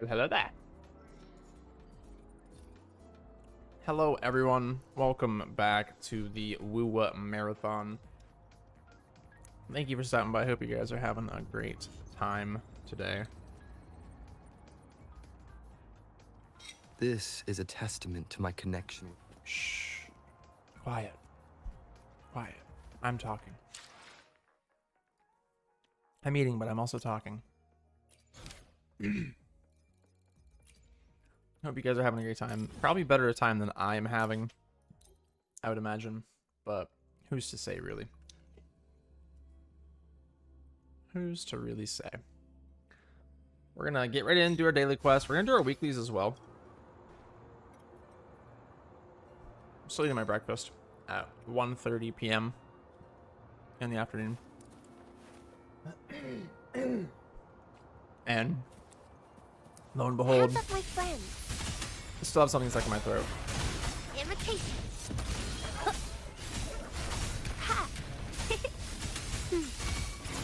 Hello there. Hello, everyone. Welcome back to the Woo Marathon. Thank you for stopping by. I hope you guys are having a great time today. This is a testament to my connection. Shh. Quiet. Quiet. I'm talking. I'm eating, but I'm also talking. Hope you guys are having a great time. Probably better a time than I'm having, I would imagine. But who's to say, really? Who's to really say? We're gonna get right in, do our daily quest. We're gonna do our weeklies as well. I'm still eating my breakfast at 1:30 p.m. in the afternoon. And lo and behold, Hands up, my friend. I still have something stuck in my throat. Imitation.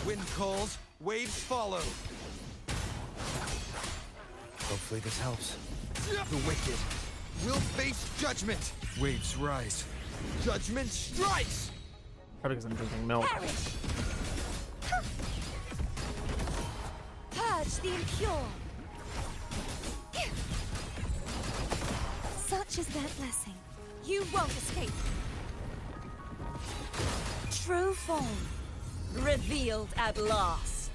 Wind calls, waves follow. Hopefully this helps. The wicked will face judgment. Waves rise. Judgment strikes. Probably because I'm drinking milk. Perish. Purge the impure. Such is their blessing. You won't escape. True form revealed at last.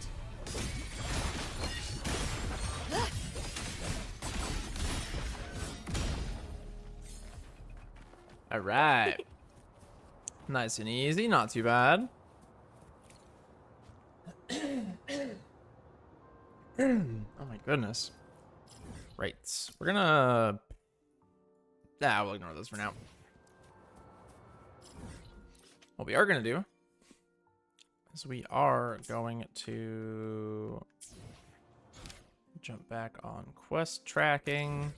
All right. Nice and easy. Not too bad. Oh my goodness. Right. We're gonna... we'll ignore this for now. What we are gonna do is we are going to jump back on quest tracking.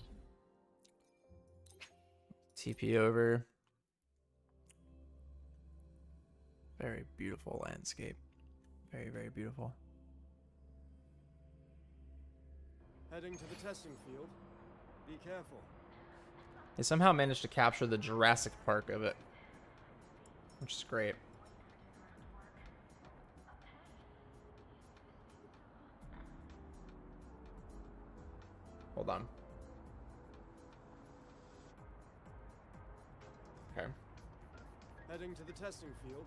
TP over. Very beautiful landscape. Very, very beautiful. Heading to the testing field. Be careful. They somehow managed to capture the Jurassic Park of it, which is great. Hold on. Okay. Heading to the testing field.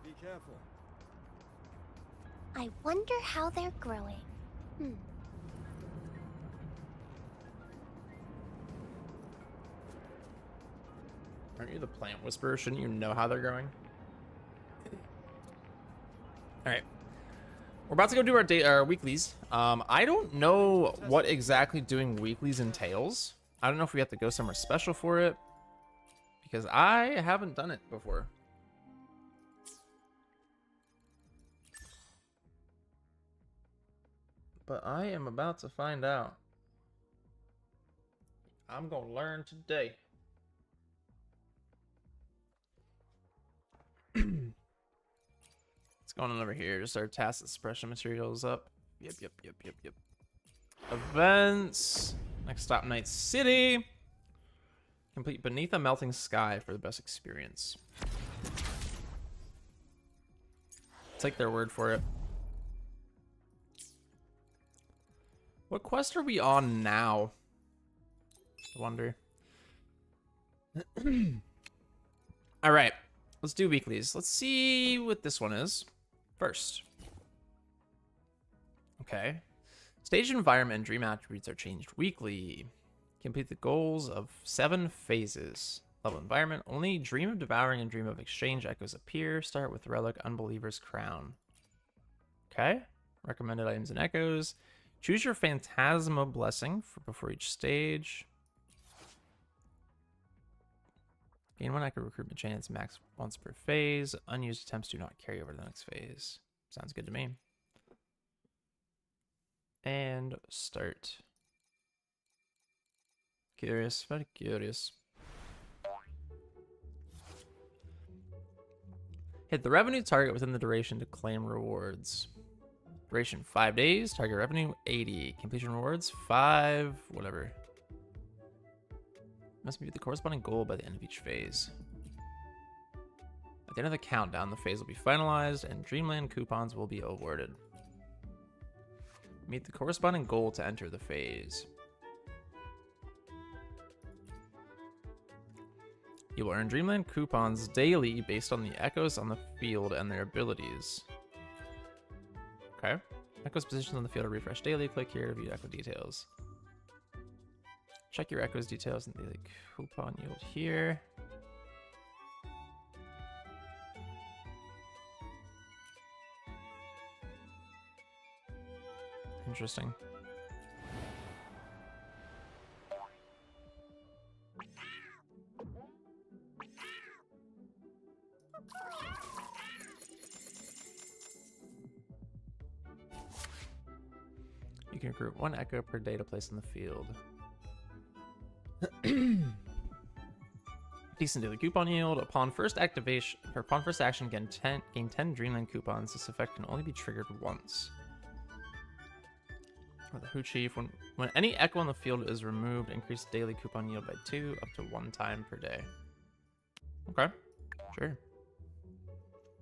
Be careful. I wonder how they're growing. Aren't you the plant whisperer? Shouldn't you know how they're growing? All right. We're about to go do our weeklies. I don't know what exactly doing weeklies entails. I don't know if we have to go somewhere special for it, because I haven't done it before. But I am about to find out. I'm gonna learn today. What's going on over here? Just our task suppression materials up. Yep. Events. Next stop, Night City. Complete Beneath a Melting Sky for the best experience. Take their word for it. What quest are we on now? I wonder. All right. Let's do weeklies. Let's see what this one is first. Okay. Stage environment and dream attributes are changed weekly. Complete the goals of 7 phases. Level environment. Only Dream of Devouring and Dream of Exchange echoes appear. Start with Relic Unbeliever's Crown. Okay. Recommended items and echoes. Choose your Phantasma Blessing before each stage. Gain 1 echo recruitment chance max once per phase. Unused attempts do not carry over to the next phase. Sounds good to me. And start. Curious, very curious. Hit the revenue target within the duration to claim rewards. Duration 5 days. Target revenue 80. Completion rewards 5. Whatever. Must be the corresponding goal by the end of each phase. At the end of the countdown, the phase will be finalized and Dreamland coupons will be awarded. Meet the corresponding goal to enter the phase. You will earn Dreamland coupons daily based on the echoes on the field and their abilities. Okay. Echoes positions on the field are refreshed daily. Click here to view echo details. Check your echoes details and daily coupon yield here. Interesting. You can recruit 1 echo per day to place in the field. Decent daily coupon yield. Upon first activation, or upon first action, gain 10 Dreamland coupons. This effect can only be triggered once. Or the Who Chief. When any echo on the field is removed, increase daily coupon yield by 2 up to 1 time per day. Okay, sure.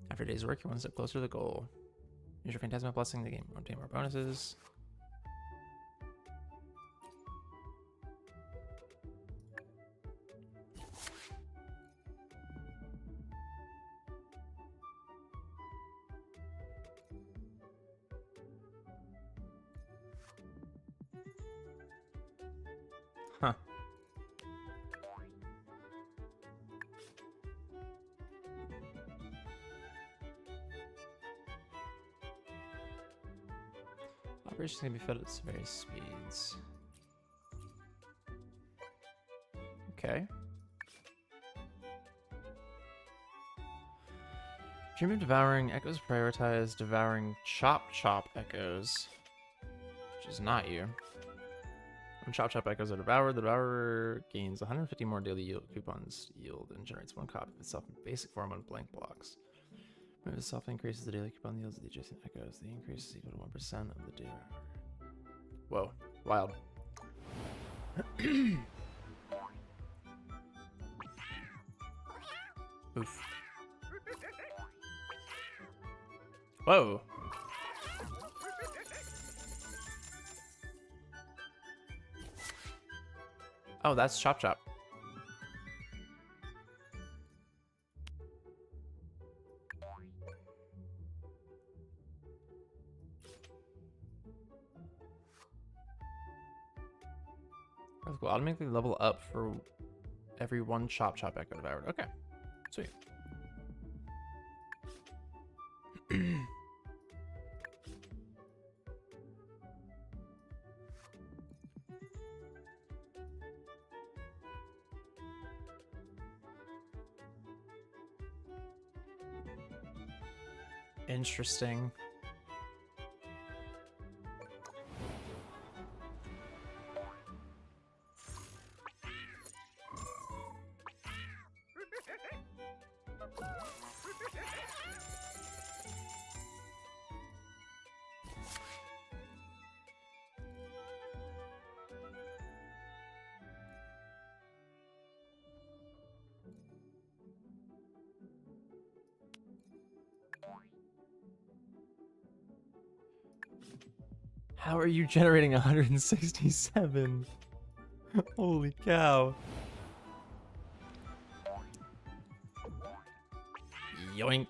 After a day's work, you're 1 step closer to the goal. Use your Phantasma Blessing to gain more bonuses. Huh. Operations can be fed at various speeds. Okay. Dream of devouring echoes prioritize devouring chop echoes, which is not you. When chop echoes are devoured, the devourer gains 150 more daily coupons yield and generates 1 copy of itself in basic form on blank blocks. When itself increases the daily coupon yields of the adjacent echoes, the increase is equal to 1% of the devourer. Whoa, wild. Oof. Whoa. Oh, that's Chop. That's cool. Automatically level up for every 1 Chop echo devoured. Okay, sweet. Interesting. How are you generating 167? Holy cow. Yoink.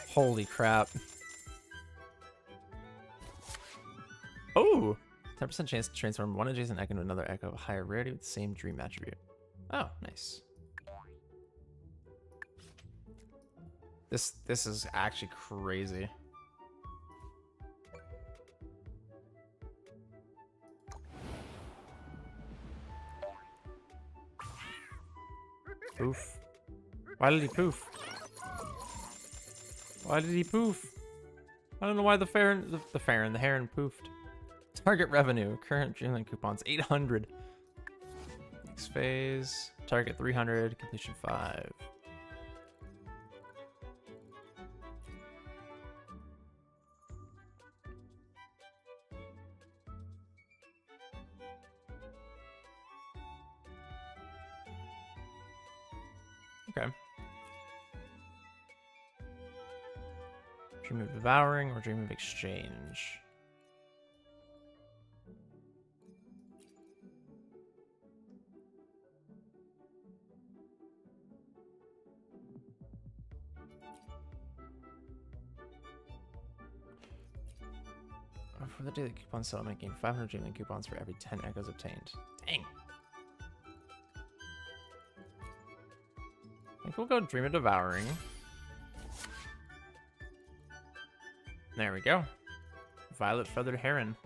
Holy crap. Oh! 10% chance to transform 1 adjacent echo into another echo of higher rarity with the same dream attribute. Oh, nice. This is actually crazy. Poof. Why did he poof? Why did he poof? I don't know why the heron poofed. Target revenue. Current Dreamland coupons 800. Next phase. Target 300. Completion 5. Okay. Dream of devouring or dream of exchange? For the daily coupon settlement, gain 500 dreaming coupons for every 10 echoes obtained. Dang. I think we'll go Dream of Devouring. There we go. Violet Feathered Heron.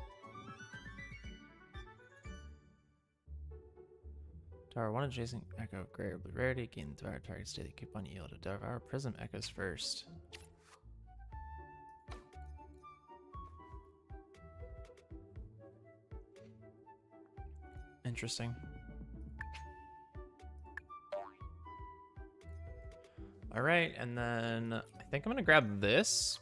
Devour one adjacent echo of Gray or Blue Rarity. Gain the Devour target's daily coupon yield to Devour Prism Echoes first. Interesting. All right, and then I think I'm gonna grab this.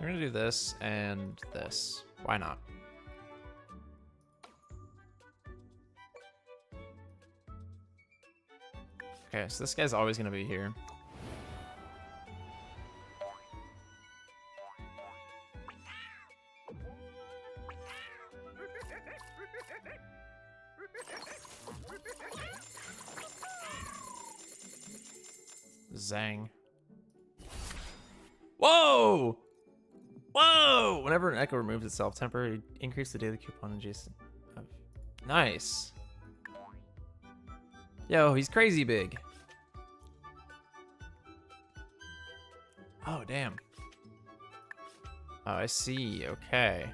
We're gonna do this and this. Why not? Okay, so this guy's always gonna be here. Zang. Whoa! Whoa! Whenever an echo removes itself, temporarily increase the daily coupon adjacent. Nice. Yo, he's crazy big. Oh, damn. Oh, I see. Okay.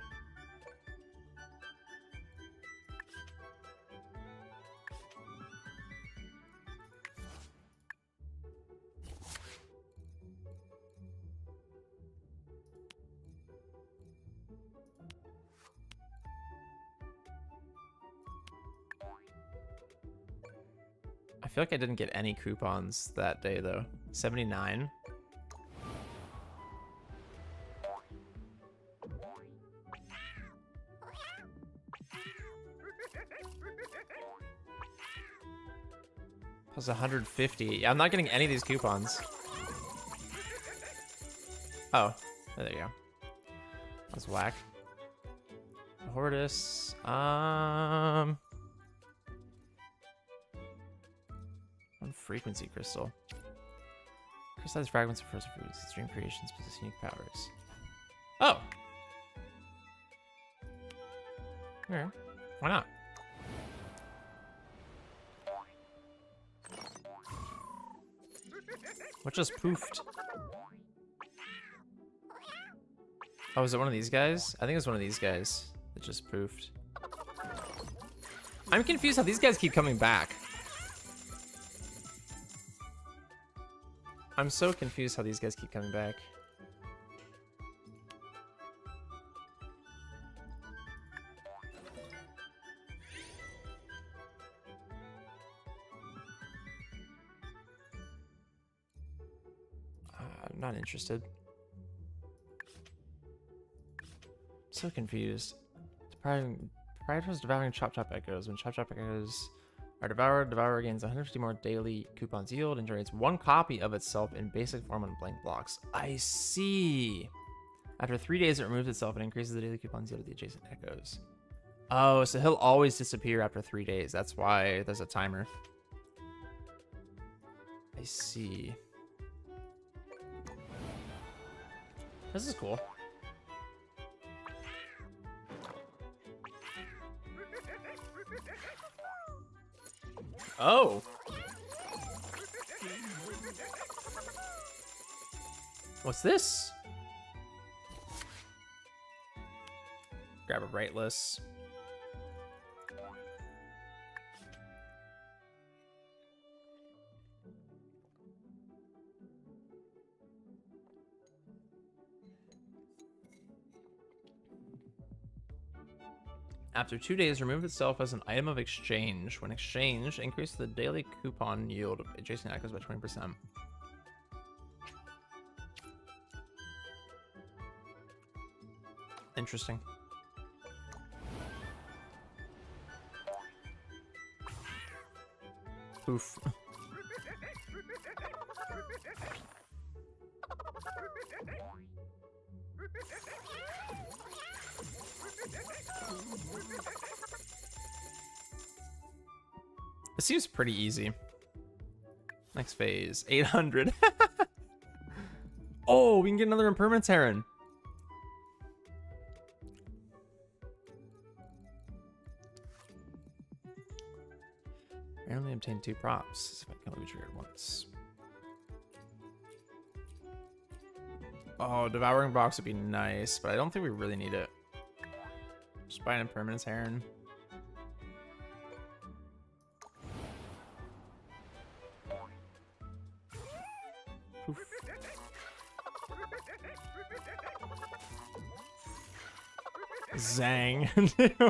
I feel like I didn't get any coupons that day, though. 79. Plus 150. Yeah, I'm not getting any of these coupons. Oh, there you go. That's whack. Hortus. One frequency crystal. Crystallized fragments of frozen foods. Extreme creations possess unique powers. Oh. Okay. Why not? What just poofed? Oh, is it one of these guys? I think it's one of these guys that just poofed. I'm confused how these guys keep coming back. I'm so confused how these guys keep coming back. I'm not interested. So confused. Proprietors devouring Chop Chop Echoes. When Chop Chop Echoes are devoured, Devourer gains 150 more daily coupons yield and generates one copy of itself in basic form on blank blocks. I see. After 3 days, it removes itself and increases the daily coupons yield of the adjacent echoes. Oh, so he'll always disappear after 3 days. That's why there's a timer. I see. This is cool. Oh. What's this? Grab a Rightless. After 2 days, remove itself as an item of exchange. When exchanged, increase the daily coupon yield of adjacent echoes by 20%. Interesting. Oof. It seems pretty easy. Next phase, 800. Oh, we can get another impermanence heron. Randomly obtain 2 props. If I can only be triggered once. Oh, devouring box would be nice, but I don't think we really need it. Just buy an impermanence heron. Poof. Zang.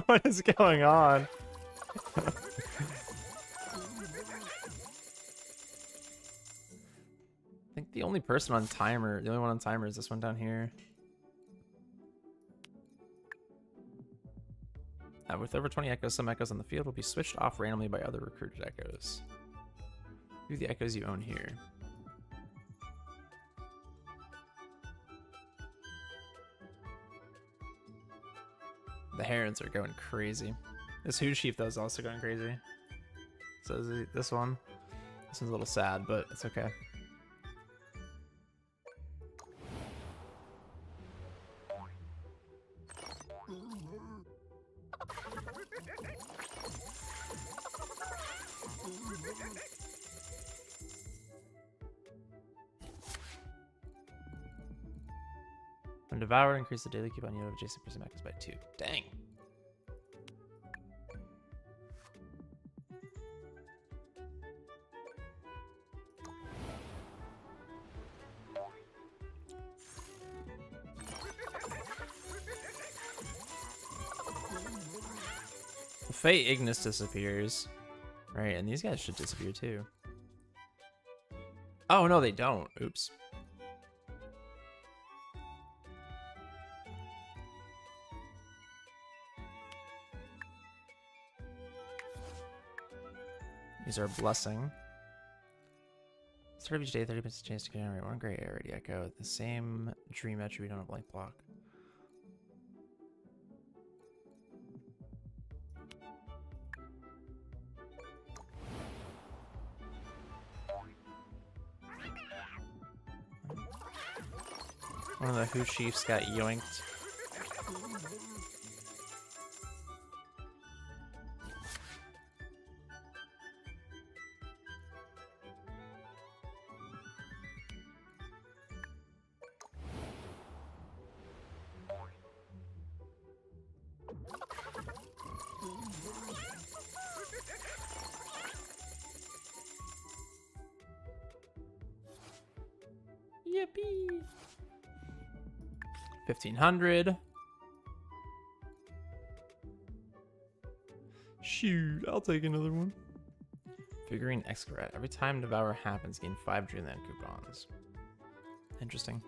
What is going on? I think the only person on timer, the only one on timer is this one down here. With over 20 echoes, some echoes on the field will be switched off randomly by other recruited echoes. View the echoes you own here. The herons are going crazy. This Hoosh Chief though is also going crazy. So is this one. This one's a little sad, but it's okay. When devoured, increase the daily coupon yield of adjacent prism echoes by 2. Dang. The Fate Ignis disappears. Right, and these guys should disappear too. Oh, no, they don't. Oops. Use our blessing. Start of each day, 30% chance to generate 1 gray rarity echo. The same dream attribute on a blank block. One of the Hoosh Chiefs got yoinked. Yippee! 1500. Shoot, I'll take another one. Figurine Excret. Every time Devour happens, gain 5 Dreamland coupons. Interesting.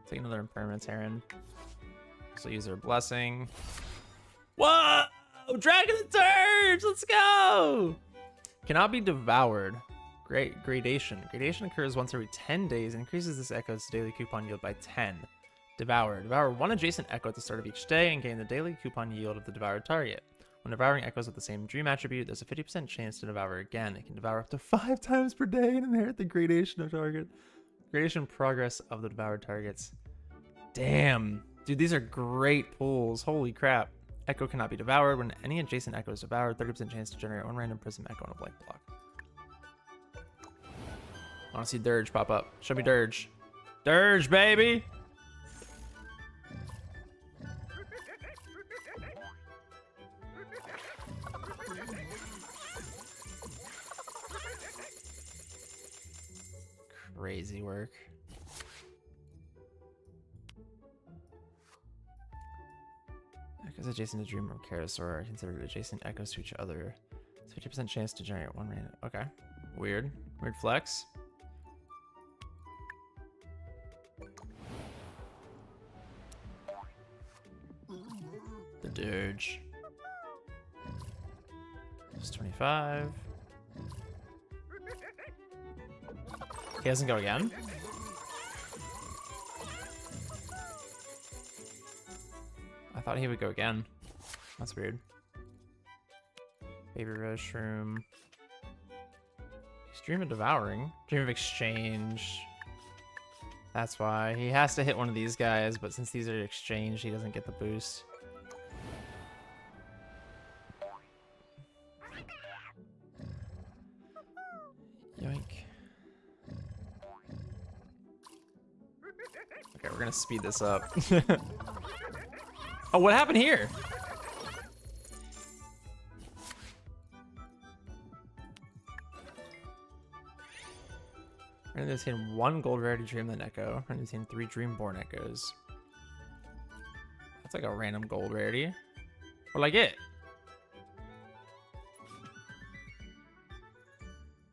Take another impermanence heron. So use our blessing. Whoa! Dragon and Surge! Let's go! Cannot be devoured. Great gradation. Gradation occurs once every 10 days and increases this echo's daily coupon yield by 10. Devour. Devour 1 adjacent echo at the start of each day and gain the daily coupon yield of the devoured target. When devouring echoes with the same dream attribute, there's a 50% chance to devour again. It can devour up to 5 times per day and inherit the gradation of target. Gradation progress of the devoured targets. Damn. Dude, these are great pulls. Holy crap. Echo cannot be devoured. When any adjacent echo is devoured, 30% chance to generate 1 random prism echo on a blank block. I want to see Dirge pop up. Show me Dirge. Dirge, baby! Crazy work. Echoes adjacent to Dream or Karasaur are considered adjacent echoes to each other. It's 50% chance to generate one random. Okay. Weird. Weird flex. The Dirge. Just 25. He doesn't go again? I thought he would go again. That's weird. Baby Rose-shroom. He's Dream of Devouring. Dream of Exchange. That's why. He has to hit one of these guys, but since these are exchanged, he doesn't get the boost. Yoink. Okay, we're gonna speed this up. Oh, what happened here? We're gonna obtain 1 gold rarity Dreamland Echo. We're gonna obtain 3 Dreamborn Echoes. That's like a random gold rarity. What'll I get?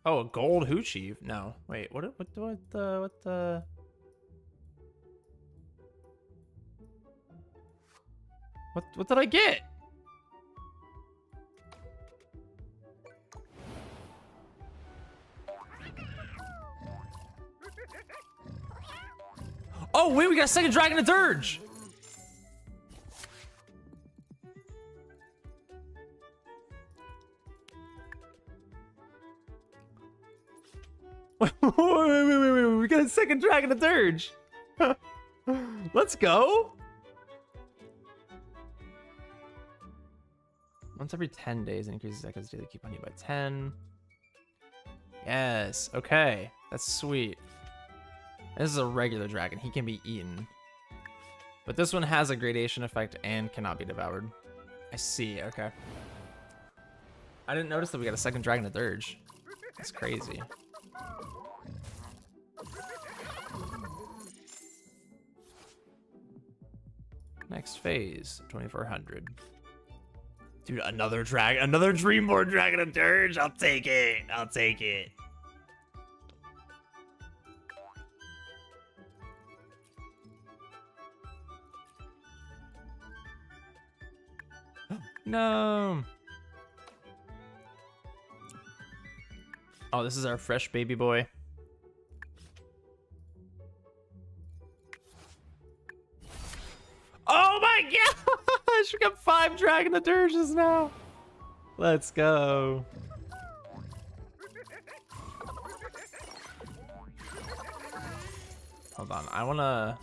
Oh, a gold Hoochie. No, wait. What the? What did I get? Oh wait, we got a second Dragon of Dirge. Wait, we got a second Dragon of Dirge. Let's go. Once every 10 days, it increases Echo's daily keep on you by 10. Yes, okay. That's sweet. This is a regular dragon. He can be eaten. But this one has a gradation effect and cannot be devoured. I see, okay. I didn't notice that we got a second Dragon of Dirge. That's crazy. Next phase, 2400. Dude, another dragon, another Dreamborn Dragon of Dirge. I'll take it. I'll take it. No. Oh, this is our fresh baby boy. Oh my gosh! We got 5 Dragon of Dirges now. Let's go. Hold on, I wanna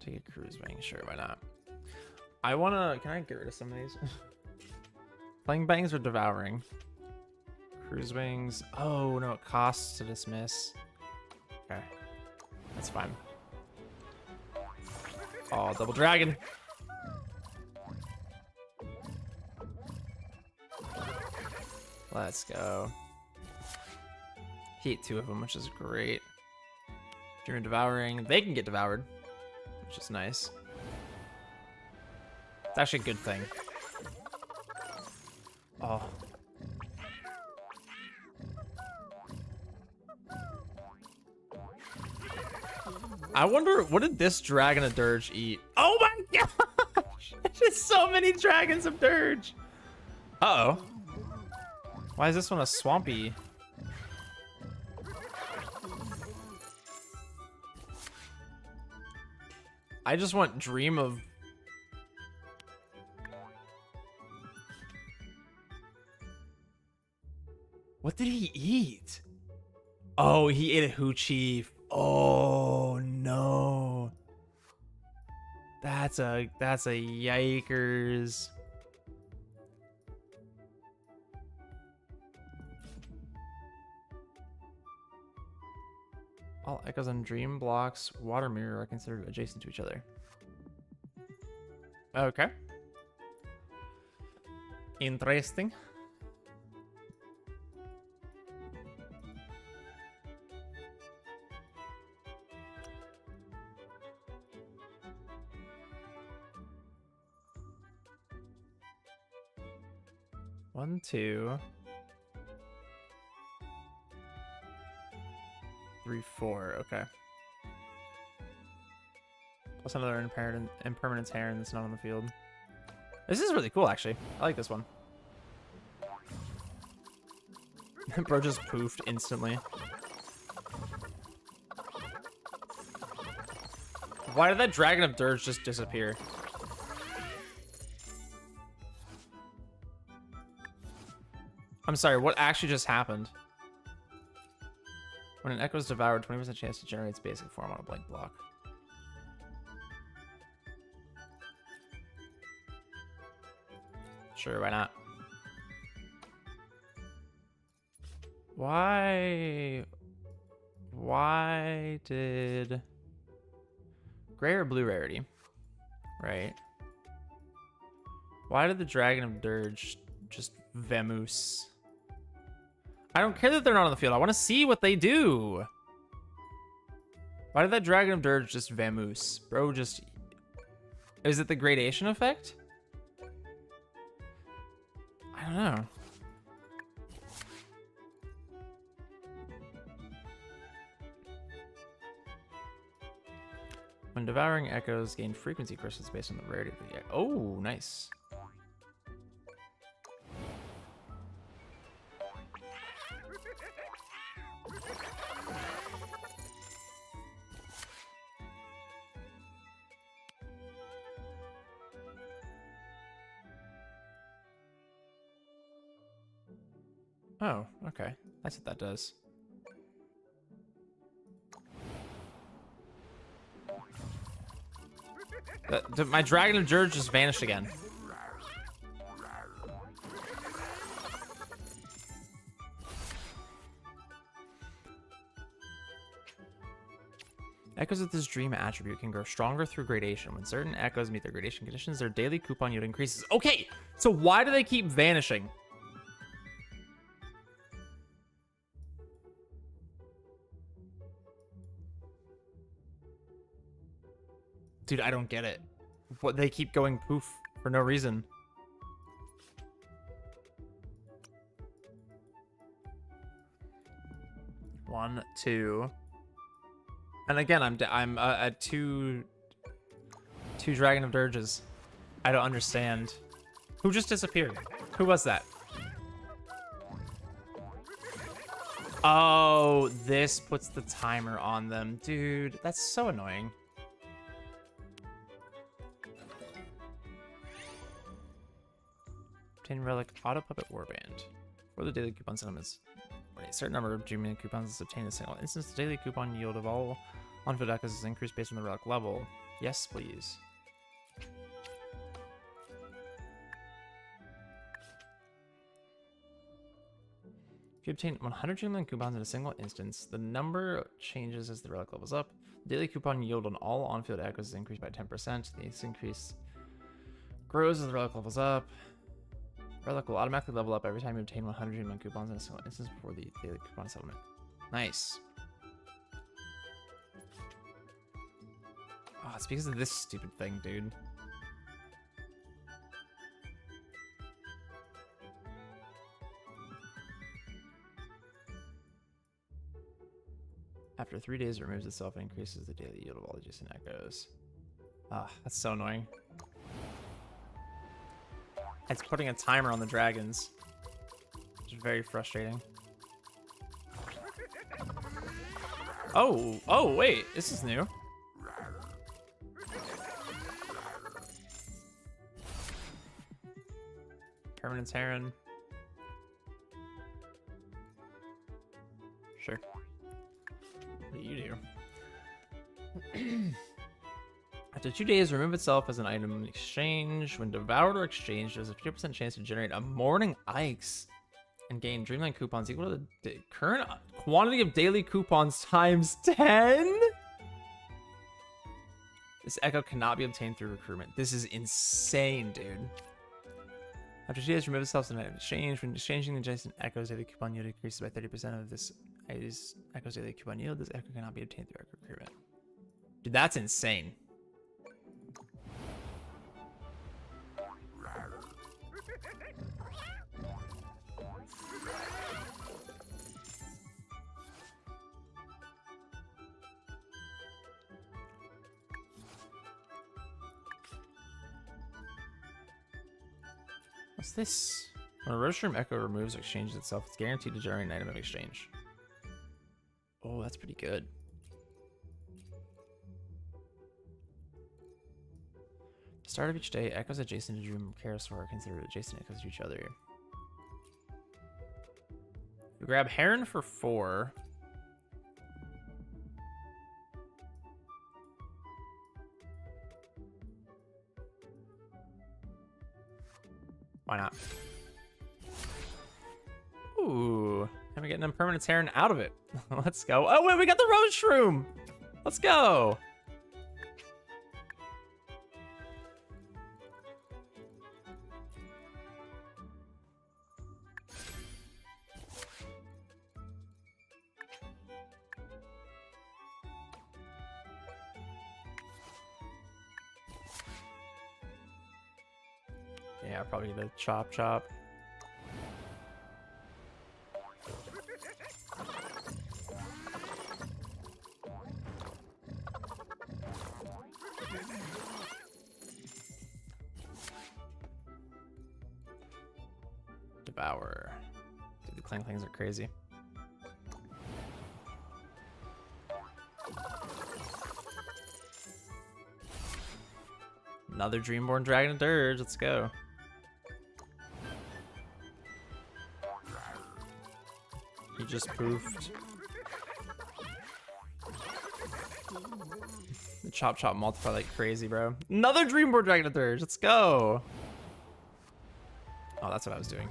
take a cruise bang. Sure, why not? I wanna. Can I get rid of some of these? Flying bangs or devouring? Cruise wings. Oh no, it costs to dismiss. Okay. That's fine. Oh, double dragon. Let's go. He ate 2 of them, which is great. Dream of devouring. They can get devoured, which is nice. It's actually a good thing. Oh. I wonder, what did this Dragon of Dirge eat? Oh my gosh! There's so many Dragons of Dirge! Uh-oh. Why is this one a swampy? I just want Dream of... What did he eat? Oh, he ate a Hoochie. Oh no. That's a yikers. All echoes on Dream blocks, Water Mirror are considered adjacent to each other. Okay. Interesting. 1, 2, 3, 4. Okay. Plus another impermanence Heron that's not on the field. This is really cool, actually. I like this one. Bro just poofed instantly. Why did that Dragon of Dirge just disappear? I'm sorry, what actually just happened? When an echo is devoured, 20% chance to generate its basic form on a blank block. Sure, why not? Why did gray or blue rarity? Right. Why did the Dragon of Dirge just vamoose? I don't care that they're not on the field. I want to see what they do. Why did that Dragon of Dirge just vamoose? Bro, just... Is it the gradation effect? I don't know. When devouring echoes, gain frequency crystals based on the rarity of the echo. Oh, nice. Oh, okay. That's what that does. My Dragon of Dirge just vanished again. Echoes with this dream attribute can grow stronger through gradation. When certain echoes meet their gradation conditions, their daily coupon yield increases. Okay, so why do they keep vanishing? Dude, I don't get it. What, they keep going poof for no reason. One, two. And again, I'm at two Dragon of Dirges. I don't understand. Who just disappeared? Who was that? Oh, this puts the timer on them. Dude, that's so annoying. Obtain relic auto puppet warband. For the daily coupon settlements. When a certain number of Dreaming coupons is obtained in a single instance, the daily coupon yield of all on-field echoes is increased based on the relic level. Yes, please. If you obtain 100 Dreamland coupons in a single instance, the number changes as the relic levels up. The daily coupon yield on all on-field echoes is increased by 10%. This increase grows as the relic levels up. Relic will automatically level up every time you obtain 100 Dreamland coupons in a single instance before the daily coupon settlement. Nice. Oh, it's because of this stupid thing, dude. After 3 days, it removes itself and increases the daily yield of all adjacent echoes. Ah, that's so annoying. It's putting a timer on the dragons, which is very frustrating. Oh, wait, this is new. Permanence Heron. Sure. What do you do? After 2 days, remove itself as an item in exchange. When devoured or exchanged, there's a 50% chance to generate a Morning Ice and gain Dreamland coupons equal to the current quantity of daily coupons times 10. This echo cannot be obtained through recruitment. This is insane, dude. After 2 days, remove itself as an item in exchange. When exchanging the adjacent echo's daily coupon yield decreases by 30% of this echo's daily coupon yield, this echo cannot be obtained through recruitment. Dude, that's insane. What's this? When a Roadstream Echo removes or exchanges itself, it's guaranteed to generate an item of exchange. Oh, that's pretty good. Start of each day, echoes adjacent to Dream Carousel are considered adjacent echoes to each other. We grab Heron for 4. Why not? Ooh, and we're getting impermanence Heron out of it. Let's go. Oh wait, we got the Rose Shroom. Let's go. Yeah, probably the chop chop. Devour. Dude, the clang clangs are crazy. Another Dreamborn Dragon and Dirge. Let's go. He just poofed. The chop chop multiply like crazy, bro. Another Dreamborn Dragon and Dirge. Let's go. Oh, that's what I was doing.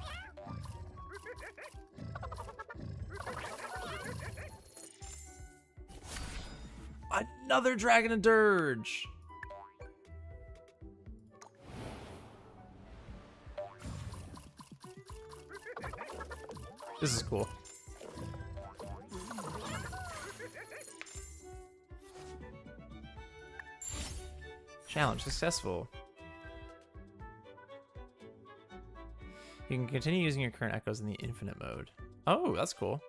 Another Dragon and Dirge. This is cool. Challenge successful. You can continue using your current echoes in the infinite mode. Oh, that's cool.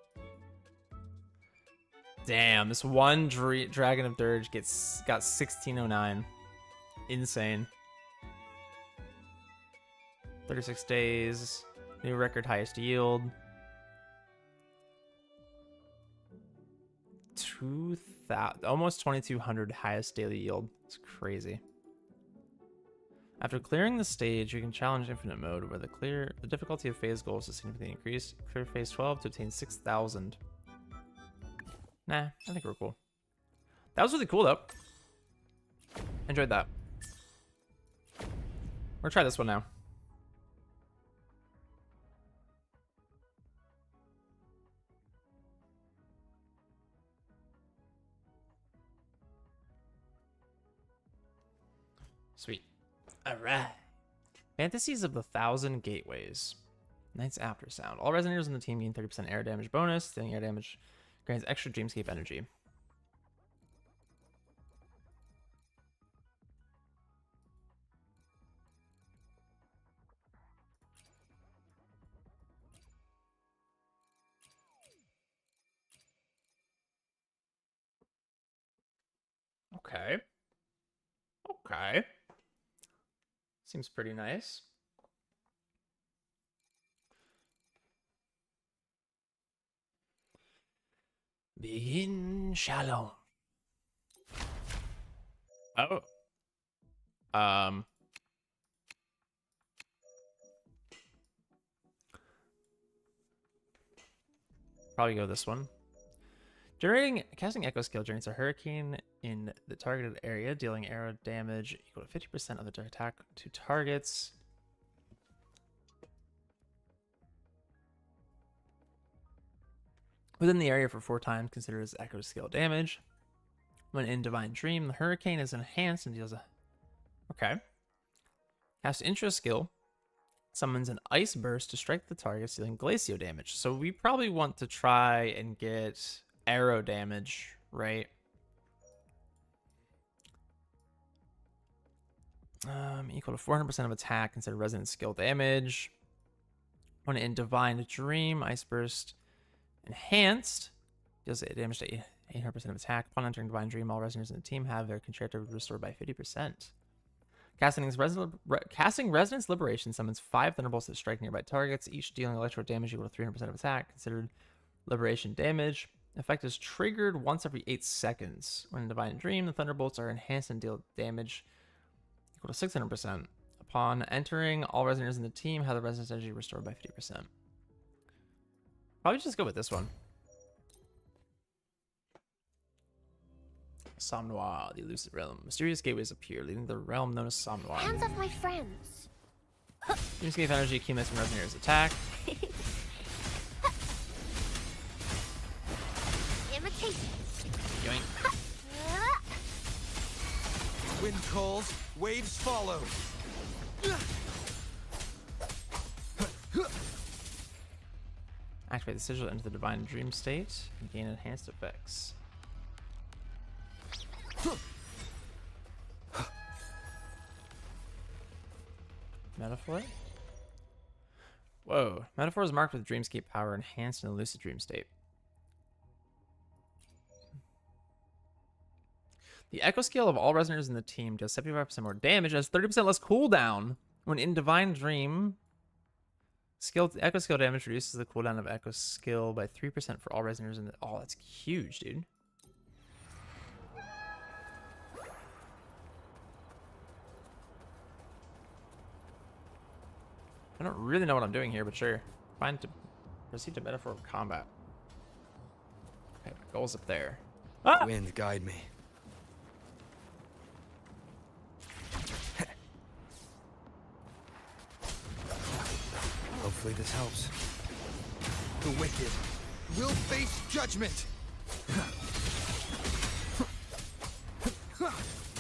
Damn, this one Dragon of Dirge got 1609. Insane. 36 days. New record highest yield. 2,000, almost 2,200 highest daily yield. It's crazy. After clearing the stage, you can challenge infinite mode, where the difficulty of phase goals is significantly increased. Clear phase 12 to obtain 6,000. Nah, I think we're cool. That was really cool though. Enjoyed that. We're gonna try this one now. Sweet. All right. Fantasies of the Thousand Gateways. Night's After Sound. All resonators in the team gain 30% air damage bonus. Dealing air damage grants extra Dreamscape energy. Okay. Okay. Seems pretty nice. Begin Shalom. Oh. Probably go this one. Casting Echo skill generates a hurricane in the targeted area, dealing arrow damage equal to 50% of the attack to targets. Within the area for 4 times, considered as Echo skill damage. When in Divine Dream, the hurricane is enhanced and deals a... Okay. Cast Intro skill. Summons an Ice Burst to strike the target, dealing Glacio damage. So we probably want to try and get arrow damage, right? Equal to 400% of attack, considered resonant skill damage. When in Divine Dream, Ice Burst enhanced deals damage to 800% of attack. Upon entering Divine Dream, all resonators in the team have their concerto restored by 50%. Casting Resonance Liberation summons 5 Thunderbolts that strike nearby targets, each dealing electro damage equal to 300% of attack, considered Liberation damage. Effect is triggered once every 8 seconds. When in Divine Dream, the Thunderbolts are enhanced and deal damage equal to 600%. Upon entering, all Resonators in the team have the Resonance energy restored by 50%. Probably just go with this one. Somnoir, the elusive realm. Mysterious gateways appear, leading the realm known as Somnoir. Hands off my friends. Dreamscape energy accumulates from Resonators' attack. Imitation. Yoink. Wind calls, waves follow. Activate the sigil into the Divine Dream state and gain enhanced effects. Metaphor? Whoa. Metaphor is marked with Dreamscape power enhanced in the lucid dream state. The echo skill of all resonators in the team deals 75% more damage and has 30% less cooldown. When in Divine Dream, echo skill damage reduces the cooldown of echo skill by 3% for all resonators in the... Oh, that's huge, dude. I don't really know what I'm doing here, but sure. Fine to proceed to metaphor of combat. Okay, my goal's up there. Ah! Wind, guide me. Hopefully this helps. The wicked will face judgment.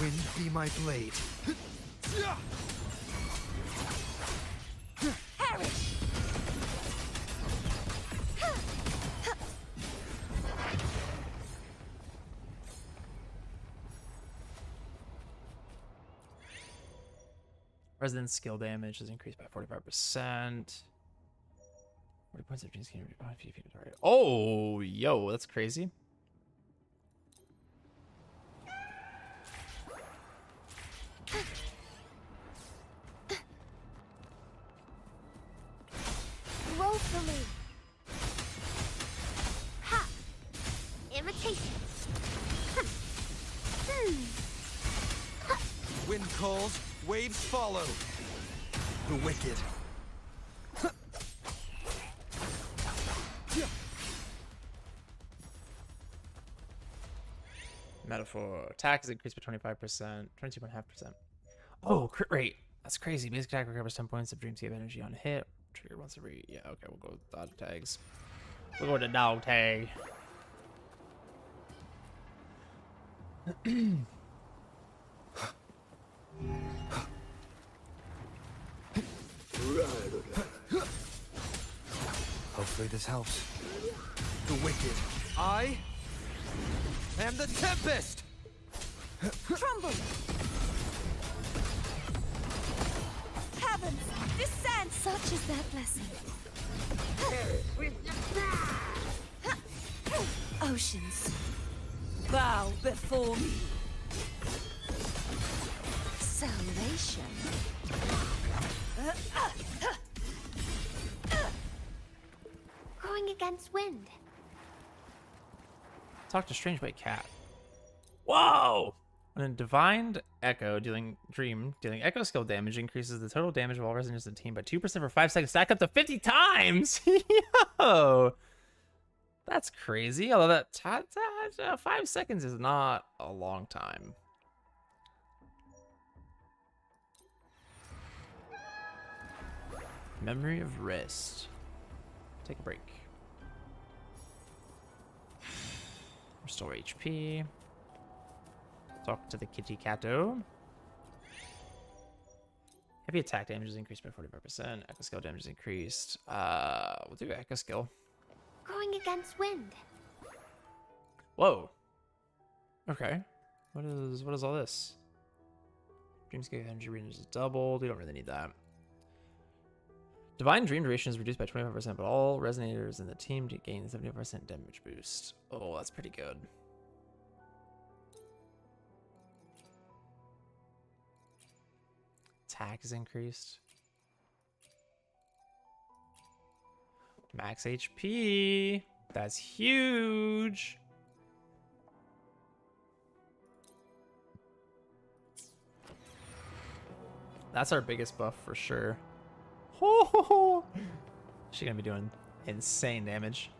Wind be my blade. Perish. Resonance skill damage is increased by 45%. 40 points of dreams can be bought if you feed a target. Oh, yo, that's crazy. Roll for me. Ha! Imitation. Wind calls, waves follow. The wicked. Metaphor. Attack is increased by 25%, 22.5%. Oh, crit rate. That's crazy. Basic attack recovers 10 points of Dreamscape energy on hit. Triggered once every... Yeah, okay, we'll go with dog tags. We'll go with the dog tag. Hopefully this helps. The wicked. I am the Tempest! Crumble. Heavens, descend. Such is that blessing. Oceans, bow before me. Salvation. Going against wind. Talk to Strange White Cat. Whoa! When a Divine Echo dealing echo skill damage increases the total damage of all resonators in the team by 2% for 5 seconds, stack up to 50 times! Yo! That's crazy. Although that 5 seconds is not a long time. Memory of Rest. Take a break. Restore HP. Talk to the kitty catto. Heavy attack damage is increased by 45%. Echo skill damage is increased. We'll do echo skill. Going against wind. Whoa. Okay. What is all this? Dreamscape energy range is doubled. We don't really need that. Divine Dream duration is reduced by 25%, but all resonators in the team gain 75% damage boost. Oh, that's pretty good. attack is increased. Max HP. That's huge. That's our biggest buff for sure. She's gonna be doing insane damage.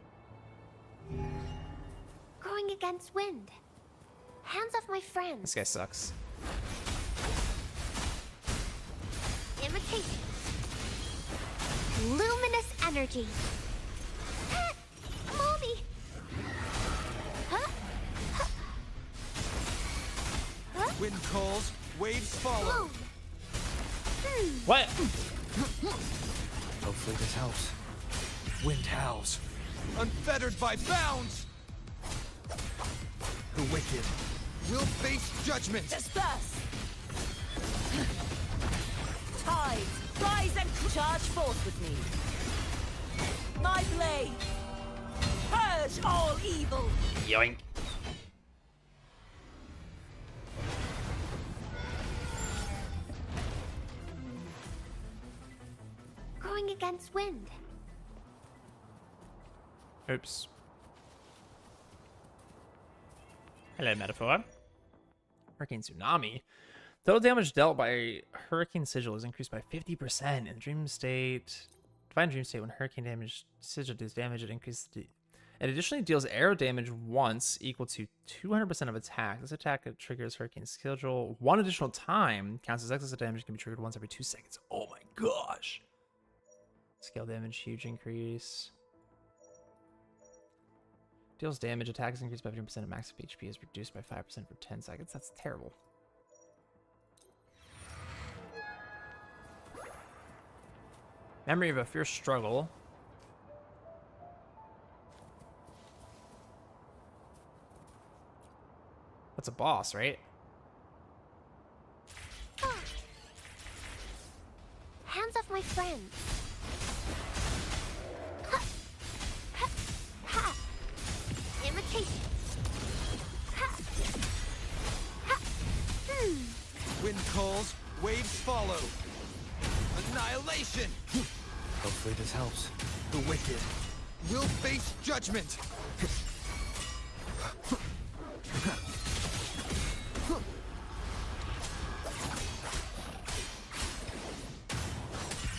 Going against wind. Hands off my friends. This guy sucks. Imitation. Luminous energy. Mommy. Huh? Huh? Wind calls, waves follow. Boom. What? Hopefully this helps. Wind howls, unfettered by bounds. The wicked will face judgment. Disperse. Tides, rise and charge forth with me. My blade. Purge all evil. Yoink. Going against wind. Oops. Hello, Metaphor. Hurricane Tsunami. Total damage dealt by Hurricane Sigil is increased by 50% in Dream State. Divine Dream State, when Hurricane damage Sigil deals damage, it increases the... It additionally deals arrow damage once, equal to 200% of attack. This attack triggers Hurricane Sigil one additional time. Counts as excess damage, can be triggered once every 2 seconds. Oh my gosh. Scale damage, huge increase. Deals damage, attack is increased by 15%, and max HP is reduced by 5% for 10 seconds. That's terrible. Memory of a fierce struggle. That's a boss, right? Hands off my friends. Imitation. Wind calls, waves follow. Annihilation. Hopefully this helps. The wicked will face judgment.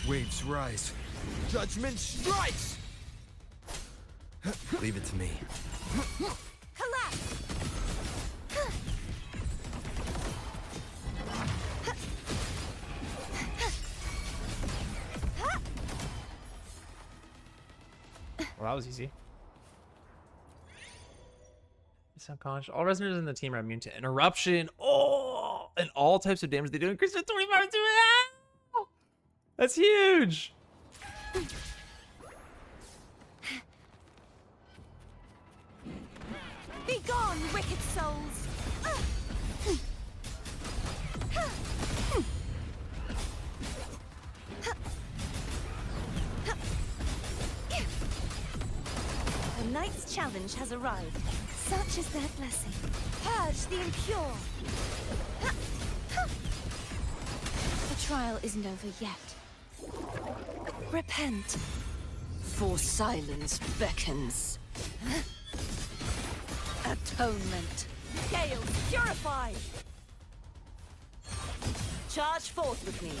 Waves rise. Judgment strikes. Leave it to me. Collapse. Well, that was easy. It's unconscious. All resonators in the team are immune to interruption. Oh, and all types of damage they do increase to 25 to ow! That's huge. Be gone, wicked souls. The knight's challenge has arrived. Such is their blessing. Purge the impure. The trial isn't over yet. Repent. For silence beckons. Atonement. Gale, purify. Charge forth with me.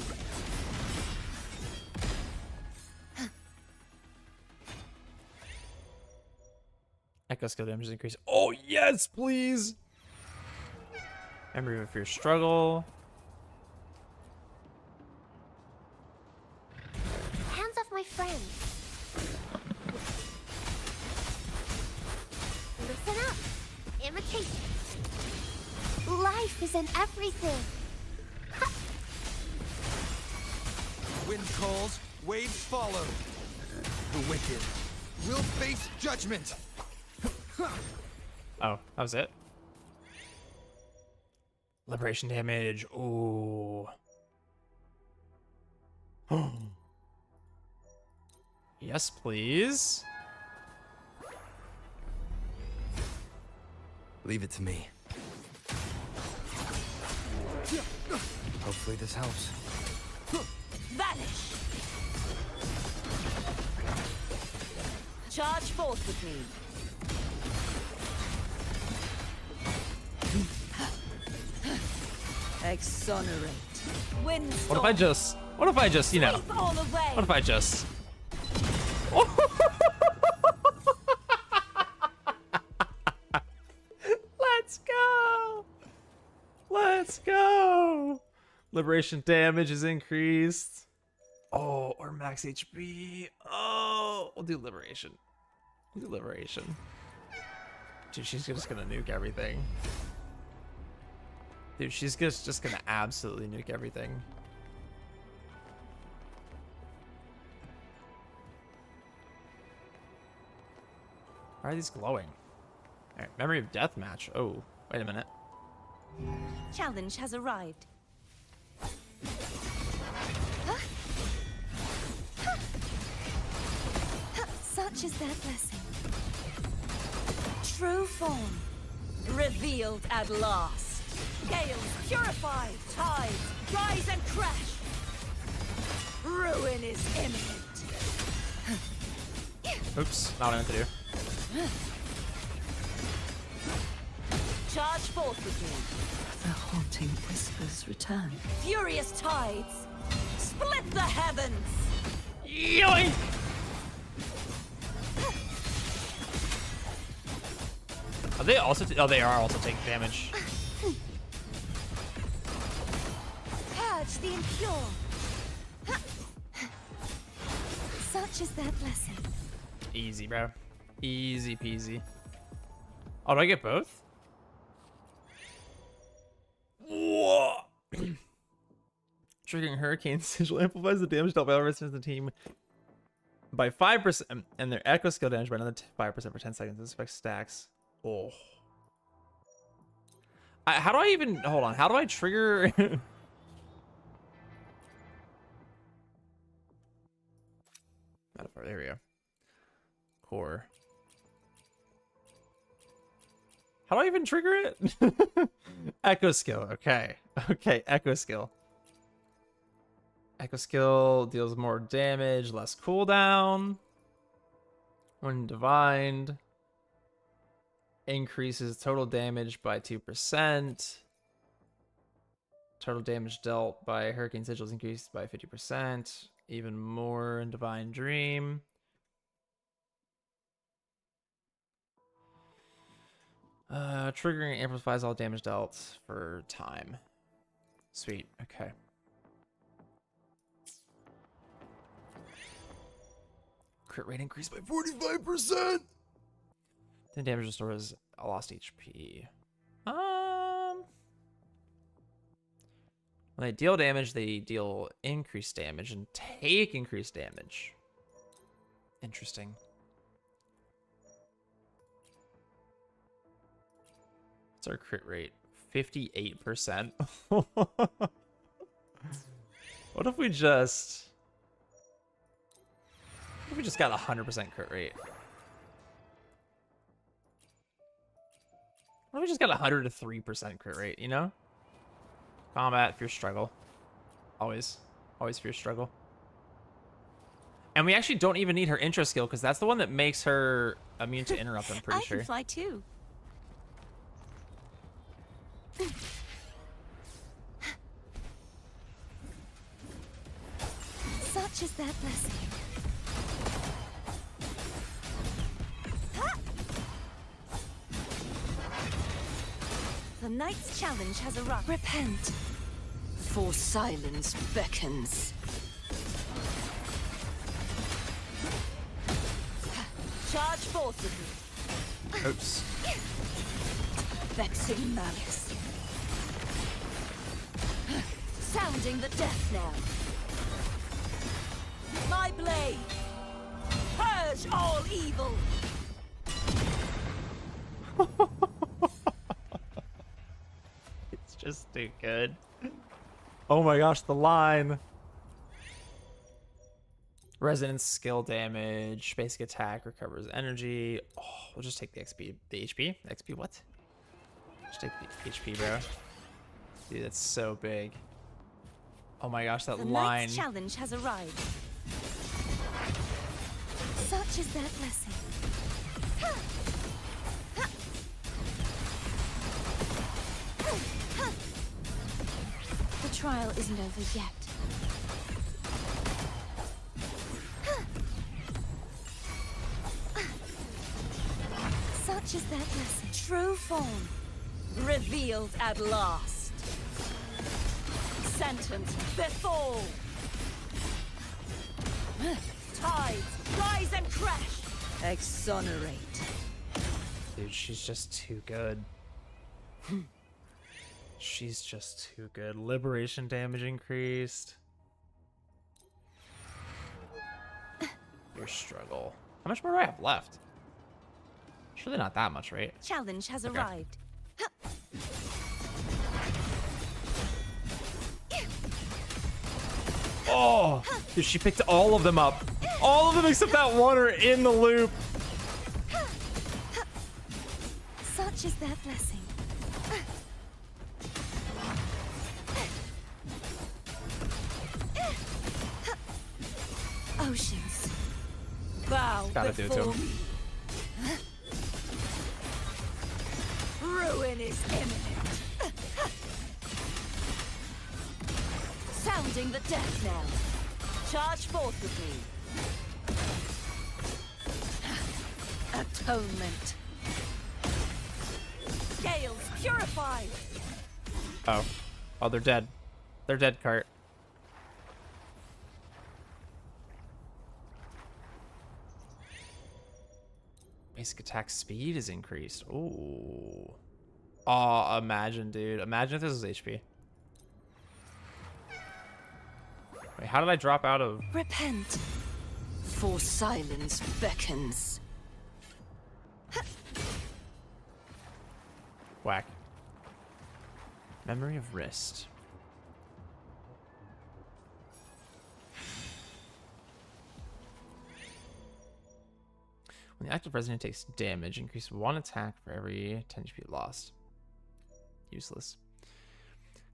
Echo skill damage is increased. Oh, yes, please. Memory of a fierce struggle. Hands off my friend. Listen up. Imitation. Life is in everything. Wind calls, waves follow. The wicked will face judgment. Oh, that was it. Liberation damage. Ooh. Yes, please. Leave it to me. Hopefully this helps. Vanish! Charge forth with me. Exonerate. Windstorm. What if I just, you know, Sweep all away. what if I just... Let's go! Let's go! Liberation damage is increased. Oh, or max HP. Oh, we'll do liberation. We'll do liberation. Dude, she's just gonna nuke everything. Dude, she's just gonna absolutely nuke everything. Why are these glowing? Alright, memory of death match. Oh, wait a minute. Challenge has arrived. Such is their blessing. True form. Revealed at last. Gales purify. Tides rise and crash. Ruin is imminent. Oops, not what I meant to do. Charge forth with me. The haunting whispers return. Furious tides. Split the heavens. Yoink! Are they also? Oh, they are also taking damage. Purge the impure. Such is their blessing. Easy, bro. Easy peasy. Oh, do I get both? Whoa! Triggering Hurricane Sigil amplifies the damage dealt by all residents of the team by 5%, and their echo skill damage by another 5% for 10 seconds. This affects stacks. Oh. How do I even... Hold on. How do I trigger... Metaphor. There we go. Core. How do I even trigger it? Echo skill. Okay. Okay. Echo skill. Echo skill deals more damage, less cooldown. When divined. Increases total damage by 2%. Total damage dealt by Hurricane Sigil is increased by 50%. Even more in Divine Dream. Triggering amplifies all damage dealt for time. Sweet. Okay. Crit rate increased by 45%. Then damage restores a lost HP. When they deal damage, they deal increased damage and take increased damage. Interesting. What's our crit rate? 58%. What if we just... What if we just got 100% crit rate? What if we just got 103% crit rate, you know? Combat, fierce struggle. Always fierce struggle. And we actually don't even need her intro skill because that's the one that makes her immune to interrupt, I'm pretty sure. I can fly too. Such is their blessing. The knight's challenge has arrived. Repent, for silence beckons. Charge forth with me. Oops. Vexing malice. Sounding the death knell. My blade. Purge all evil. It's just too good. Oh my gosh, the line. Resonance skill damage, basic attack recovers energy. Oh, we'll just take the XP. The HP? XP what? Just take the HP, bro. Dude, that's so big. Oh my gosh, that The line. knight's challenge has arrived. Such is their blessing. The trial isn't over yet. Such is their blessing. True form revealed at last. Sentence befall. Tides rise and crash. Exonerate. Dude, she's just too good. She's just too good. Liberation damage increased. Your struggle. How much more do I have left? Surely not that much, right? Challenge has Okay. arrived. Oh, dude, she picked all of them up. All of them except that one are in the loop. Such is their blessing. Oceans, bow Gotta do it to before him. me. Ruin is imminent. Sounding the death knell. Charge forth with me. Atonement. Gales purified. Oh. Oh, they're dead. They're dead, Cart. Basic attack speed is increased. Ooh. Oh, imagine, dude. Imagine if this was HP. Wait, how did I drop out of... Repent, for silence beckons. Whack. Memory of wrist. When the active resident takes damage, increase 1 attack for every 10 HP lost. Useless.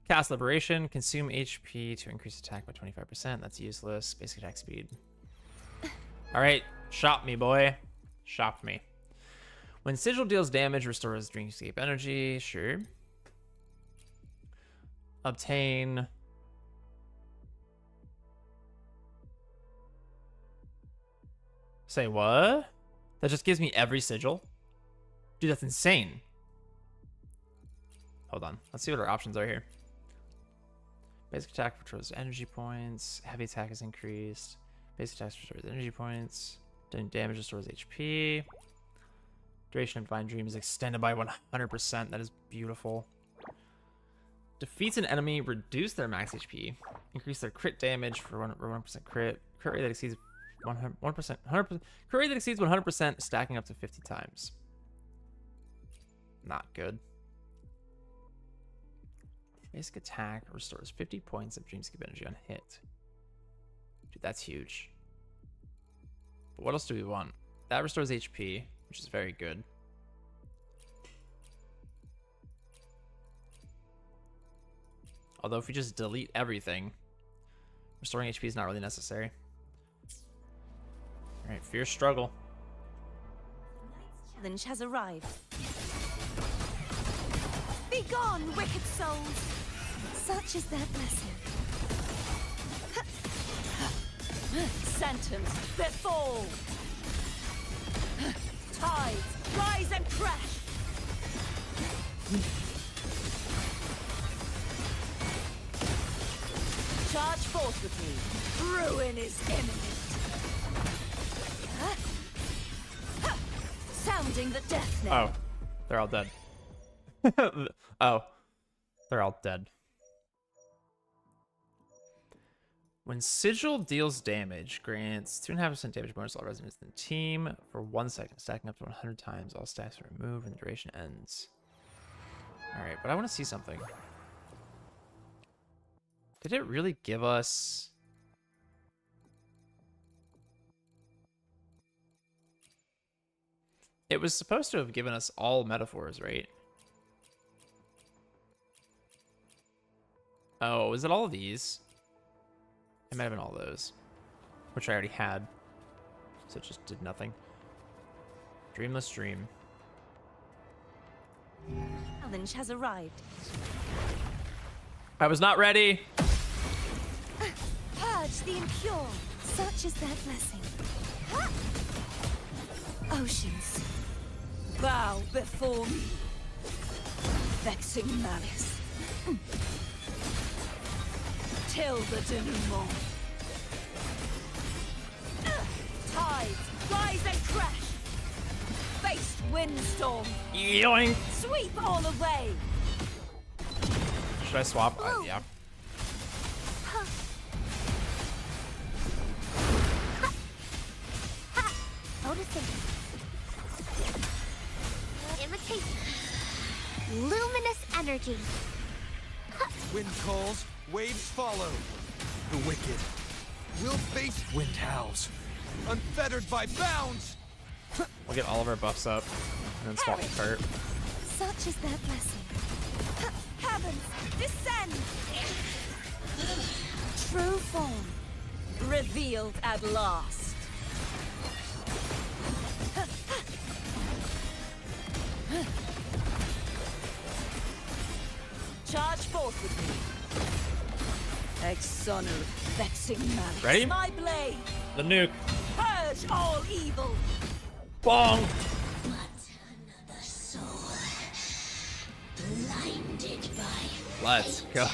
Cast Liberation. Consume HP to increase attack by 25%. That's useless. Basic attack speed. Alright. Shop me, boy. Shop me. When Sigil deals damage, restores Dreamscape energy. Sure. Obtain... Say what? That just gives me every sigil? Dude, that's insane. Hold on. Let's see what our options are here. Basic attack restores energy points. Heavy attack is increased. Basic attack restores energy points. Doing damage restores HP. Duration of Divine Dream is extended by 100%. That is beautiful. Defeats an enemy, reduce their max HP. Increase their crit damage for 1% crit. Crit rate that exceeds 100%. 100%. Crit rate that exceeds 100%, stacking up to 50 times. Not good. Basic attack restores 50 points of Dreamscape energy on hit. Dude, that's huge. But what else do we want? That restores HP, which is very good. Although if we just delete everything, restoring HP is not really necessary. Alright, Fierce Struggle. Challenge has arrived. Be gone, wicked souls! Such is their blessing. Sentence befall! Tides rise and crash! Charge forth with me. Ruin is imminent. Sounding the death knell. Oh, they're all dead. Oh, they're all dead. When Sigil deals damage, grants 2.5% damage bonus to all residents in the team for 1 second, stacking up to 100 times. All stacks are removed when the duration ends. Alright, but I want to see something. Did it really give us... It was supposed to have given us all metaphors, right? Oh, was it all of these? It might have been all those, which I already had, so it just did nothing. Dreamless Dream. Challenge has arrived. I was not ready. Purge the impure. Such is their blessing. Oceans, bow before me. Vexing malice. Till the denouement. Tides, rise and crash. Face windstorm. Yoink. Sweep all away. Should I swap? Yeah. Noticing. Imitation. Luminous energy. Wind calls, waves follow. The wicked will face wind howls, unfettered by bounds. We'll get all of our buffs up and then swap the cart. Such is their blessing. Heavens, descend! True form, revealed at last. Charge forth with me. Exoner, vexing malice. Ready? My blade, The nuke. purge all evil. Bong. Let's go.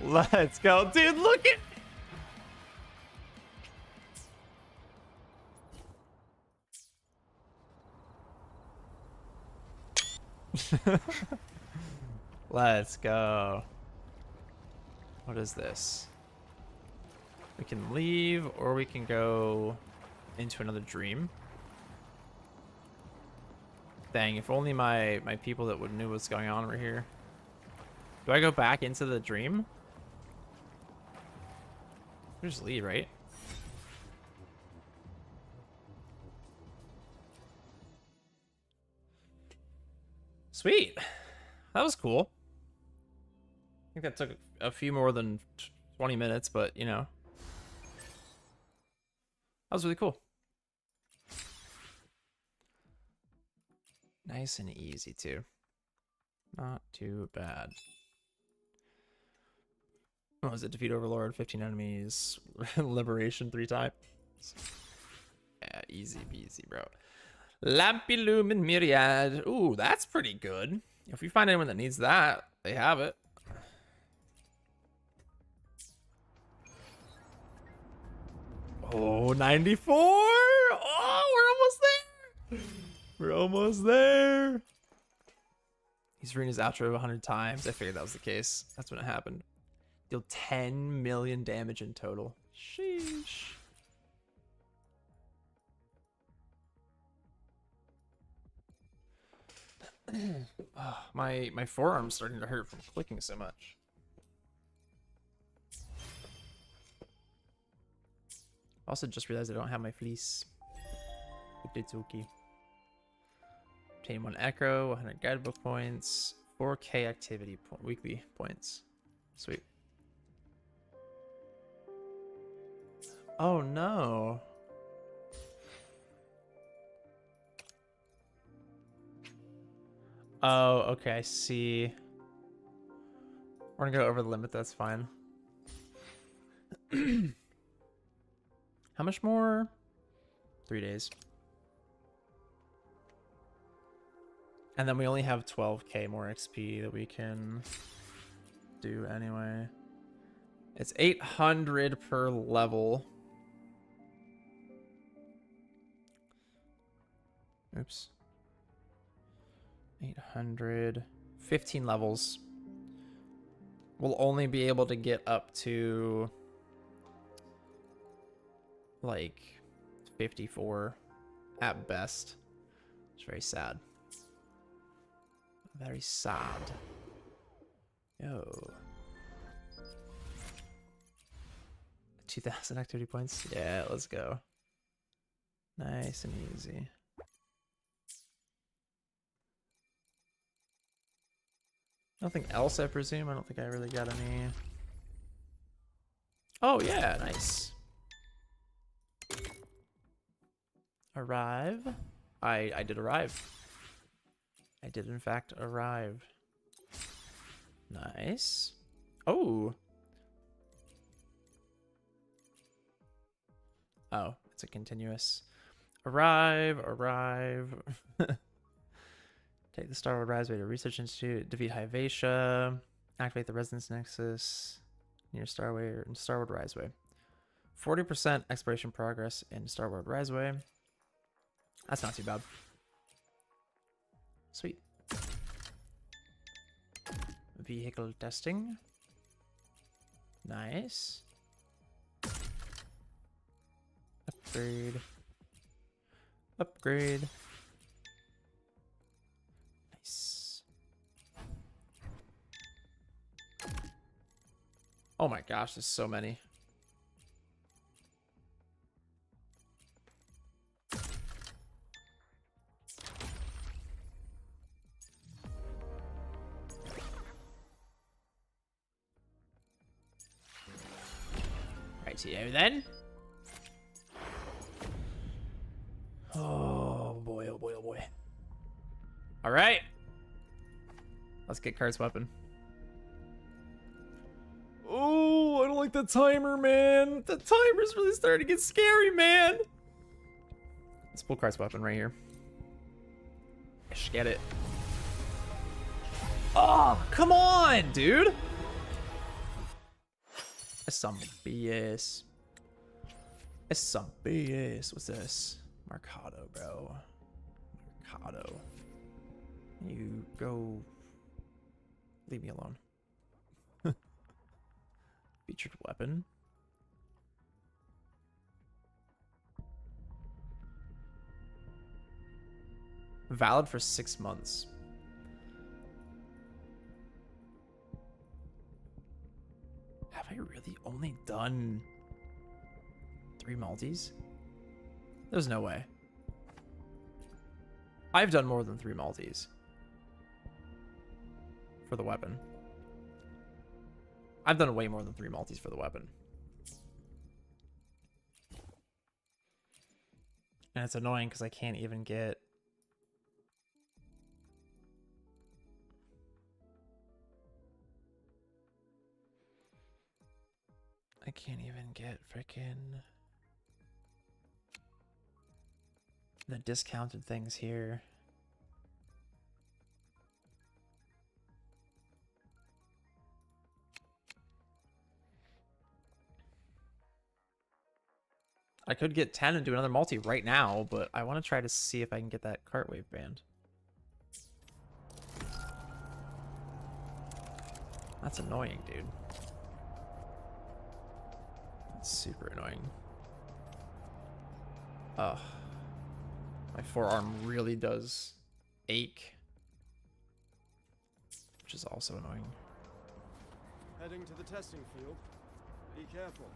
Let's go. Dude, look at. Let's go. What is this? We can leave or we can go into another dream. Dang, if only my people that would knew what's going on were here. Do I go back into the dream? Just leave, right? Sweet. That was cool. I think that took a few more than 20 minutes, but you know. That was really cool. Nice and easy too. Not too bad. What was it? Defeat Overlord, 15 enemies, liberation 3 times. Yeah, easy peasy, bro. Lampilumin Myriad. Ooh, that's pretty good. If you find anyone that needs that, they have it. Oh, 94! Oh, we're almost there! We're almost there! He's reading his outro 100 times. I figured that was the case. That's when it happened. Deal 10 million damage in total. Sheesh. Oh, my forearm's starting to hurt from clicking so much. Also just realized I don't have my fleece. But it's okay. Obtain 1 Echo, 100 guidebook points, 4K activity weekly points. Sweet. Oh no. Oh, okay, I see. We're gonna go over the limit, that's fine. How much more? 3 days. And then we only have 12k more XP that we can do anyway. It's 800 per level. Oops. 800. 15 levels. We'll only be able to get up to like 54 at best. It's very sad. Very sad. Yo. 2,000 activity points. Yeah, let's go. Nice and easy. Nothing else, I presume. I don't think I really got any. Oh yeah, nice. Arrive. I did arrive. I did in fact arrive. Nice. Oh. Oh, it's a continuous. Arrive. Take the Starwood Riseway to Research Institute. Defeat Hyvatia. Activate the Resonance Nexus near Starwood Riseway. 40% exploration progress in Starwood Riseway. That's not too bad. Sweet. Vehicle testing. Nice. Upgrade. Nice. Oh my gosh, there's so many. Rightio then. Oh boy, oh boy, oh boy. All right. Let's get Kart's weapon. Oh, I don't like the timer, man. The timer's really starting to get scary, man. Let's pull Kart's weapon right here. Ish, get it. Oh, come on, dude. That's some BS. It's some BS. What's this? Mercado, bro. Mercado. You go. Leave me alone. Featured weapon. Valid for 6 months. Have I really only done 3 multis? There's no way. I've done more than 3 multis for the weapon. I've done way more than 3 multis for the weapon. And it's annoying because I can't even get... I can't even get frickin' the discounted things here. I could get 10 and do another multi right now, but I want to try to see if I can get that Cartwave band. That's annoying, dude. That's super annoying. Ugh. My forearm really does ache. Which is also annoying. Heading to the testing field. Be careful.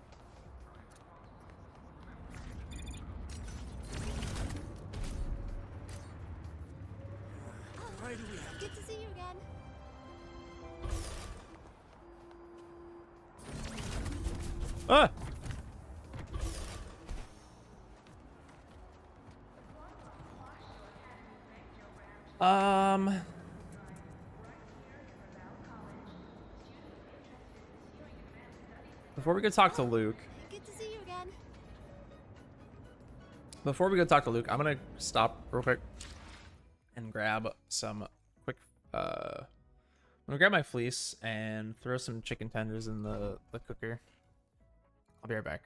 Right away. Good to see you again. Ah! Before we go talk to Luke. Good to see you again. Before we go talk to Luke, I'm gonna stop real quick and grab some quick. I'm gonna grab my fleece and throw some chicken tenders in the cooker. I'll be right back.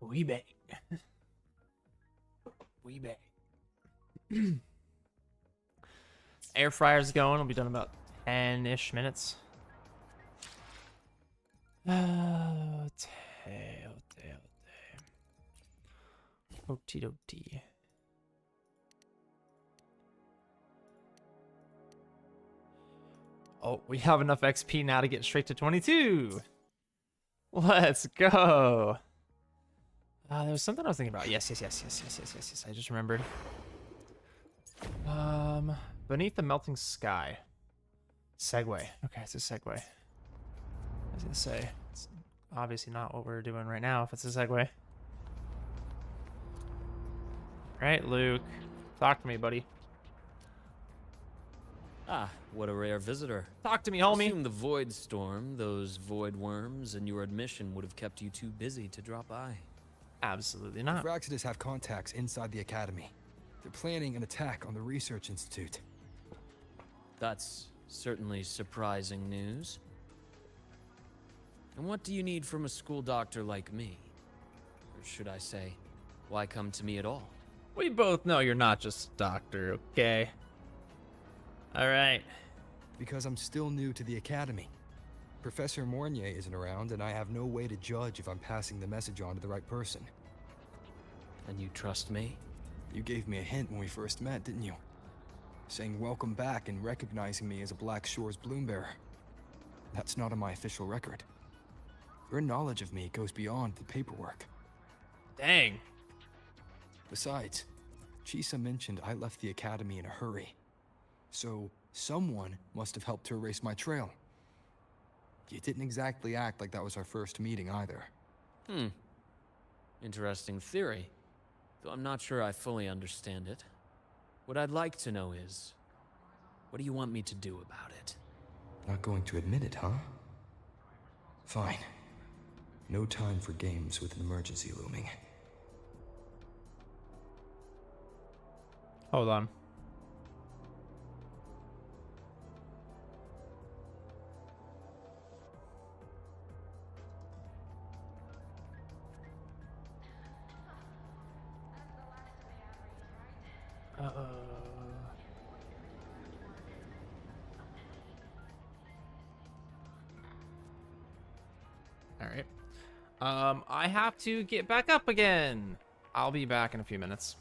We bang. We bang. Air fryer's going. It'll be done in about 10-ish minutes. Oh, tail. Okie. Oh, we have enough XP now to get straight to 22. Let's go. There was something I was thinking about. Yes. I just remembered. Beneath the melting sky. Segue. Okay, it's a segue. I was gonna say, it's obviously not what we're doing right now if it's a segue. Right, Luke. Talk to me, buddy. Ah, what a rare visitor. Talk to me, I homie. assume the void storm, those void worms, and your admission would have kept you too busy to drop by. Absolutely not. Fraxidus have contacts inside the Academy. They're planning an attack on the Research Institute. That's certainly surprising news. And what do you need from a school doctor like me? Or should I say, why come to me at all? We both know you're not just a doctor, okay? All right. Because I'm still new to the Academy. Professor Mornier isn't around, and I have no way to judge if I'm passing the message on to the right person. And you trust me? You gave me a hint when we first met, didn't you? Saying welcome back and recognizing me as a Black Shores Bloombearer. That's not on my official record. Your knowledge of me goes beyond the paperwork. Dang. Besides, Chisa mentioned I left the Academy in a hurry. So, someone must have helped to erase my trail. You didn't exactly act like that was our first meeting either. Interesting theory. Though I'm not sure I fully understand it. What I'd like to know is, what do you want me to do about it? Not going to admit it, huh? Fine. No time for games with an emergency looming. Hold on. All right. I have to get back up again. I'll be back in a few minutes.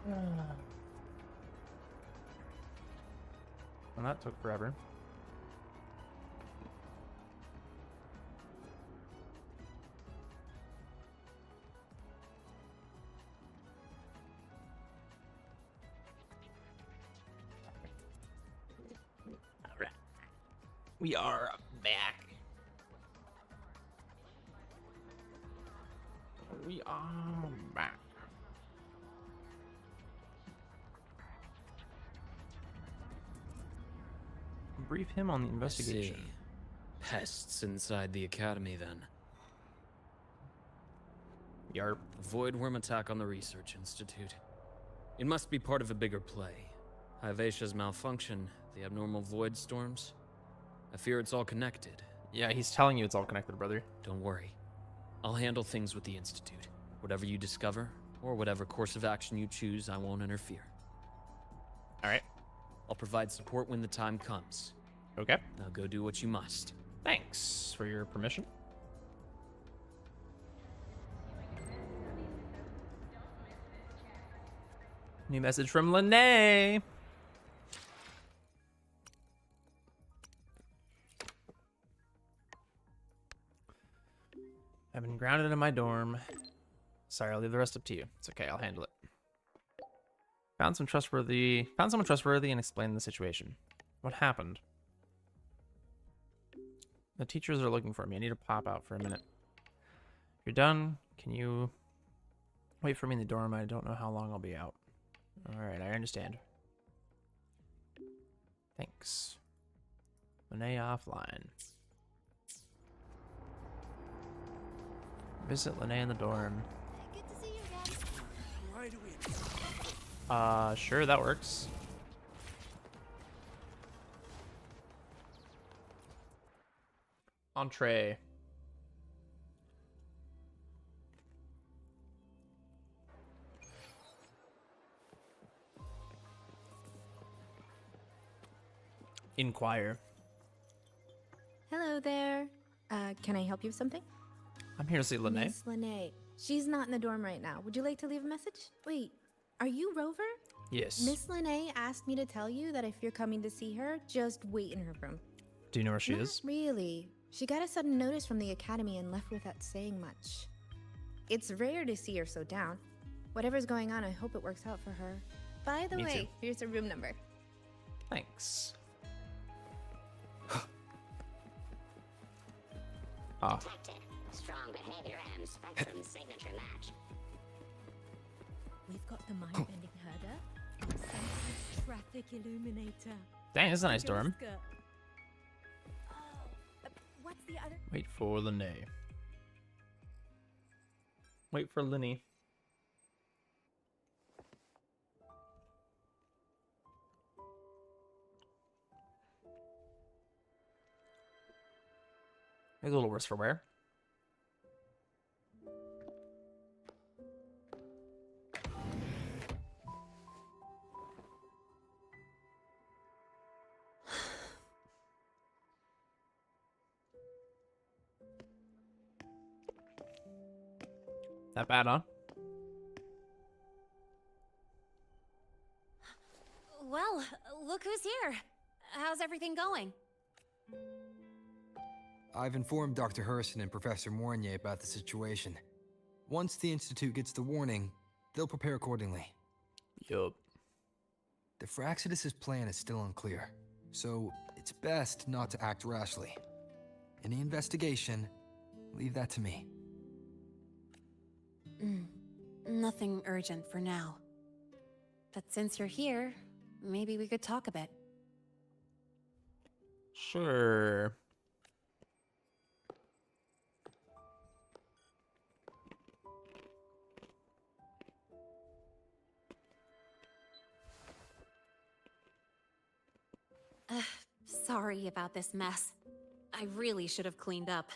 And that took forever. Alright. We are back. We are back. Brief him on the investigation. I see. Pests inside the academy, then. Yarp. A void worm attack on the research institute. It must be part of a bigger play. Hivacia's malfunction, the abnormal void storms. I fear it's all connected. Yeah, he's telling you it's all connected, brother. Don't worry. I'll handle things with the institute. Whatever you discover, or whatever course of action you choose, I won't interfere. Alright. I'll provide support when the time comes. Okay. Now go do what you must. Thanks for your permission. New message from Lene. I've been grounded in my dorm. Sorry, I'll leave the rest up to you. It's okay, I'll handle it. Found someone trustworthy and explained the situation. What happened? The teachers are looking for me. I need to pop out for a minute. If you're done, can you wait for me in the dorm? I don't know how long I'll be out. Alright, I understand. Thanks. Lene offline. Visit Lene in the dorm. Good to see you again. Right away. Sure, that works. Entree. Inquire. Hello there. Can I help you with something? I'm here to see Lene. Miss Lene. She's not in the dorm right now. Would you like to leave a message? Wait, are you Rover? Yes. Miss Lene asked me to tell you that if you're coming to see her, just wait in her room. Do you know where she Not is? really. She got a sudden notice from the academy and left without saying much. It's rare to see her so down. Whatever's going on, I hope it works out for her. By the Me way, too. here's her room number. Thanks. Ah, Detected. Strong behavior and spectrum signature match. We've got the mind-bending herder and the sensitive traffic illuminator. dang, this is a nice Look at dorm. her skirt. Oh, what's the other? Wait for Lene. Wait for Lene. Maybe a little worse for wear. That bad, huh? Well, look who's here. How's everything going? I've informed Dr. Harrison and Professor Mournier about the situation. Once the Institute gets the warning, they'll prepare accordingly. Yup. The Fraxidus' plan is still unclear, so it's best not to act rashly. Any investigation, leave that to me. Nothing urgent for now. But since you're here, maybe we could talk a bit. Sure. Sorry about this mess. I really should have cleaned up.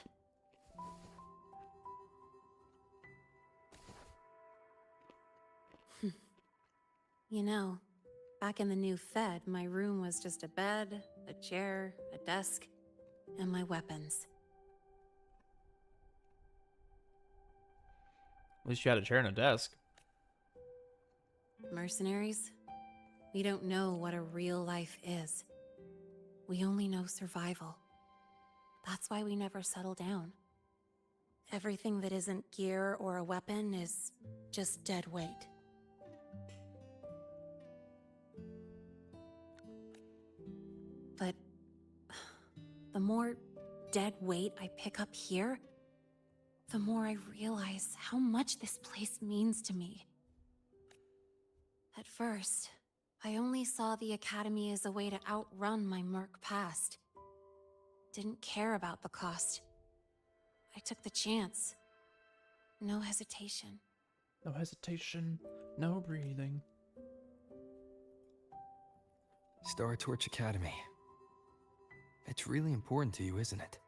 You know, back in the new Fed, my room was just a bed, a chair, a desk, and my weapons. At least you had a chair and a desk. Mercenaries? We don't know what a real life is. We only know survival. That's why we never settle down. Everything that isn't gear or a weapon is just dead weight. But the more dead weight I pick up here, the more I realize how much this place means to me. At first, I only saw the Academy as a way to outrun my merc past. Didn't care about the cost. I took the chance. No hesitation. No hesitation, no breathing. Star Torch Academy. It's really important to you, isn't it?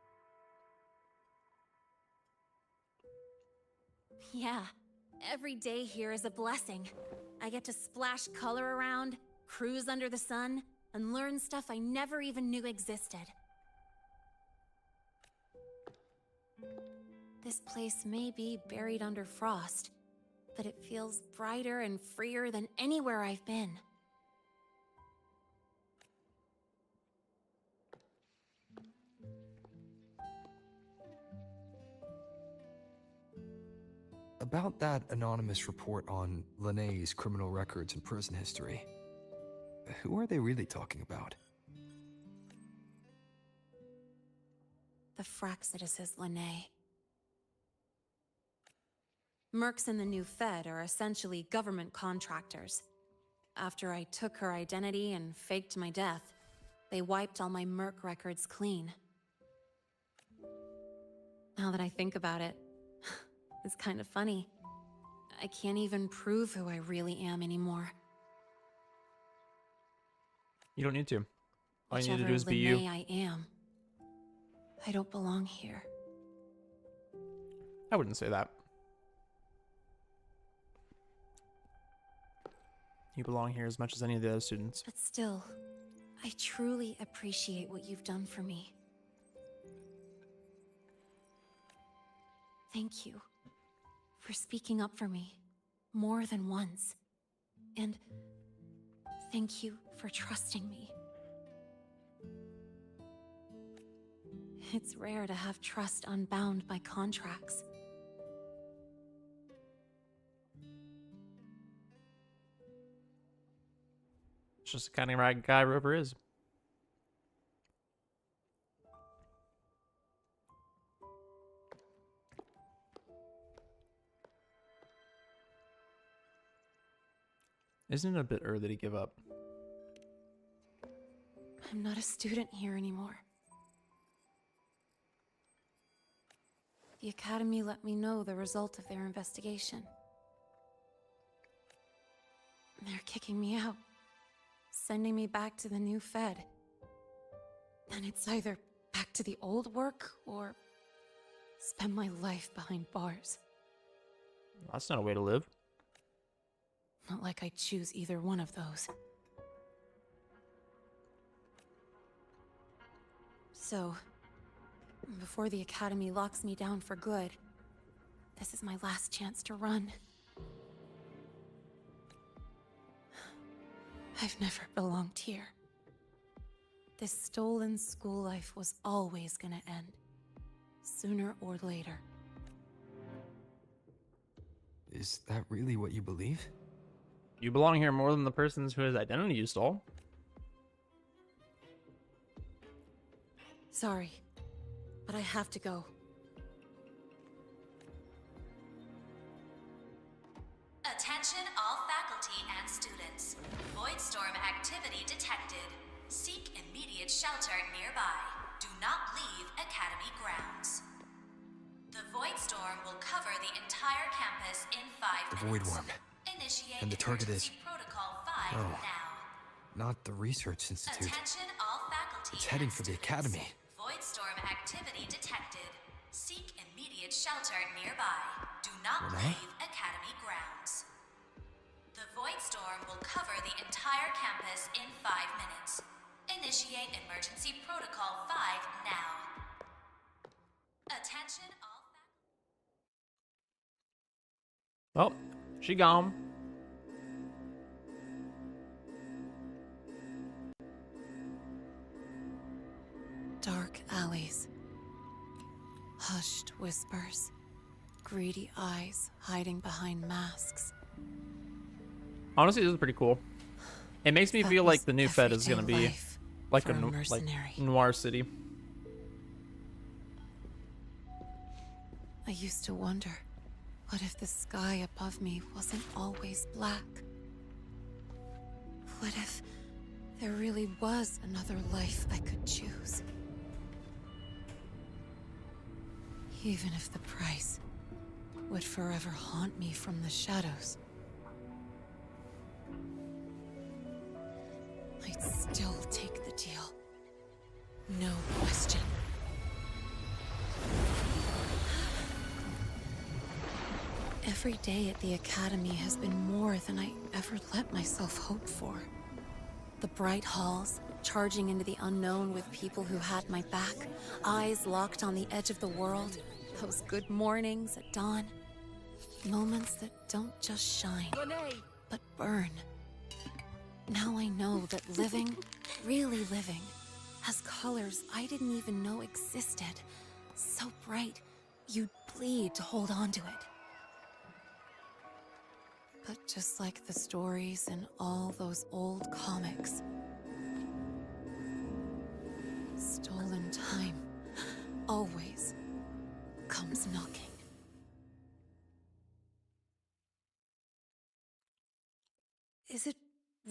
Yeah, every day here is a blessing. I get to splash color around, cruise under the sun, and learn stuff I never even knew existed. This place may be buried under frost, but it feels brighter and freer than anywhere I've been. About that anonymous report on Linnéa's criminal records and prison history, who are they really talking about? The Fraxidus' Linné. Mercs in the new Fed are essentially government contractors. After I took her identity and faked my death, they wiped all my merc records clean. Now that I think about it, it's kind of funny. I can't even prove who I really am anymore. You don't need to. All you need to Whichever do is be Linné you. I am, I don't belong here. I wouldn't say that. You belong here as much as any of the other students. But still, I truly appreciate what you've done for me. Thank you for speaking up for me more than once. And thank you for trusting me. It's rare to have trust unbound by contracts. It's just the kind of guy Rover is. Isn't it a bit early to give up? I'm not a student here anymore. The Academy let me know the result of their investigation. They're kicking me out, sending me back to the new Fed. And it's either back to the old work or spend my life behind bars. That's not a way to live. Not like I choose either one of those. So, before the Academy locks me down for good, this is my last chance to run. I've never belonged here. This stolen school life was always gonna end, sooner or later. Is that really what you believe? You belong here more than the persons whose identity you stole. Sorry, but I have to go. Attention all faculty and students. Voidstorm activity detected. Seek immediate shelter nearby. Do not leave Academy grounds. The Voidstorm will cover the entire campus in 5 The minutes. Void Worm. Initiate And the target is- emergency protocol 5 Oh. now. Not the Research Institute. Attention all faculty. It's heading and for the students. Academy. Voidstorm activity detected. Seek immediate shelter nearby. Do not Renee? leave Academy grounds. The Voidstorm will cover the entire campus in 5 minutes. Initiate emergency protocol 5 now. Attention all Well, she gone. alleys. Hushed whispers. Greedy eyes hiding behind masks. Honestly, this is pretty cool. It makes me That feel like was the new Fed is gonna everyday be life like for a a like mercenary. Noir City. I used to wonder, what if the sky above me wasn't always black? What if there really was another life I could choose? Even if the price would forever haunt me from the shadows, I'd still take the deal. No question. Every day at the Academy has been more than I ever let myself hope for. The bright halls, charging into the unknown with people who had my back, eyes locked on the edge of the world, those good mornings at dawn. Moments that don't just shine, but burn. Now I know that living, really living, has colors I didn't even know existed. So bright, you'd bleed to hold on to it. But just like the stories in all those old comics, stolen time always comes knocking. Is it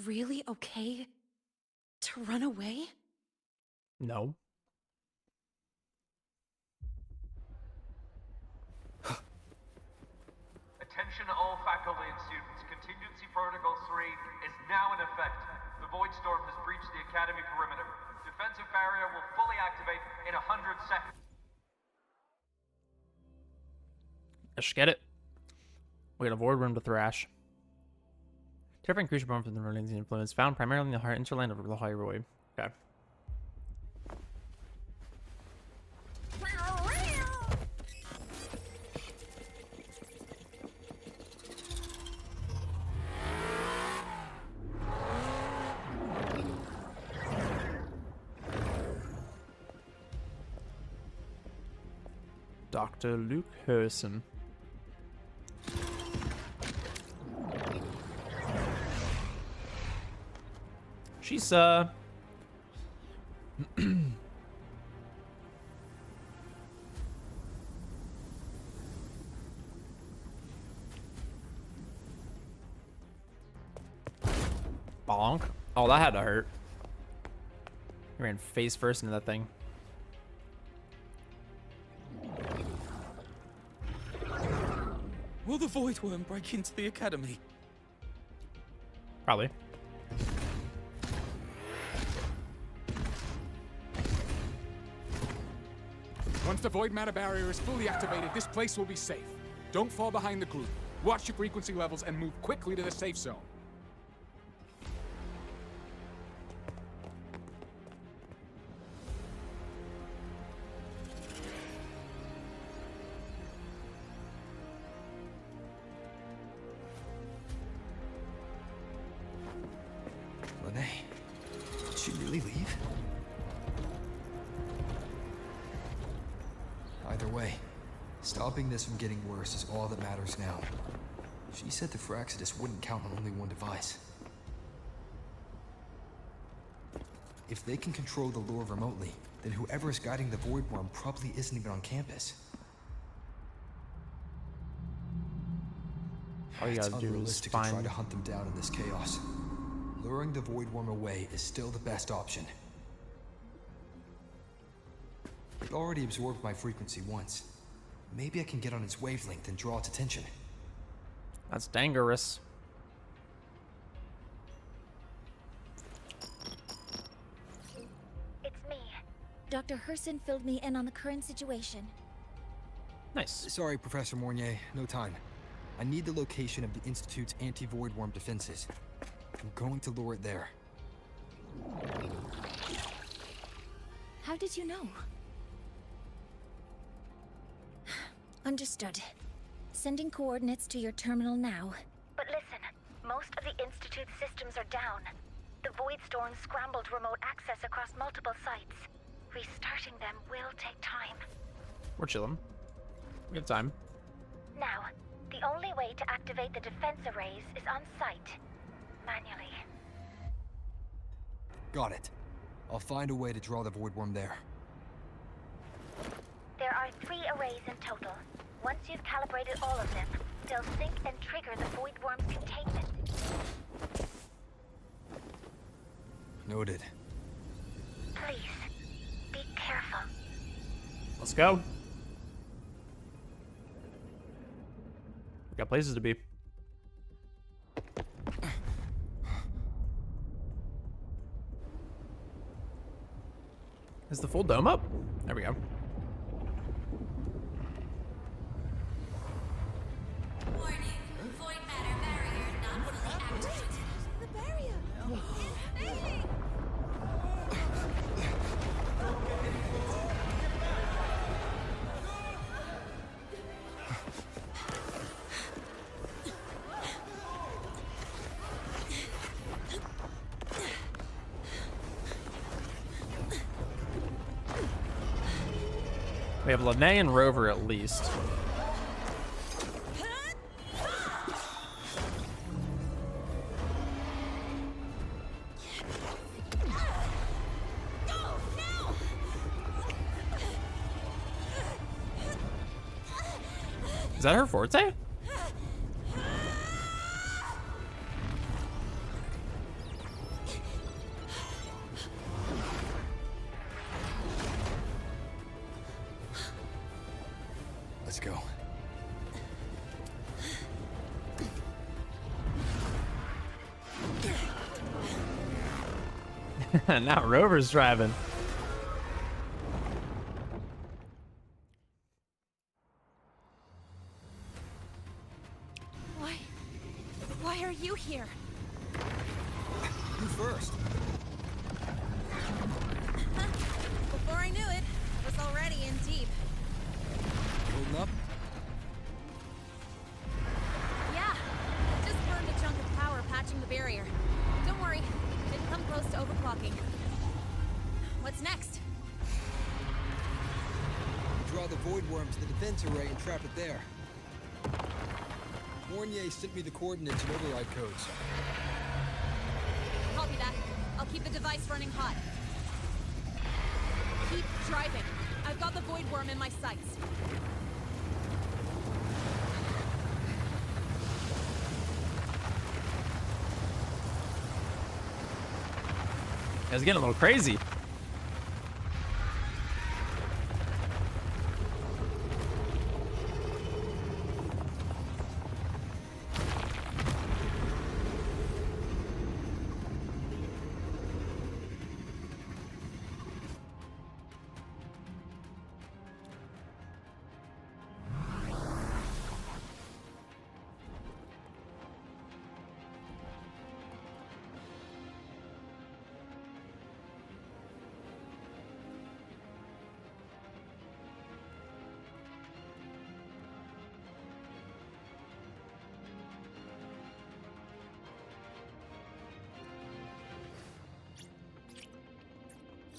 really okay to run away? No. Attention all faculty and students. Contingency Protocol 3 is now in effect. The Void Storm has breached the Academy perimeter. Defensive barrier will fully activate in 100 seconds. Let's get it. We got a void room to thrash. Terrifying creature born from the Merlin's influence, found primarily in the heart hinterland of the Hyrule. Okay. Dr. Luke Herson. She's bonk. Oh, that had to hurt. He ran face first into that thing. Will the Void Worm break into the Academy? Probably. Once the Void Matter Barrier is fully activated, this place will be safe. Don't fall behind the group. Watch your frequency levels and move quickly to the safe zone. Lene, did she really leave? Either way, stopping this from getting worse is all that matters now. She said the Phyrexidus wouldn't count on only one device. If they can control the lure remotely, then whoever is guiding the Void Worm probably isn't even on campus. All you It's gotta do is unrealistic to try find to hunt them down in this chaos. Luring the Void Worm away is still the best option. It already absorbed my frequency once. Maybe I can get on its wavelength and draw its attention. That's dangerous. It's me. Dr. Herson filled me in on the current situation. Nice. Sorry, Professor Mornier, no time. I need the location of the Institute's anti-Void Worm defenses. I'm going to lure it there. How did you know? Understood. Sending coordinates to your terminal now. But listen, most of the Institute's systems are down. The Void Storm scrambled remote access across multiple sites. Restarting them will take time. We're chilling. We have time. Now, the only way to activate the defense arrays is on site. Manually. Got it. I'll find a way to draw the void worm there. There are 3 arrays in total. Once you've calibrated all of them, they'll sync and trigger the void worm's containment. Noted. Please, be careful. Let's go. We got places to be. Is the full dome up? There we go. Warning, void matter barrier not fully activated. The barrier! Insane! We have Lene and Rover at least. Is that her forte? Let's go. Now Rover's driving. Why are you here? You first. Before I knew it, I was already in deep. Holding up? Yeah, just burned a chunk of power patching the barrier. Don't worry, didn't come close to overclocking. What's next? Draw the void worm to the defense array and trap it there. Mornier sent me the coordinates and override codes. Copy that. I'll keep the device running hot. Keep driving. I've got the void worm in my sights. It's getting a little crazy.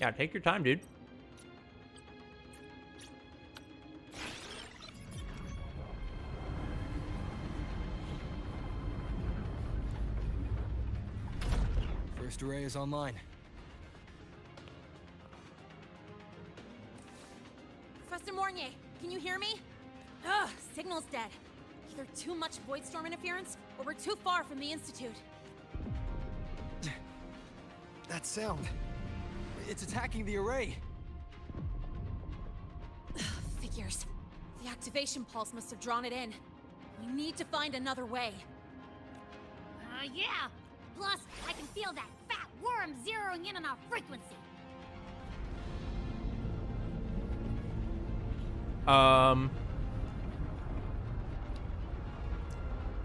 Yeah, take your time, dude. First array is online. Professor Mornier, can you hear me? Ugh, signal's dead. Either too much void storm interference, or we're too far from the Institute. That sound. It's attacking the array. Figures. The activation pulse must have drawn it in. We need to find another way. Yeah. Plus, I can feel that fat worm zeroing in on our frequency.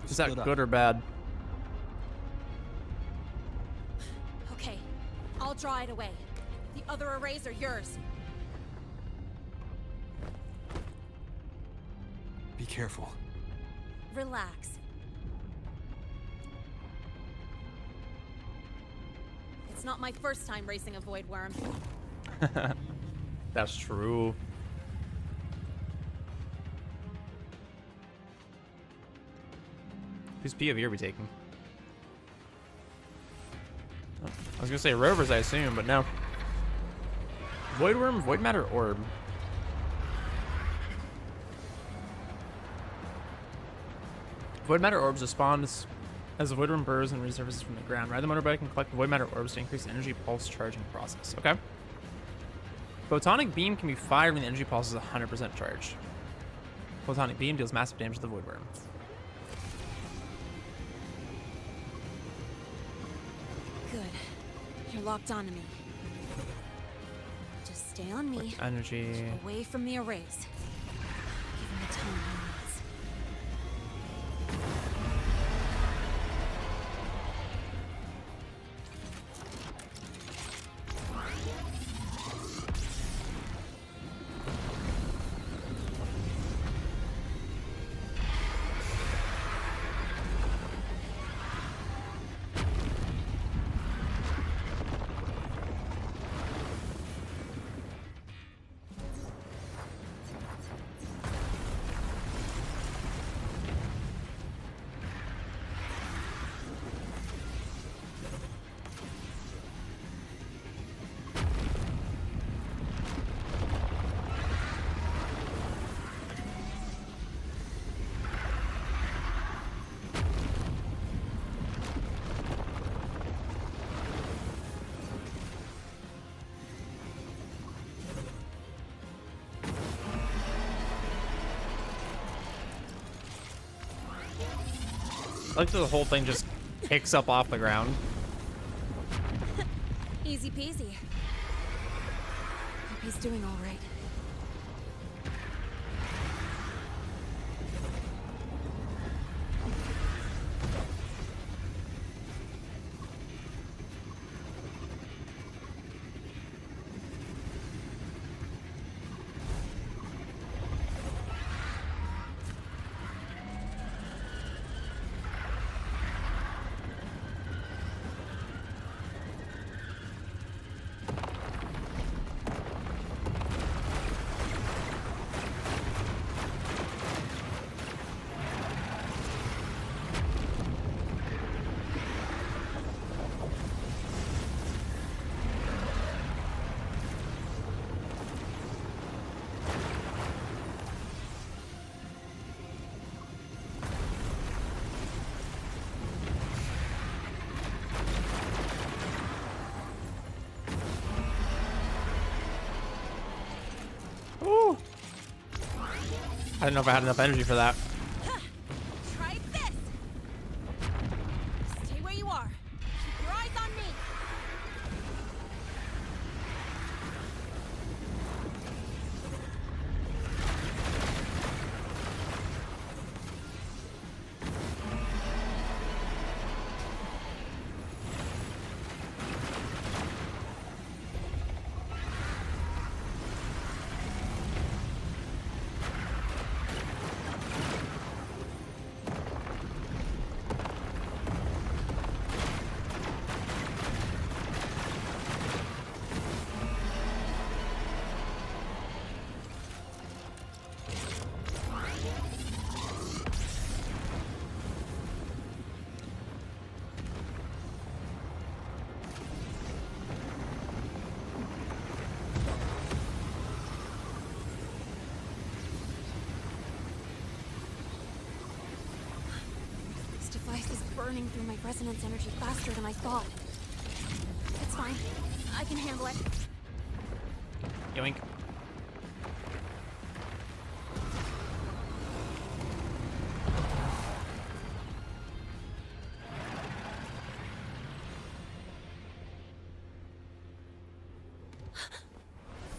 Is that good or bad? Okay, I'll draw it away. The other arrays are yours. Be careful. Relax. It's not my first time racing a void worm. That's true. Whose POV are we taking? Oh, I was gonna say rovers, I assume, but no. Void worm, void matter orb. Void matter orbs respawn as the void worm burrows and resurfaces from the ground. Ride the motorbike and collect the void matter orbs to increase the energy pulse charging process. Okay. Photonic beam can be fired when the energy pulse is 100% charged. Photonic beam deals massive damage to the void worm. Good. You're locked onto me. Just stay on me. With energy. Away from the arrays. Give him the time he needs. I like that the whole thing just picks up off the ground. Easy peasy. Hope he's doing all right. Ooh. I didn't know if I had enough energy for that. Try this. Stay where you are. Keep your eyes on me. Device is burning through my resonance energy faster than I thought. It's fine. I can handle it. Yoink.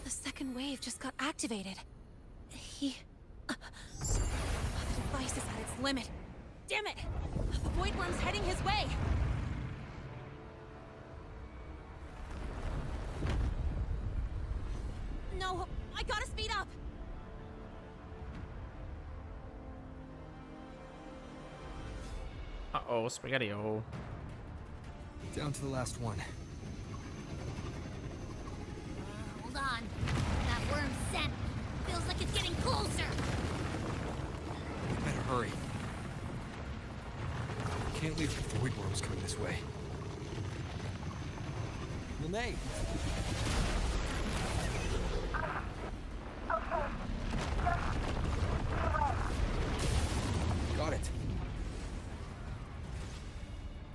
The second wave just got activated. The device is at its limit. Damn it! The Void Worm's heading his way! No, I gotta speed up! Uh-oh, spaghetti-o. Down to the last one. Hold on. Not worm scent. Feels like it's getting closer. We better hurry. Can't leave the void worms coming this way. Lene! Got it.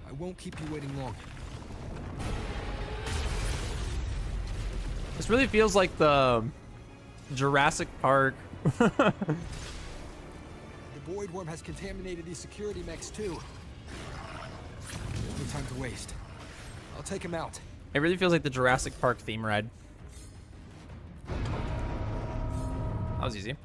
I won't keep you waiting long. This really feels like the Jurassic Park. The void worm has contaminated these security mechs too. No time to waste. I'll take him out. It really feels like the Jurassic Park theme ride. That was easy.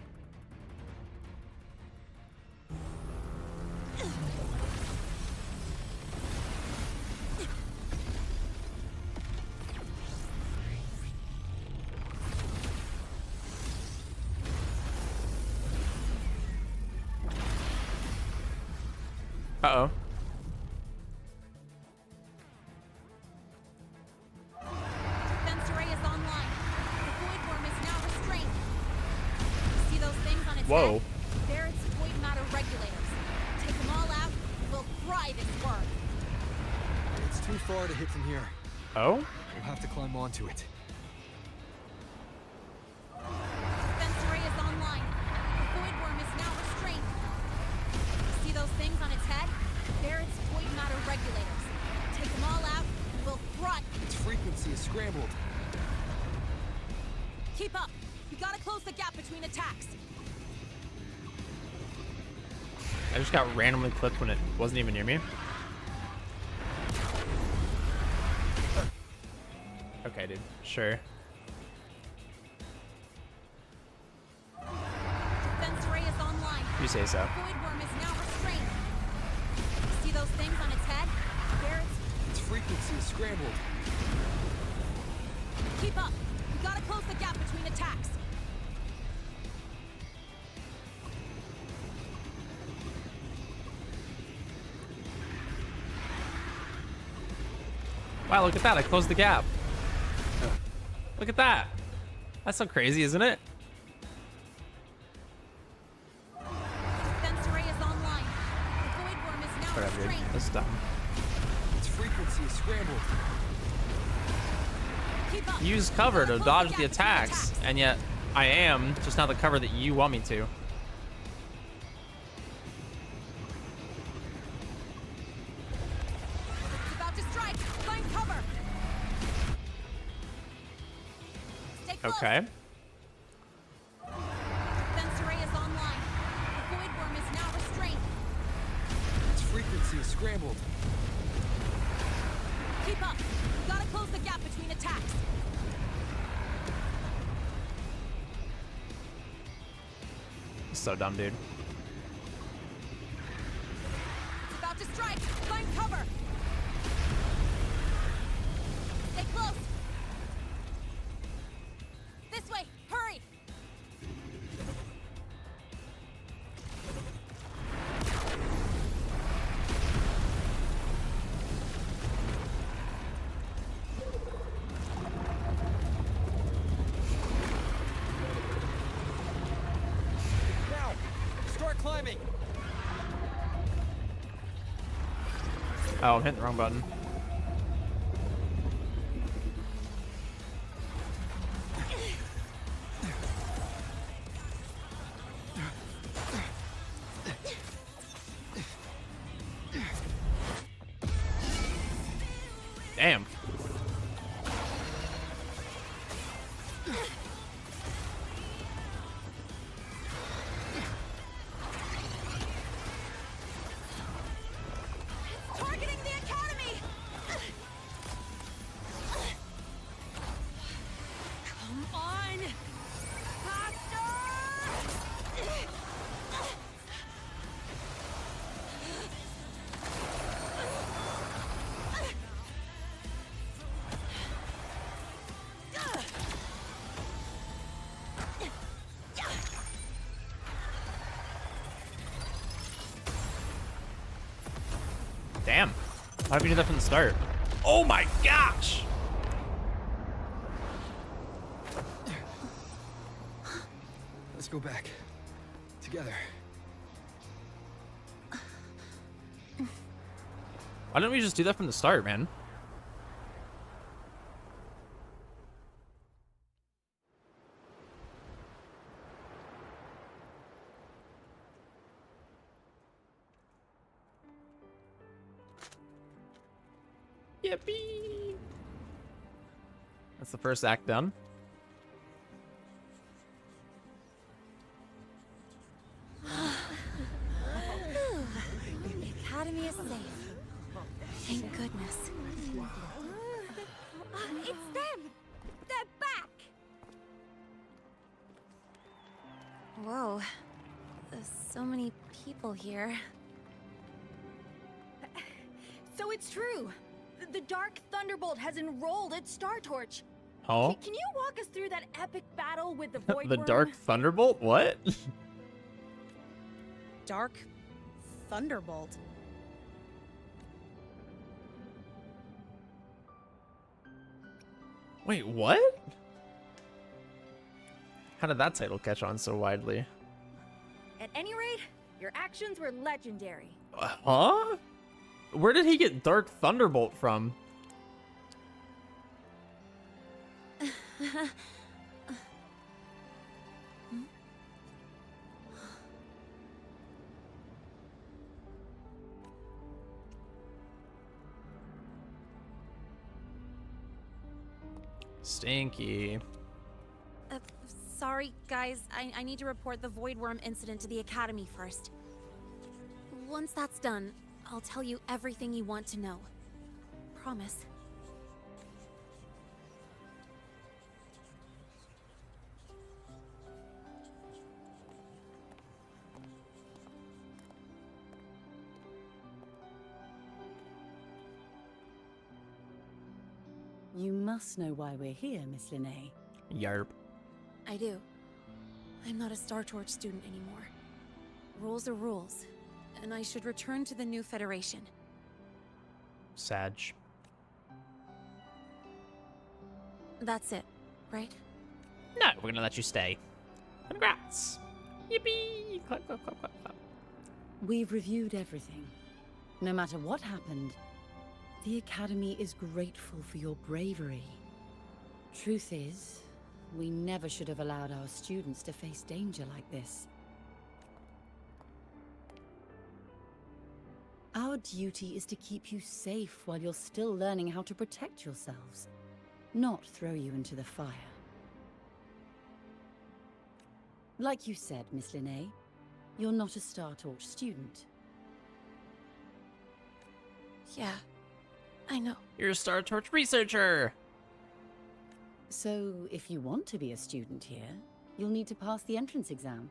Uh-oh. Defense array is online. The void worm is now restrained. See those things on its Whoa. head? They're its void matter regulators. Take them all out, and we'll fry this worm. It's too far to hit from here. Oh? We'll have to climb onto it. Defense array is online. The void worm is now restrained. See those things on its head? They're its void matter regulators. Take them all out, and we'll fry. Its frequency is scrambled. Keep up. We gotta close the gap between attacks. I just got randomly clipped when it wasn't even near me. Okay, dude. Sure. Defense array is online. You say so. The void worm is now restrained. See those things on its head? They're its... Its frequency is scrambled. Keep up. We gotta close the gap between attacks. Wow, look at that. I closed the gap. Look at that. That's so crazy, isn't it? Defense array is online. The void worm is now Whatever, dude. restrained. That's dumb. Its frequency is scrambled. Keep up. Use cover to dodge the attacks, and yet I am just not the cover that you want me to. It's about to strike. Find cover. Stay close. Okay. Defense array is online. The void worm is now restrained. Its frequency is scrambled. Keep up. We gotta close the gap between attacks. So dumb, dude. It's about to strike. Find cover. Stay close. This way. Hurry. Now! Start climbing! Oh, I'm hitting the wrong button. Damn. Targeting the academy. Come on. Faster. Damn. Why did we do that from the start? Oh my gosh! Let's go back. Together. Why don't we just do that from the start, man? Yippee! That's the first act done. The Academy is safe. Thank goodness. It's them! They're back! Whoa. There's so many people here. So it's true. The Dark Thunderbolt has enrolled at Star Torch. Oh? Can you walk us through that epic battle with the Void The Worm? Dark Thunderbolt? What? Dark Thunderbolt? Wait, what? How did that title catch on so widely? At any rate, your actions were legendary. Huh? Where did he get Dark Thunderbolt from? Stinky. Sorry, guys. I need to report the Void Worm incident to the Academy first. Once that's done, I'll tell you everything you want to know. Promise. You must know why we're here, Miss Linnae. Yarp. I do. I'm not a Star Torch student anymore. Rules are rules, and I should return to the new Federation. Sag. That's it, right? No, we're gonna let you stay. Congrats. Yippee! Clap, clap, clap, clap, clap. We've reviewed everything. No matter what happened, the Academy is grateful for your bravery. Truth is, we never should have allowed our students to face danger like this. Our duty is to keep you safe while you're still learning how to protect yourselves, not throw you into the fire. Like you said, Miss Linnae, you're not a Star Torch student. Yeah, I know. You're a Star Torch researcher! So, if you want to be a student here, you'll need to pass the entrance exam.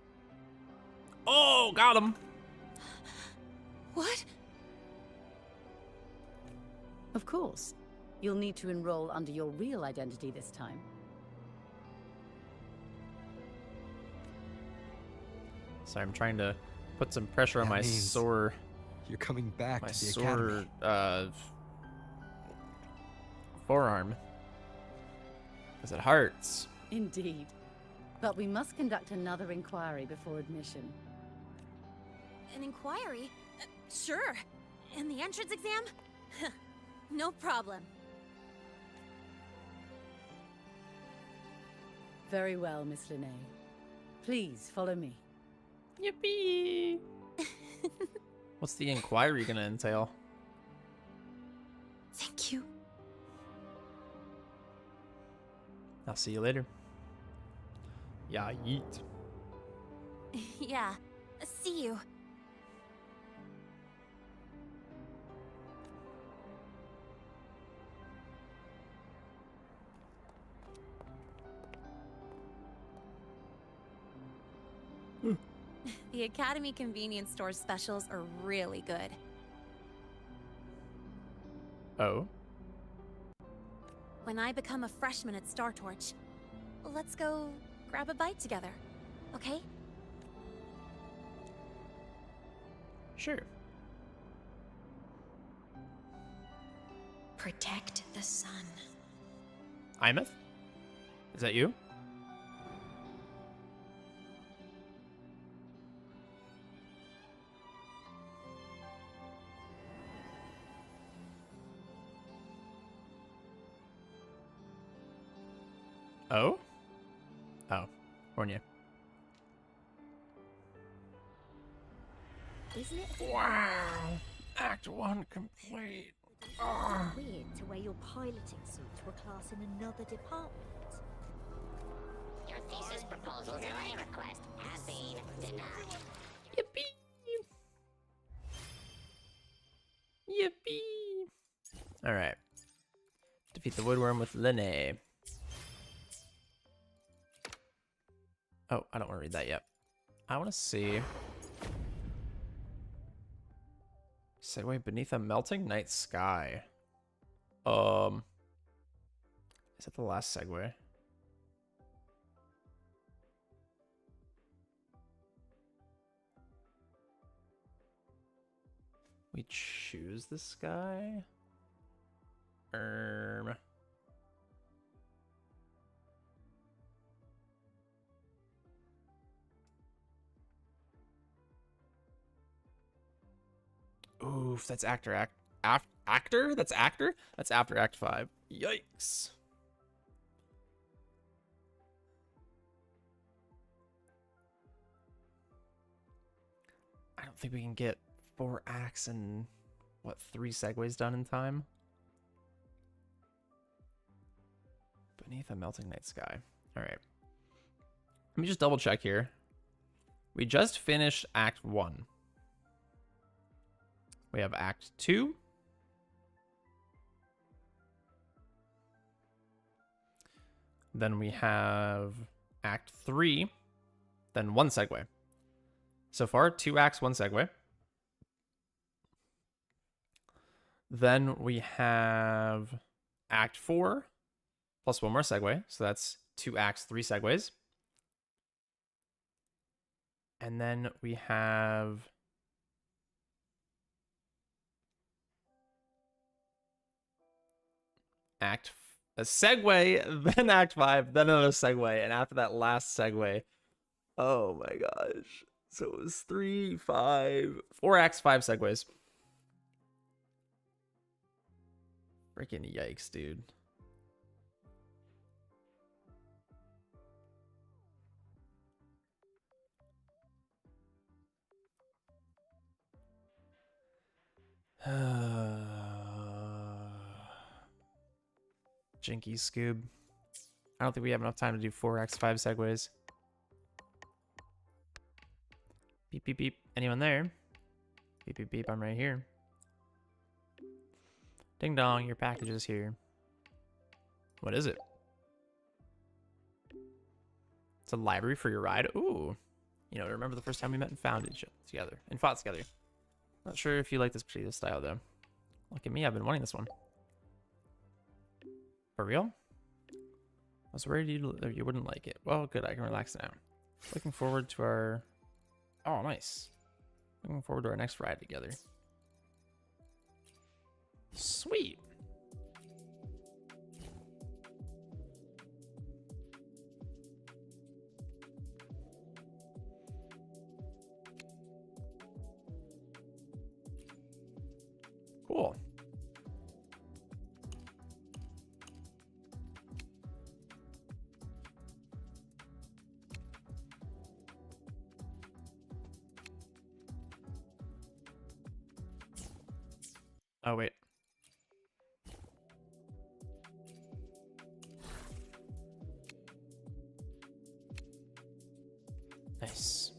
Oh, got him! What? Of course. You'll need to enroll under your real identity this time. Sorry, I'm trying to put some pressure on That my means sore... You're coming back my to the sore, Academy. Forearm. Because it hurts. Indeed. But we must conduct another inquiry before admission. An inquiry? Sure. And the entrance exam? No problem. Very well, Miss Linnae. Please, follow me. Yippee! What's the inquiry gonna entail? Thank you. I'll see you later. Yeah, yeet. Yeah. See you. The Academy convenience store specials are really good. Oh? When I become a freshman at Star Torch, let's go grab a bite together, okay? Sure. Protect the sun. Imeth? Is that you? Oh? Oh. Warn you. Isn't it? Wow. Act 1 complete. Oh. Weird to wear your piloting suit to a class in another department. Your thesis proposal delay request has been denied. Yippee! Yippee! Alright. Defeat the woodworm with Linne. Oh, I don't want to read that yet. I want to see. Segway beneath a melting night sky. Is that the last segue? We choose the sky? Oof, that's actor. Actor? That's actor? That's after Act 5. Yikes. I don't think we can get 4 acts and, what, 3 segues done in time? Beneath a melting night sky. Alright. Let me just double check here. We just finished Act 1. We have Act 2. Then we have Act 3. Then 1 segue. So far, 2 acts, 1 segue. Then we have Act 4 plus 1 more segue. So that's 2 acts, 3 segues. And then we have a segue, then Act 5, then another segue, and after that last segue, oh my gosh. So it was 3, 5, 4 acts, 5 segues. Freaking yikes, dude. Jinky Scoob. I don't think we have enough time to do 4x 5 segues. Beep, beep, beep. Anyone there? Beep, beep, beep. I'm right here. Ding dong, your package is here. What is it? It's a library for your ride. Ooh. You know, remember the first time we met and found it together and fought together. Not sure if you like this particular style though. Look at me, I've been wanting this one. For real? I was worried you wouldn't like it. Well, good, I can relax now. Looking forward to our... Oh, nice. Looking forward to our next ride together. Sweet. Cool. Oh, wait. Nice.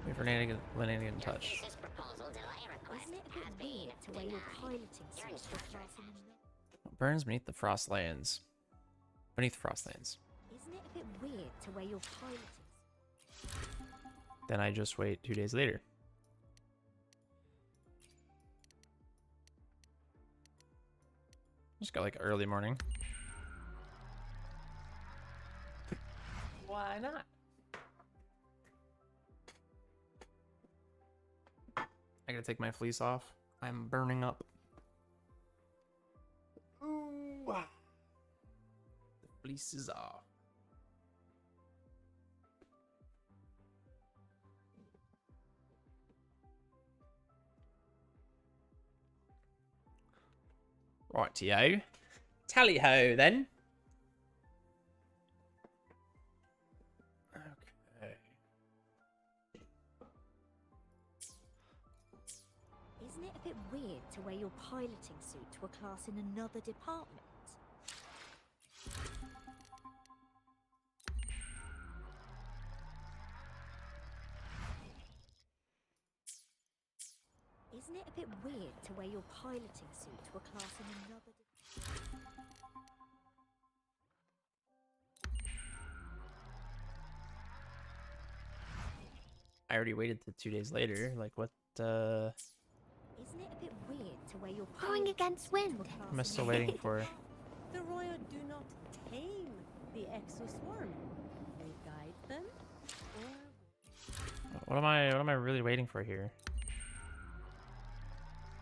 Wait for Lena to get in touch. Thesis proposal delay request has been To wear your denied. piloting Your suit to a instructor class in What burns beneath the frost lands? Beneath the frost lands. Isn't it a bit weird to wear your piloting? Then I just wait 2 days later. Just got like early morning. Why not? I gotta take my fleece off. I'm burning up. Ooh, the fleece is off. Rightio. Tally ho then. Okay. Isn't it a bit weird to wear your piloting suit to a class in another department? Isn't it a bit weird to wear your piloting suit to a class in another I already waited to 2 days later. Like, what, Isn't it a bit weird to wear your Going against wind. what am I still waiting for? The royal do not tame the exoswarm. They guide them, or What am I really waiting for here?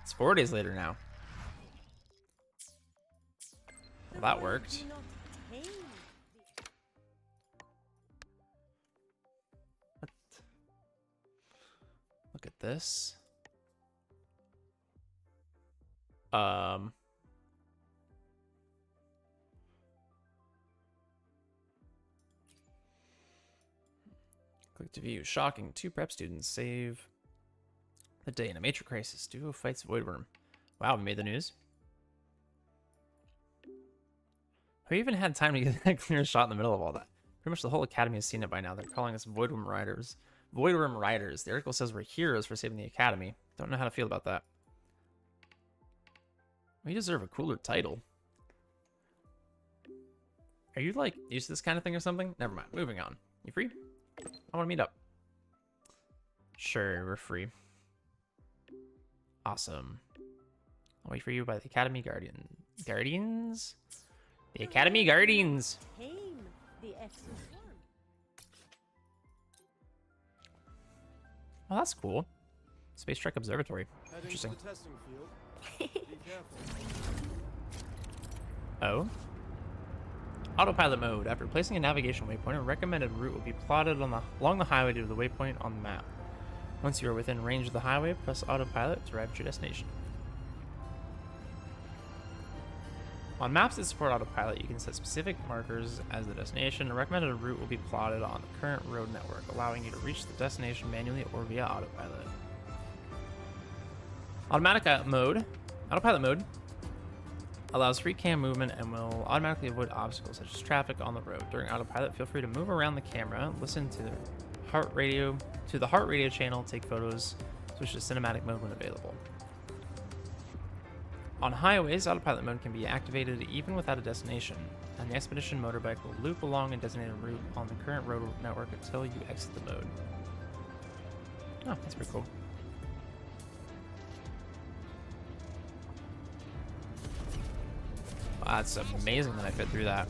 It's 4 days later now. Well, that worked. do not tame What? Look at this. Click to view. Shocking. 2 prep students save the day in a major crisis. Duo fights Voidworm. Wow, we made the news. We even had time to get that clear shot in the middle of all that. Pretty much the whole academy has seen it by now. They're calling us Voidworm Riders. Voidworm Riders. The article says we're heroes for saving the academy. Don't know how to feel about that. We deserve a cooler title. Are you, like, used to this kind of thing or something? Never mind. Moving on. You free? I want to meet up. Sure, we're free. Awesome. I'll wait for you by the Academy Guardians? The Academy Guardians! tame the exoswarm. Oh, that's cool. Space Trek Observatory. Heading Interesting. to the testing field. Be careful. Oh? Autopilot mode. After placing a navigation waypoint, a recommended route will be plotted along the highway to the waypoint on the map. Once you are within range of the highway, press autopilot to arrive at your destination. On maps that support autopilot, you can set specific markers as the destination. A recommended route will be plotted on the current road network, allowing you to reach the destination manually or via autopilot. Autopilot mode allows free cam movement and will automatically avoid obstacles such as traffic on the road. During autopilot, feel free to move around the camera, listen to the heart radio channel, take photos, switch to cinematic mode when available. On highways, autopilot mode can be activated even without a destination, and the expedition motorbike will loop along a designated route on the current road network until you exit the mode. Oh, that's pretty cool. Wow, that's amazing that I fit through that.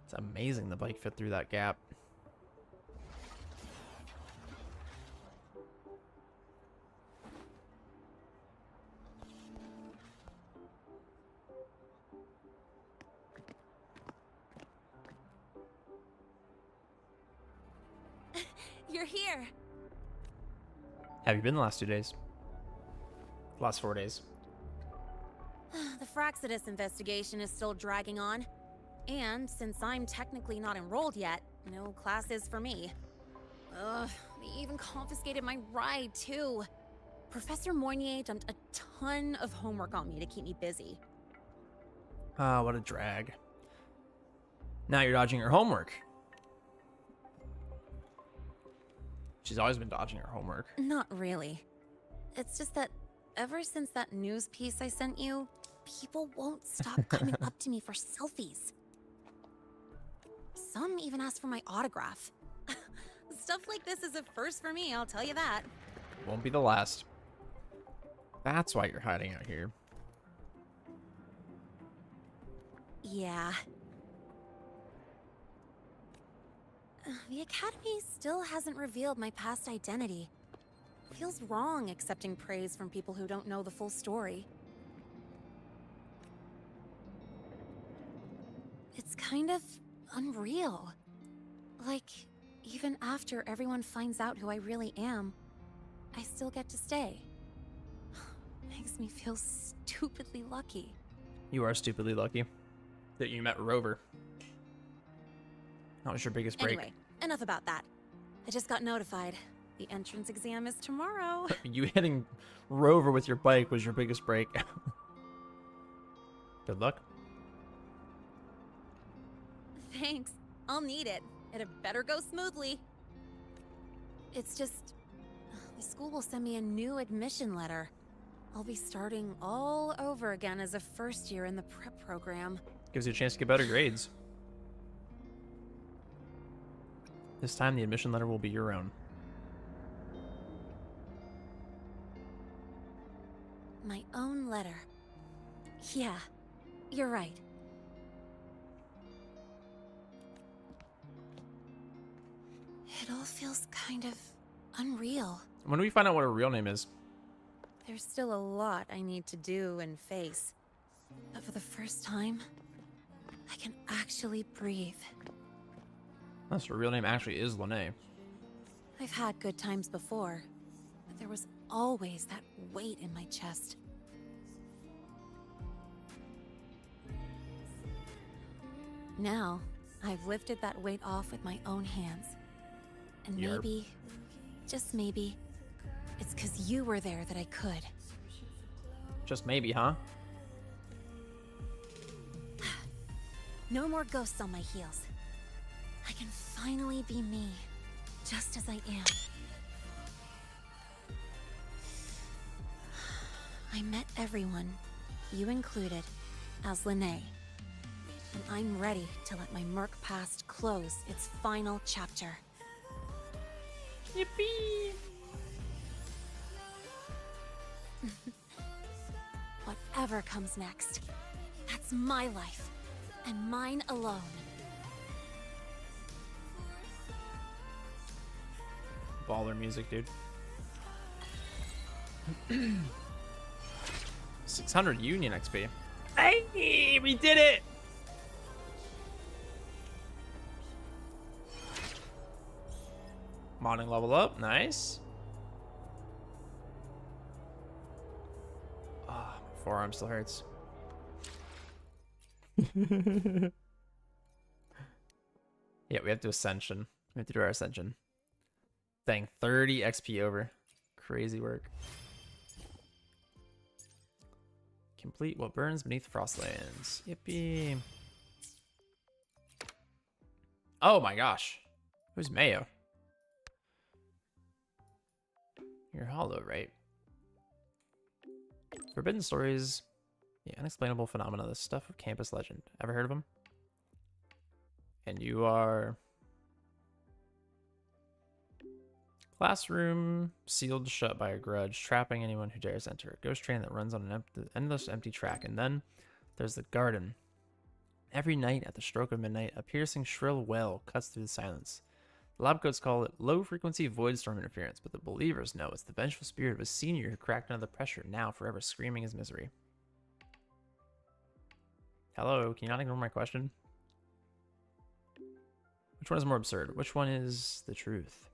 It's amazing the bike fit through that gap. You're here. Have you been the last 2 days? Last 4 days. The Fraxidus investigation is still dragging on. And since I'm technically not enrolled yet, no classes for me. Ugh, they even confiscated my ride, too. Professor Moynier dumped a ton of homework on me to keep me busy. Ah, what a drag. Now you're dodging her homework. She's always been dodging her homework. Not really. It's just that ever since that news piece I sent you, people won't stop coming up to me for selfies. Some even ask for my autograph. Stuff like this is a first for me, I'll tell you that. Won't be the last. That's why you're hiding out here. Yeah. The Academy still hasn't revealed my past identity. Feels wrong accepting praise from people who don't know the full story. It's kind of unreal. Like, even after everyone finds out who I really am, I still get to stay. Makes me feel stupidly lucky. You are stupidly lucky that you met Rover. That was your biggest break. Anyway, enough about that. I just got notified. The entrance exam is tomorrow. You hitting Rover with your bike was your biggest break. Good luck. Thanks. I'll need it. It better go smoothly. It's just... the school will send me a new admission letter. I'll be starting all over again as a first year in the prep program. Gives you a chance to get better grades. This time the admission letter will be your own. My own letter. Yeah, you're right. It all feels kind of unreal. When do we find out what her real name is? There's still a lot I need to do and face. But for the first time, I can actually breathe. That's her real name actually is Lene. I've had good times before, but there was always that weight in my chest. Now, I've lifted that weight off with my own hands. And maybe, just maybe, it's 'cause you were there that I could. Just maybe, huh? No more ghosts on my heels. I can finally be me, just as I am. I met everyone, you included, as Lene. And I'm ready to let my Merc past close its final chapter. Yippee! Whatever comes next, that's my life, and mine alone. Baller music, dude. 600 Union XP. Hey, we did it! Modding level up, nice. Ah, my forearm still hurts. Yeah, we have to ascension. We have to do our ascension. Dang, 30 XP over. Crazy work. Complete what burns beneath Frostlands. Yippee. Oh my gosh. Who's Mayo? You're hollow, right? Forbidden stories. The unexplainable phenomena. The stuff of campus legend. Ever heard of them? And you are... Classroom sealed shut by a grudge, trapping anyone who dares enter. A ghost train that runs on an endless empty track. And then there's the garden. Every night at the stroke of midnight, a piercing shrill wail cuts through the silence. The lab coats call it low-frequency void storm interference, but the believers know it's the vengeful spirit of a senior who cracked under the pressure, now forever screaming his misery. Hello, can you not ignore my question? Which one is more absurd? Which one is the truth?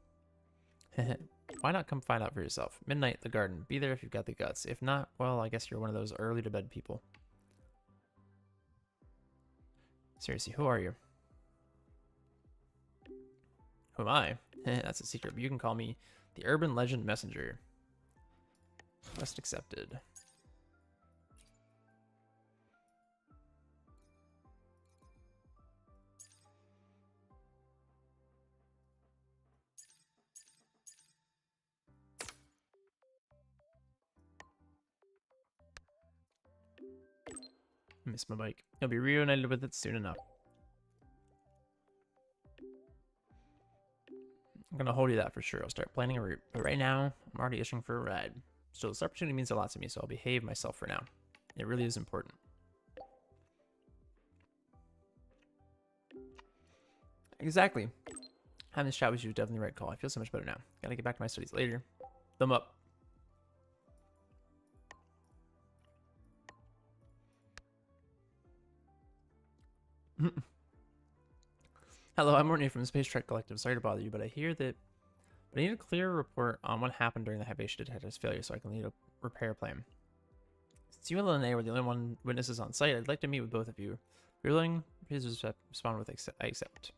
Why not come find out for yourself? Midnight, the garden. Be there if you've got the guts. If not, well, I guess you're one of those early-to-bed people. Seriously, who are you? Who am I? That's a secret, but you can call me the Urban Legend Messenger. Quest accepted. Miss my bike. You'll be reunited with it soon enough. I'm gonna hold you that for sure. I'll start planning a route, but right now I'm already itching for a ride. So this opportunity means a lot to me, so I'll behave myself for now. It really is important. Exactly. Having this chat with you is definitely the right call. I feel so much better now. Gotta get back to my studies later. Thumb up. Hello, I'm Morney from the Space Trek Collective. Sorry to bother you, but I need a clear report on what happened during the Hypatia detective's failure so I can lead a repair plan. Since you and Lene were the only one witnesses on site, I'd like to meet with both of you. If you're willing, please respond with I accept.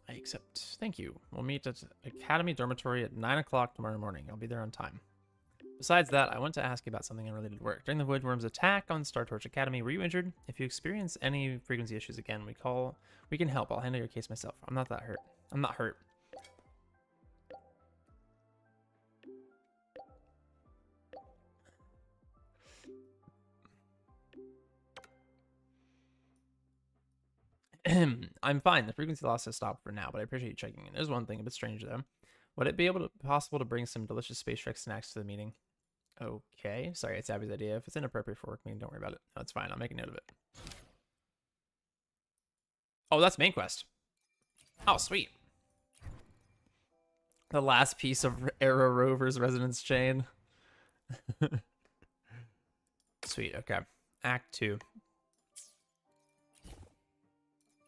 I accept. Thank you. We'll meet at Academy Dormitory at 9 o'clock tomorrow morning. I'll be there on time. Besides that, I want to ask you about something unrelated to work. During the Voidworm's attack on Star Torch Academy, were you injured? If you experience any frequency issues again, we can help. I'll handle your case myself. I'm not that hurt. I'm not hurt. I'm fine. The frequency loss has stopped for now, but I appreciate you checking in. There's one thing a bit strange though. Would it be possible to bring some delicious Space Trek snacks to the meeting? Okay. Sorry, it's Abby's idea. If it's inappropriate for work meeting, don't worry about it. No, it's fine. I'll make a note of it. Oh, that's main quest. Oh, sweet. The last piece of Arrow Rover's resonance chain. Sweet. Okay. Act 2.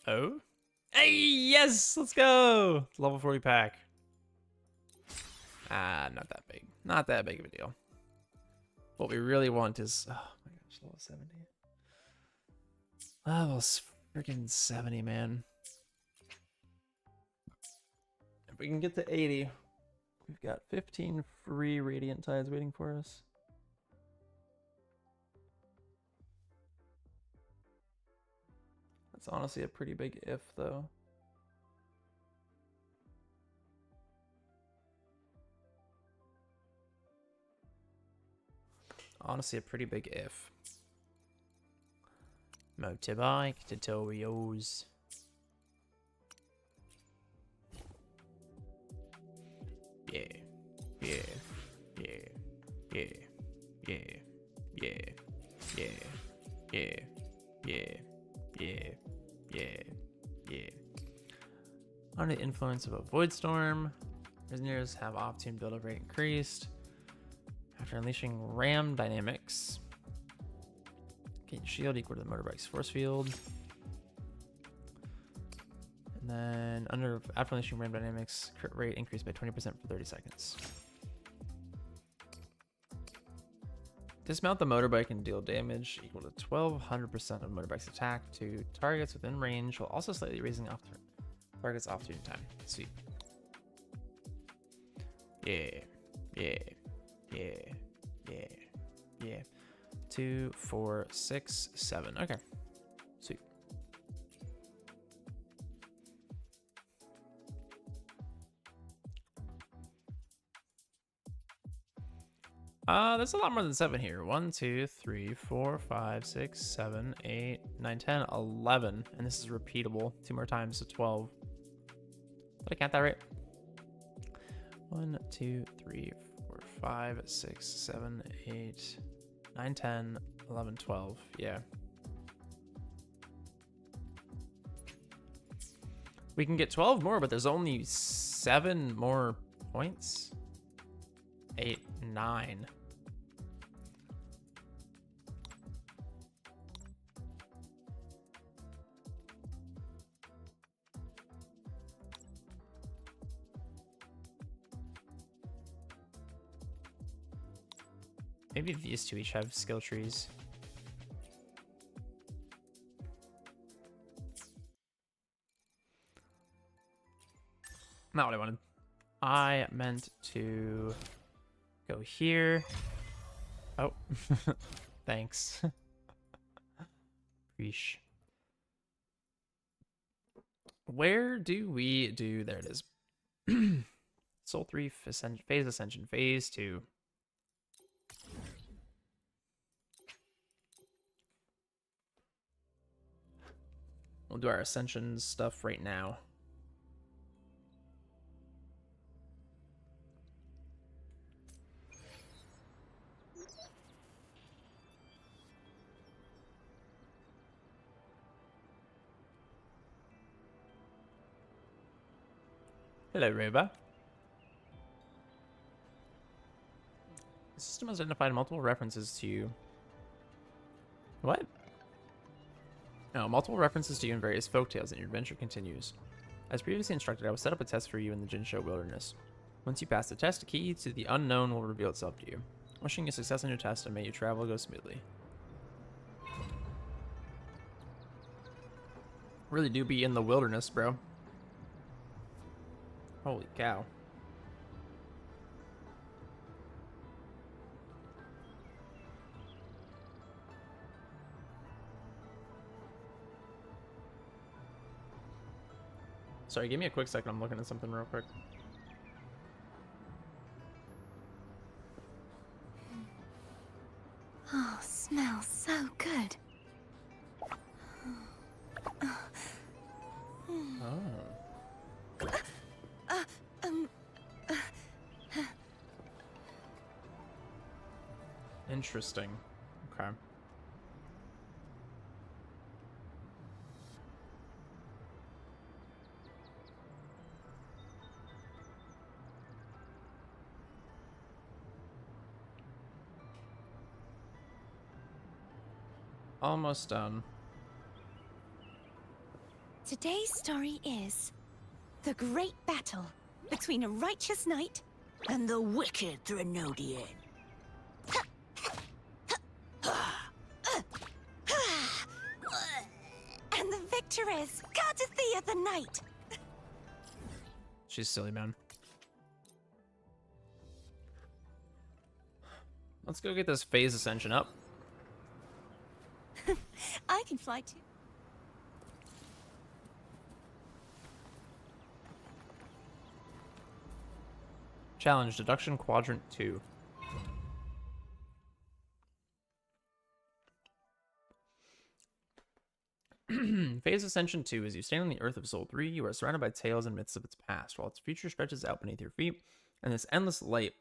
Oh? Hey, yes! Let's go! Level 40 pack. Ah, not that big. Not that big of a deal. What we really want is... Oh my gosh, level 70. Level freaking 70, man. If we can get to 80, we've got 15 free Radiant Tides waiting for us. That's honestly a pretty big if, though. Honestly, a pretty big if. Motorbike tutorials. Yeah, yeah, yeah, yeah, yeah, yeah, yeah, yeah, yeah, yeah, yeah. Under the influence of a void storm, prisoners have opportune build-up rate increased. After unleashing ram dynamics, gain shield equal to the motorbike's force field. And then after unleashing ram dynamics, crit rate increased by 20% for 30 seconds. Dismount the motorbike and deal damage equal to 1200% of motorbike's attack to targets within range, while also slightly raising targets off during time. Sweet. Yeah. Yeah. Yeah. Yeah. Yeah. 2, 4, 6, 7. Okay. Sweet. There's a lot more than 7 here. 1, 2, 3, 4, 5, 6, 7, 8, 9, 10, 11. And this is repeatable. 2 more times, so 12. Did I count that right? 1, 2, 3, 4, 5, 6, 7, 8, 9, 10, 11, 12. Yeah. We can get 12 more, but there's only 7 more points. 8, 9. Maybe these two each have skill trees. Not what I wanted. I meant to go here. Oh, thanks. Preesh. Where do we do? There it is. Soul 3 phase ascension, phase 2. We'll do our ascension stuff right now. Hello, Roba. The system has identified multiple references to you. What? Now, multiple references to you in various folktales, and your adventure continues. As previously instructed, I will set up a test for you in the Jinsho Wilderness. Once you pass the test, a key to the unknown will reveal itself to you. Wishing you success on your test, and may your travel go smoothly. Really do be in the wilderness, bro. Holy cow. Sorry, give me a quick second. I'm looking at something real quick. Oh, smells so good. Oh. Interesting. Okay. Almost done. Today's story is the great battle between a righteous knight and the wicked Threnodian. And the victor is Cardathea the Knight. She's silly, man. Let's go get this phase ascension up. I can fly too. Challenge deduction quadrant 2. Phase Ascension 2. As you stand on the earth of Soul 3, you are surrounded by tales and myths of its past, while its future stretches out beneath your feet, and this endless light,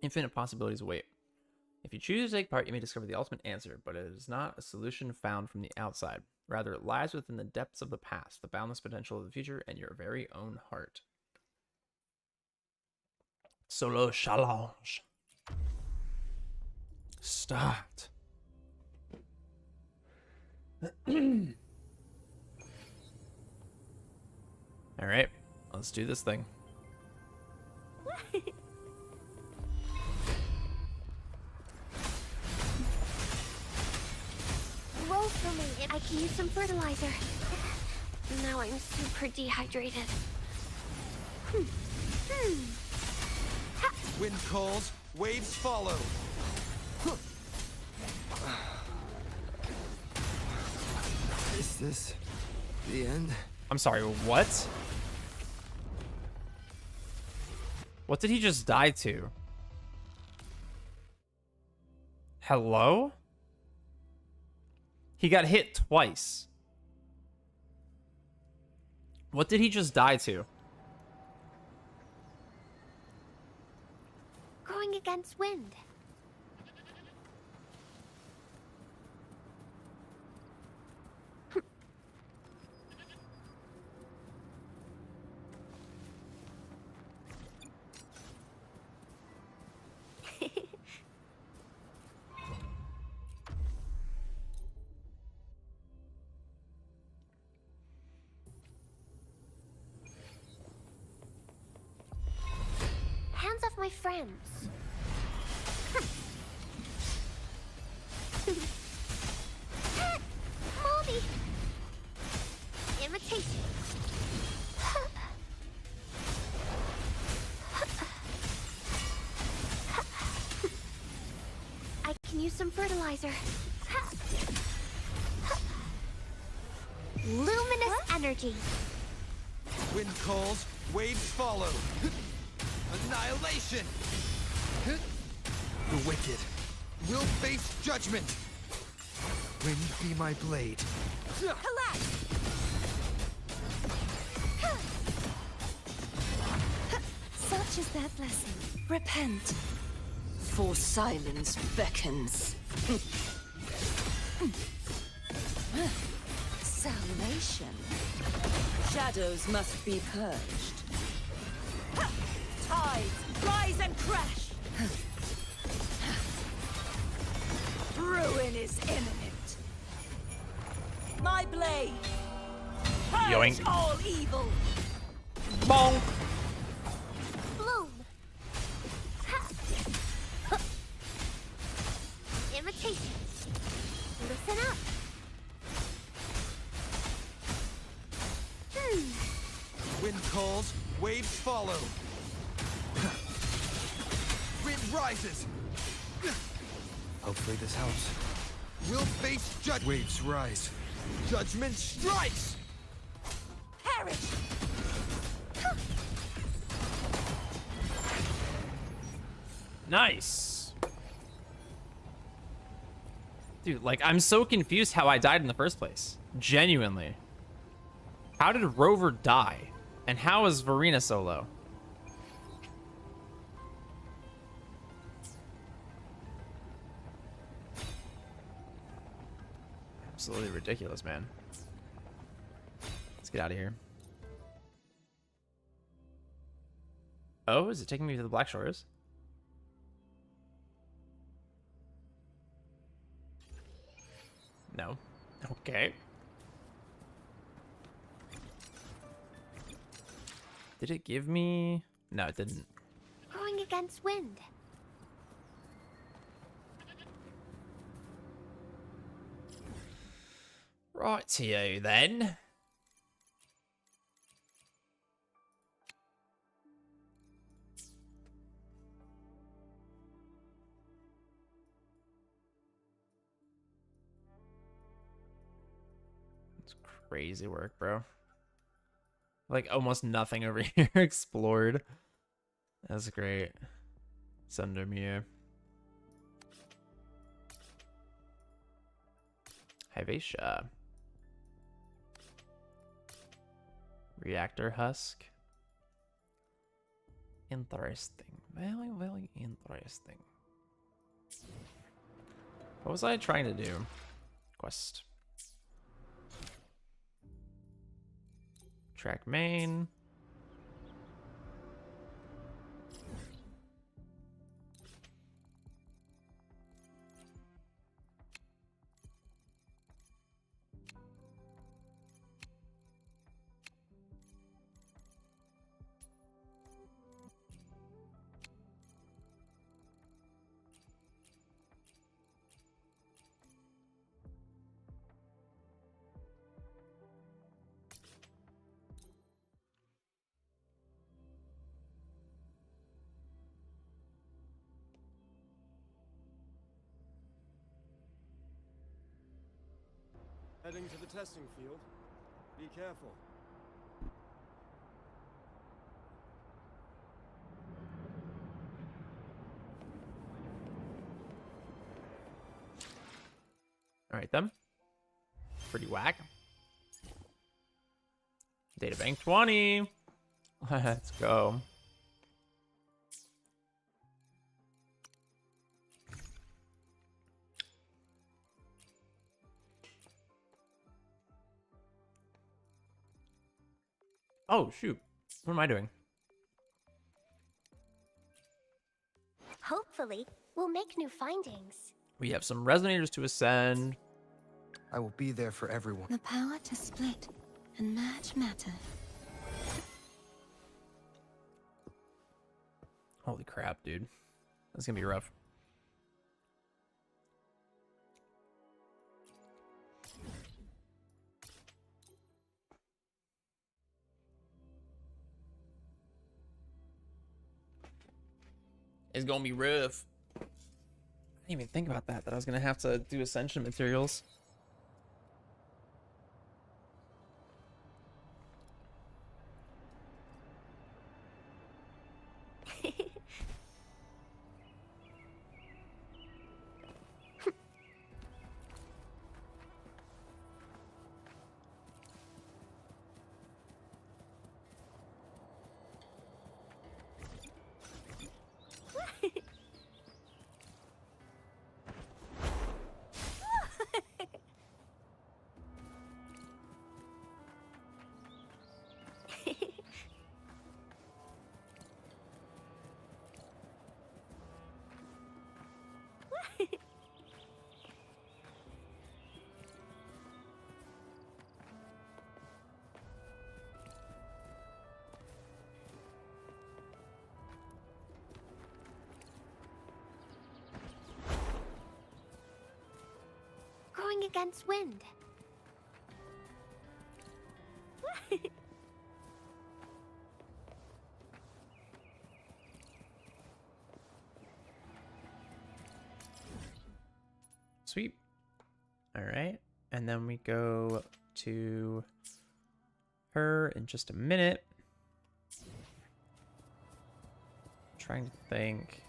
infinite possibilities await. If you choose to take part, you may discover the ultimate answer, but it is not a solution found from the outside. Rather, it lies within the depths of the past, the boundless potential of the future, and your very own heart. Solo challenge. Start. All right, let's do this thing. Roll for me. I can use some fertilizer. Now I'm super dehydrated. Wind calls, waves follow. Is this the end? I'm sorry, what? What did he just die to? Hello? He got hit twice. What did he just die to? Going against wind. Hands off my friends. Mommy! Imitation. I can use some fertilizer. Luminous energy. Wind calls, waves follow. Annihilation! The wicked will face judgment. Wind be my blade. Collapse! Such is their blessing. Repent. For silence beckons. Salvation. Shadows must be purged. Tides, rise and crash! Ruin is imminent. blade. Yoink. Purge all evil. Bonk. Bloom. Ha. Huh. Imitation. Listen up. Wind calls, waves follow. Wind rises. Hopefully this helps. We'll face judgment. Waves rise. Judgment strikes. Perish. Nice. Dude, like, I'm so confused how I died in the first place. Genuinely. How did Rover die? And how is Verena so low? Absolutely ridiculous, man. Let's get out of here. Oh, is it taking me to the Black Shores? No. Okay. Did it give me... No, it didn't. Going against wind. Right to you, then. It's crazy work, bro. Like, almost nothing over here explored. That's great. Sundermere. Hyvatia. Reactor husk. Interesting. Very, very interesting. What was I trying to do? Quest. Track main. Heading to the testing field. Be careful. All right, then. Pretty whack. Databank 20. Let's go. Oh, shoot. What am I doing? Hopefully, we'll make new findings. We have some resonators to ascend. I will be there for everyone. The power to split and merge matter. Holy crap, dude. That's gonna be rough. It's gonna be rough. I didn't even think about that I was gonna have to do ascension materials. against wind. Sweet. All right. And then we go to her in just a minute. Trying to think.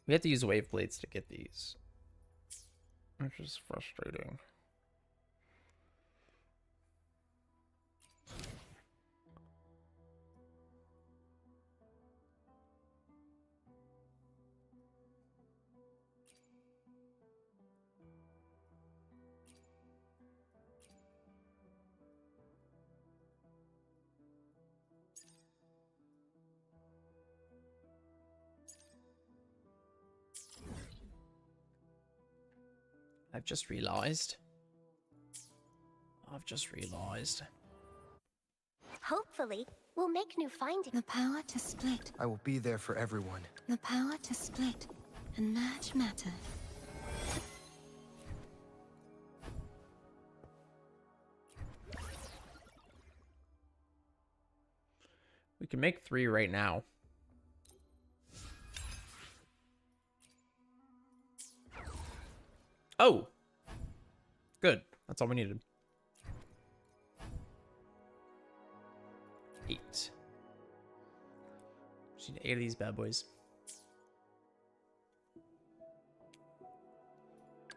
We have to use wave blades to get these, which is frustrating. I've just realized. Hopefully, we'll make new findings. The power to split. I will be there for everyone. The power to split and merge matter. We can make 3 right now. Oh! Good. That's all we needed. 8. Just need 8 of these bad boys.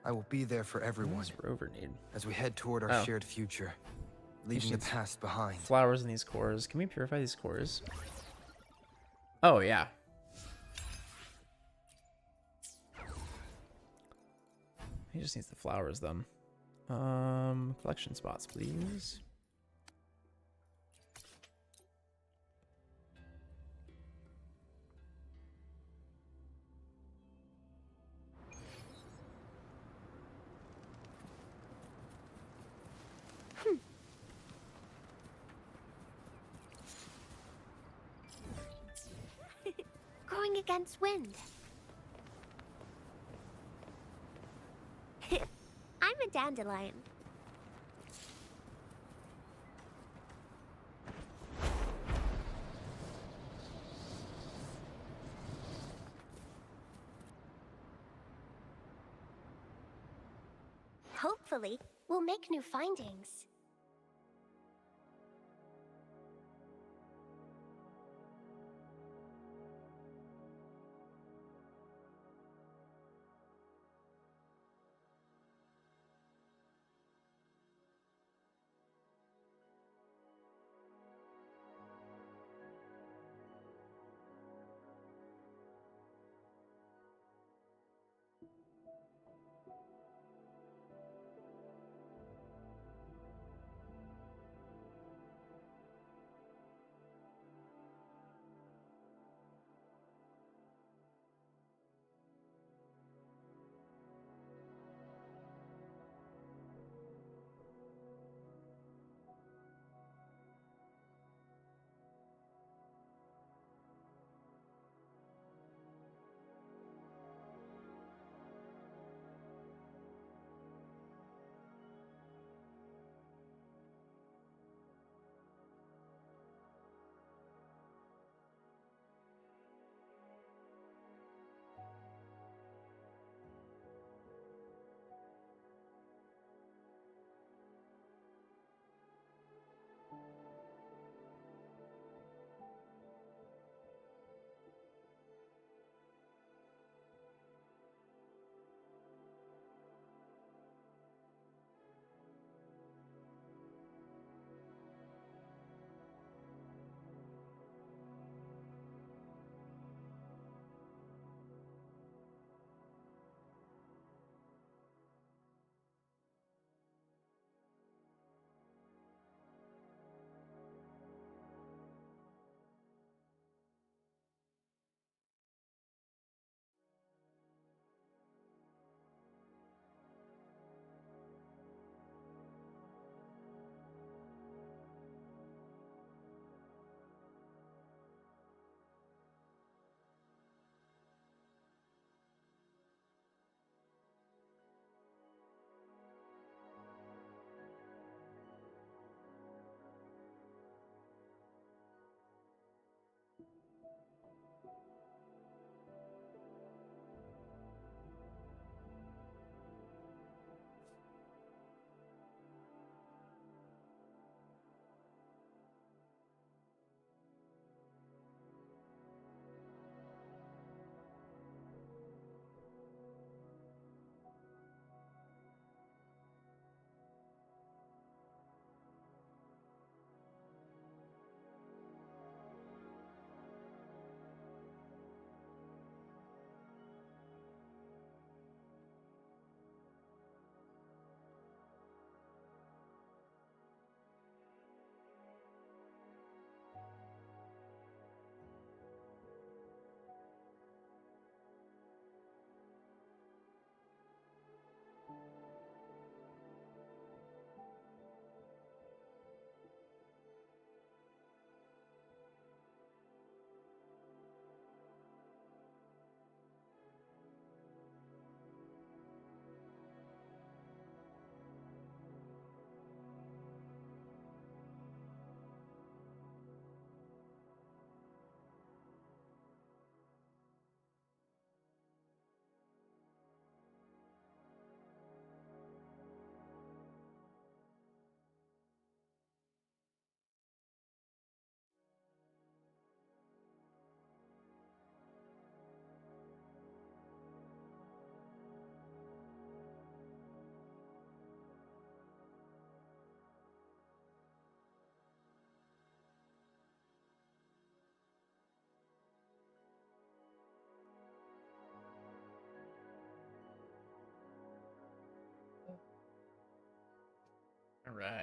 I will be there for everyone. What does Rover need? As we head toward our shared future, leaving the past behind. Flowers in these cores. Can we purify these cores? Oh, yeah. He just needs the flowers, then. Collection spots, please. Growing against wind. I'm a dandelion. Hopefully, we'll make new findings.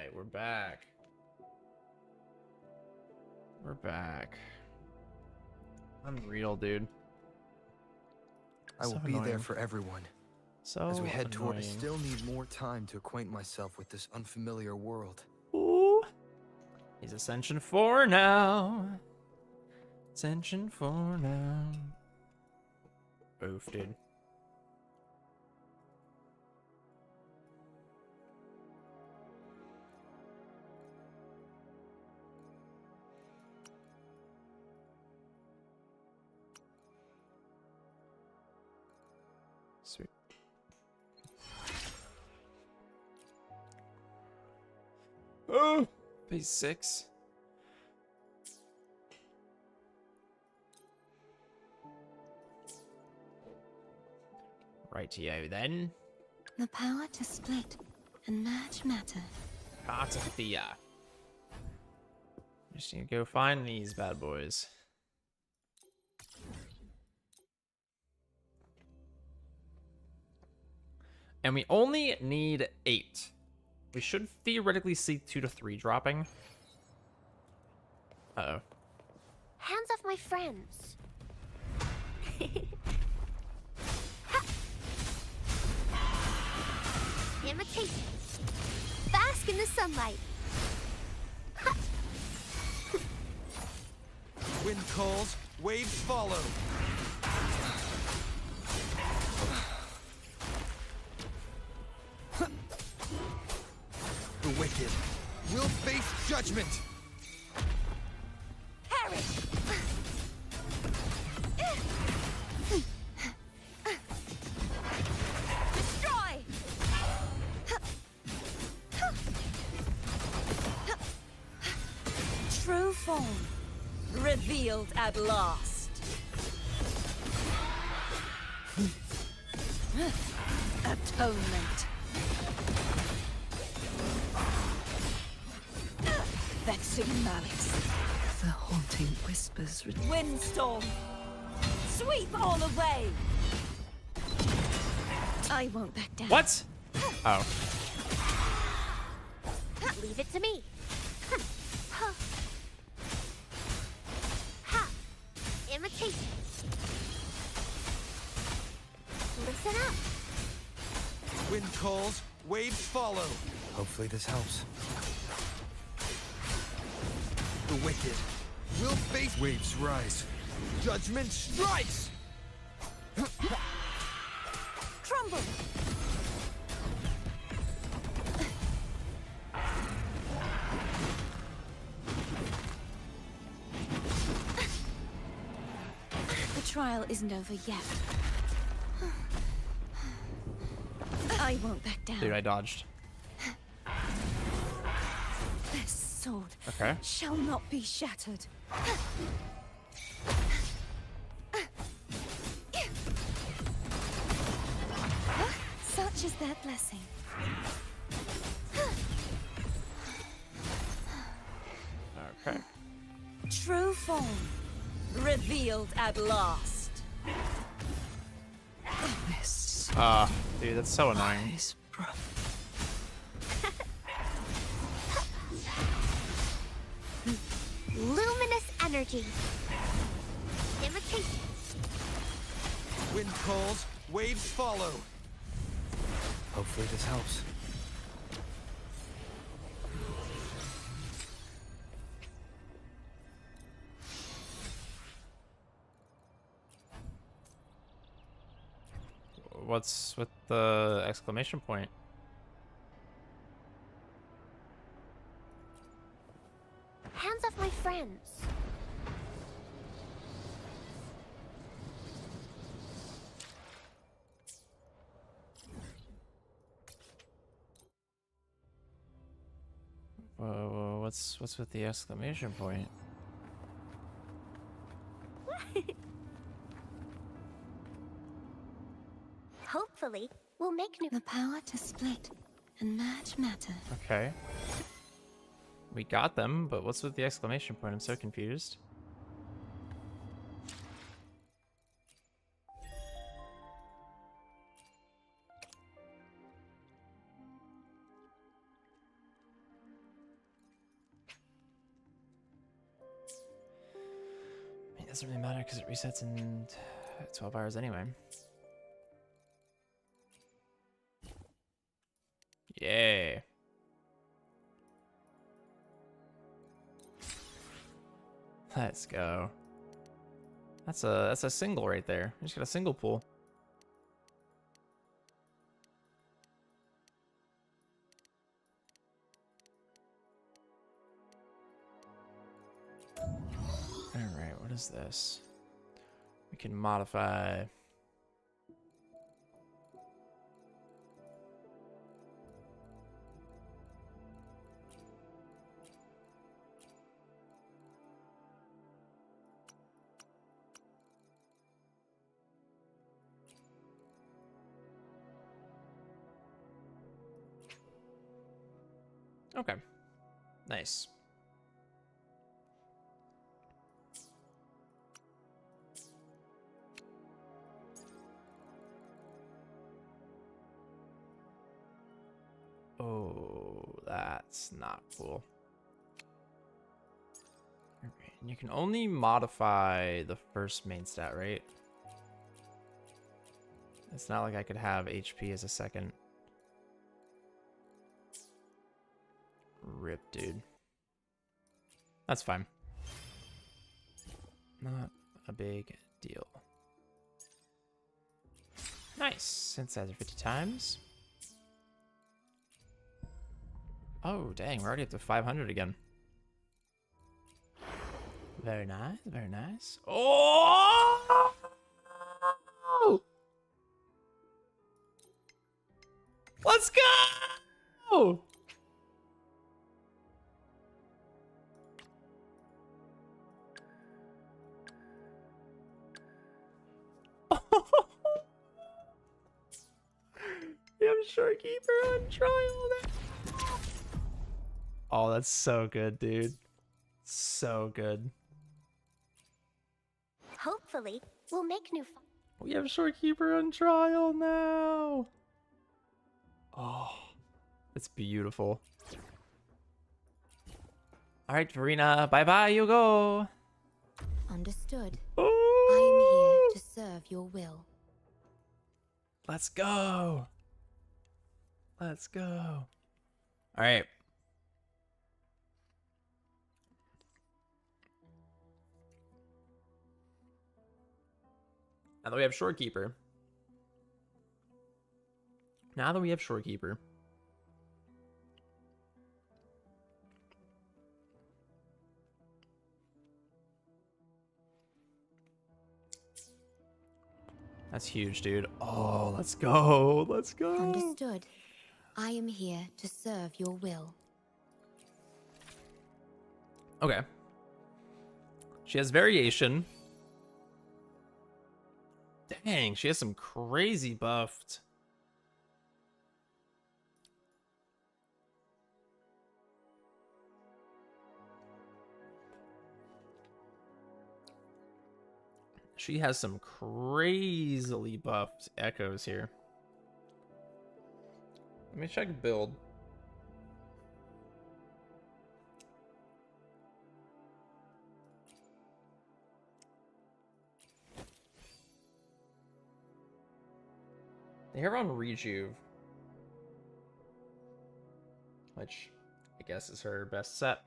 Alright, we're back. We're back. Unreal, dude. I will So be there annoying. for everyone. So As we head toward, I annoying. still need more time to acquaint myself with this unfamiliar world. Ooh. He's Ascension 4 now. Ascension 4 now. Oof, dude. Sweet. Oh, phase 6. Rightio then. The power to split and merge matter. Heart of Thea. Just need to go find these bad boys. And we only need 8. We should theoretically see 2 to 3 dropping. Uh-oh. Hands off my friends. Imitation. Bask in the sunlight. Wind calls, waves follow. The wicked will face judgment. Perish. Destroy. True form revealed at last. Atonement. Vexing malice. The haunting whispers. Windstorm. Sweep all away. I won't back down. What? Oh. Leave it to me. Ha! Imitation. Listen up. Wind calls, waves follow. Hopefully this helps. The wicked will face waves rise. Judgment strikes. Crumble. The trial isn't over yet. I won't back down. Dude, I dodged. This sword Okay. shall not be shattered. Such is their blessing. Okay. True form revealed at last. This Dude, that's so annoying. Luminous energy. Imitation. Wind calls, waves follow. Hopefully this helps. What's with the exclamation point? Hands off my friends. Whoa, what's with the exclamation point? Hopefully, we'll make new. The power to split and merge matter. Okay. We got them, but what's with the exclamation point? I'm so confused. Doesn't really matter because it resets in 12 hours anyway. Yay. Let's go. That's a single right there. We just got a single pool. Alright, what is this? We can modify. Okay. Nice. Oh, that's not cool. Alright, and you can only modify the first main stat, right? It's not like I could have HP as a second. Rip, dude. That's fine. Not a big deal. Nice. Synthesizer 50 times. Oh, dang. We're already up to 500 again. Very nice. Very nice. Oh! Let's go! Yeah, Shorekeeper on trial now. Oh, that's so good, dude. So good. Hopefully, we'll make new. We have Shorekeeper on trial now. Oh, it's beautiful. All right, Verena. Bye-bye. You go. Understood. Oh. I am here to serve your will. Let's go. Let's go. All right. Now that we have Shorekeeper. That's huge, dude. Oh, let's go. Let's go. Understood. I am here to serve your will. Okay. She has variation. Dang, she has some crazy buffed. She has some crazily buffed echoes here. Let me check build. They have her on Rejuve, which I guess is her best set.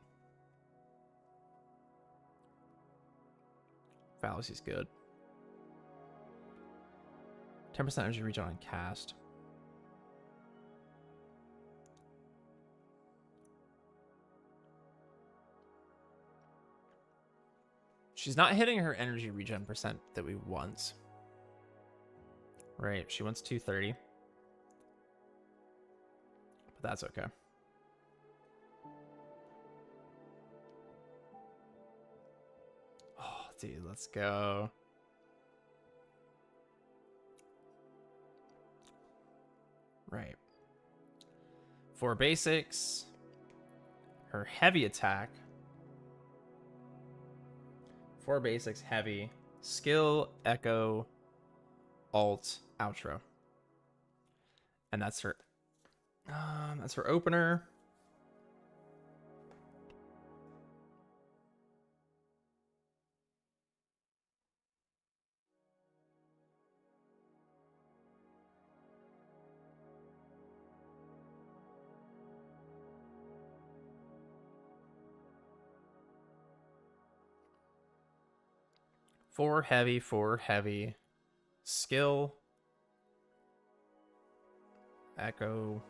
Fallacy's good. 10% energy regen on cast. She's not hitting her energy regen percent that we want. Right, she wants 230. But that's okay. Oh, dude, let's go. Right. For basics, her heavy attack. 4 basics, heavy. Skill, echo, alt, outro. And that's her opener. 4 heavy, 4 heavy. Skill. Echo.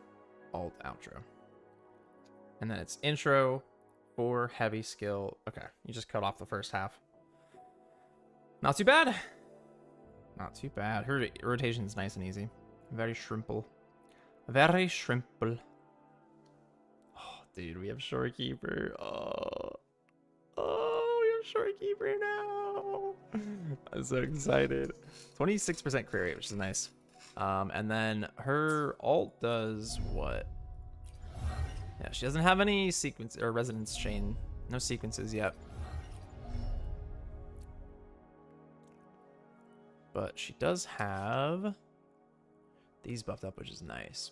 Alt, outro. And then it's intro, 4 heavy skill. Okay, you just cut off the first half. Not too bad. Not too bad. Her rotation is nice and easy. Very shrimple. Very shrimple. Oh, dude, we have Shorekeeper. Oh, we have Shorekeeper now. I'm so excited. 26% clear rate, which is nice. And then her alt does what? Yeah, she doesn't have any sequence or resonance chain. No sequences yet. But she does have these buffed up, which is nice.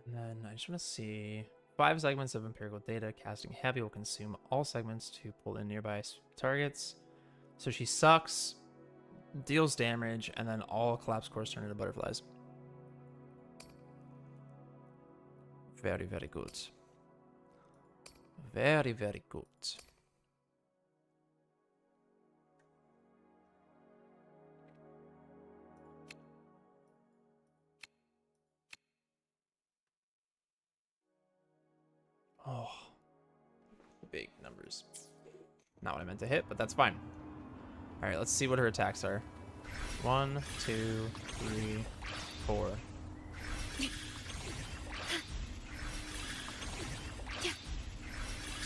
And then I just want to see 5 segments of empirical data. Casting heavy will consume all segments to pull in nearby targets. So she sucks, deals damage, and then all collapse cores turn into butterflies. Very, very good. Very, very good. Oh, big numbers. Not what I meant to hit, but that's fine. All right, let's see what her attacks are. 1, 2, 3, 4.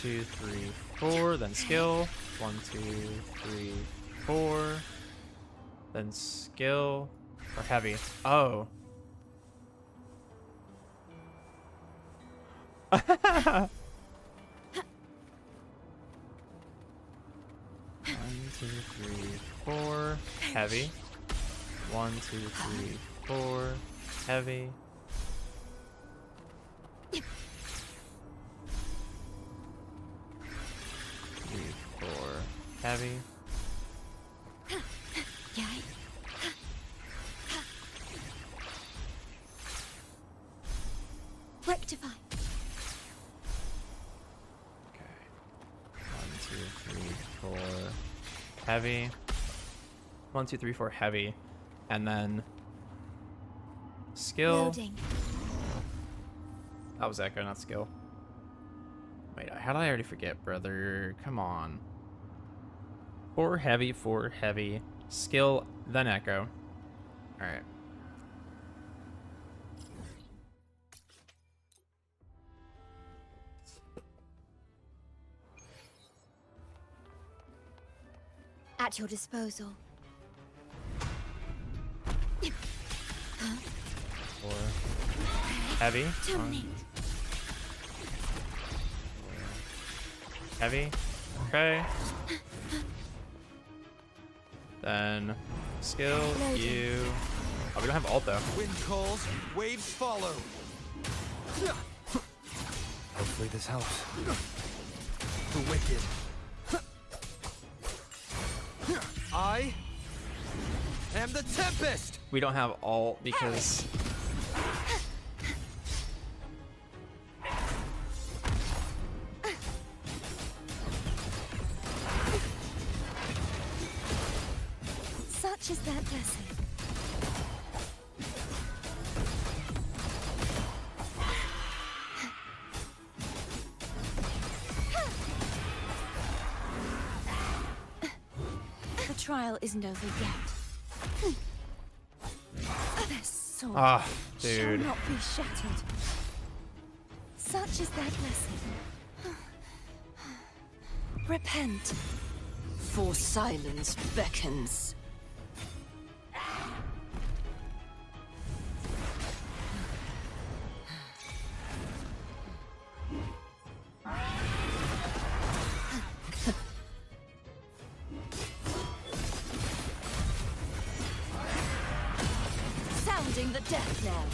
2, 3, 4. Then skill. 1, 2, 3, 4. Then skill or heavy. Oh. 1, 2, 3, 4. Heavy. 1, 2, 3, 4. Heavy. 3, 4. Heavy. Rectify. 4 heavy. 1, 2, 3, 4 heavy. And then skill. Loading. That was echo, not skill. Wait, how did I already forget, brother? Come on. 4 heavy, 4 heavy. Skill, then echo. Alright. At your disposal. 4 heavy. Terminate. Heavy. Okay. Then skill, you. Oh, we don't have alt though. Wind calls, waves follow. Hopefully this helps. The wicked. I am the Tempest. We don't have alt because Such is that blessing. The trial isn't over yet. Their sword shall dude. not be shattered. Such is that blessing. Repent. For silence beckons. Sounding the death knell.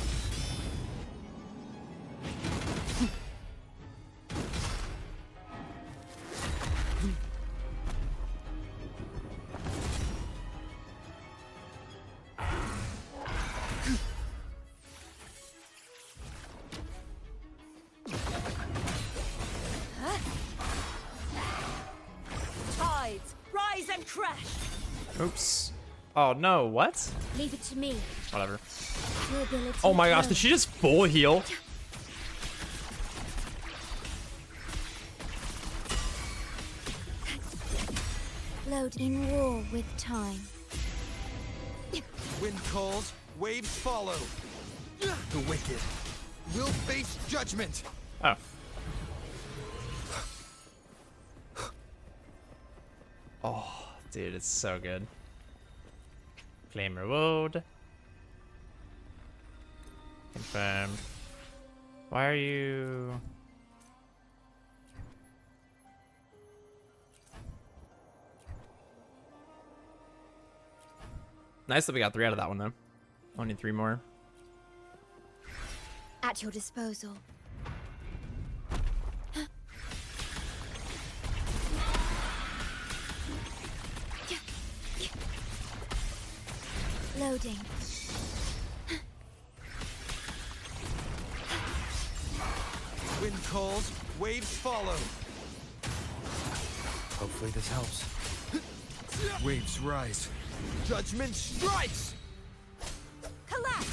and crash. Oops. Oh no, what? Leave it to me. Whatever. Your ability Oh my gosh, alone. did she just full heal? Load in war with time. Wind calls, waves follow. The wicked will face judgment. Oh. Oh, dude, it's so good. Claim reward. Confirm. Why are you... Nice that we got 3 out of that one, though. Only 3 more. At your disposal. Loading. Wind calls, waves follow. Hopefully this helps. Waves rise. Judgment strikes! Collapse!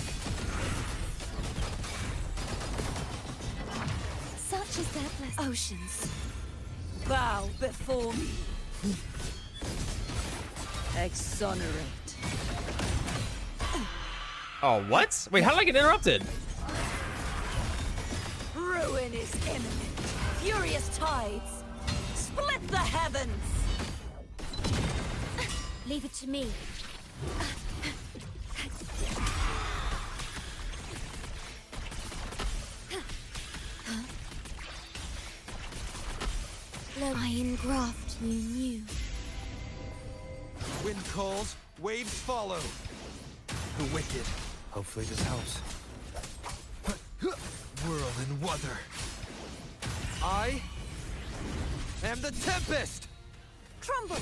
Such is their blessing. Oceans, bow before me. Exonerate. Oh, what? Wait, how did I get interrupted? Ruin is imminent. Furious tides. Split the heavens. Leave it to me. Iron graft you knew. Wind calls, waves follow. The wicked. Hopefully this helps. Whirl and weather. I am the Tempest! Crumble.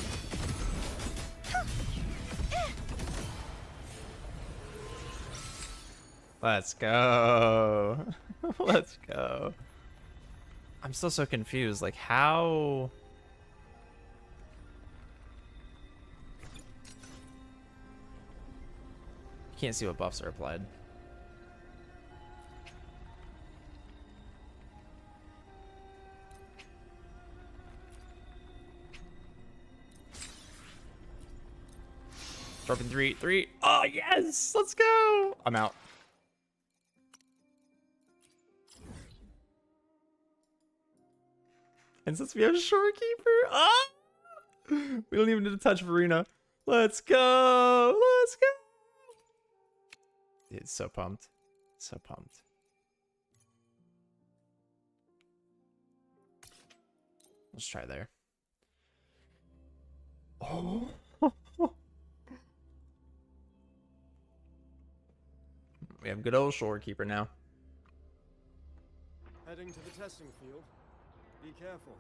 Let's go. Let's go. I'm still so confused. Like, how... Can't see what buffs are applied. Dropping 3. Oh, yes! Let's go! I'm out. And since we have Shorekeeper, we don't even need to touch Verena. Let's go! Let's go! Dude, so pumped. So pumped. Let's try there. Oh! We have good old Shorekeeper now. Heading to the testing field. Be careful.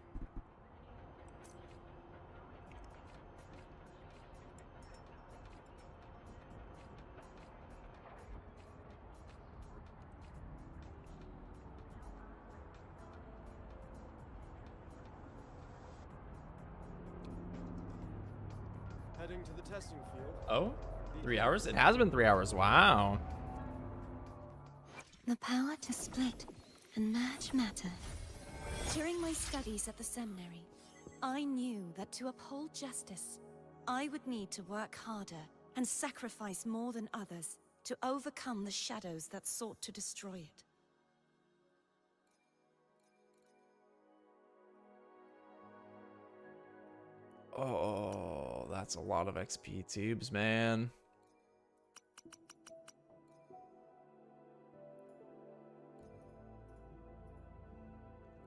Heading to the testing field. Oh? 3 hours? It has been 3 hours. Wow. The power to split and merge matter. During my studies at the seminary, I knew that to uphold justice, I would need to work harder and sacrifice more than others to overcome the shadows that sought to destroy it. Oh, that's a lot of XP tubes, man.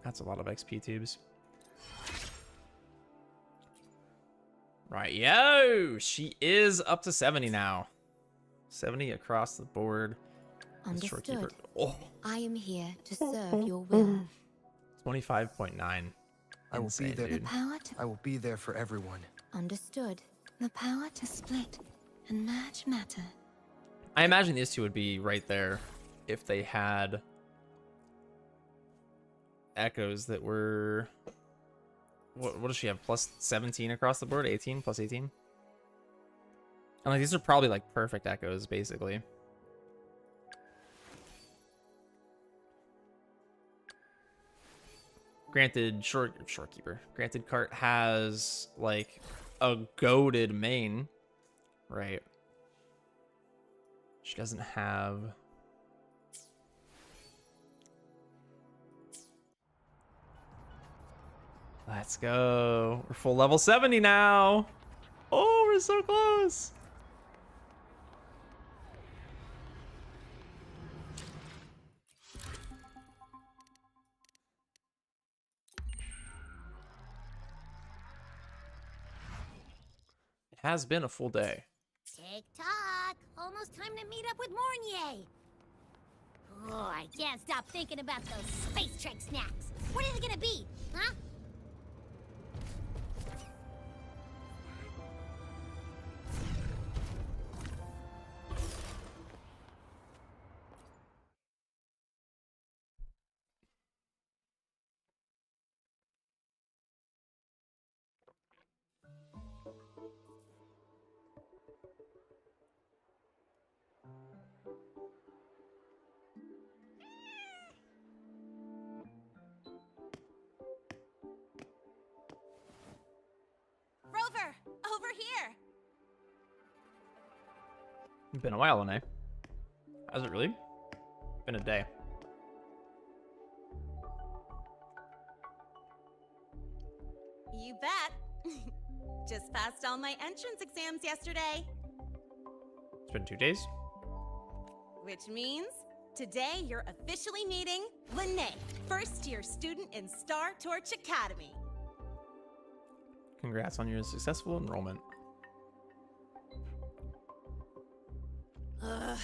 That's a lot of XP tubes. Right, yo! She is up to 70 now. 70 across the board. Understood. Oh, I am here to serve your will. 25.9. I will be there. Dude. I will be there for everyone. Understood. The power to split and merge matter. I imagine these two would be right there if they had echoes that were What does she have? Plus 17 across the board? 18? Plus 18? And like these are probably like perfect echoes, basically. Granted, Shorekeeper. Granted, Cart has like a goated main, right? She doesn't have. Let's go. We're full level 70 now. Oh, we're so close. It has been a full day. Tick-tock! Almost time to meet up with Mornier! Oh, I can't stop thinking about those Space Trek snacks! What is it gonna be, huh? Rover, over here. It's been a while, Lene. Has it really? Been a day. You bet. Just passed all my entrance exams yesterday. It's been 2 days. Which means today you're officially meeting Lene, first-year student in Star Torch Academy. Congrats on your successful enrollment. I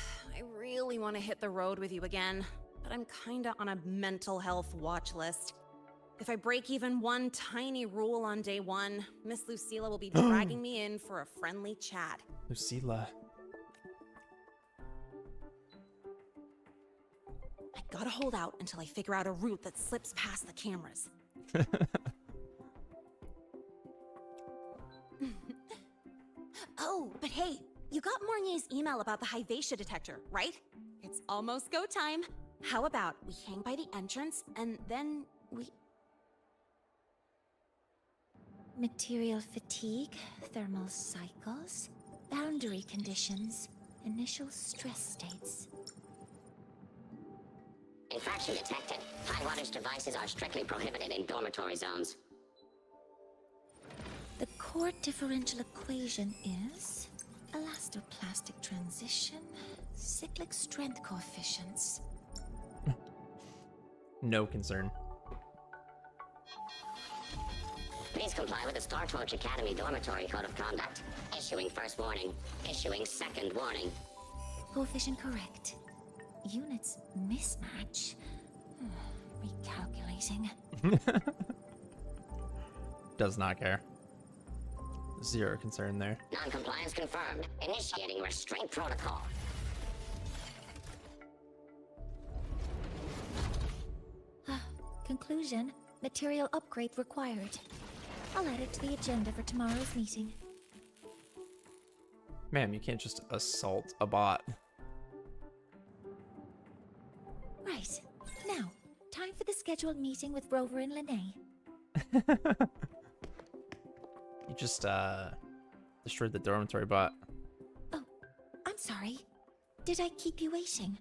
really want to hit the road with you again, but I'm kinda on a mental health watch list. If I break even one tiny rule on day one, Miss Lucilla will be dragging me in for a friendly chat. Lucilla. I gotta hold out until I figure out a route that slips past the cameras. Oh, but hey, you got Mornier's email about the Hyvatia detector, right? It's almost go time. How about we hang by the entrance and then we... Material fatigue, thermal cycles, boundary conditions, initial stress states. Infraction detected. High wattage devices are strictly prohibited in dormitory zones. The core differential equation is elastoplastic transition, cyclic strength coefficients. No concern. Please comply with the Star Torch Academy Dormitory Code of Conduct. Issuing first warning. Issuing second warning. Coefficient correct. Units mismatch. Recalculating. Does not care. Zero concern there. Non-compliance confirmed. Initiating restraint protocol. Conclusion, material upgrade required. I'll add it to the agenda for tomorrow's meeting. Ma'am, you can't just assault a bot. Right. Now, time for the scheduled meeting with Rover and Lene. You just destroyed the dormitory bot. Oh, I'm sorry. Did I keep you waiting?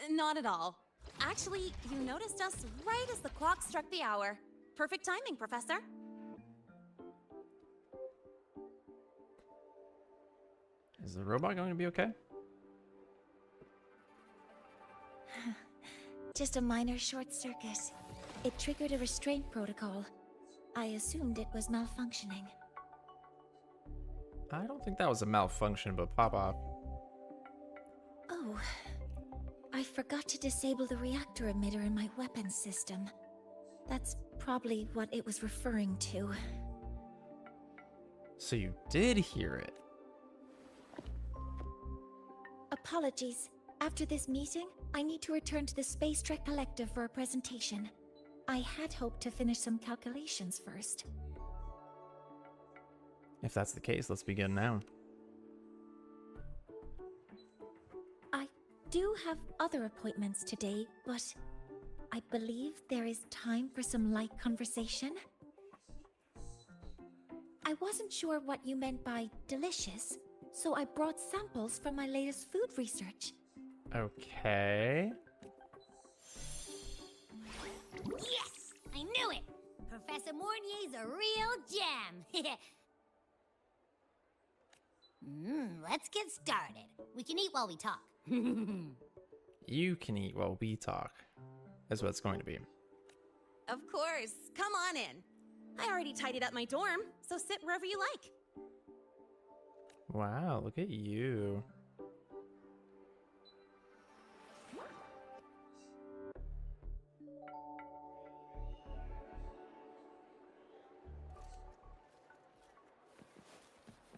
Not at all. Actually, you noticed us right as the clock struck the hour. Perfect timing, Professor. Is the robot going to be okay? Just a minor short circuit. It triggered a restraint protocol. I assumed it was malfunctioning. I don't think that was a malfunction, but pop off. Oh, I forgot to disable the reactor emitter in my weapons system. That's probably what it was referring to. So you did hear it. Apologies. After this meeting, I need to return to the Space Trek Collective for a presentation. I had hoped to finish some calculations first. If that's the case, let's begin now. I do have other appointments today, but I believe there is time for some light conversation. I wasn't sure what you meant by delicious, so I brought samples from my latest food research. Okay. Yes! I knew it! Professor Mornier's a real gem! Let's get started. We can eat while we talk. You can eat while we talk. Is what it's going to be. Of course. Come on in. I already tidied up my dorm, so sit wherever you like. Wow, look at you.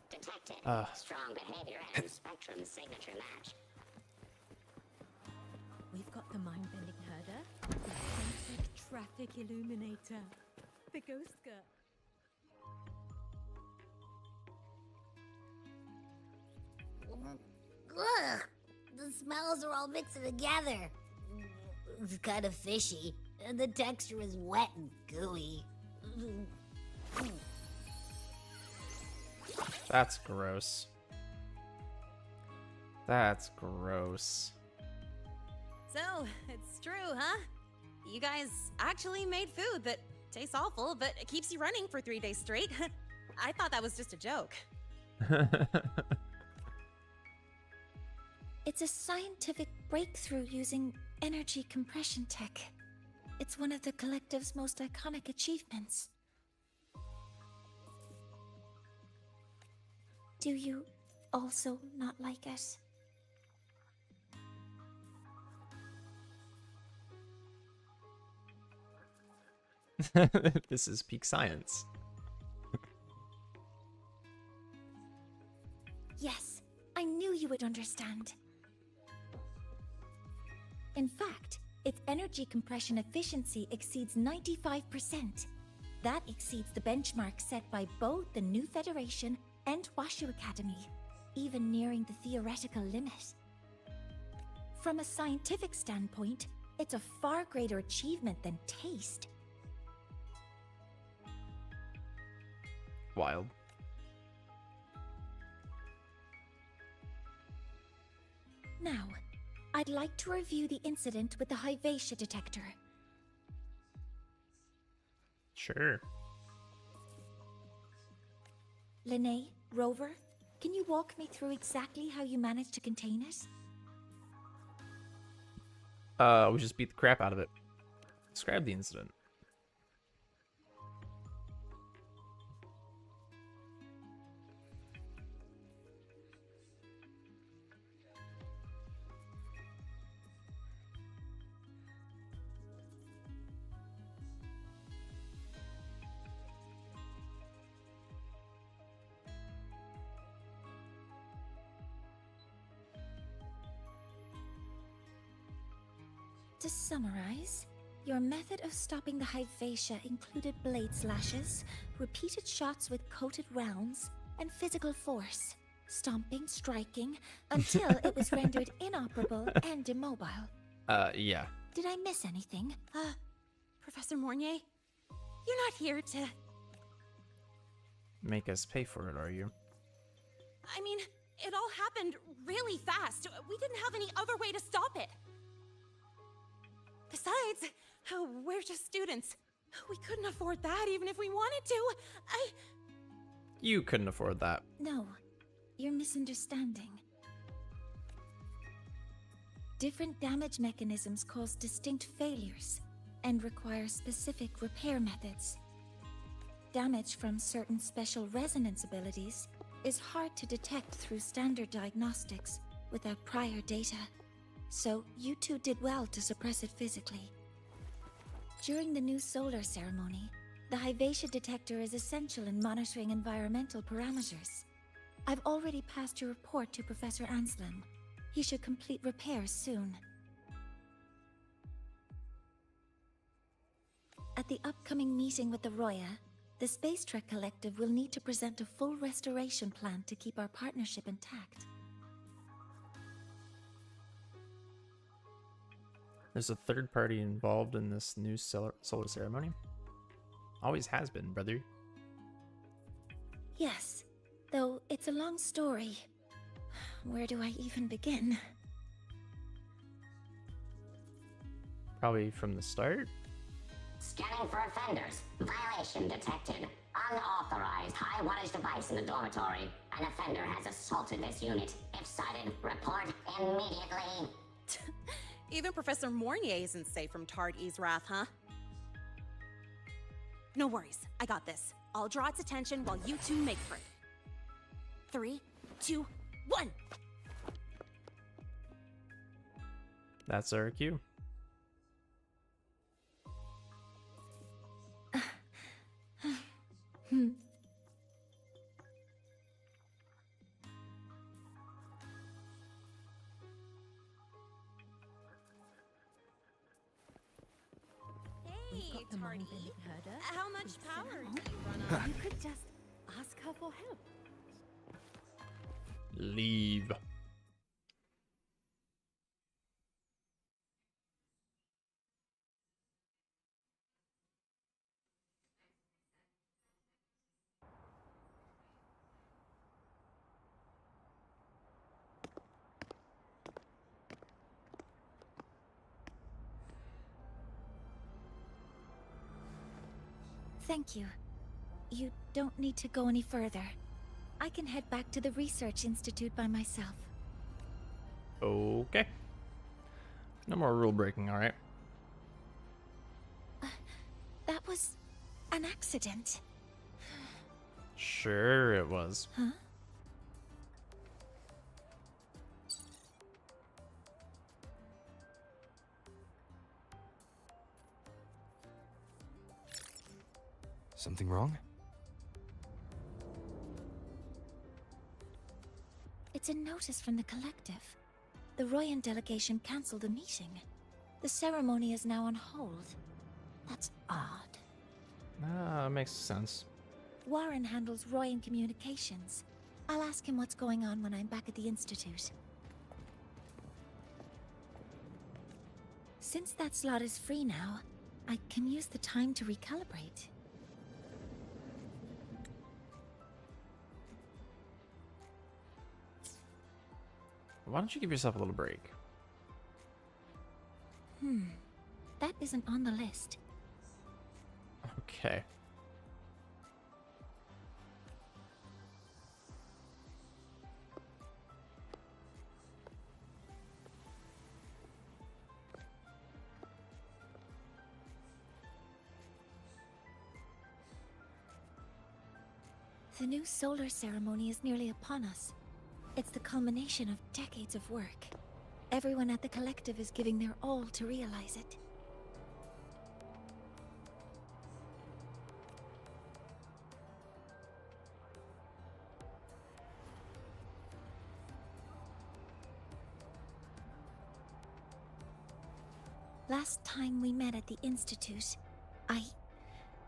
Detected. Ah. Strong behavior and spectrum signature match. We've got the mind-bending herder, the Sensec traffic illuminator, the ghost girl. Ugh! The smells are all mixed together. It's kind of fishy, and the texture is wet and gooey. That's gross. That's gross. So, it's true, huh? You guys actually made food that tastes awful, but it keeps you running for 3 days straight. I thought that was just a joke. It's a scientific breakthrough using energy compression tech. It's one of the Collective's most iconic achievements. Do you also not like it? This is peak science. Yes, I knew you would understand. In fact, its energy compression efficiency exceeds 95%. That exceeds the benchmark set by both the New Federation and Washu Academy, even nearing the theoretical limit. From a scientific standpoint, it's a far greater achievement than taste. Wild. Now, I'd like to review the incident with the Hyvatia detector. Sure. Lene, Rover, can you walk me through exactly how you managed to contain it? We just beat the crap out of it. Describe the incident. To summarize, your method of stopping the Hyvatia included blade slashes, repeated shots with coated rounds, and physical force. Stomping, striking, until it was rendered inoperable and immobile. Yeah. Did I miss anything? Professor Mornier, you're not here to... Make us pay for it, are you? I mean, it all happened really fast. We didn't have any other way to stop it. Besides, we're just students. We couldn't afford that even if we wanted to. You couldn't afford that. No, you're misunderstanding. Different damage mechanisms cause distinct failures and require specific repair methods. Damage from certain special resonance abilities is hard to detect through standard diagnostics without prior data. So, you two did well to suppress it physically. During the new solar ceremony, the The Hyvatia detector is essential in monitoring environmental parameters. I've already passed your report to Professor Anslem. He should complete repairs soon. At the upcoming meeting with the Roya, the Space Trek Collective will need to present a full restoration plan to keep our partnership intact. There's a third party involved in this new solar ceremony. Always has been, brother. Yes, though it's a long story. Where do I even begin? Probably from the start? Scanning for offenders. Violation detected. Unauthorized high wattage device in the dormitory. An offender has assaulted this unit. If sighted, report immediately. Even Professor Mornier isn't safe from Tard-E's wrath, huh? No worries, I got this. I'll draw its attention while you two make for it. 3, 2, 1! That's our cue. Hey, Tardy. How much power do you run on? You could just ask her for help. Leave. Thank you. You don't need to go any further. I can head back to the Research Institute by myself. Okay. No more rule breaking, alright? That was an accident. Sure it was. Huh? Something wrong? It's a notice from the collective. The Royan delegation cancelled the meeting. The ceremony is now on hold. That's odd. Makes sense. Warren handles Royan communications. I'll ask him what's going on when I'm back at the Institute. Since that slot is free now, I can use the time to recalibrate. Why don't you give yourself a little break? That isn't on the list. Okay. The new solar ceremony is nearly upon us. It's the culmination of decades of work. Everyone at the collective is giving their all to realize it. Last time we met at the Institute,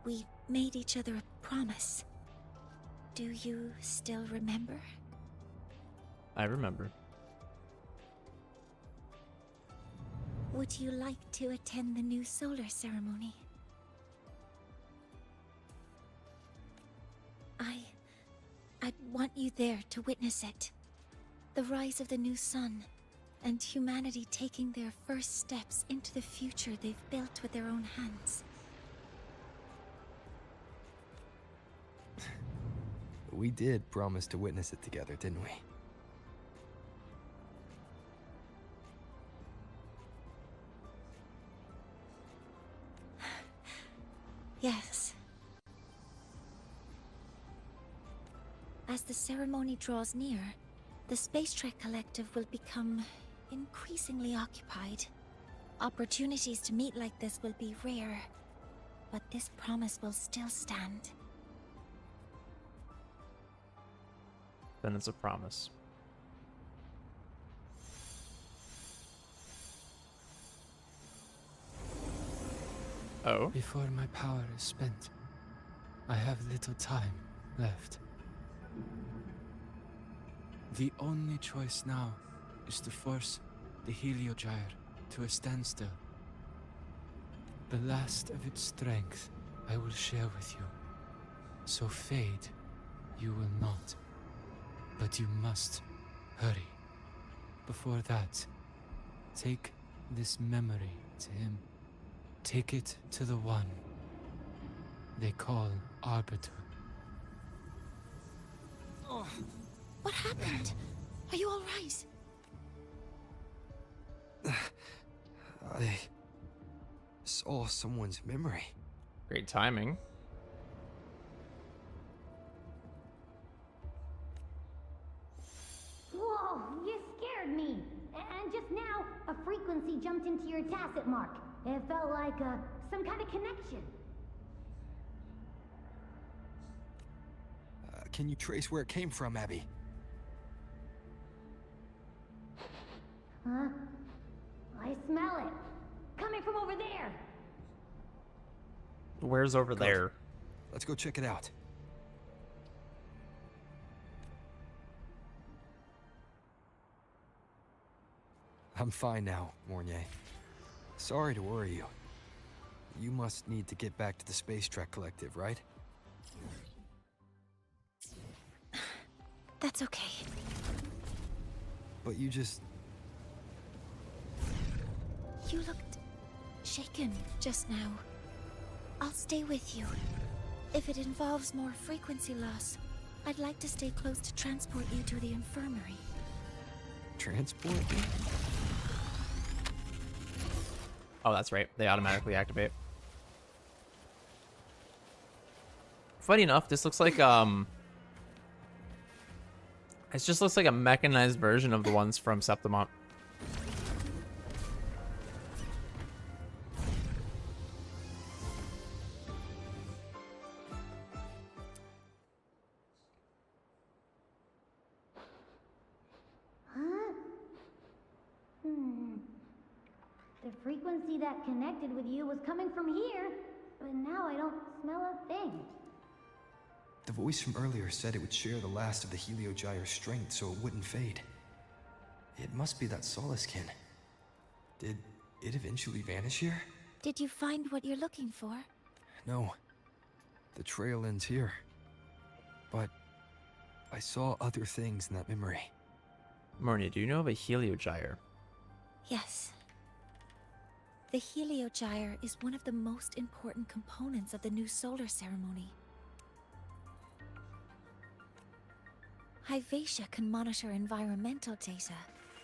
we made each other a promise. Do you still remember? I remember. Would you like to attend the new solar ceremony? I'd want you there to witness it. The rise of the new sun, and humanity taking their first steps into the future they've built with their own hands. We did promise to witness it together, didn't we? Yes. As the ceremony draws near, the Space Trek Collective will become increasingly occupied. Opportunities to meet like this will be rare. but this promise will still stand. Then it's a promise. Oh? Before my power is spent, I have little time left. The only choice now is to force the Heliogyre to a standstill. The last of its strength I will share with you. So fade you will not. But you must hurry. Before that, take this memory to him. Take it to the one they call Arbiter. What happened? Are you all right? I saw someone's memory. Great timing. Whoa, you scared me. And just now, a frequency jumped into your tacit mark. It felt like some kind of connection. Can you trace where it came from, Abby? Huh? I smell it. Coming from over there. Where's over there? Let's go check it out. I'm fine now, Mornier. Sorry to worry you. You must need to get back to the Space Trek Collective, right? That's okay. But you just... You looked shaken just now. I'll stay with you. If it involves more frequency loss, I'd like to stay close to transport you to the infirmary. Transport me? Oh, that's right. They automatically activate. Funny enough, this looks like it just looks like a mechanized version of the ones from Septimont. Huh? The frequency that connected with you was coming from here, but now I don't smell a thing. The voice from earlier said it would share the last of the Heliogyre's strength so it wouldn't fade. It must be that Solaskin. Did it eventually vanish here? Did you find what you're looking for? No. The trail ends here. But I saw other things in that memory. Mornia, do you know of a Heliogyre? Yes. The Heliogyre is one of the most important components of the new solar ceremony. Hyvatia can monitor environmental data,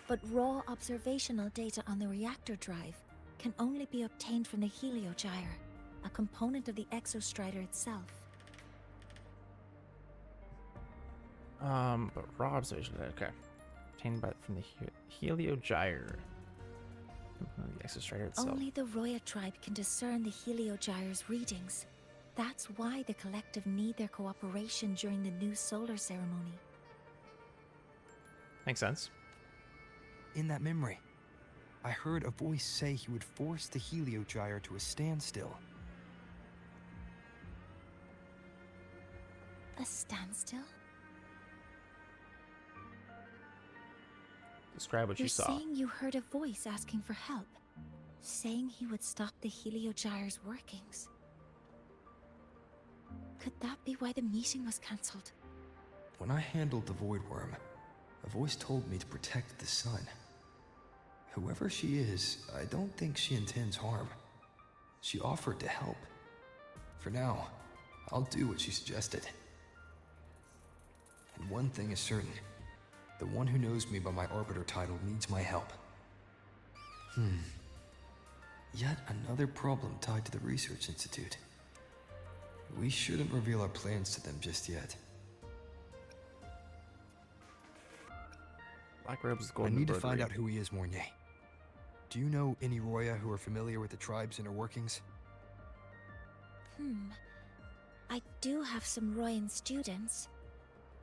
but raw observational data on the reactor drive can only be obtained from the Heliogyre, a component of the Exostrider itself. But raw observation, okay. Obtained from the Heliogyre. The Exostrider itself. Only the Roya tribe can discern the Heliogyre's readings. That's why the collective need their cooperation during the new solar ceremony. Makes sense. In that memory, I heard a voice say he would force the Heliogyre to a standstill. A standstill? Describe what you saw. You're saying you heard a voice asking for help, saying he would stop the Heliogyre's workings. Could that be why the meeting was cancelled? When I handled the Void Worm, a voice told me to protect the sun. Whoever she is, I don't think she intends harm. She offered to help. For now, I'll do what she suggested. And one thing is certain. The one who knows me by my Arbiter title needs my help. Yet another problem tied to the Research Institute. We shouldn't reveal our plans to them just yet. Black Robes, I golden need to find embroidery. out who he is, Mornier. Do you know any Roya who are familiar with the tribe's inner workings? I do have some Royan students.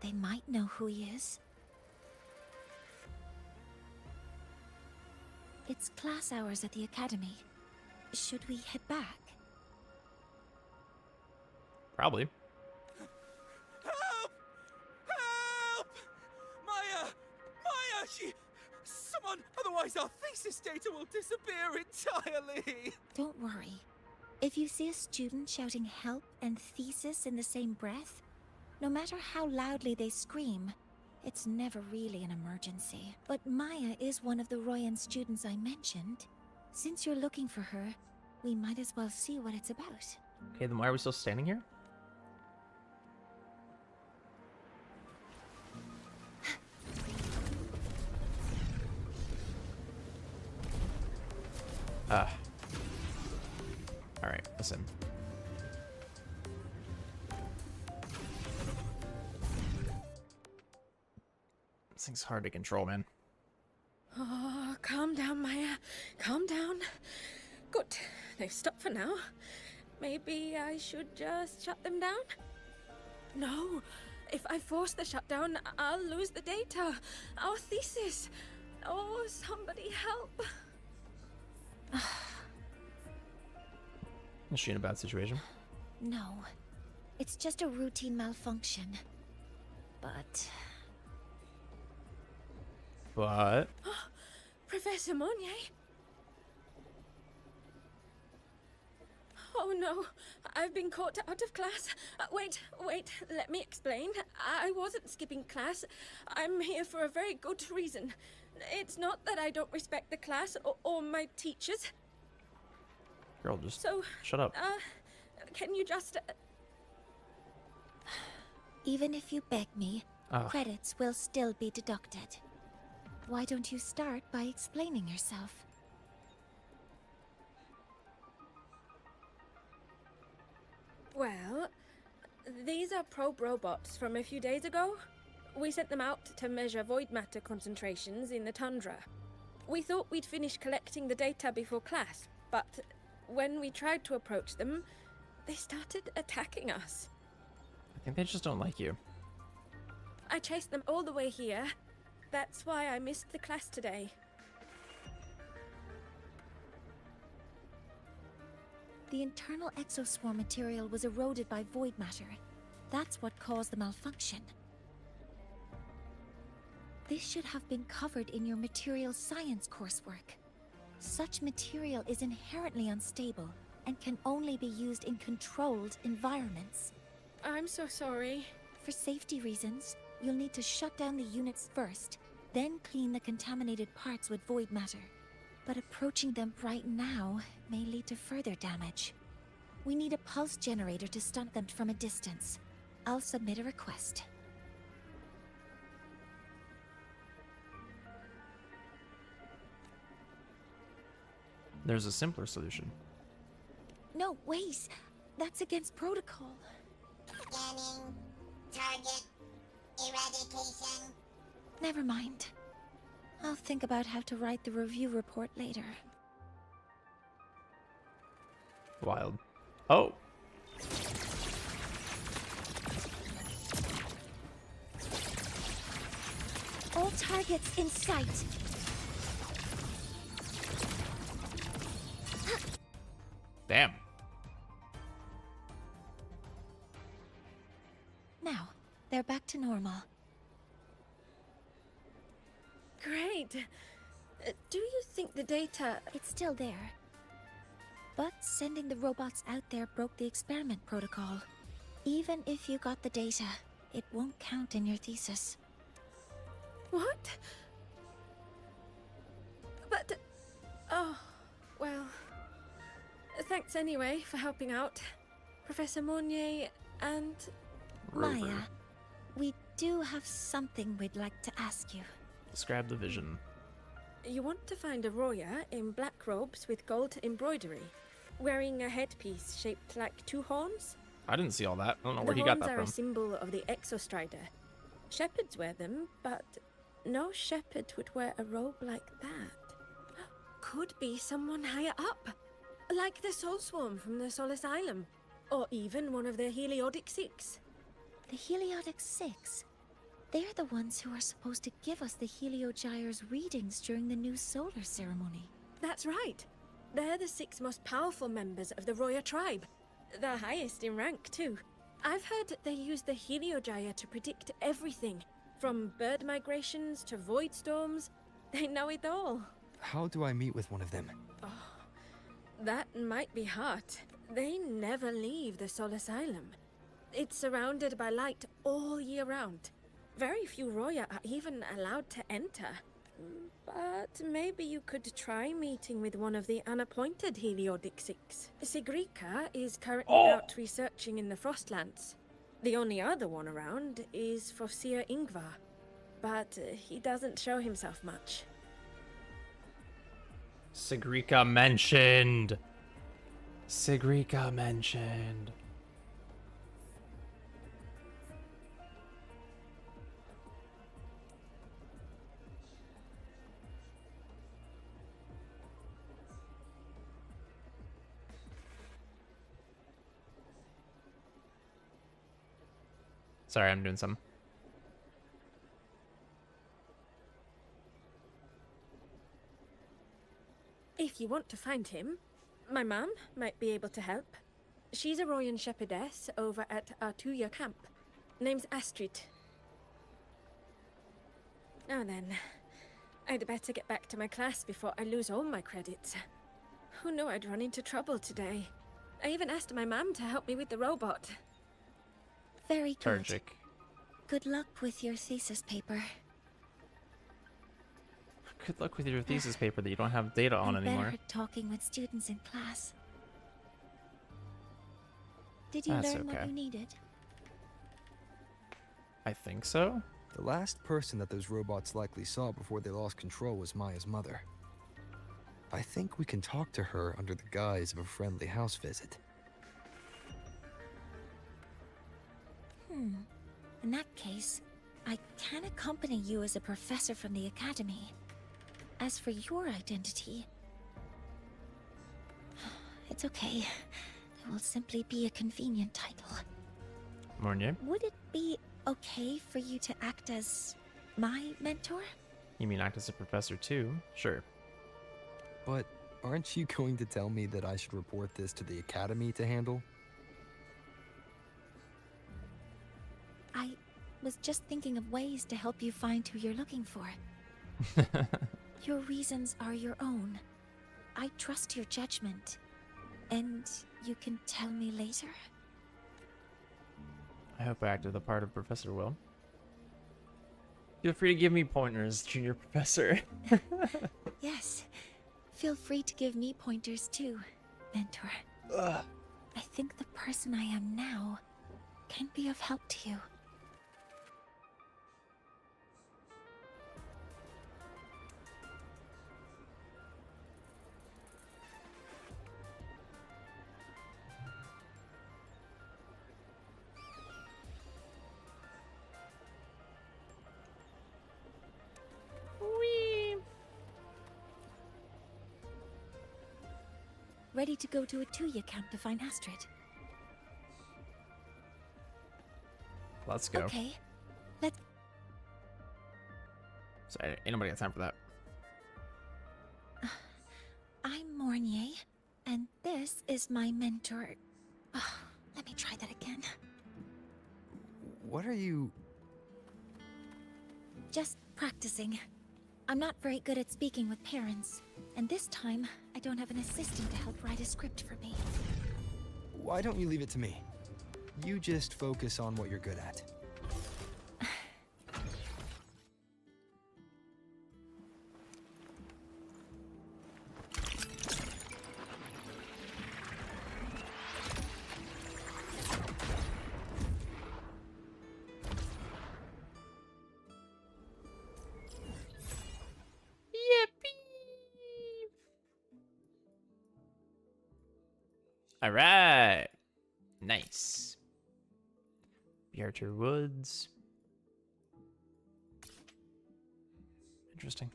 They might know who he is. It's class hours at the academy. Should we head back? Probably. Help! Help! Maya! Maya! Someone! Otherwise our thesis data will disappear entirely! Don't worry. If you see a student shouting help and thesis in the same breath, no matter how loudly they scream, it's never really an emergency. But Maya is one of the Royan students I mentioned. Since you're looking for her, we might as well see what it's about. Okay, then why are we still standing here? Alright, listen. This thing's hard to control, man. Oh, calm down, Maya. Calm down. Good. They've stopped for now. Maybe I should just shut them down? No. If I force the shutdown, I'll lose the data. Our thesis. Oh, somebody help. Is she in a bad situation? No. It's just a routine malfunction. But... Professor Monnier? Oh no, I've been caught out of class. Wait, let me explain. I wasn't skipping class. I'm here for a very good reason. It's not that I don't respect the class or my teachers. Girl, just So, shut up. Can you just... Even if you beg me, Oh. credits will still be deducted. Why don't you start by explaining yourself? Well, these are probe robots from a few days ago. We sent them out to measure void matter concentrations in the tundra. We thought we'd finish collecting the data before class, but when we tried to approach them, they started attacking us. I think they just don't like you. I chased them all the way here. That's why I missed the class today. The internal exoswarm material was eroded by void matter. That's what caused the malfunction. This should have been covered in your material science coursework. Such material is inherently unstable and can only be used in controlled environments. I'm so sorry. For safety reasons, you'll need to shut down the units first, then clean the contaminated parts with void matter. But approaching them right now may lead to further damage. We need a pulse generator to stun them from a distance. I'll submit a request. There's a simpler solution. No, wait! That's against protocol. Scanning. Target. Eradication. Never mind. I'll think about how to write the review report later. Wild. Oh! All targets in sight. Damn. Now, they're back to normal. Great. Do you think the data... It's still there. But sending the robots out there broke the experiment protocol. Even if you got the data, it won't count in your thesis. What? But... Oh, well... Thanks anyway for helping out, Professor Monnier and... Maya, we do have something we'd like to ask you. Describe the vision. You want to find a Roya in black robes with gold embroidery, wearing a headpiece shaped like two horns? I didn't see all that. I don't know The where he got that horns are from. a symbol of the Exostrider. Shepherds wear them, but no shepherd would wear a robe like that. Could be someone higher up, like the Soul Swarm from the Soul Asylum. Or even one of the Heliodic Six. The Heliodic Six? They're the ones who are supposed to give us the Heliogyre's readings during the new solar ceremony. That's right. They're the 6 most powerful members of the Roya tribe. The highest in rank, too. I've heard they use the Heliogyre to predict everything. From bird migrations to void storms. They know it all. How do I meet with one of them? That might be hard. They never leave the Sol Asylum. It's surrounded by light all year round. Very few Roya are even allowed to enter. But maybe you could try meeting with one of the unappointed Heliodic Six. Sigrika is currently out researching in the Frostlands. The only other one around is Fosir Ingvar, but he doesn't show himself much. Sigrika mentioned. Sigrika mentioned. Sorry, I'm doing some. If you want to find him, my mum might be able to help. She's a Royan shepherdess over at Artuya camp. Name's Astrid. Now then, I'd better get back to my class before I lose all my credits. Who knew I'd run into trouble today? I even asked my mum to help me with the robot. Very good. Turgic. Good luck with your thesis paper. Good luck with your thesis paper that you don't have data on anymore. Better at talking with students in class. Did you That's learn what okay. you needed? I think so. The last person that those robots likely saw before they lost control was Maya's mother. I think we can talk to her under the guise of a friendly house visit. In that case, I can accompany you as a professor from the academy. As for your identity, it's okay. It will simply be a convenient title. Mornier? Would it be okay for you to act as my mentor? You mean act as a professor too? Sure. But aren't you going to tell me that I should report this to the academy to handle? I was just thinking of ways to help you find who you're looking for. Your reasons are your own. I trust your judgment. And you can tell me later? I hope I acted the part of Professor Will. Feel free to give me pointers, Junior Professor. Yes. Feel free to give me pointers too, Mentor. Ugh. I think the person I am now can be of help to you. Ready to go to a Tuya camp to find Astrid? Let's go. Okay. Let's... Sorry, ain't nobody got time for that. I'm Mornier, and this is my mentor. Let me try that again. What are you... Just practicing. I'm not very good at speaking with parents, and this time, I don't have an assistant to help write a script for me. Why don't you leave it to me? You just focus on what you're good at. All right. Nice. Bjartur Woods. Interesting.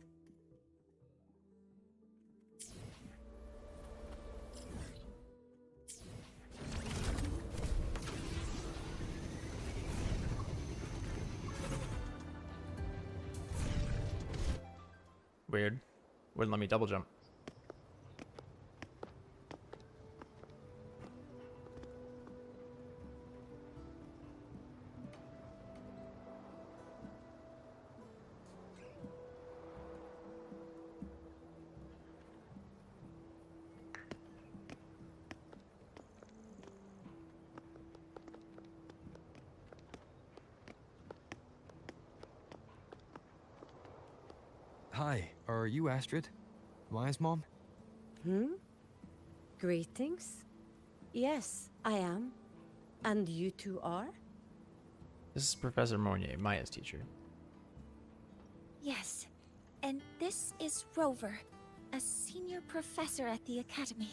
Weird. Wouldn't let me double jump. Hi, are you Astrid? Maya's mom? Greetings. Yes, I am. And you two are? This is Professor Mornier, Maya's teacher. Yes, and this is Rover, a senior professor at the Academy.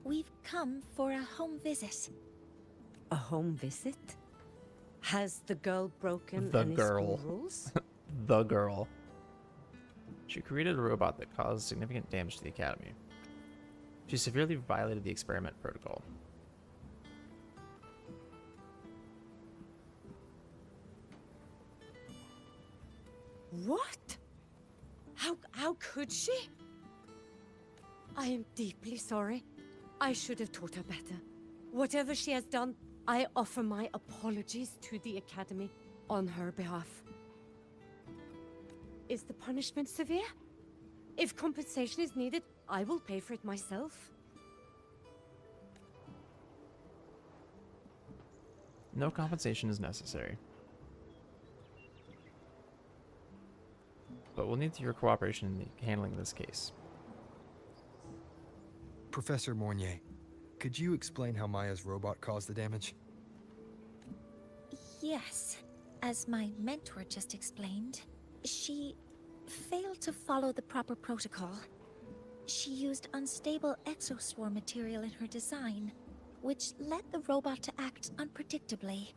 We've come for a home visit. A home visit? Has the girl broken The any girl. school rules? The girl. She created a robot that caused significant damage to the Academy. She severely violated the experiment protocol. What? How could she? I am deeply sorry. I should have taught her better. Whatever she has done, I offer my apologies to the Academy on her behalf. Is the punishment severe? If compensation is needed, I will pay for it myself. No compensation is necessary. But we'll need your cooperation in handling this case. Professor Mornier, could you explain how Maya's robot caused the damage? Yes, as my mentor just explained, she failed to follow the proper protocol. She used unstable exoswarm material in her design, which led the robot to act unpredictably.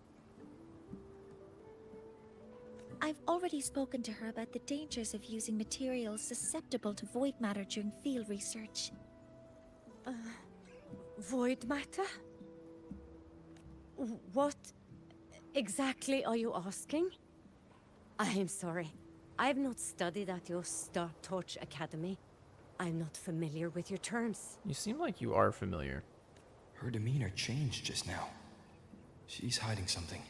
I've already spoken to her about the dangers of using materials susceptible to void matter during field research. Void matter? What exactly are you asking? I am sorry. I have not studied at your Star Torch Academy. I'm not familiar with your terms. You seem like you are familiar. Her demeanor changed just now. She's hiding something.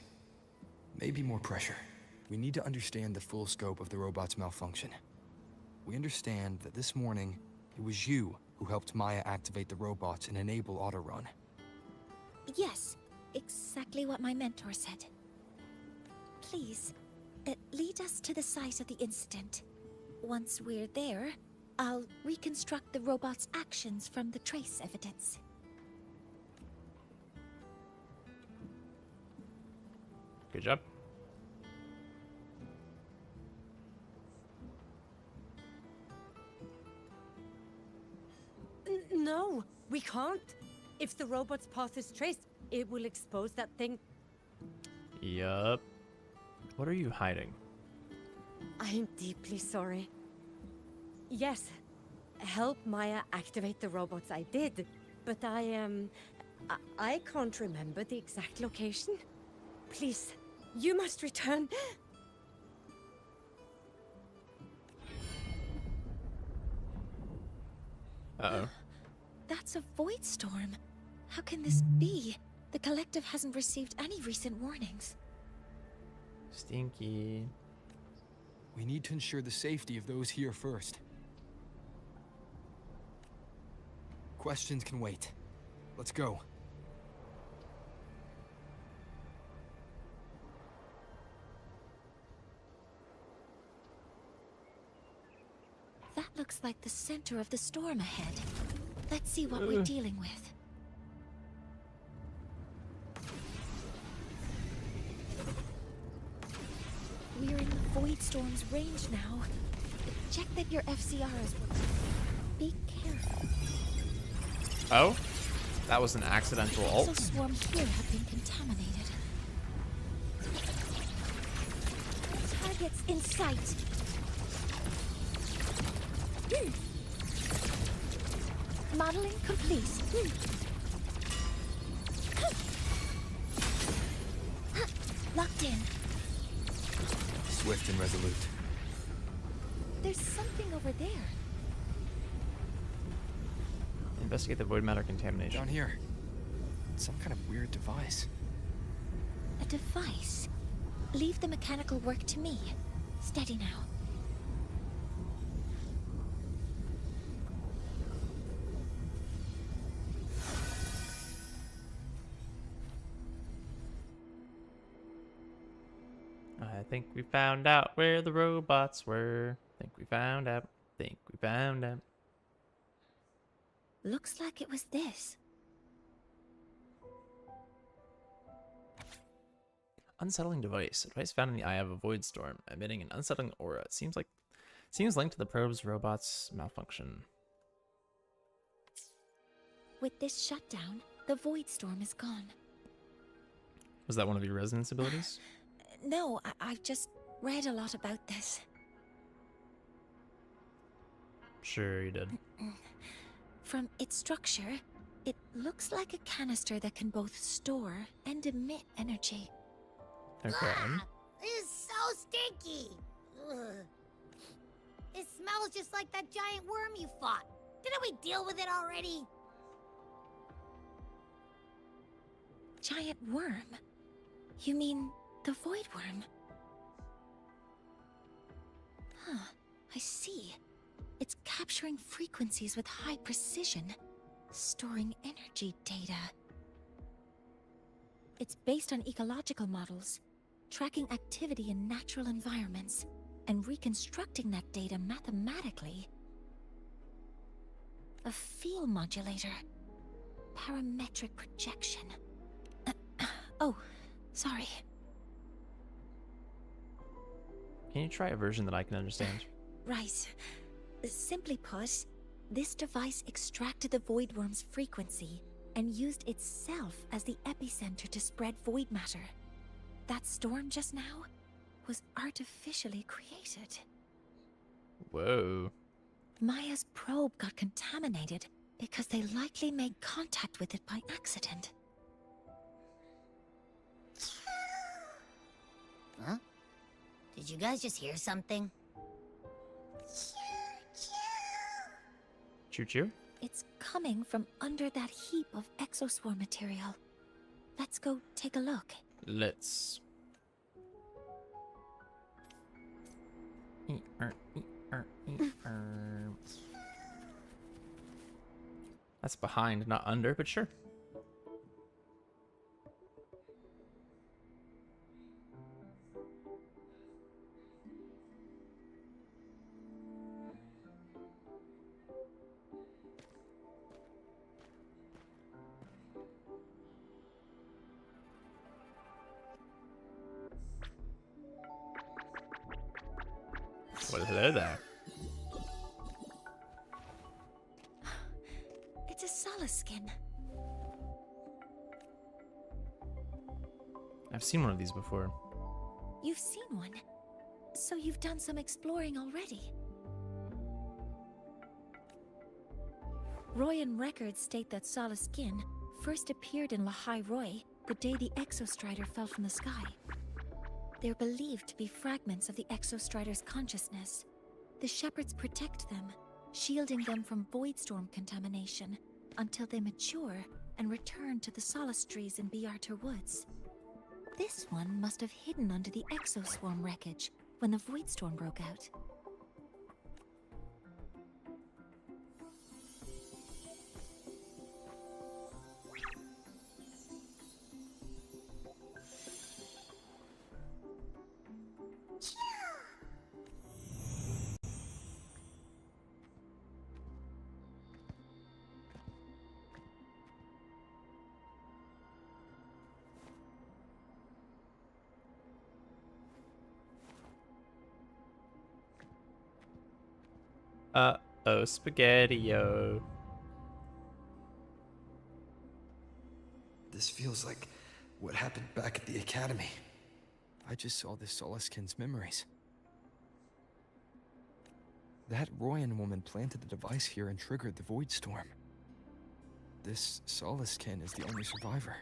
Maybe more pressure. We need to understand the full scope of the robot's malfunction. We understand that this morning, it was you who helped Maya activate the robots and enable autorun. Yes, exactly what my mentor said. Please, lead us to the site of the incident. Once we're there, I'll reconstruct the robot's actions from the trace evidence. Good job. No, we can't. If the robot's path is traced, it will expose that thing. Yup. What are you hiding? I am deeply sorry. Yes, help Maya activate the robots I did, but I can't remember the exact location. Please, you must return. Uh-oh. That's a void storm. How can this be? The collective hasn't received any recent warnings. Stinky. We need to ensure the safety of those here first. Questions can wait. Let's go. That looks like the center of the storm ahead. Let's see what we're dealing with. We're in the void storm's range now. Check that your FCR is working. Be careful. Oh? That was an accidental ult? Exoswarms here have been contaminated. Targets in sight. Modeling complete. Locked in. Swift and resolute. There's something over there. Investigate the void matter contamination. Down here. It's some kind of weird device. A device? Leave the mechanical work to me. Steady now. I think we found out where the robots were. Think we found out. Think we found out. Looks like it was this. Unsettling device. A device found in the eye of a void storm, emitting an unsettling aura. It seems linked to the probe's robot's malfunction. With this shutdown, the void storm is gone. Was that one of your resonance abilities? No, I've just read a lot about this. Sure you did. From its structure, it looks like a canister that can both store and emit energy. Okay. This is so stinky. Ugh. It smells just like that giant worm you fought. Didn't we deal with it already? Giant worm? You mean the void worm? Huh, I see. It's capturing frequencies with high precision, storing energy data. It's based on ecological models, tracking activity in natural environments, and reconstructing that data mathematically. A field modulator. Parametric projection. Oh, sorry. Can you try a version that I can understand? Right. Simply put, this device extracted the void worm's frequency and used itself as the epicenter to spread void matter. That storm just now was artificially created. Whoa. Maya's probe got contaminated because they likely made contact with it by accident. Huh? Did you guys just hear something? Choo-choo? It's coming from under that heap of exoswarm material. Let's go take a look. Let's. That's behind, not under, but sure. Well, hello there. It's a solace skin. I've seen one of these before. You've seen one, so you've done some exploring already. Royan records state that Solace skin first appeared in Lahai Roy the day the Exostrider fell from the sky. They're believed to be fragments of the Exostrider's consciousness. The shepherds protect them, shielding them from void storm contamination until they mature and return to the Solace trees in Biarter Woods. This one must have hidden under the exoswarm wreckage when the void storm broke out. Uh-oh, spaghetti-o. This feels like what happened back at the academy. I just saw this Solaskin's memories. That Royan woman planted the device here and triggered the void storm. This Solaskin is the only survivor.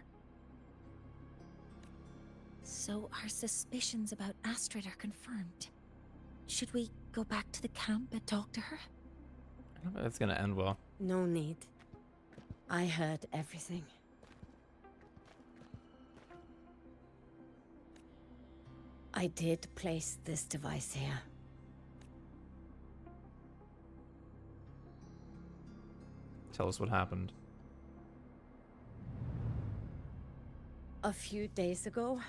So our suspicions about Astrid are confirmed. Should we go back to the camp and talk to her? I don't know if it's gonna end well. No need. I heard everything. I did place this device here. Tell us what happened. A few days ago,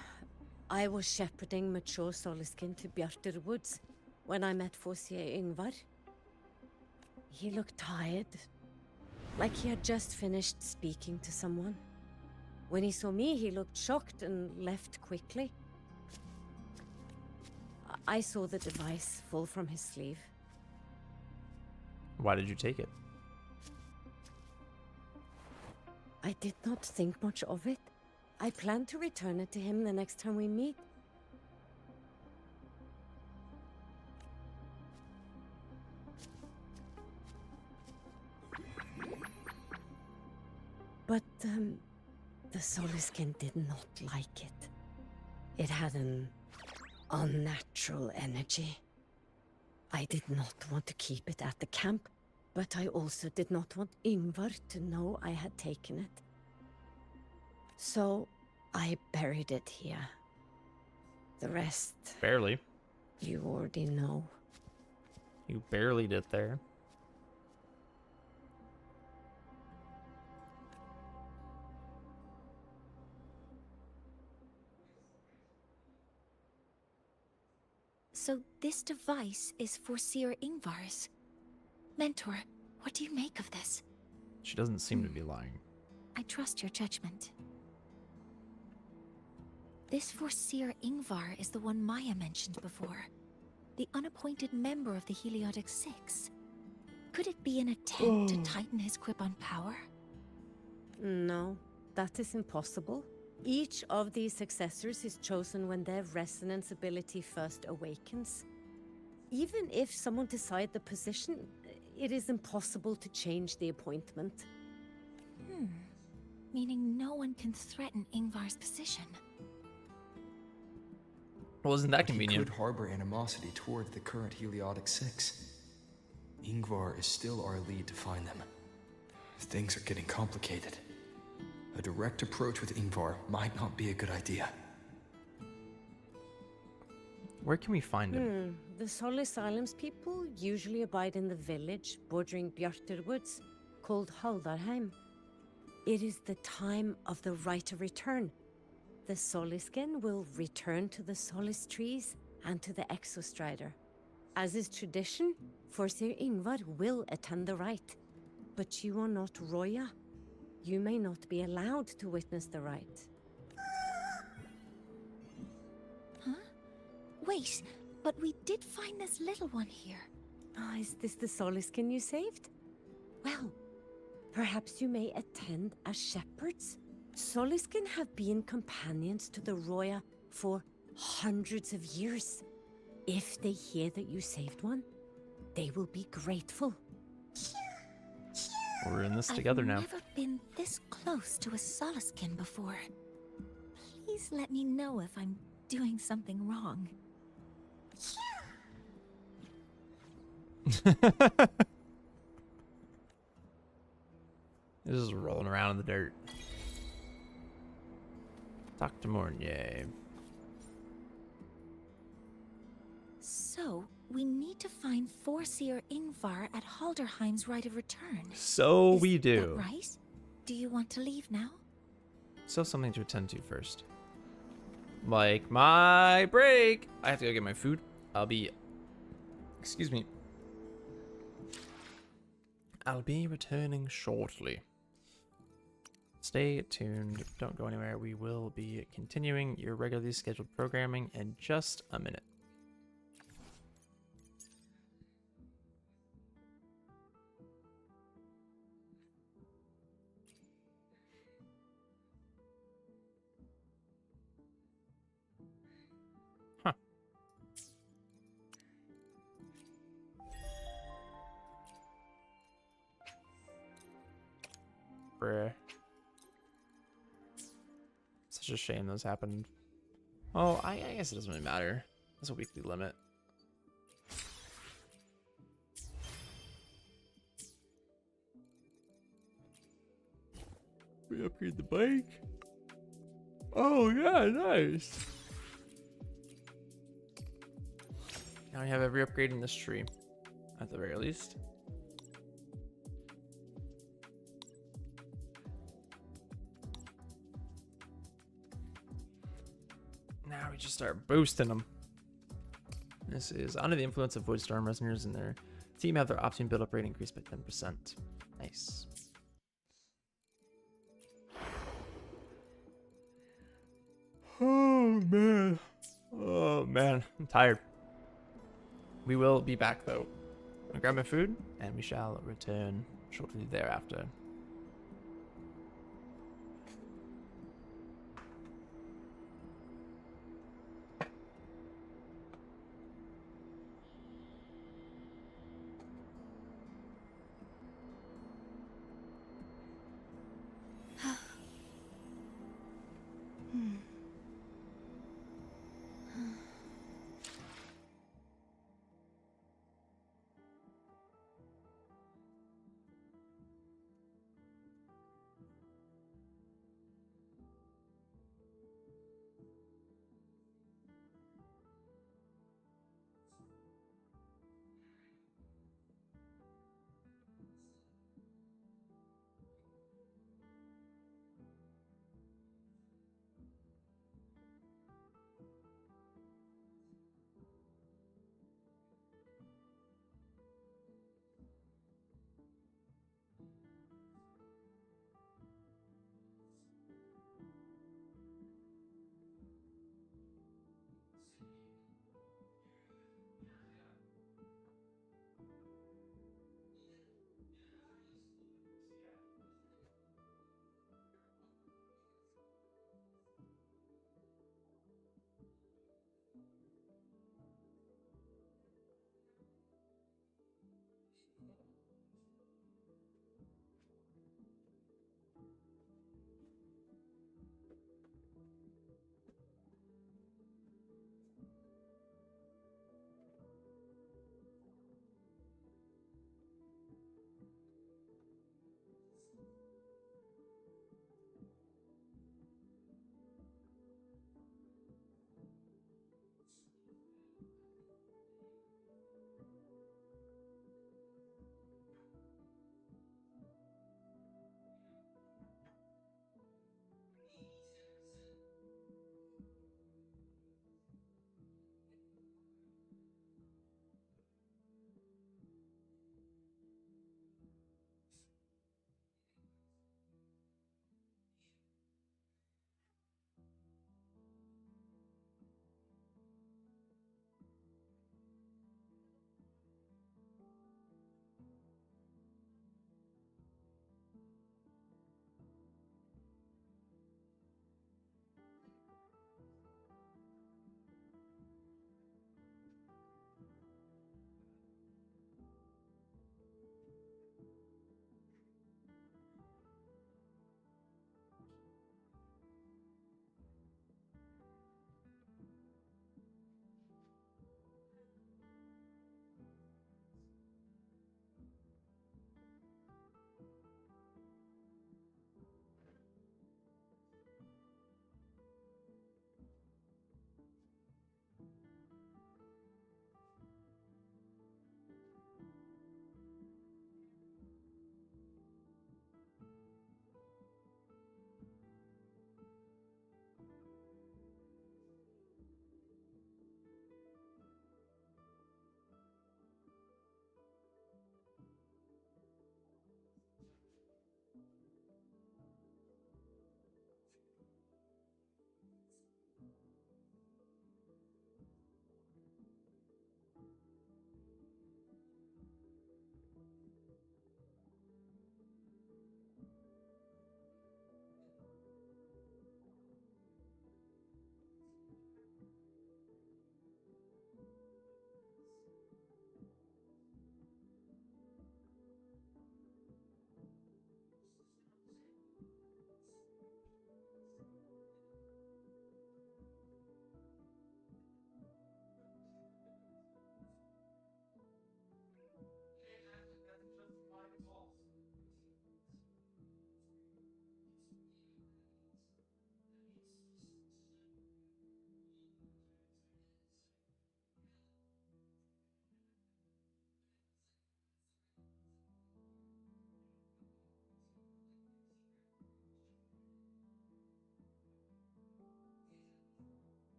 I was shepherding mature Soliskin to Bjartur Woods when I met Fossier Yngvar. He looked tired, like he had just finished speaking to someone. When he saw me, he looked shocked and left quickly. I saw the device fall from his sleeve. Why did you take it? I did not think much of it. I plan to return it to him the next time we meet. But, the Soliskin did not like it. It had an unnatural energy. I did not want to keep it at the camp, but I also did not want Yngvar to know I had taken it. So, I buried it here. The rest... Barely. You already know. You barely did there. So this device is for Seer Yngvar's. Mentor, what do you make of this? She doesn't seem to be lying. I trust your judgment. This Forseer Yngvar is the one Maya mentioned before. The unappointed member of the Heliotic Six. Could it be an attempt to tighten his grip on power? No, that is impossible. Each of these successors is chosen when their resonance ability first awakens. Even if someone decides the position, it is impossible to change the appointment. Meaning no one can threaten Yngvar's position. Well, isn't that But convenient? He could harbor animosity toward the current Heliotic Six. Yngvar is still our lead to find them. Things are getting complicated. A direct approach with Yngvar might not be a good idea. Where can we find him? The Solis Islands people usually abide in the village bordering Bjartur Woods, called Haldarheim. It is the time of the right of return. The Soliskin will return to the Solis trees and to the Exostrider. As is tradition, Forseer Yngvar will attend the rite. But you are not Roya. You may not be allowed to witness the rite. Huh? Wait, but we did find this little one here. Ah, is this the Soliskin you saved? Well, perhaps you may attend as shepherds. Soliskin have been companions to the Roya for hundreds of years. If they hear that you saved one, they will be grateful. We're in this together now. I've never been this close to a Soliskin before. Please let me know if I'm doing something wrong. This is rolling around in the dirt. Talk to Mornier. So, we need to find Forseer Yngvar at Halderheim's right of return. So we Is do. that right? Do you want to leave now? So something to attend to first. Like my break. I have to go get my food. I'll be... Excuse me. I'll be returning shortly. Stay tuned. Don't go anywhere. We will be continuing your regularly scheduled programming in just a minute. Bruh. Such a shame those happened. Oh, I guess it doesn't really matter. That's a weekly limit. We upgrade the bike. Oh yeah, nice. Now we have every upgrade in this tree, at the very least. Now we just start boosting them. This is under the influence of Voidstorm. Resonators in their team have their option build-up rate increased by 10%. Nice. Oh man. Oh man, I'm tired. We will be back though. I'll grab my food and we shall return shortly thereafter.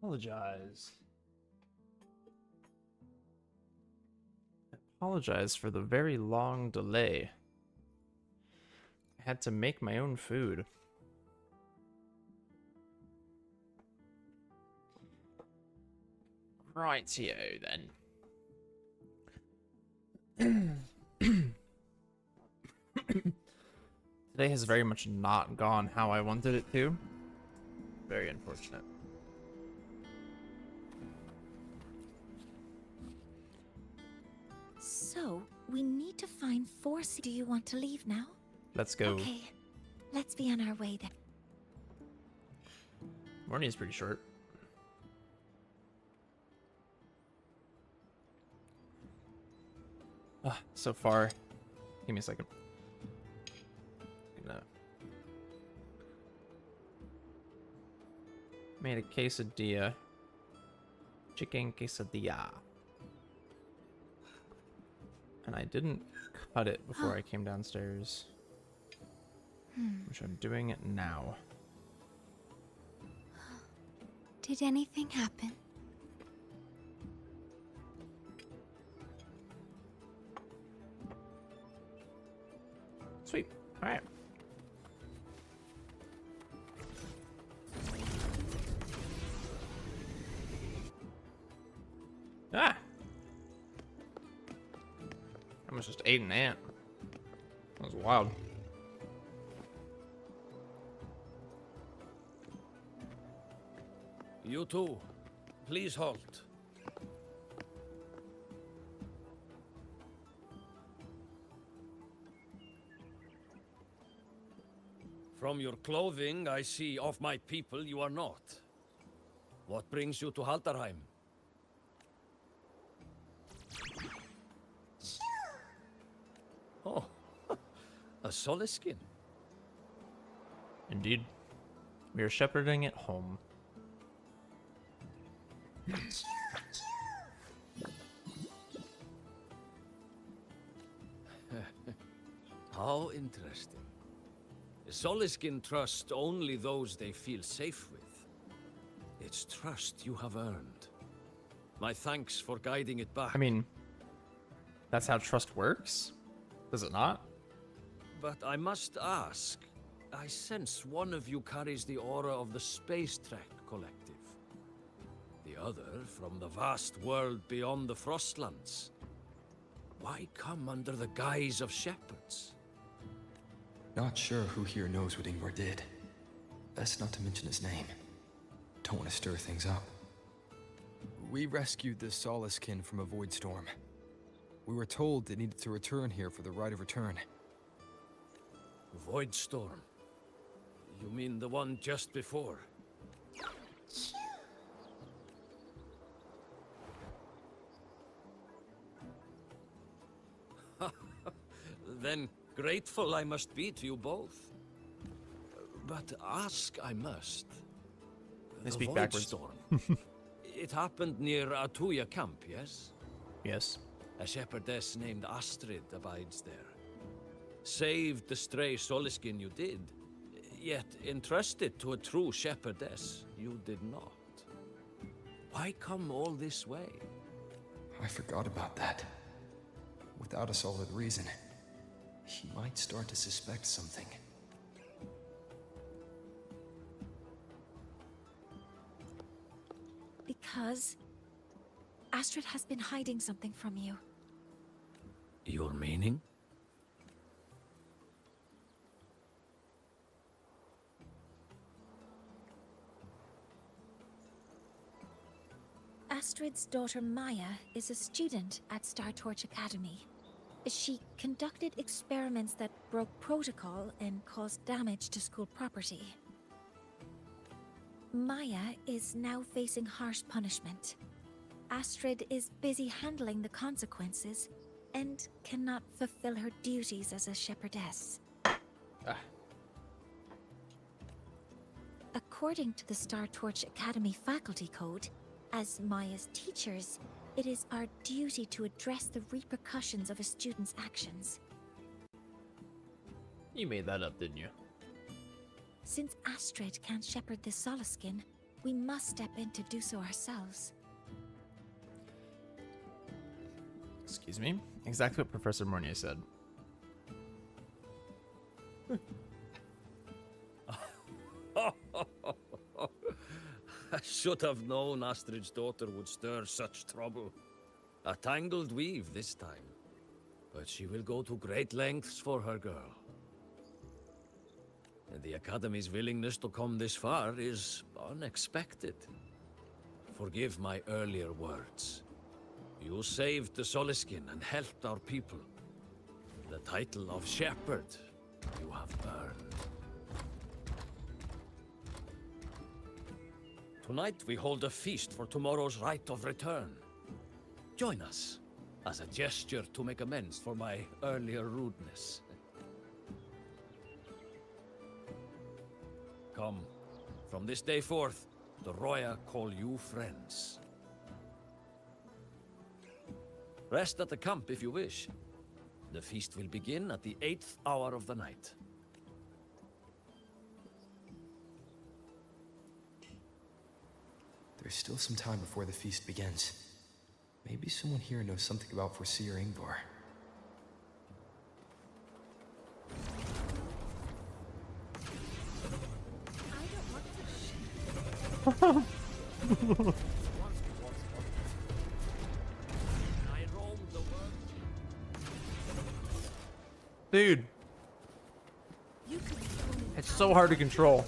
Apologize. Apologize for the very long delay. I had to make my own food. Rightio then. Today has very much not gone how I wanted it to. Very unfortunate. So, we need to find 4 Do you want to leave now? Let's go. Okay, let's be on our way then. Morning is pretty short. So far. Give me a second. Made a quesadilla. Chicken quesadilla. And I didn't cut it before I came downstairs. Which I'm doing it now. Did anything happen? Sweet. All right. Ah! I almost just ate an ant. That was wild. You two, please halt. From your clothing, I see of my people you are not. What brings you to Halterheim? Oh, a Soliskin. Indeed. We are shepherding it home. How interesting. Soliskin trust only those they feel safe with. It's trust you have earned. My thanks for guiding it back. I mean, that's how trust works? Does it not? But I must ask, I sense one of you carries the aura of the Space Trek Collective. The other from the vast world beyond the Frostlands. Why come under the guise of shepherds? Not sure who here knows what Ingvar did. Best not to mention his name. Don't want to stir things up. We rescued the Soliskin from a void storm. We were told it needed to return here for the rite of return. Void storm? You mean the one just before? Then grateful I must be to you both. But ask I must. They speak Void backwards. Storm. It happened near Atuya camp, yes? Yes. A shepherdess named Astrid abides there. Saved the stray Soliskin you did, yet entrusted to a true shepherdess you did not. Why come all this way? I forgot about that. Without a solid reason, he might start to suspect something. Because Astrid has been hiding something from you. Your meaning? Astrid's daughter Maya is a student at Star Torch Academy. She conducted experiments that broke protocol and caused damage to school property. Maya is now facing harsh punishment. Astrid is busy handling the consequences and cannot fulfill her duties as a shepherdess. According to the Star Torch Academy faculty code, as Maya's teachers, it is our duty to address the repercussions of a student's actions. You made that up, didn't you? Since Astrid can't shepherd the Soliskin, we must step in to do so ourselves. Excuse me? Exactly what Professor Mornier said. I should have known Astrid's daughter would stir such trouble. A tangled weave this time. But she will go to great lengths for her girl. And the Academy's willingness to come this far is unexpected. Forgive my earlier words. You saved the Soliskin and helped our people. The title of Shepherd you have earned. Tonight we hold a feast for tomorrow's rite of return. Join us, as a gesture to make amends for my earlier rudeness. Come, from this day forth, the Roya call you friends. Rest at the camp if you wish. The feast will begin at the 8th hour of the night. There's still some time before the feast begins. Maybe someone here knows something about Foreseer Ingvar. Dude. It's so hard to control.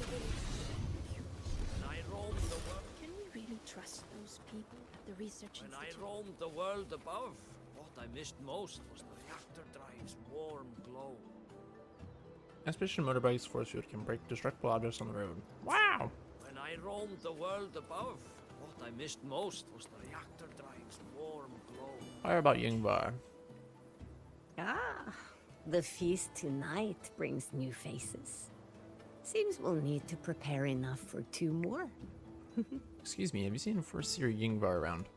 Can we really trust those people at the research When institute? I roamed the world above, what I missed most was the reactor drive's warm glow. Expedition motorbikes force field can break destructible objects on the road. Wow! When I roamed the world above, what I missed most was the reactor drive's warm glow. How about Yingvar? Ah, the feast tonight brings new faces. Seems we'll need to prepare enough for 2 more. Excuse me, have you seen Foreseer Yingvar around?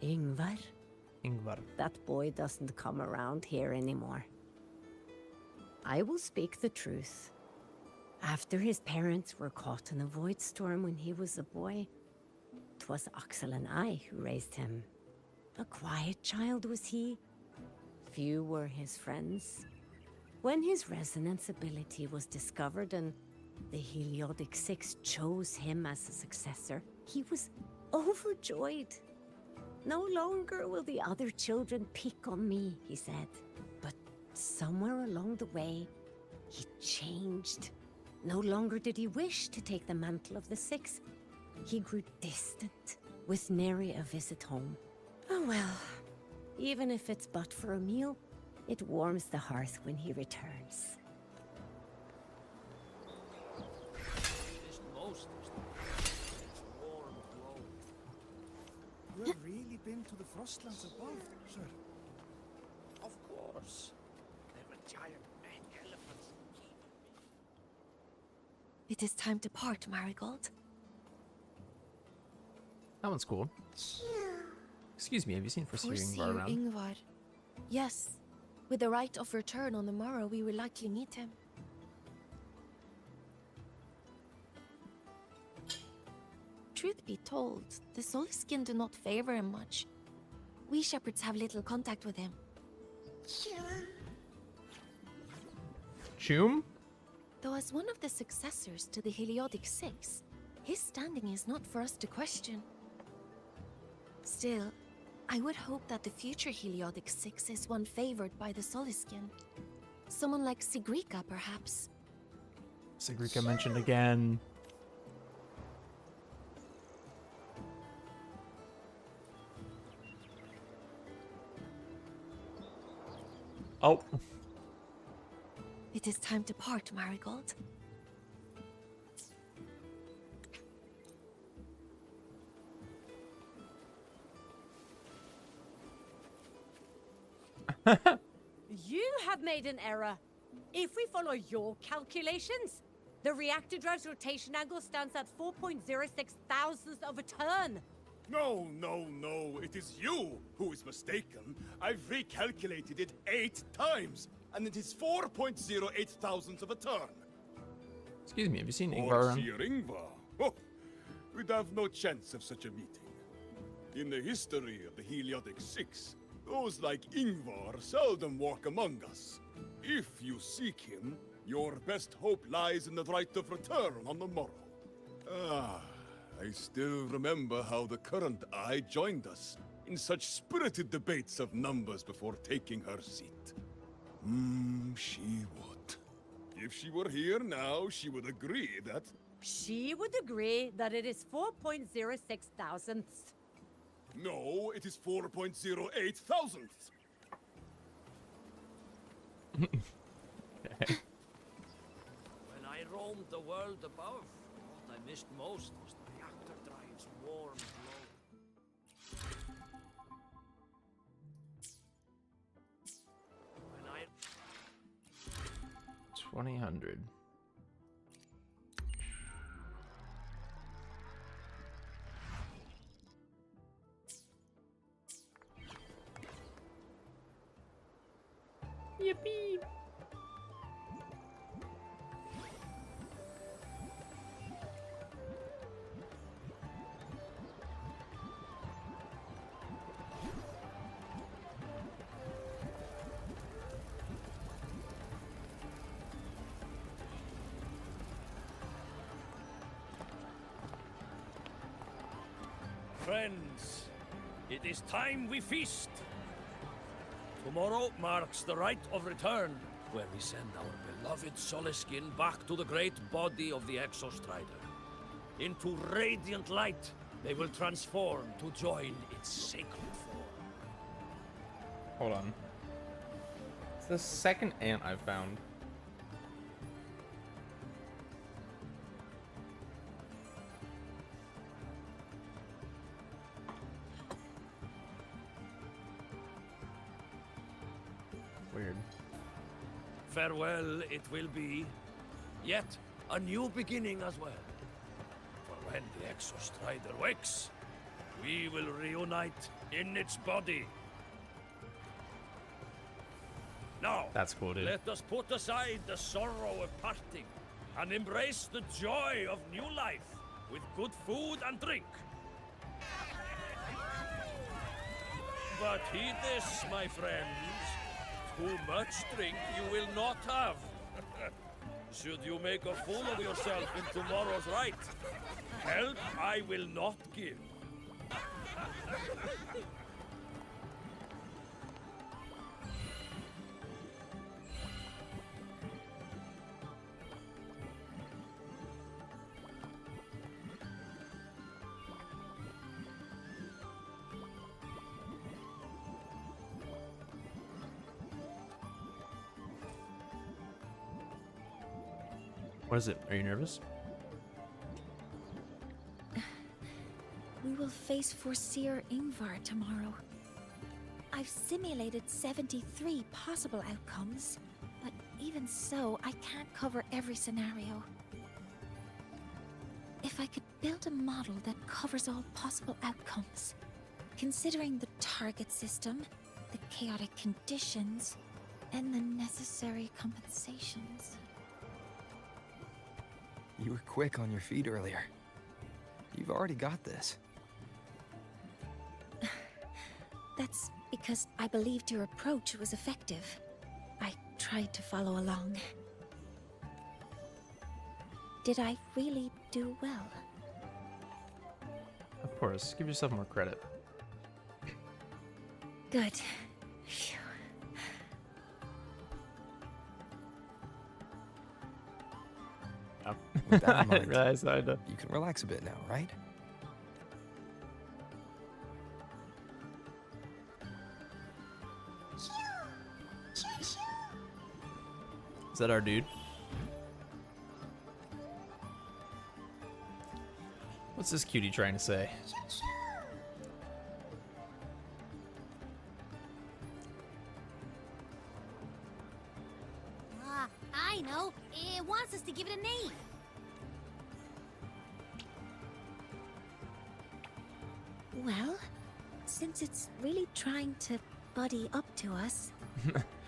Ingvar? Ingvar. That boy doesn't come around here anymore. I will speak the truth. After his parents were caught in a void storm when he was a boy, 'twas Axel and I who raised him. A quiet child was he. Few were his friends. When his resonance ability was discovered and the Heliodic Six chose him as a successor, he was overjoyed. No longer will the other children pick on me, he said. But somewhere along the way, he changed. No longer did he wish to take the mantle of the Six. He grew distant, with nary a visit home. Oh well, even if it's but for a meal, it warms the hearth when he returns. Missed most was the reactor drive's warm glow. You have really been to the Frostlands above, sir? Of course. There were giant man elephants. It is time to part, Marigold. That one's cool. Excuse me, have you seen Foreseer Foreseer Yingvar around? Ingvar. Yes. With the right of return on the morrow, we will likely meet him. Truth be told, the Soliskin do not favor him much. We shepherds have little contact with him. Choom? Though as one of the successors to the Heliodic Six, his standing is not for us to question. Still, I would hope that the future Heliodic Six is one favored by the Soliskin. Someone like Sigrika, perhaps. Sigrika mentioned again. Oh. It is time to part, Marigold. You have made an error. If we follow your calculations, the reactor drive's rotation angle stands at 4.06 thousandths of a turn. No, no, no. It is you who is mistaken. I've recalculated it 8 times, and it is 4.08 thousandths of a turn. Excuse me, have you seen Ingvar around? Foreseer Ingvar. Oh, we'd have no chance of such a meeting. In the history of the Heliotic Six, those like Ingvar seldom walk among us. If you seek him, your best hope lies in the right of return on the morrow. Ah, I still remember how the current eye joined us in such spirited debates of numbers before taking her seat. She would. If she were here now, she would agree that... She would agree that it is 4.06 thousandths. No, it is 4.08 thousandths. When I roamed the world above, what I missed most was the reactor drive's warm glow. When I... 2000. Yippee! Friends, it is time we feast. Tomorrow marks the rite of return, where we send our beloved Soliskin back to the great body of the Exostrider. Into radiant light, they will transform to join its sacred form. Hold on. It's the second ant I've found. Weird. Farewell it will be, yet a new beginning as well. For when the Exostrider wakes, we will reunite in its body. Now, That's cool, dude. let us put aside the sorrow of parting and embrace the joy of new life with good food and drink. But heed this, my friends. Too much drink you will not have. Should you make a fool of yourself in tomorrow's rite, help I will not give. What is it? Are you nervous? We will face Forseer Ingvar tomorrow. I've simulated 73 possible outcomes, but even so, I can't cover every scenario. If I could build a model that covers all possible outcomes, considering the target system, the chaotic conditions, and the necessary compensations. You were quick on your feet earlier. You've already got this. That's because I believed your approach was effective. I tried to follow along. Did I really do well? Of course. Give yourself more credit. Good. Phew. With that in I mind, realized I had to... you can relax a bit now, right? Is that our dude? What's this cutie trying to say? I know. It wants us to give it a name. Well, since it's really trying to buddy up to us,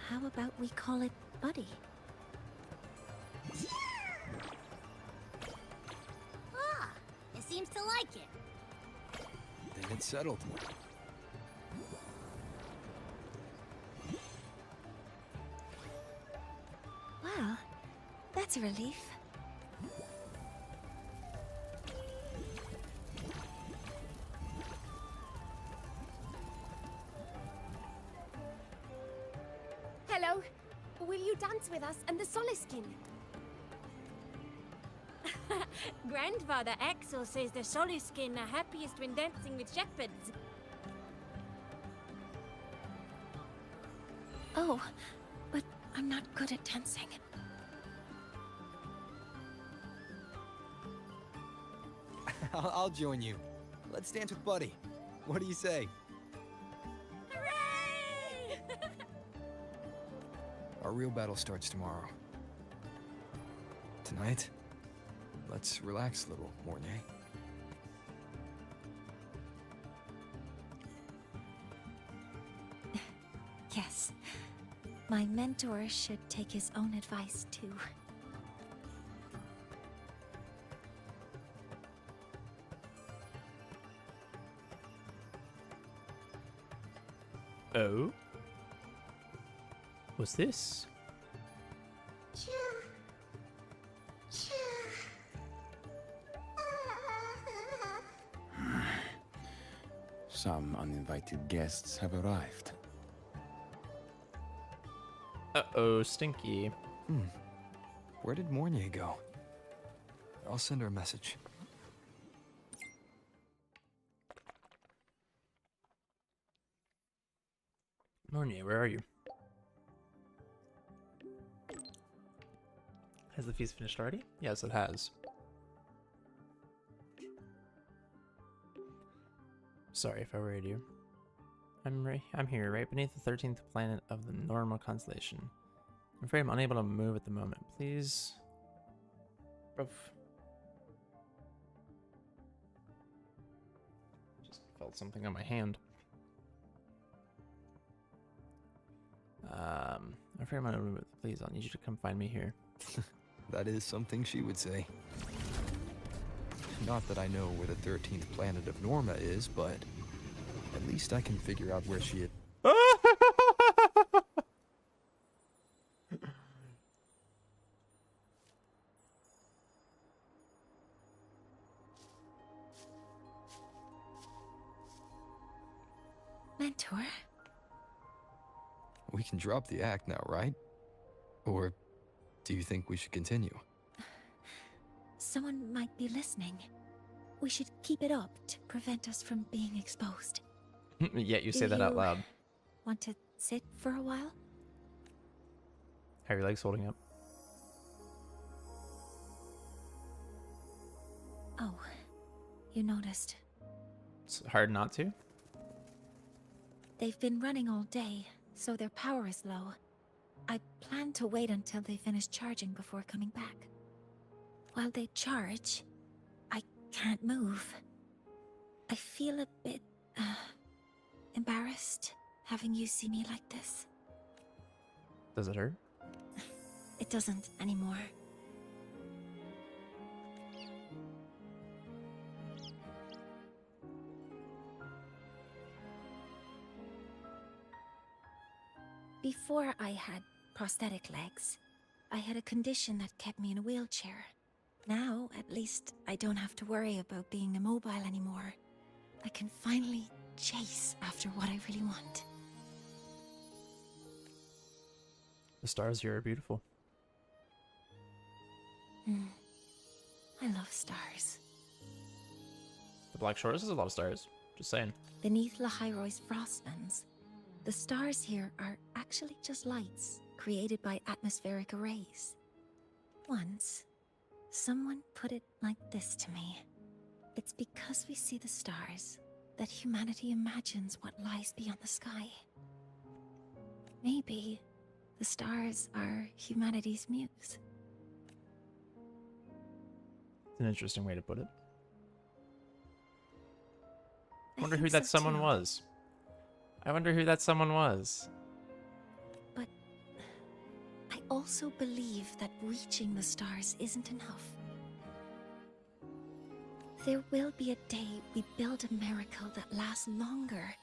how about we call it Buddy? Ah, you see seems to like it. Then it's settled. Well, that's a relief. Hello. Will you dance with us and the Soliskin? Grandfather Axel says the Soliskin are happiest when dancing with shepherds. Oh, but I'm not good at dancing. I'll join you. Let's dance with Buddy. What do you say? Hooray! Our real battle starts tomorrow. Tonight, let's relax a little, Mornier. Yes. My mentor should take his own advice, too. Oh? What's this? Some uninvited guests have arrived. Uh-oh, Stinky. Where did Mornier go? I'll send her a message. Mornier, where are you? Has the feast finished already? Yes, it has. Sorry if I worried you. I'm here, right beneath the 13th planet of the Norma constellation. I'm afraid I'm unable to move at the moment. Please. Oof. Just felt something on my hand. I'm afraid I'm unable to move. Please, I'll need you to come find me here. That is something she would say. Not that I know where the 13th planet of Norma is, but at least I can figure out where she is. Mentor? We can drop the act now, right? Or do you think we should continue? Someone might be listening. We should keep it up to prevent us from being exposed. Yet you Do say that out you loud. Want to sit for a while? How are your legs holding up? Oh, you noticed. It's hard not to. They've been running all day, so their power is low. I plan to wait until they finish charging before coming back. While they charge, I can't move. I feel a bit, embarrassed having you see me like this. Does it hurt? It doesn't anymore. Before I had prosthetic legs, I had a condition that kept me in a wheelchair. Now, at least, I don't have to worry about being immobile anymore. I can finally chase after what I really want. The stars here are beautiful. I love stars. The Black Shores has a lot of stars. Just saying. Beneath Lahairoy's frostlands, the stars here are actually just lights created by atmospheric arrays. Once, someone put it like this to me. It's because we see the stars that humanity imagines what lies beyond the sky. Maybe the stars are humanity's muse. It's an interesting way to put it. I wonder who think that so someone too. was. I wonder who that someone was. But I also believe that reaching the stars isn't enough. There will be a day we build a miracle that lasts longer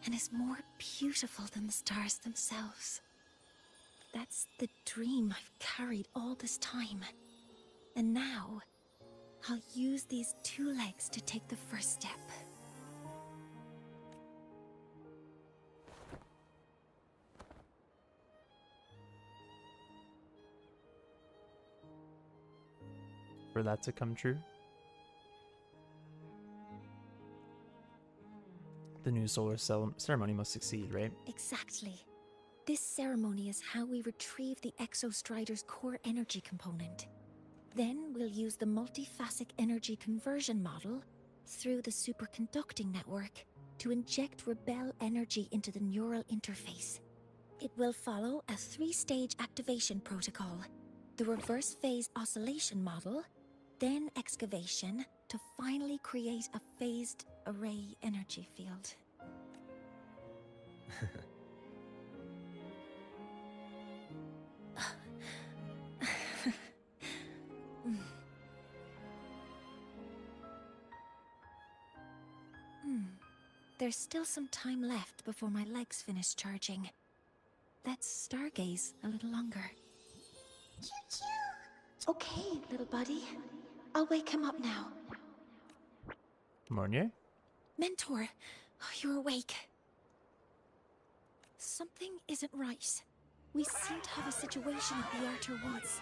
and is more beautiful than the stars themselves. That's the dream I've carried all this time. And now, I'll use these 2 legs to take the first step. For that to come true. The new solar ceremony must succeed, right? Exactly. This ceremony is how we retrieve the Exostrider's core energy component. Then we'll use the multiphasic energy conversion model through the superconducting network to inject rebel energy into the neural interface. It will follow a 3-stage activation protocol: the reverse phase oscillation model, then excavation, to finally create a phased array energy field. There's still some time left before my legs finish charging. Let's stargaze a little longer. Okay, little buddy. I'll wake him up now. Mornier? Mentor, you're awake. Something isn't right. We seem to have a situation at the Outer Woods.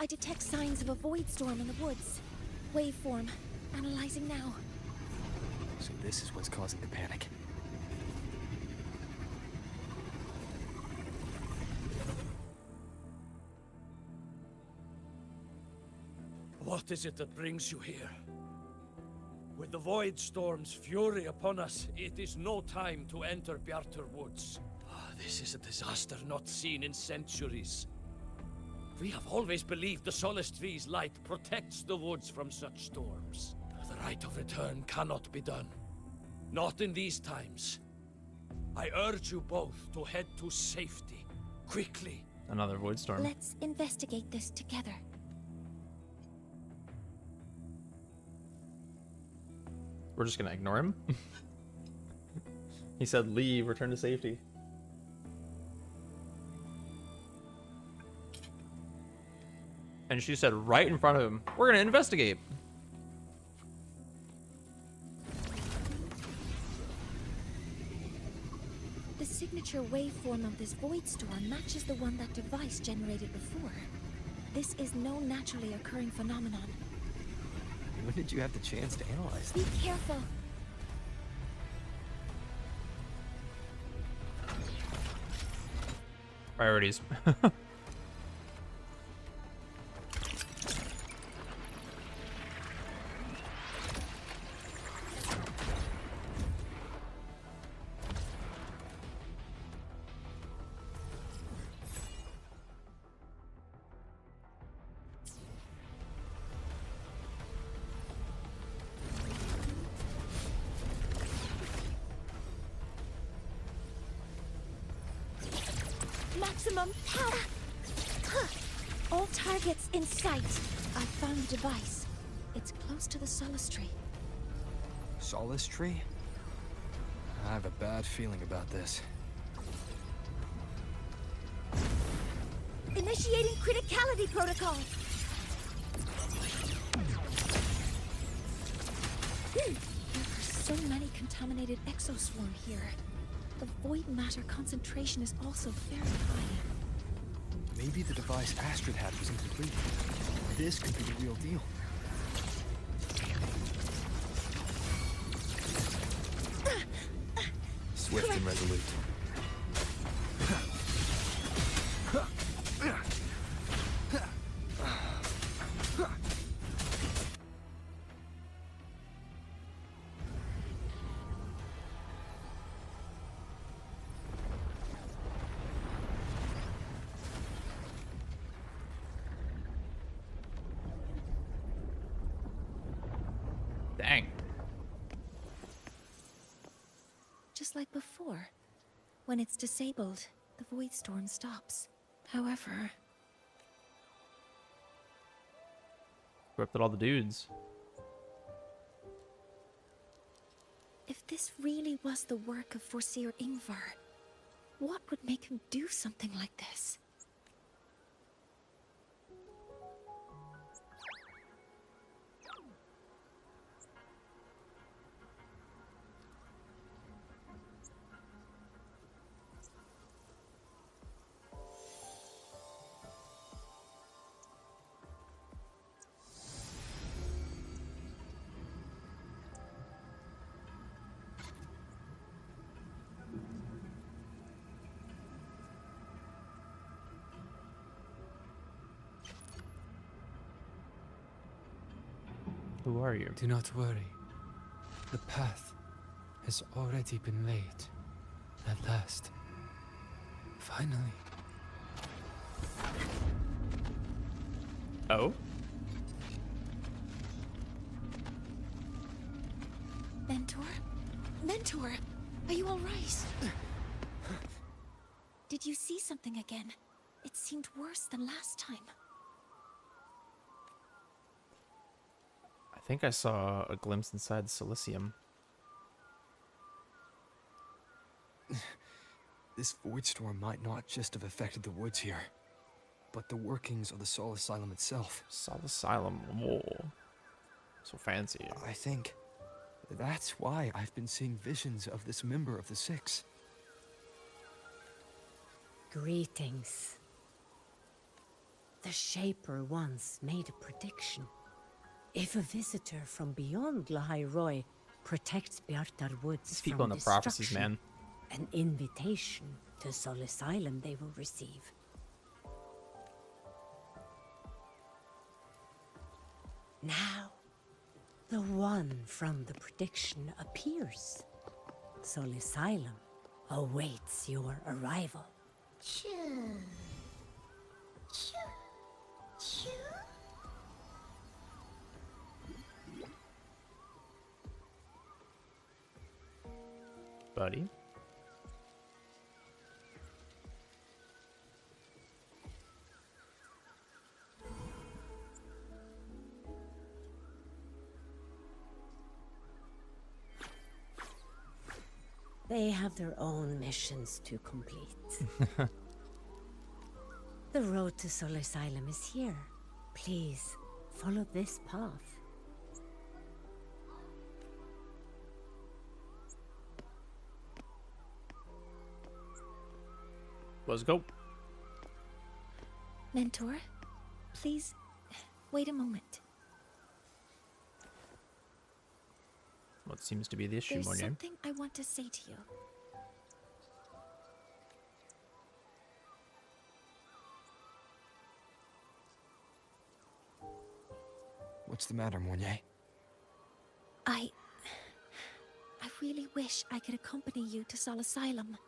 I detect signs of a void storm in the woods. Waveform. Analyzing now. So this is what's causing the panic. What is it that brings you here? With the Void Storm's fury upon us, it is no time to enter Bjartur Woods. This is a disaster not seen in centuries. We have always believed the Solace Tree's light protects the woods from such storms. The rite of return cannot be done. Not in these times. I urge you both to head to safety. Quickly. Another void storm. Let's investigate this together. We're just gonna ignore him? He said leave, return to safety. And she said right in front of him, we're gonna investigate. The signature waveform of this void storm matches the one that device generated before. This is no naturally occurring phenomenon. When did you have the chance to analyze Be careful. Priorities. Maximum power! All targets in sight. I found the device. It's close to the Solace Tree. Solace Tree? I have a bad feeling about this. Initiating criticality protocol. There are so many contaminated exoswarm here. The void matter concentration is also very high. Maybe the device Astrid had was incomplete. This could be the real deal. Swift and resolute. Dang. Just like before. When it's disabled, the void storm stops. However... Corrupted all the dudes. If this really was the work of Forseer Ingvar, what would make him do something like this? Who are you? Do not worry. The path has already been laid. At last. Finally. Oh? Mentor? Mentor! Are you alright? Did you see something again? It seemed worse than last time. I think I saw a glimpse inside Silicium. This void storm might not just have affected the woods here, but the workings of the Sol Asylum itself. Sol Asylum? Whoa. So fancy. I think that's why I've been seeing visions of this member of the Six. Greetings. The Shaper once made a prediction. If a visitor from beyond Lahai Roy protects Bjartar Woods These people from in the prophecies, destruction, man. an invitation to Sol Asylum they will receive. Now, the one from the prediction appears. Sol Asylum awaits your arrival. Buddy. They have their own missions to complete. The road to Sol Asylum is here. Please, follow this path. Let's go. Mentor, please, wait a moment. What seems to be the issue, There's Monier? something I want to say to you. What's the matter, Mornier? I really wish I could accompany you to Sol Asylum,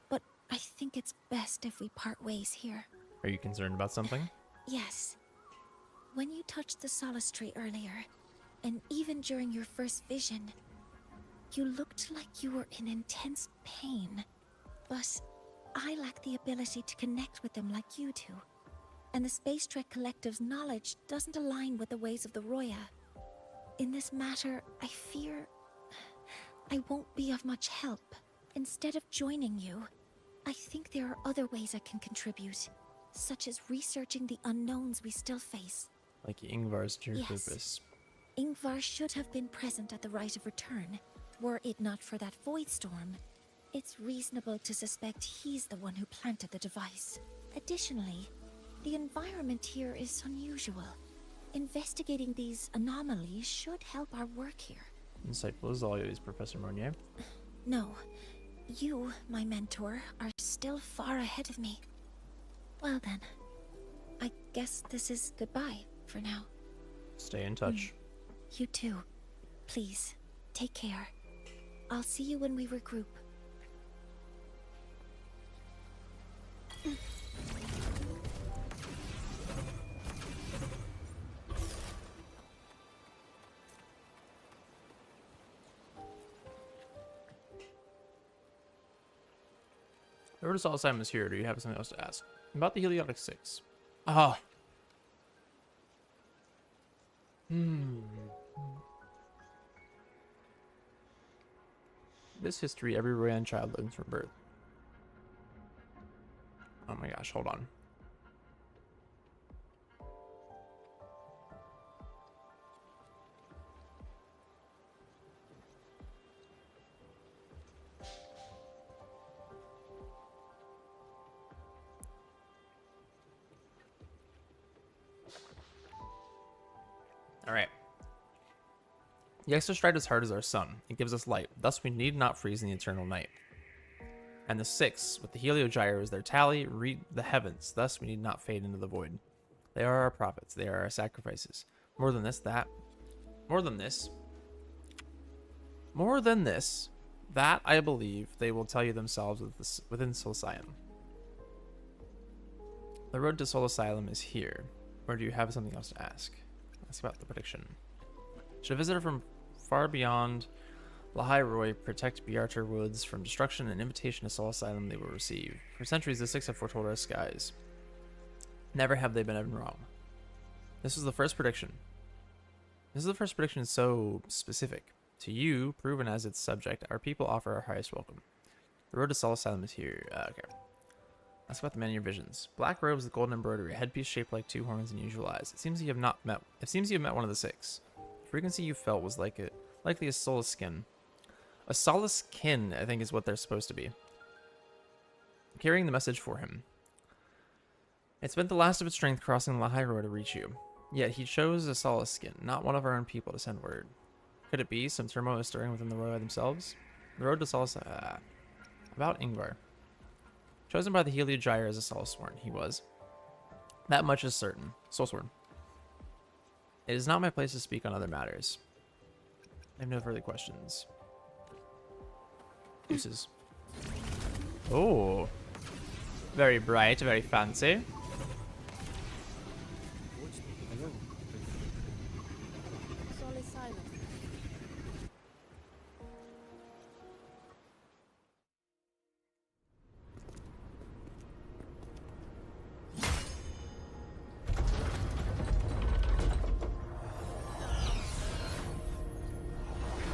but I think it's best if we part ways here. Are you concerned about something? Yes. When you touched the Solace Tree earlier, and even during your first vision, you looked like you were in intense pain. But I lack the ability to connect with them like you do. And the Space Trek Collective's knowledge doesn't align with the ways of the Roya. In this matter, I fear I won't be of much help. Instead of joining you, I think there are other ways I can contribute, such as researching the unknowns we still face. Like Ingvar's true Yes. purpose. Ingvar should have been present at the Rite of Return. Were it not for that void storm, it's reasonable to suspect he's the one who planted the device. Additionally, the environment here is unusual. Investigating these anomalies should help our work here. Insightful as always, Professor Monier. No, you, my mentor, are still far ahead of me. Well then, I guess this is goodbye for now. Stay in touch. You too. Please, take care. I'll see you when we regroup. Notice Alzheimer's is here. Do you have something else to ask? About the Heliotic 6. Ah. This history every Royan child learns from birth. Oh my gosh, hold on. All right. The Exostrider's heart is our sun. It gives us light. Thus, we need not freeze in the eternal night. And the six, with the Heliogyre as their tally, read the heavens. Thus, we need not fade into the void. They are our prophets. They are our sacrifices. More than this, that I believe they will tell you themselves within Solasium. The road to Solasium is here. Or do you have something else to ask? Ask about the prediction. Should a visitor from far beyond Lahai Roy protect Biarter Woods from destruction, and invitation to Solasium they will receive. For centuries, the six have foretold our skies. Never have they been wrong. This is the first prediction. This is the first prediction so specific. To you, proven as its subject, our people offer our highest welcome. The road to Solasium is here. Okay. Ask about the man in your visions. Black robes with golden embroidery, a headpiece shaped like two horns and unusual eyes. It seems you have met one of the six. The frequency you felt was likely a soulless skin. A solace kin, I think, is what they're supposed to be. Carrying the message for him. It spent the last of its strength crossing the Lahai Road to reach you. Yet he chose a solace skin, not one of our own people, to send word. Could it be some turmoil is stirring within the Roy themselves? The road to Solace... about Ingvar. Chosen by the Heliogyre as a Soulsworn, he was. That much is certain. Soulsworn. It is not my place to speak on other matters. I have no further questions. Deuces. Oh. Very bright, very fancy.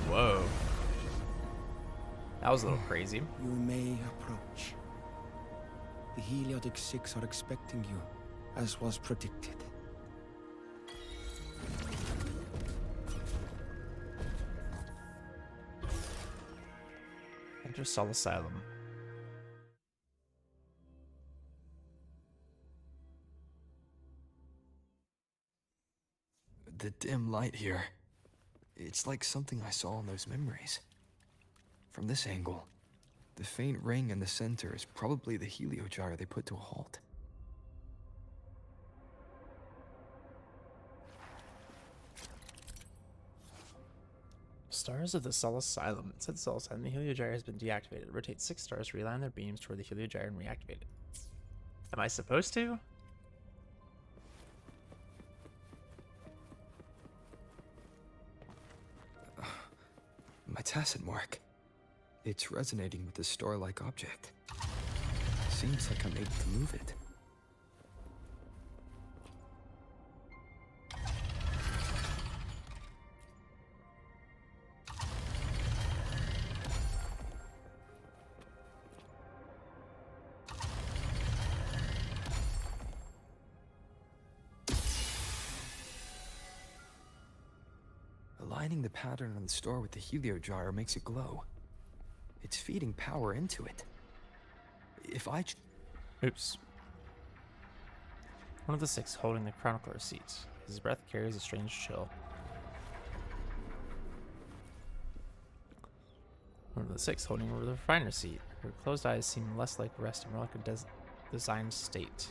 Whoa. That was a little crazy. You may approach. The Heliotic Six are expecting you, as was predicted. Enter Solasium. The dim light here. It's like something I saw in those memories. From this angle, the faint ring in the center is probably the Heliogyre they put to a halt. Stars of the Solasium. It said Solasium. The Heliogyre has been deactivated. Rotate 6 stars to realign their beams toward the Heliogyre and reactivate it. Am I supposed to? My tacit mark. It's resonating with the star-like object. Seems like I'm able to move it. Aligning the pattern on the star with the Heliogyre makes it glow. It's feeding power into it. If I... Oops. One of the 6 holding the chronicler's seat. His breath carries a strange chill. One of the 6 holding the refiner's seat. Her closed eyes seem less like rest and more like a designed state.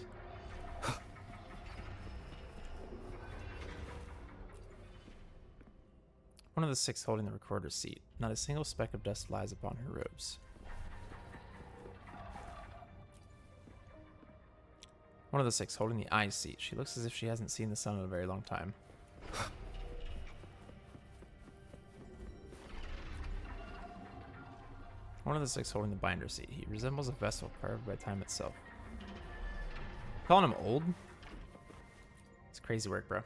One of the 6 holding the recorder's seat. Not a single speck of dust lies upon her robes. One of the 6 holding the eye seat. She looks as if she hasn't seen the sun in a very long time. One of the 6 holding the binder seat. He resembles a vessel carved by time itself. Calling him old? It's crazy work, bro.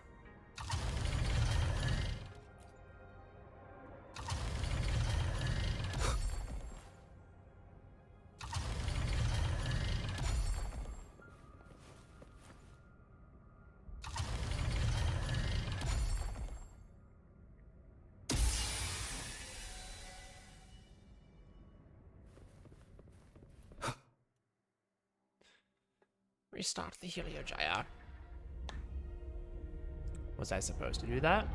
restart the Heliogyre. Was I supposed to do that?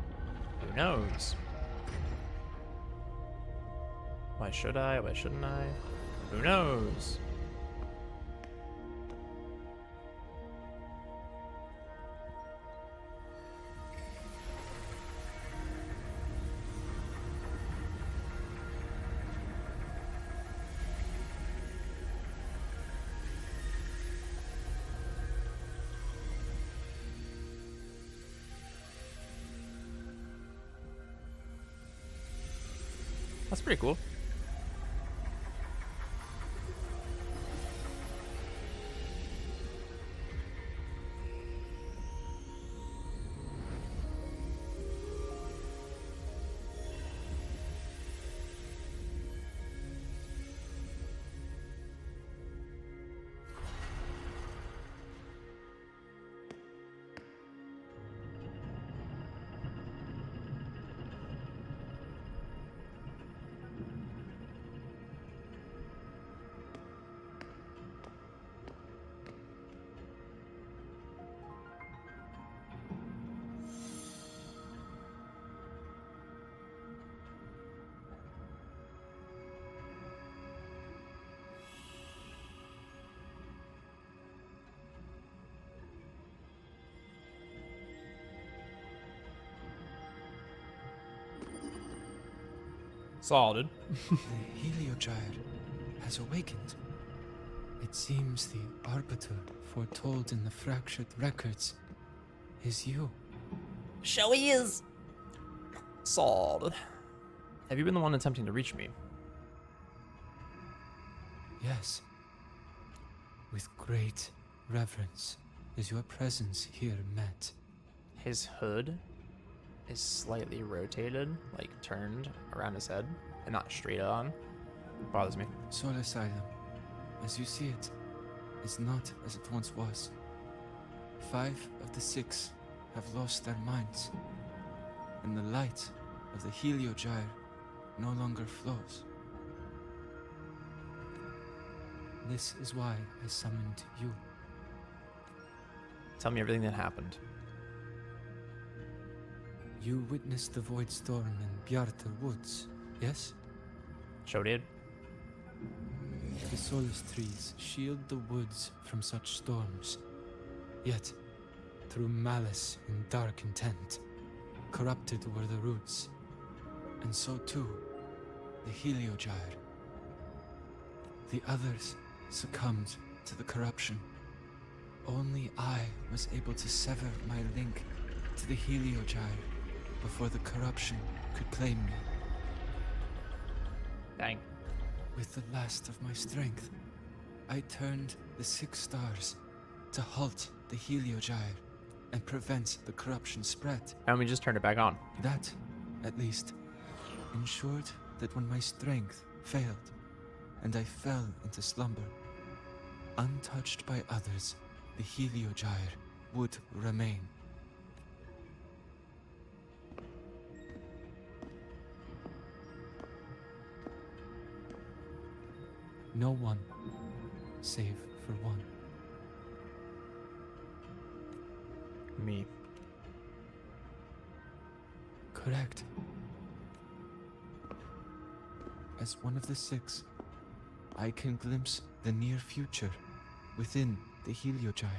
Who knows? Why should I? Why shouldn't I? Who knows? That's pretty cool. Solid. The Heliogyre has awakened. It seems the Arbiter foretold in the fractured records is you. So he is. Solid. Have you been the one attempting to reach me? Yes. With great reverence is your presence here met. His hood is slightly rotated, like turned around his head and not straight on. It bothers me. Soul Asylum, as you see it, is not as it once was. 5 of the 6 have lost their minds, and the light of the Heliogyre no longer flows. This is why I summoned you. Tell me everything that happened. You witnessed the Void Storm in Bjartar Woods, yes? Sure did. The Solace trees shield the woods from such storms. Yet, through malice and dark intent, corrupted were the roots. And so too, the Heliogyre. The others succumbed to the corruption. Only I was able to sever my link to the Heliogyre before the corruption could claim me. Dang. With the last of my strength, I turned the 6 stars to halt the Heliogyre and prevent the corruption spread. And we just turned it back on. That, at least, ensured that when my strength failed and I fell into slumber, untouched by others, the Heliogyre would remain. No one, save for one. Me. Correct. As one of the 6, I can glimpse the near future within the Heliogyre.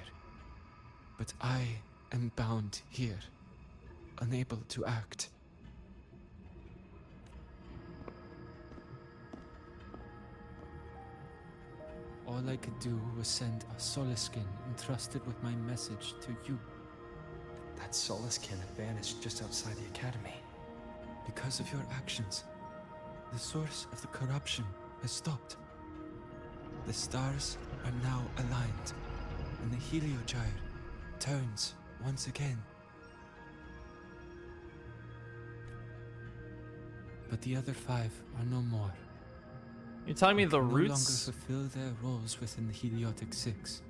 But I am bound here, unable to act. All I could do was send a Solaskin entrusted with my message to you. That Solaskin had vanished just outside the academy. Because of your actions, the source of the corruption has stopped. The stars are now aligned, and the Heliogyre turns once again. But the other 5 are no more. You're telling me the no roots longer fulfill their roles within the Heliotic 6.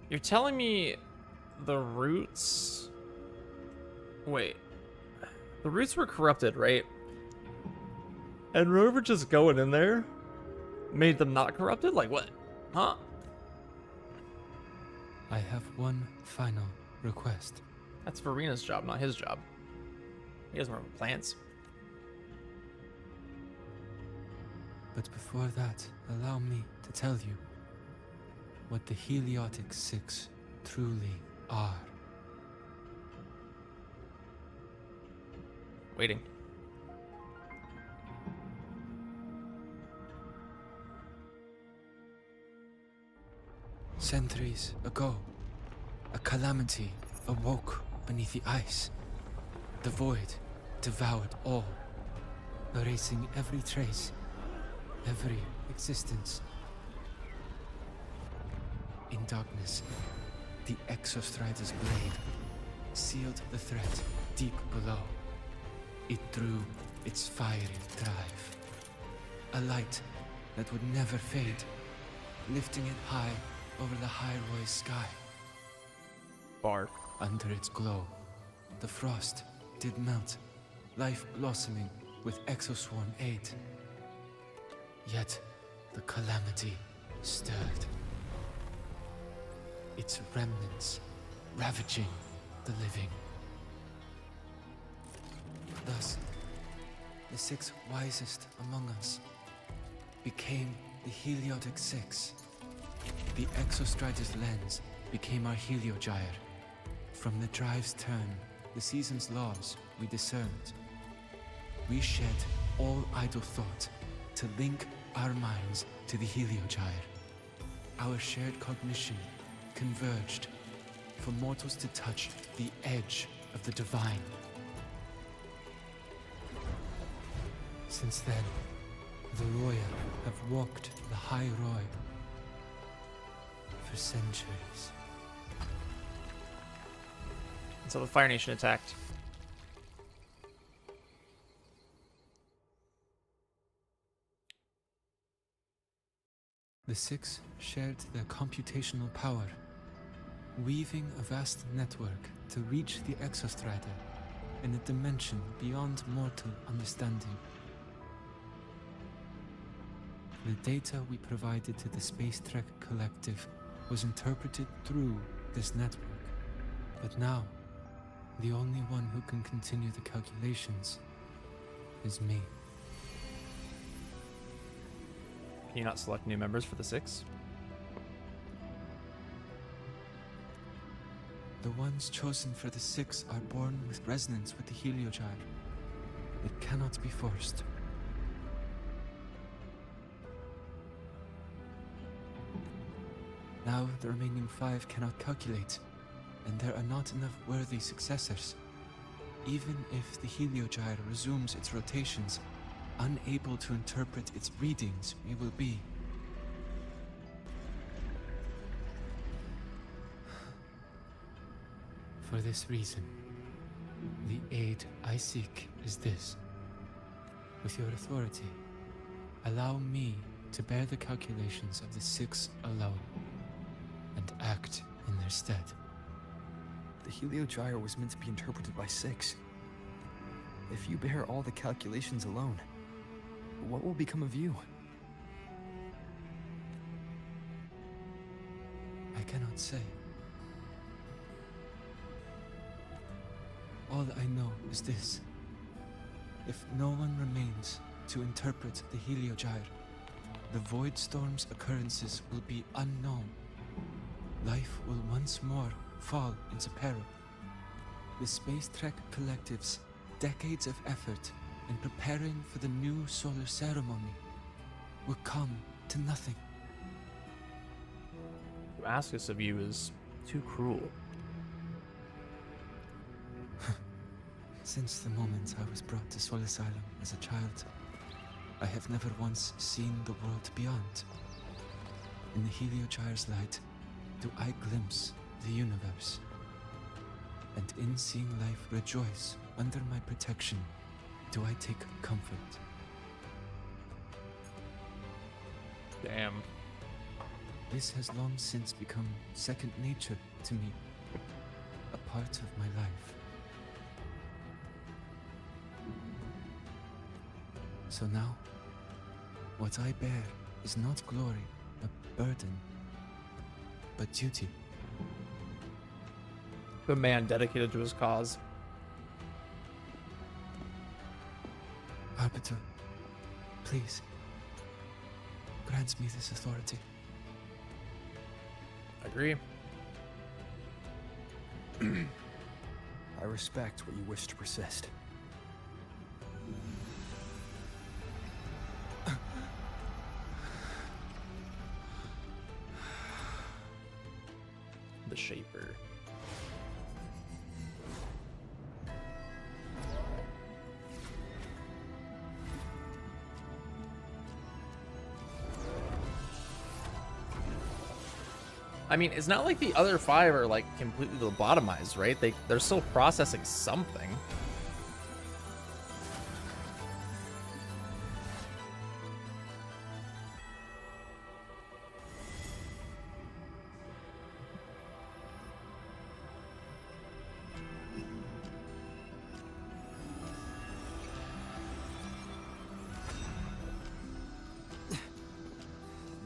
You're telling me the roots... Wait. The roots were corrupted, right? And Rover just going in there made them not corrupted? Like what? Huh? I have one final request. That's Verena's job, not his job. He doesn't work with plants. But before that, allow me to tell you what the Heliotic Six truly are. Waiting. Centuries ago, a calamity awoke beneath the ice. The void devoured all, erasing every trace, every existence. In darkness, the Exostrider's blade sealed the threat deep below. It drew its fiery drive, a light that would never fade, lifting it high over the High Roy's sky. Bark. Under its glow, the frost did melt, life blossoming with Exoswarm aid. Yet the calamity stirred, its remnants ravaging the living. Thus, the six wisest among us became the Heliotic Six. The Exostrider's lens became our Heliogyre. From the drive's turn, the season's laws we discerned. We shed all idle thought to link our minds to the Heliogyre. Our shared cognition converged for mortals to touch the edge of the divine. Since then, the Royal have walked the High Roy for centuries. So the Fire Nation attacked. The six shared their computational power, weaving a vast network to reach the Exostrider in a dimension beyond mortal understanding. The data we provided to the Space Trek Collective was interpreted through this network. But now, the only one who can continue the calculations is me. Can you not select new members for the six? The ones chosen for the six are born with resonance with the Heliogyre. It cannot be forced. Now the remaining five cannot calculate, and there are not enough worthy successors. Even if the Heliogyre resumes its rotations, unable to interpret its readings, we will be. For this reason, the aid I seek is this. With your authority, allow me to bear the calculations of the six alone, and act in their stead. The Heliogyre was meant to be interpreted by six. If you bear all the calculations alone, what will become of you? I cannot say. All I know is this. If no one remains to interpret the Heliogyre, the Void Storm's occurrences will be unknown. Life will once more fall into peril. The Space Trek Collective's decades of effort in preparing for the new solar ceremony will come to nothing. To ask this of you is too cruel. Since the moment I was brought to Soul Asylum as a child, I have never once seen the world beyond. In the Heliogyre's light, do I glimpse the universe. And in seeing life rejoice under my protection, do I take comfort. Damn. This has long since become second nature to me, a part of my life. So now, what I bear is not glory, a burden, but duty. The man dedicated to his cause. Arbiter, please, grant me this authority. Agree. I respect what you wish to persist. The Shaper. I mean, it's not like the other 5 are like completely lobotomized, right? They're still processing something.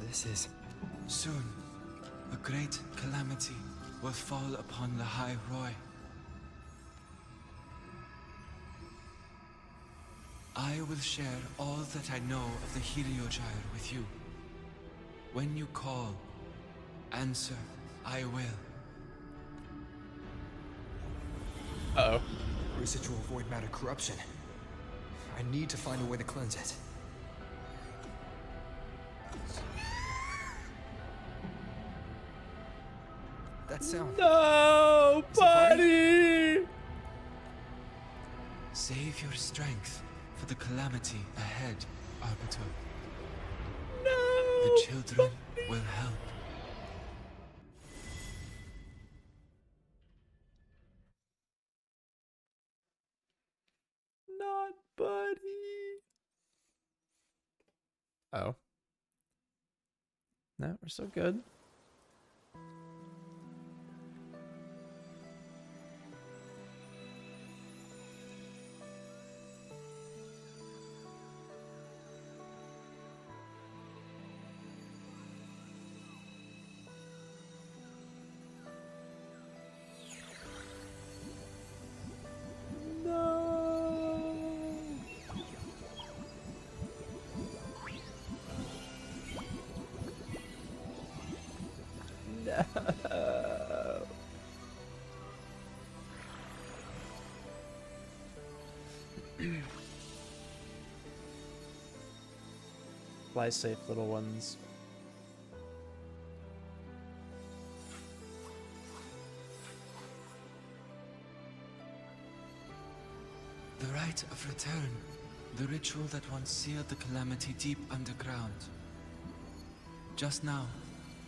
This is... Soon, a great calamity will fall upon the High Roy. I will share all that I know of the Heliogyre with you. When you call, answer, I will. Uh-oh. Residual void matter corruption. I need to find a way to cleanse it. That sound. No, buddy! Save your strength for the calamity ahead, Arbiter. No! The children will help. Not buddy. Oh. No, we're so good. No. Fly safe, little ones. The rite of return. The ritual that once sealed the calamity deep underground. Just now,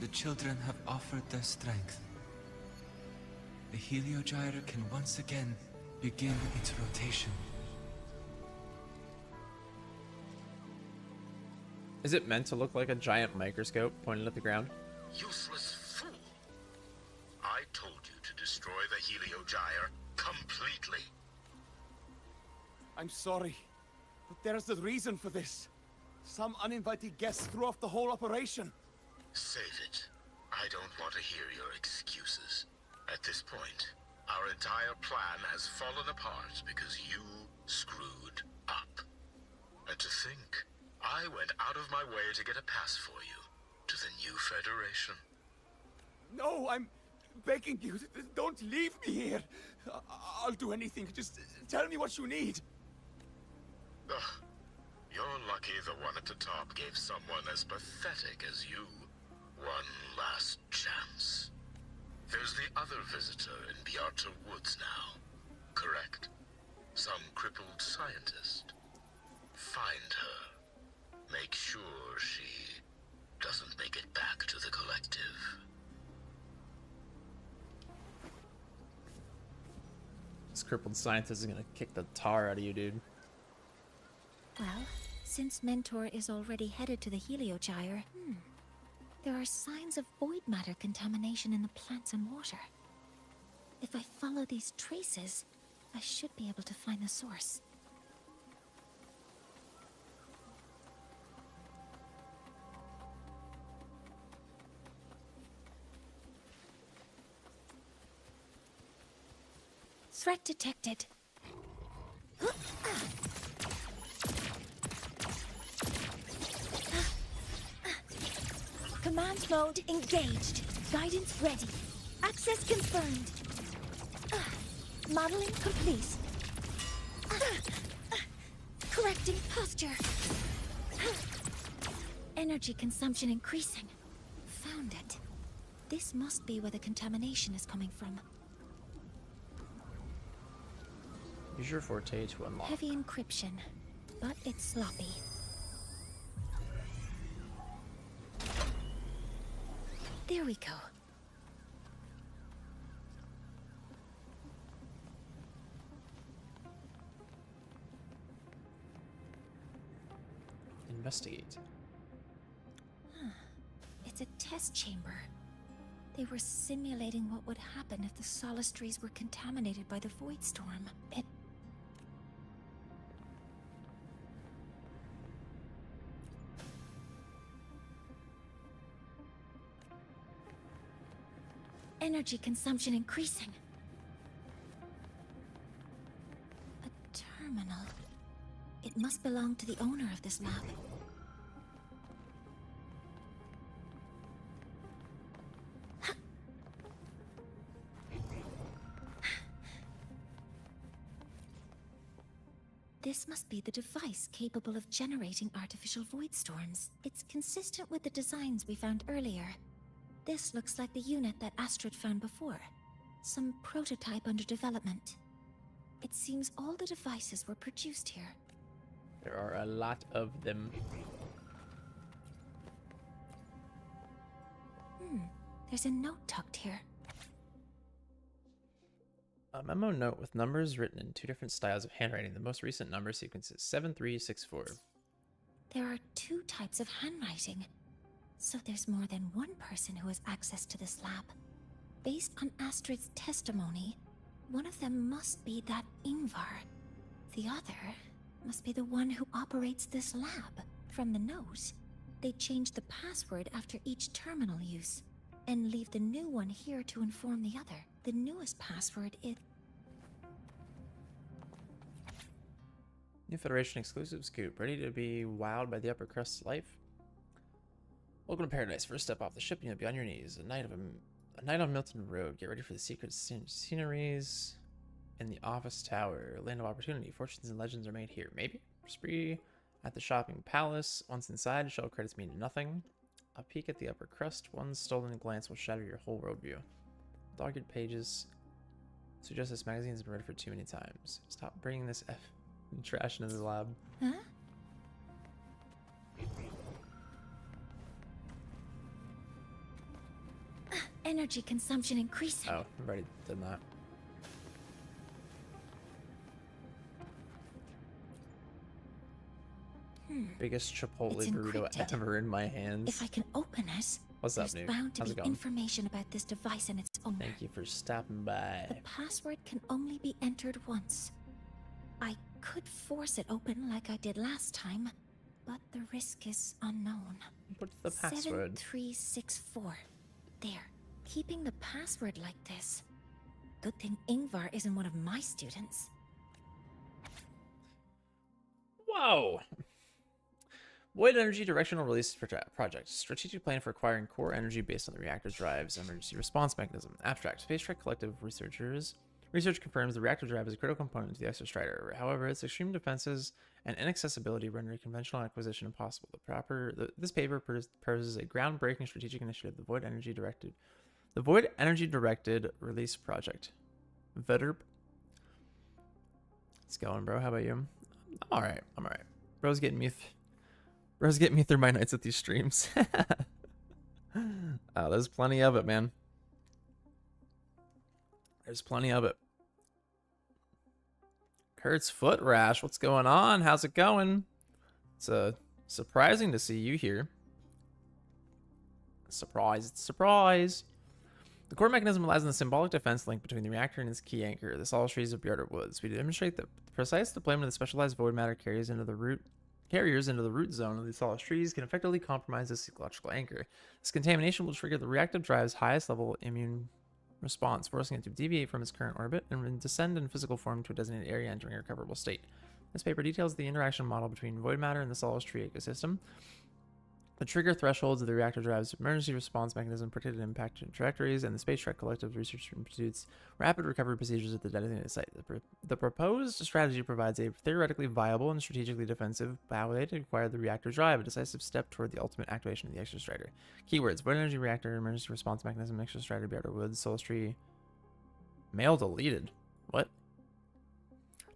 the children have offered their strength. The Heliogyre can once again begin its rotation. Is it meant to look like a giant microscope pointed at the ground? Useless fool! I told you to destroy the Heliogyre completely. I'm sorry, but there's a reason for this. Some uninvited guests threw off the whole operation. Save it. I don't want to hear your excuses. At this point, our entire plan has fallen apart because you screwed up. And to think, I went out of my way to get a pass for you to the new Federation. No, I'm begging you, don't leave me here. I'll do anything, just tell me what you need. Ugh. You're lucky the one at the top gave someone as pathetic as you one last chance. There's the other visitor in Bjarta Woods now, correct? Some crippled scientist. Find her. Make sure she doesn't make it back to the collective. This crippled scientist is gonna kick the tar out of you, dude. Well, since Mentor is already headed to the Heliogyre, there are signs of void matter contamination in the plants and water. If I follow these traces, I should be able to find the source. Threat detected. Command mode engaged. Guidance ready. Access confirmed. Modeling complete. Correcting posture. Energy consumption increasing. Found it. This must be where the contamination is coming from. Use your forte to unlock. Heavy encryption, but it's sloppy. There we go. Investigate. It's a test chamber. They were simulating what would happen if the Solace trees were contaminated by the Void Storm. Energy consumption increasing. A terminal. It must belong to the owner of this lab. This must be the device capable of generating artificial void storms. It's consistent with the designs we found earlier. This looks like the unit that Astrid found before. Some prototype under development. It seems all the devices were produced here. There are a lot of them. There's a note tucked here. A memo note with numbers written in two different styles of handwriting. The most recent number sequence is 7364. There are two types of handwriting. So there's more than one person who has access to this lab. Based on Astrid's testimony, one of them must be that Ingvar. The other must be the one who operates this lab. From the note, they change the password after each terminal use, and leave the new one here to inform the other. The newest password is... New Federation exclusive scoop. Ready to be wowed by the upper crust life? Welcome to paradise. First step off the ship, you'll be on your knees. A night on Milton Road. Get ready for the secret sceneries in the office tower. Land of opportunity. Fortunes and legends are made here. Maybe. Spree at the shopping palace. Once inside, shell credits mean nothing. A peek at the upper crust. One stolen glance will shatter your whole worldview. Dogged pages suggest this magazine has been read for too many times. Stop bringing this trash into the lab. Huh? Energy consumption increasing. Oh, I've already done that. Biggest Chipotle It's burrito encrypted. ever in my hands. If I can open it, What's up, there's Nuke? bound to How's be it going? information about this device and its owner. Thank you for stopping by. The password can only be entered once. I could force it open like I did last time, but the risk is unknown. What's the password? 7364. There. Keeping the password like this. Good thing Ingvar isn't one of my students. Whoa! Void Energy Directional Release Project. Strategic plan for acquiring core energy based on the reactor drive's emergency response mechanism. Abstract. Space Trek Collective researchers. Research confirms the reactor drive is a critical component to the Exostrider. However, its extreme defenses and inaccessibility render conventional acquisition impossible. This paper proposes a groundbreaking strategic initiative, the Void Energy Directed Release Project. VEDERP. It's going, bro. How about you? I'm alright. I'm alright. Bro's getting me through my nights at these streams. There's plenty of it, man. There's plenty of it. Kurt's foot rash. What's going on? How's it going? It's surprising to see you here. Surprise. Surprise. The core mechanism relies on the symbolic defense link between the reactor and its key anchor, the solid trees of Bjarter Woods. We demonstrate that the precise deployment of the specialized void matter carriers into the root zone of the solid trees can effectively compromise this ecological anchor. This contamination will trigger the reactive drive's highest level immune response, forcing it to deviate from its current orbit and descend in physical form to a designated area entering a recoverable state. This paper details the interaction model between void matter and the Solace Tree ecosystem. The trigger thresholds of the reactor drive's emergency response mechanism, predicted impact trajectories, and the Space Trek Collective Research Institute's rapid recovery procedures at the designated site. The proposed strategy provides a theoretically viable and strategically defensive pathway to acquire the reactor drive, a decisive step toward the ultimate activation of the exostrator. Keywords: void energy reactor, emergency response mechanism, exostrator, Beata Woods, Solace Tree. Mail deleted. What?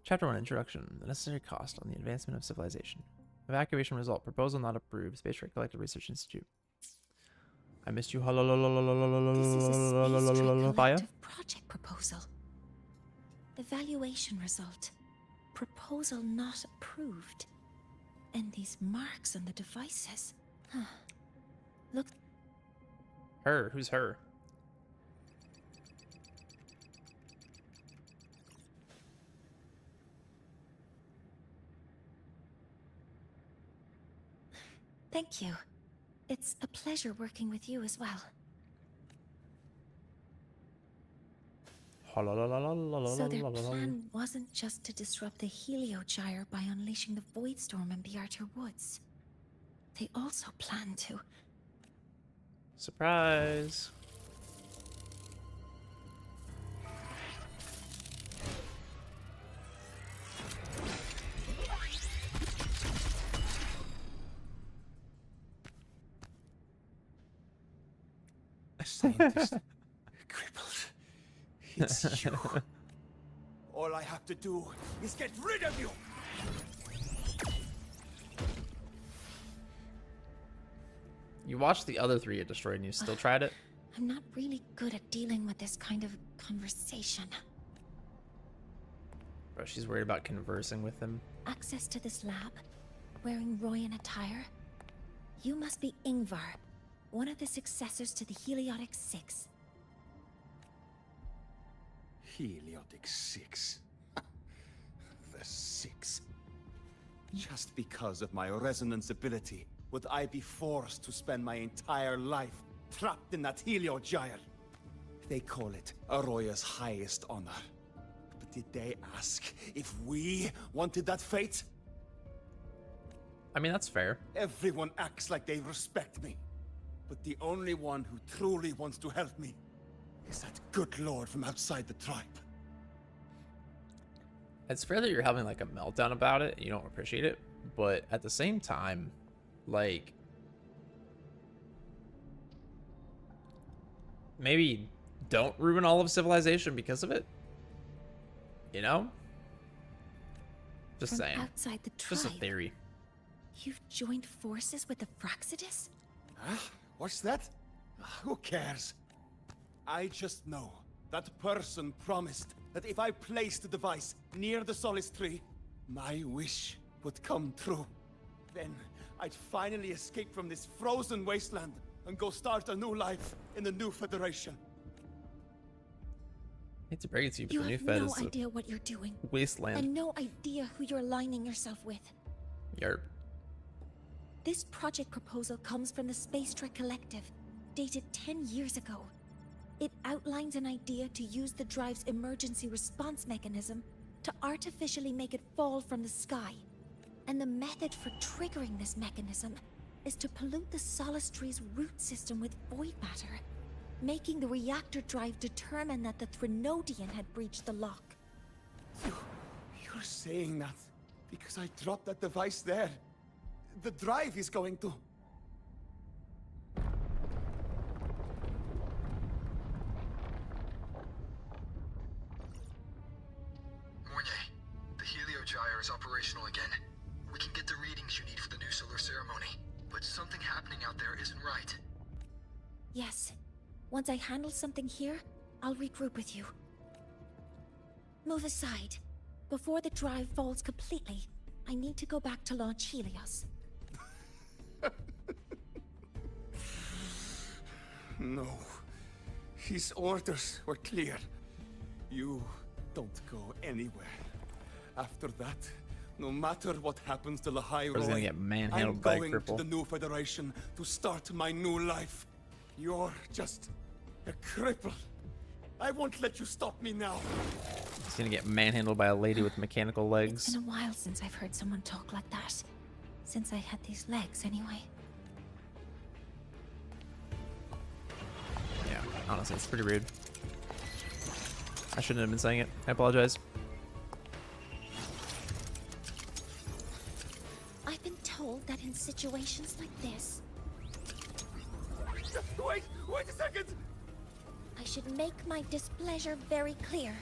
Chapter 1, Introduction. The necessary cost on the advancement of civilization. Evacuation result. Proposal not approved. Space Trek Collective Research Institute. I missed you. This is a Space Trek Collective project proposal. Evaluation result. Proposal not approved. And these marks on the devices. Huh. Look. Her. Who's her? Thank you. It's a pleasure working with you as well. So their plan wasn't just to disrupt the Heliogyre by unleashing the Voidstorm in the Archer Woods. They also planned to... Surprise! Scientist. Crippled. It's you. All I have to do is get rid of you! You watched the other 3 get destroyed and you still tried it? I'm not really good at dealing with this kind of conversation. Bro, she's worried about conversing with him. Access to this lab? Wearing Royan attire? You must be Ingvar, one of the successors to the Heliotic 6. Heliotic 6. The 6. Just because of my resonance ability, would I be forced to spend my entire life trapped in that Heliogyre? They call it Aroya's highest honor. But did they ask if we wanted that fate? I mean, that's fair. Everyone acts like they respect me. But the only one who truly wants to help me is that good lord from outside the tribe. It's fair that you're having like a meltdown about it and you don't appreciate it, but at the same time, like, maybe don't ruin all of civilization because of it. You know? Just From saying. Outside the tribe. Just a theory. You've joined forces with the Fraxidus? Huh? What's that? Who cares? I just know that person promised that if I placed the device near the Solace Tree, my wish would come true. Then I'd finally escape from this frozen wasteland and go start a new life in the new Federation. I hate to break it to you, but You the new have Fed no is idea what you're doing. a wasteland. And no idea who you're aligning yourself with. Yarp. This project proposal comes from the Space Trek Collective, dated 10 years ago. It outlines an idea to use the drive's emergency response mechanism to artificially make it fall from the sky. And the method for triggering this mechanism is to pollute the Solace Tree's root system with void matter, making the reactor drive determine that the Threnodian had breached the lock. You're saying that because I dropped that device there. The drive is going to... Mornier, the Heliogyre is operational again. We can get the readings you need for the new solar ceremony, but something happening out there isn't right. Yes. Once I handle something here, I'll regroup with you. Move aside. Before the drive falls completely, I need to go back to launch Helios. No. His orders were clear. You don't go anywhere. After that, no matter what happens to Lahai Or is he gonna Roy, get manhandled I'm by a going to cripple? the new Federation to start my new life. You're just a cripple. I won't let you stop me now. He's gonna get manhandled by a lady with mechanical legs. It's been a while since I've heard someone talk like that. Since I had these legs, anyway. Yeah, honestly, it's pretty rude. I shouldn't have been saying it. I apologize. I've been told that in situations like this... Wait a second! I should make my displeasure very clear.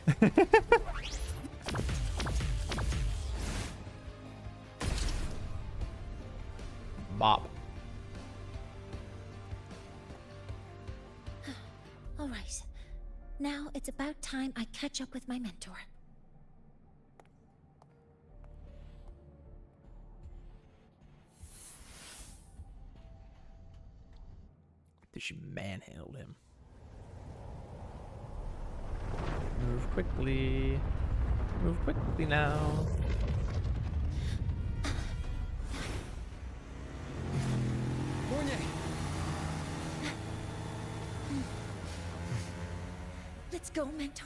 Bop. All right. Now it's about time I catch up with my mentor. She manhandled him. Move quickly. Move quickly now. Let's go, mentor.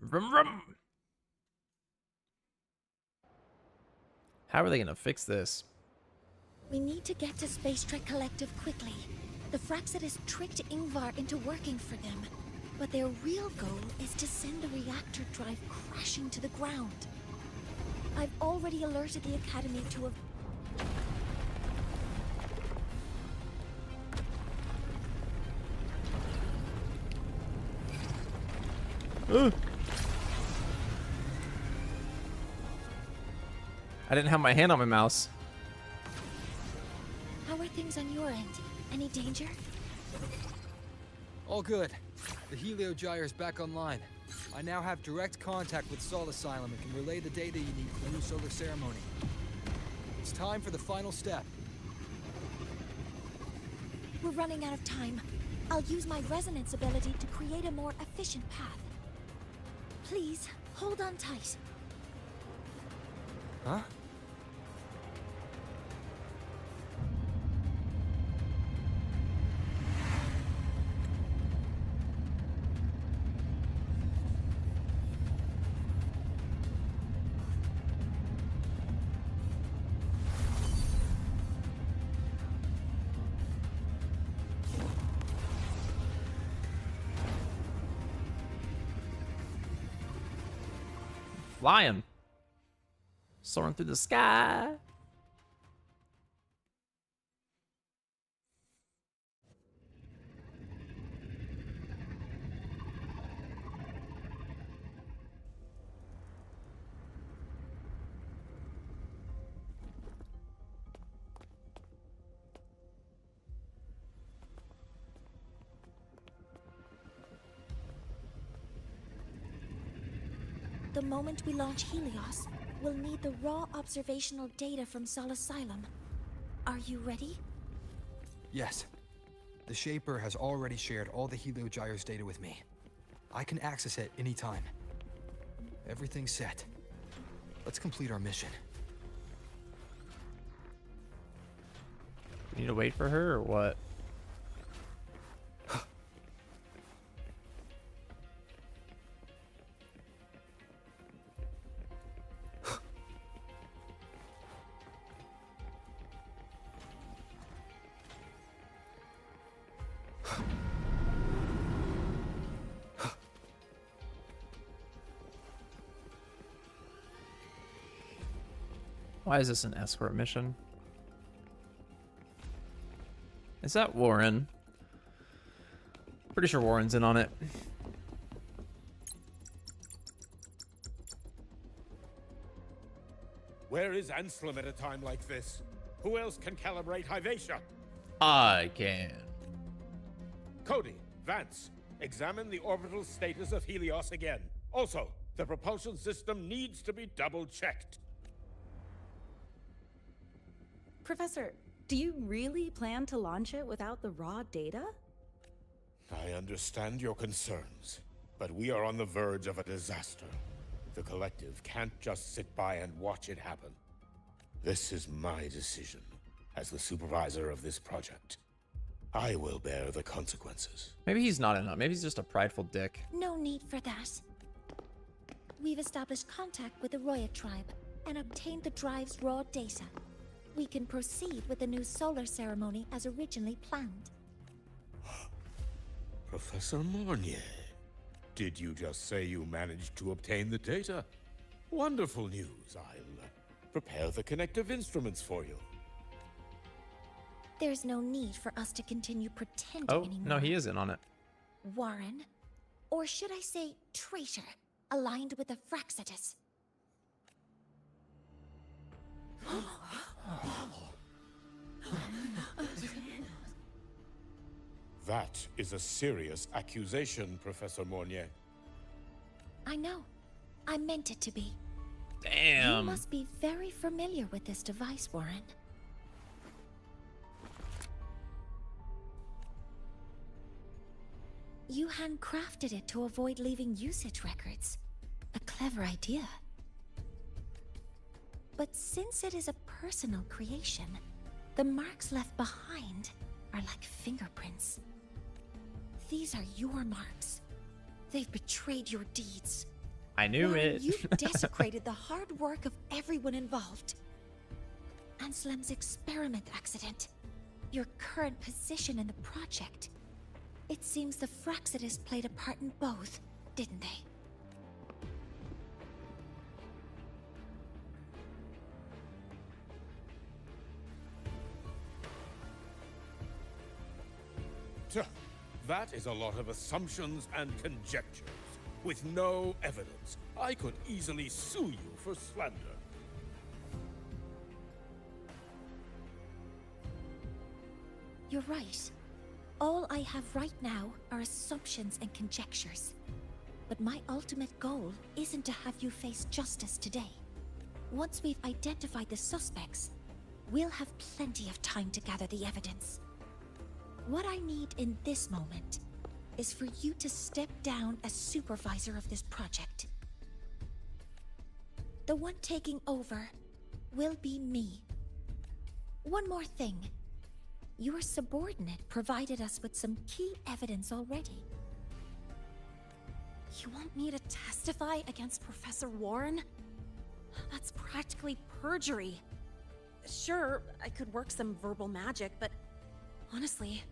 Vroom, vroom. How are they gonna fix this? We need to get to Space Trek Collective quickly. The Fraxidus tricked Ingvar into working for them, but their real goal is to send the reactor drive crashing to the ground. I've already alerted the Academy to a... I didn't have my hand on my mouse. How are things on your end? Any danger? All good. The Heliogyre is back online. I now have direct contact with Sol Asylum and can relay the data you need for the new solar ceremony. It's time for the final step. We're running out of time. I'll use my resonance ability to create a more efficient path. Please, hold on tight. Huh? Flying. Soaring through the sky. The moment we launch Helios, we'll need the raw observational data from Sol Asylum. Are you ready? Yes. The Shaper has already shared all the Heliogyre's data with me. I can access it anytime. Everything's set. Let's complete our mission. We need to wait for her or what? Why is this an escort mission? Is that Warren? Pretty sure Warren's in on it. Where is Anselm at a time like this? Who else can calibrate Hyvatia? I can. Cody, Vance, examine the orbital status of Helios again. Also, the propulsion system needs to be double-checked. Professor, do you really plan to launch it without the raw data? I understand your concerns, but we are on the verge of a disaster. The Collective can't just sit by and watch it happen. This is my decision, as the supervisor of this project. I will bear the consequences. Maybe he's not enough. Maybe he's just a prideful dick. No need for that. We've established contact with the Roya tribe and obtained the drive's raw data. We can proceed with the new solar ceremony as originally planned. Professor Mornier, did you just say you managed to obtain the data? Wonderful news. I'll prepare the connective instruments for you. There's no need for us to continue pretending Oh, anymore. no, he is in on it. Warren, or should I say traitor, aligned with the Fraxitus. That is a serious accusation, Professor Mornier. I know. I meant it to be. Damn. You must be very familiar with this device, Warren. You handcrafted it to avoid leaving usage records. A clever idea. But since it is a personal creation, the marks left behind are like fingerprints. These are your marks. They've betrayed your deeds. I knew Warren, it. You've desecrated the hard work of everyone involved. Anslem's experiment accident. Your current position in the project. It seems the Fraxitus played a part in both, didn't they? Tuh, that is a lot of assumptions and conjectures, with no evidence. I could easily sue you for slander. You're right. All I have right now are assumptions and conjectures. But my ultimate goal isn't to have you face justice today. Once we've identified the suspects, we'll have plenty of time to gather the evidence. What I need in this moment is for you to step down as supervisor of this project. The one taking over will be me. One more thing. Your subordinate provided us with some key evidence already. You want me to testify against Professor Warren? That's practically perjury. Sure, I could work some verbal magic, but honestly,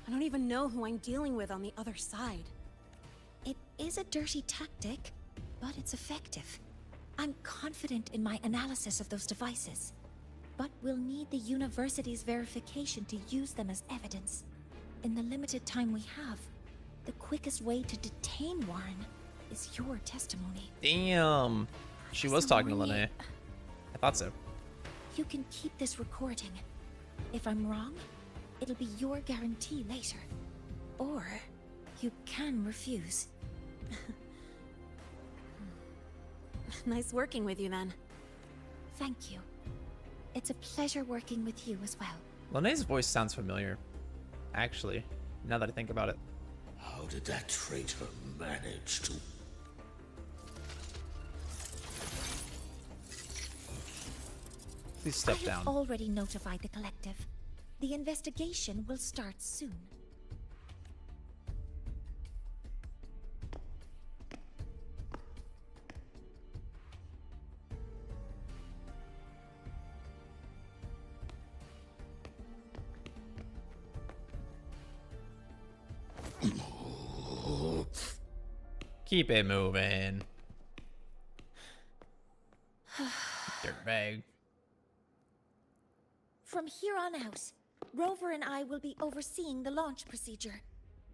I don't even know who I'm dealing with on the other side. It is a dirty tactic, but it's effective. I'm confident in my analysis of those devices, but we'll need the university's verification to use them as evidence. In the limited time we have, the quickest way to detain Warren is your testimony. Damn. She was talking to Lene. I thought so. You can keep this recording. If I'm wrong, it'll be your guarantee later. Or you can refuse. Nice working with you then. Thank you. It's a pleasure working with you as well. Lene's voice sounds familiar. Actually, now that I think about it. How did that traitor manage to... Please step I down. have already notified the collective. The investigation will start soon. Keep it moving. Dirtbag. From here on out, Rover and I will be overseeing the launch procedure.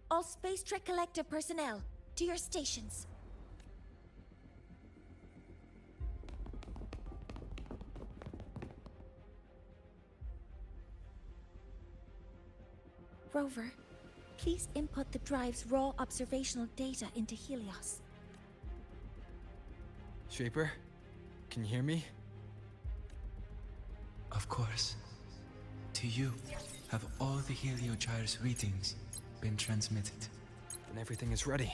All Space Trek Collective personnel, to your stations. Rover, please input the drive's raw observational data into Helios. Shaper, can you hear me? Of course. To you, have all the Heliogyre's readings been transmitted? Then everything is ready.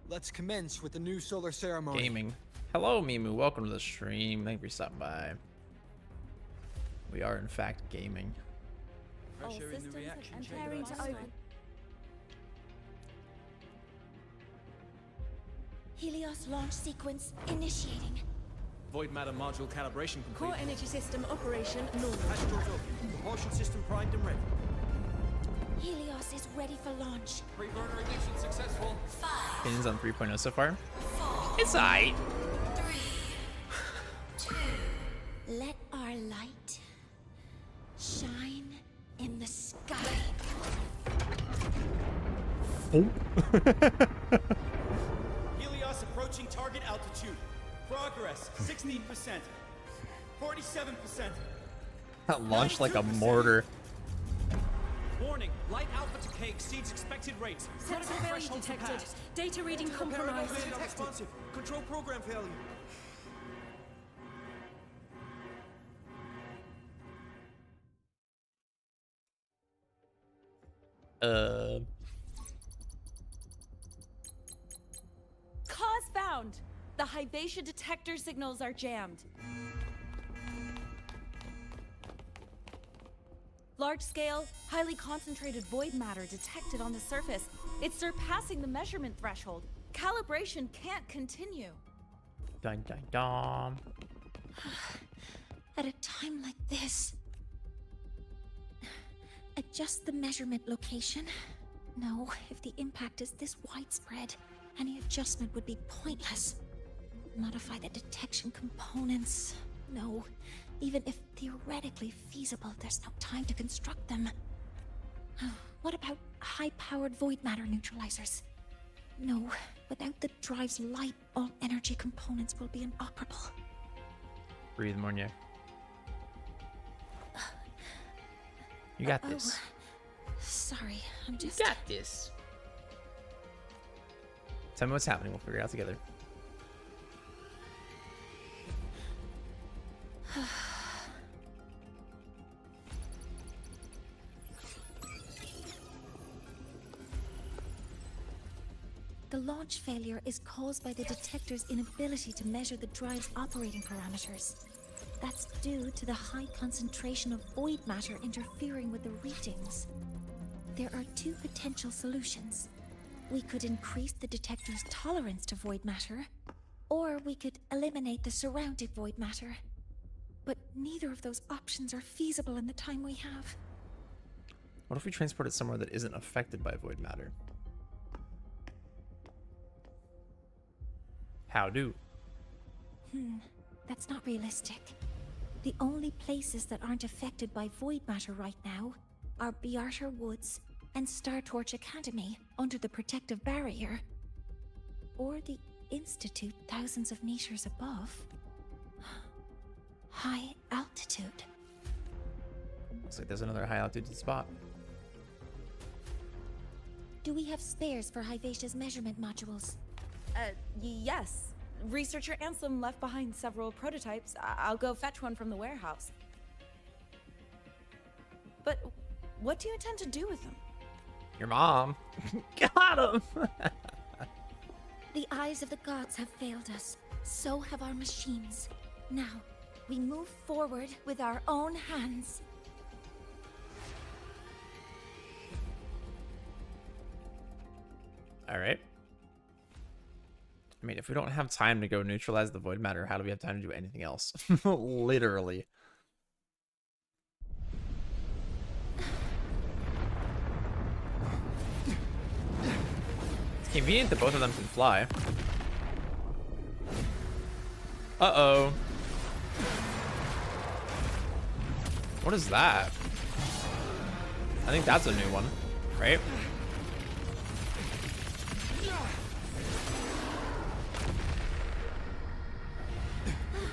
Let's commence with the new solar ceremony. Gaming. Hello, Mimu. Welcome to the stream. Thank you for stopping by. We are, in fact, gaming. Pressure in the reaction chamber. Preparing to open. Helios launch sequence initiating. Void matter module calibration complete. Core energy system operation normal. Astrals open. Propulsion system primed and ready. Helios is ready for launch. Pre-burner ignition successful. Opinions on 3.0 so far? It's aight. Let our light shine in the sky. Oh. Helios approaching target altitude. Progress 16%. 47%. That launched like a mortar. Warning, light alpha decay exceeds expected rates. Sensor failure detected. Data reading compromised. Unresponsive. Control program failure. Cause found! The Hyvatia detector signals are jammed. Large-scale, highly concentrated void matter detected on the surface. It's surpassing the measurement threshold. Calibration can't continue. Dun dun dun. At a time like this, adjust the measurement location. No, if the impact is this widespread, any adjustment would be pointless. Modify the detection components. No, even if theoretically feasible, there's no time to construct them. What about high-powered void matter neutralizers? No, without the drive's light, all energy components will be inoperable. Breathe, Mornier. You got this. Sorry, I'm just... You got this. Tell me what's happening. We'll figure it out together. The launch failure is caused by the detector's inability to measure the drive's operating parameters. That's due to the high concentration of void matter interfering with the readings. There are two potential solutions. We could increase the detector's tolerance to void matter, or we could eliminate the surrounding void matter. But neither of those options are feasible in the time we have. What if we transport it somewhere that isn't affected by void matter? How do? That's not realistic. The only places that aren't affected by void matter right now are Bearter Woods and Star Torch Academy under the protective barrier. Or the Institute thousands of meters above. High altitude. Looks like there's another high altitude spot. Do we have spares for Hyvatia's measurement modules? Yes. Researcher Ansem left behind several prototypes. I'll go fetch one from the warehouse. But what do you intend to do with them? Your mom. Got him! The eyes of the gods have failed us. So have our machines. Now, we move forward with our own hands. All right. I mean, if we don't have time to go neutralize the void matter, how do we have time to do anything else? Literally. It's convenient that both of them can fly. Uh-oh. What is that? I think that's a new one, right?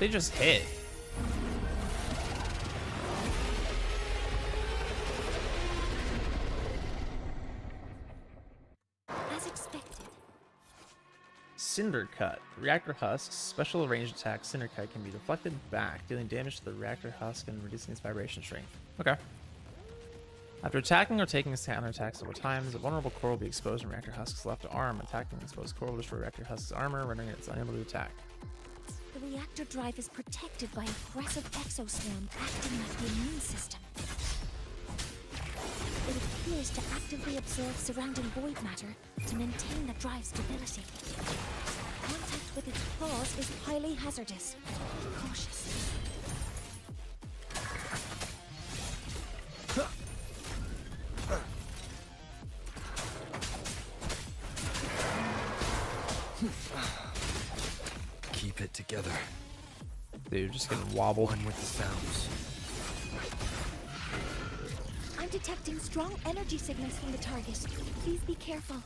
They just hit. As expected. Cinder Cut. The reactor husk's special ranged attack, Cinder Cut, can be deflected back, dealing damage to the reactor husk and reducing its vibration strength. Okay. After attacking or taking counterattacks over time, the vulnerable core will be exposed in reactor husk's left arm. Attacking the exposed core will destroy reactor husk's armor, rendering it unable to attack. The reactor drive is protected by aggressive exoswarm acting like the immune system. appears to actively absorb surrounding void matter to maintain the drive's stability. Contact with its claws is highly hazardous. Be cautious. Keep it together. Dude, just getting wobbled. One with the sounds. I'm detecting strong energy signals from the target. Please be careful.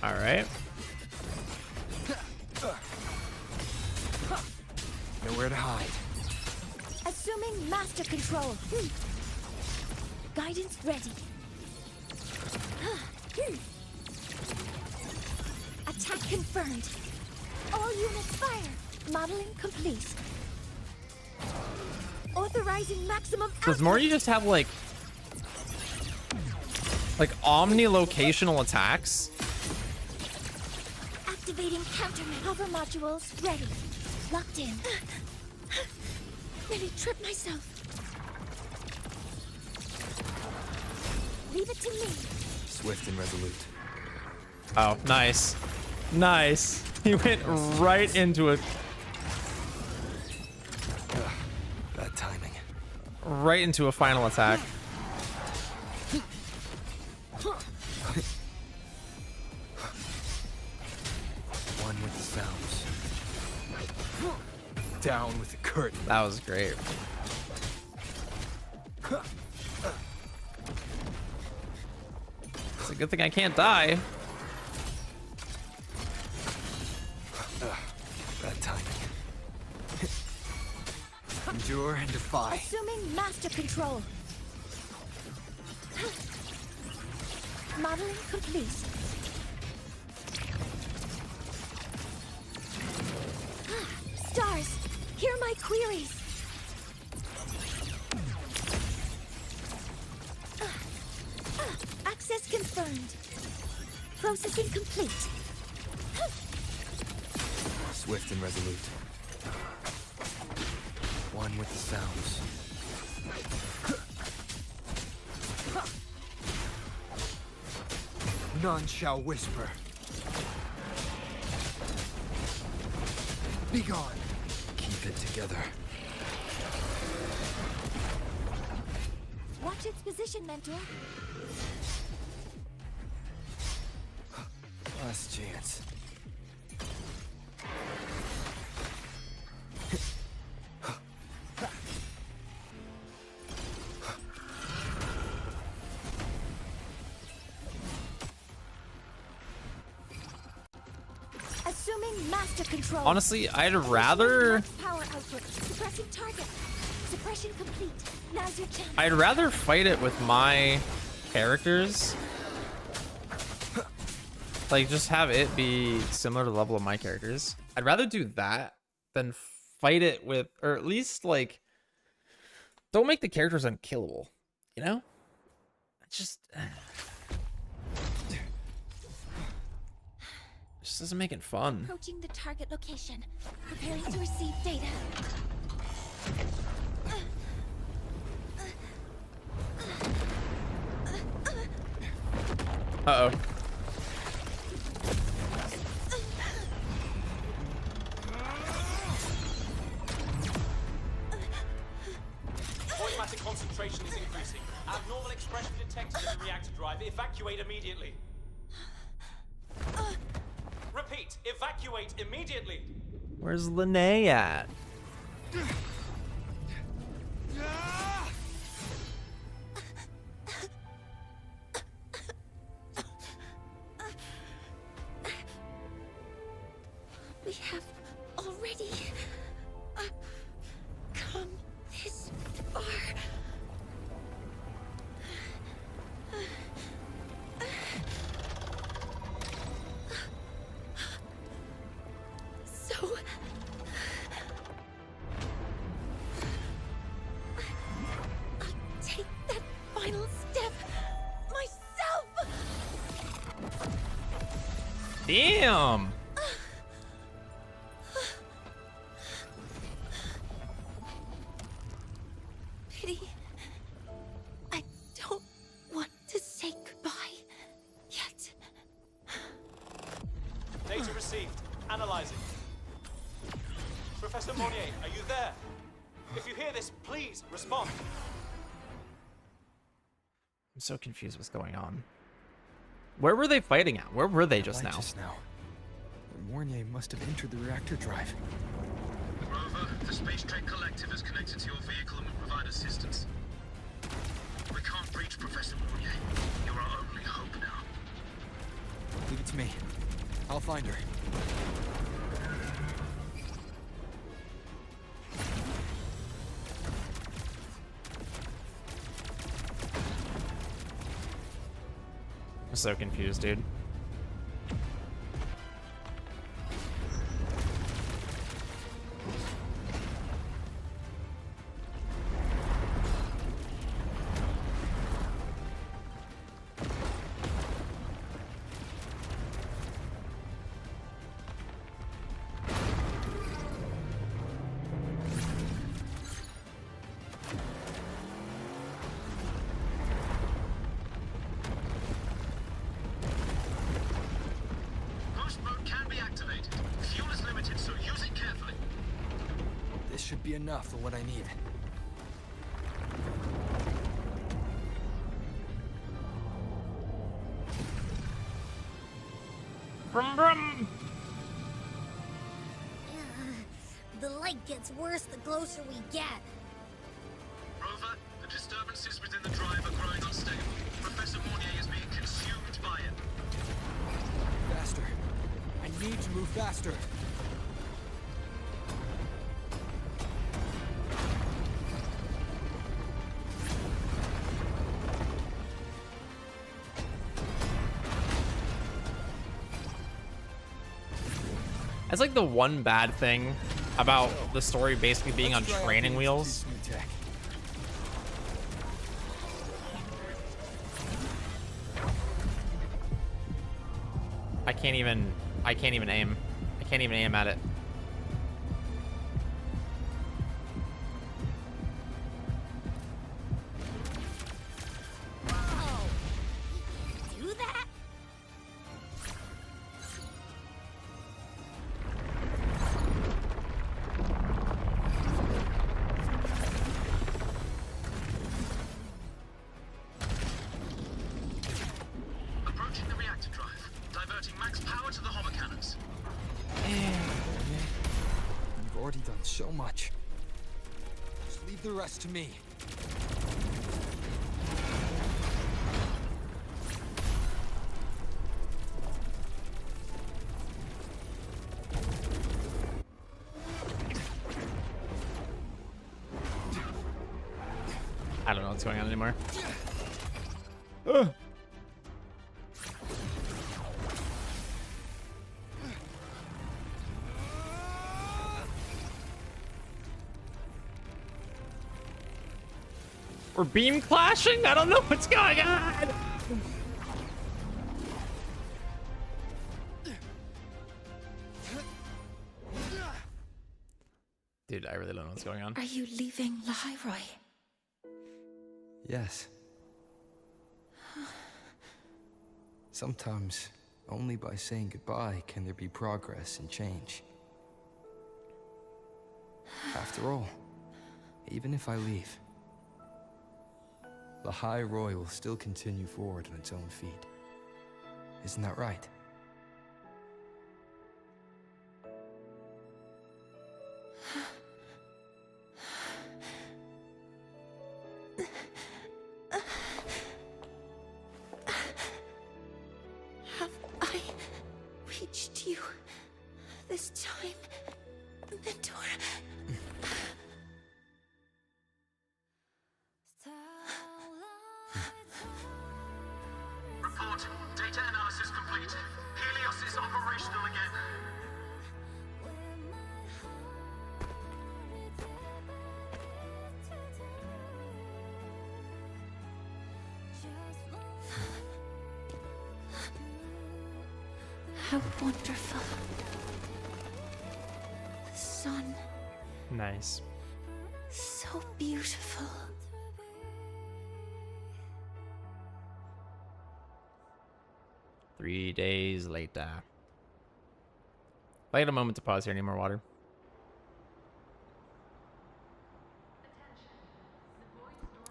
All right. Nowhere to hide. Assuming master control. Guidance ready. Attack confirmed. All units fire. Modeling complete. Authorizing maximum Does Morty just have like omni-locational attacks? Activating countermeasure. Hover modules ready. Locked in. Nearly tripped myself. Leave it to me. Swift and resolute. Oh, nice. Nice. He went right into it. Bad timing. Right into a final attack. One with the sounds. Down with the curtain. That was great. It's a good thing I can't die. Bad timing. Endure and defy. Assuming master control. Modeling complete. Stars, hear my queries. Access confirmed. Processing complete. Swift and resolute. One with the sounds. None shall whisper. Be gone. Keep it together. Watch its position, Mentor. Last chance. Assuming master control. Honestly, I'd rather Power output. Suppressing target. Suppression complete. Now's your chance. I'd rather fight it with my characters. Like, just have it be similar to the level of my characters. I'd rather do that than fight it with, or at least, like, don't make the characters unkillable, you know? It's just doesn't make it fun. Approaching the target location. Preparing to receive data. Uh-oh. Automatic concentration is increasing. Abnormal expression detected in the reactor drive. Evacuate immediately. Repeat, evacuate immediately. Where's Lene at? We have already come this far. So I'll take that final step myself. Damn. I'm so confused what's going on. Where were they fighting at? Where were they just now? Mornier must have entered the reactor drive. Rover, the Space Trek Collective is connected to your vehicle and will provide assistance. We can't reach Professor Mornier. You're our only hope now. Leave it to me. I'll find her. I'm so confused, dude. Boost mode can be activated. Fuel is limited, so use it carefully. This should be enough for what I need. Brum brum. The light gets worse the closer we get. Rover, the disturbances within the drive are growing unstable. Professor Mornier is being consumed by it. Faster. I need to move faster. That's like the one bad thing about the story basically being on training wheels. I can't even aim. I can't even aim at it. Do that? Approaching the reactor drive. Diverting max power to the hover cannons. You've already done so much. Just leave the rest to me. I don't know what's going on anymore. We're beam clashing? I don't know what's going on. Dude, I really don't know what's going on. Are you leaving Lahairoi? Yes. Sometimes, only by saying goodbye can there be progress and change. After all, even if I leave, Lahairoi will still continue forward on its own feet. Isn't that right? Have I reached you this time, Mentor? Report. Data analysis complete. Helios is operational again. How wonderful. The sun, Nice. so beautiful. Three days later. If I had a moment to pause here, I need more water.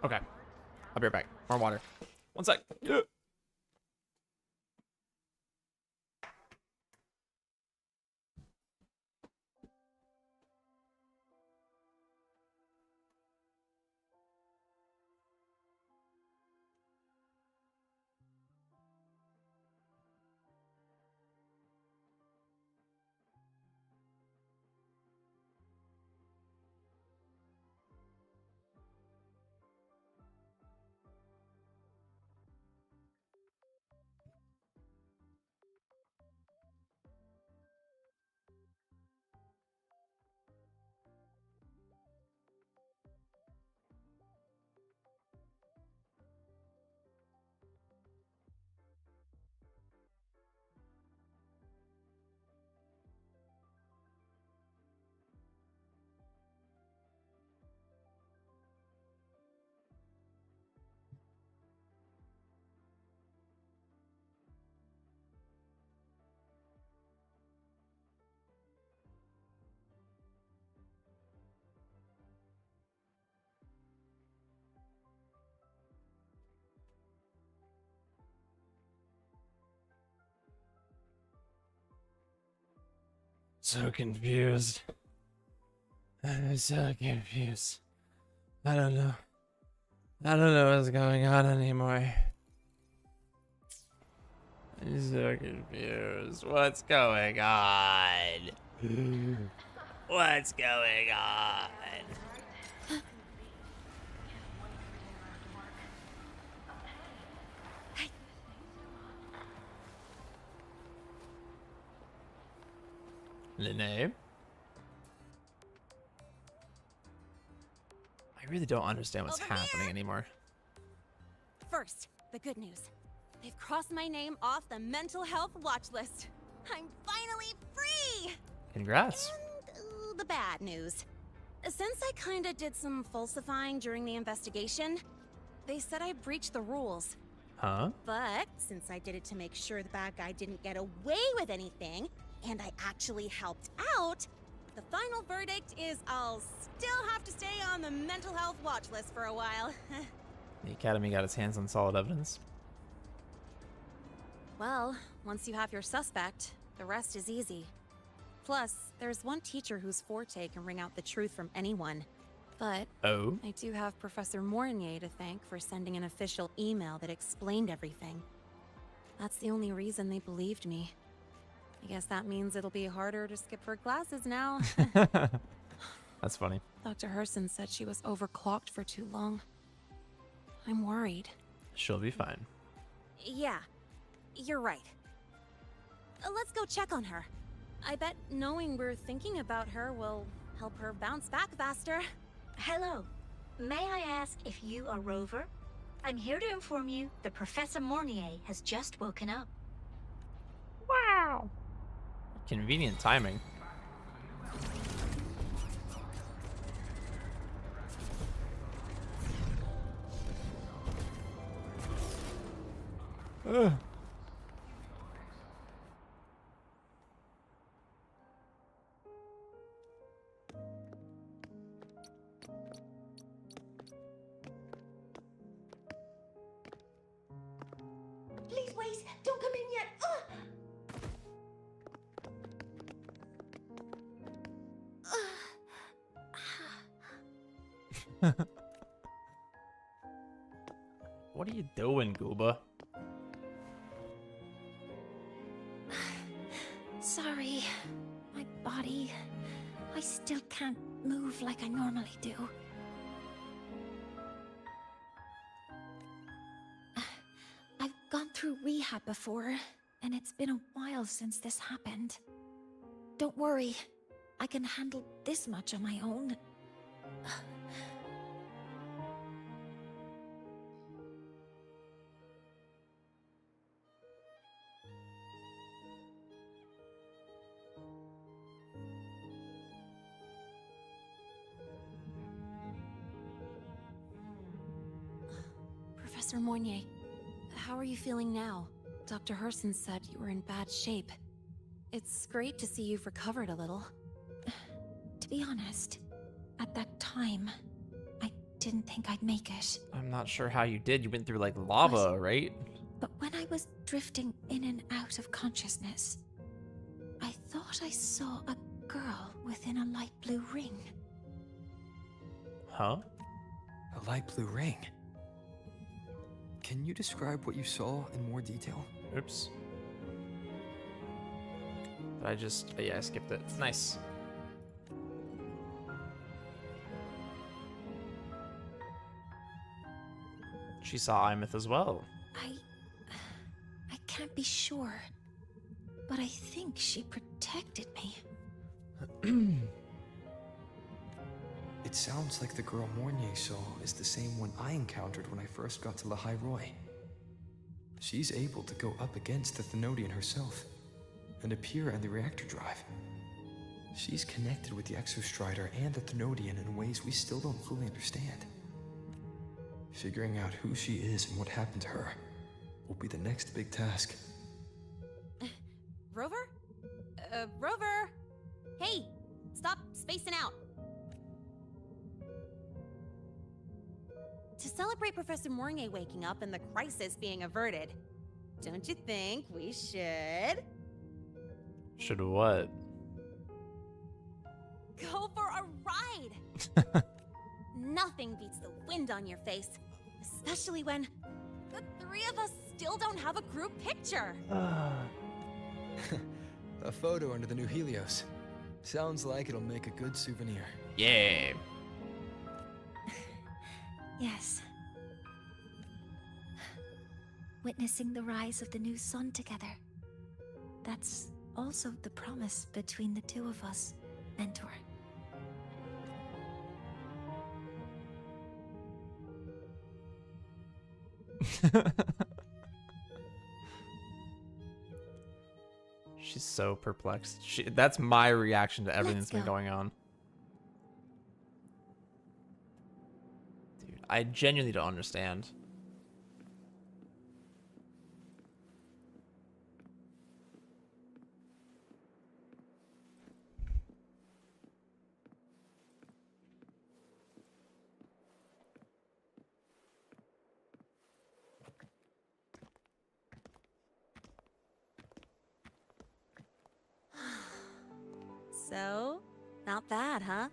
Okay. I'll be right back. More water. One sec. Yeah. So confused. I'm so confused. I don't know. I don't know what's going on anymore. I'm so confused. What's going on? What's going on? Lene? I really don't understand what's happening anymore. First, the good news. They've crossed my name off the mental health watch list. I'm finally free! Congrats. And the bad news. Since I kinda did some falsifying during the investigation, they said I breached the rules. Huh? But since I did it to make sure the bad guy didn't get away with anything, and I actually helped out, the final verdict is I'll still have to stay on the mental health watch list for a while. The Academy got its hands on solid evidence. Well, once you have your suspect, the rest is easy. Plus, there's one teacher whose forte can wring out the truth from anyone. But oh, I do have Professor Mornier to thank for sending an official email that explained everything. That's the only reason they believed me. I guess that means it'll be harder to skip her classes now. That's funny. Dr. Herson said she was overclocked for too long. I'm worried. She'll be fine. Yeah, you're right. Let's go check on her. I bet knowing we're thinking about her will help her bounce back faster. Hello. May I ask if you are Rover? I'm here to inform you that Professor Mornier has just woken up. Wow. Convenient timing. Ugh. Please wait! Don't come in yet! What are you doing, Gooba? Sorry. My body... I still can't move like I normally do. I've gone through rehab before, and it's been a while since this happened. Don't worry. I can handle this much on my own. Professor Mornier, how are you feeling now? Dr. Herson said you were in bad shape. It's great to see you've recovered a little. To be honest, at that time, I didn't think I'd make it. I'm not sure how you did. You went through like lava, right? But when I was drifting in and out of consciousness, I thought I saw a girl within a light blue ring. Huh? A light blue ring? Can you describe what you saw in more detail? Oops. But I skipped it. Nice. She saw Imeth as well. I can't be sure, but I think she protected me. It sounds like the girl Mornier saw is the same one I encountered when I first got to Lahai Roy. She's able to go up against the Thenodian herself and appear in the reactor drive. She's connected with the Exostrider and the Thenodian in ways we still don't fully understand. Figuring out who she is and what happened to her will be the next big task. Rover? Rover! Hey! Stop spacing out! To celebrate Professor Mornier waking up and the crisis being averted, don't you think we should... Should what? Go for a ride! Nothing beats the wind on your face, especially when the three of us still don't have a group picture. A photo under the new Helios. Sounds like it'll make a good souvenir. Yeah. Yes. Witnessing the rise of the new sun together. That's also the promise between the two of us, Mentor. She's so perplexed. That's my reaction to everything that's been go. going on. Dude, I genuinely don't understand. So, not bad, huh?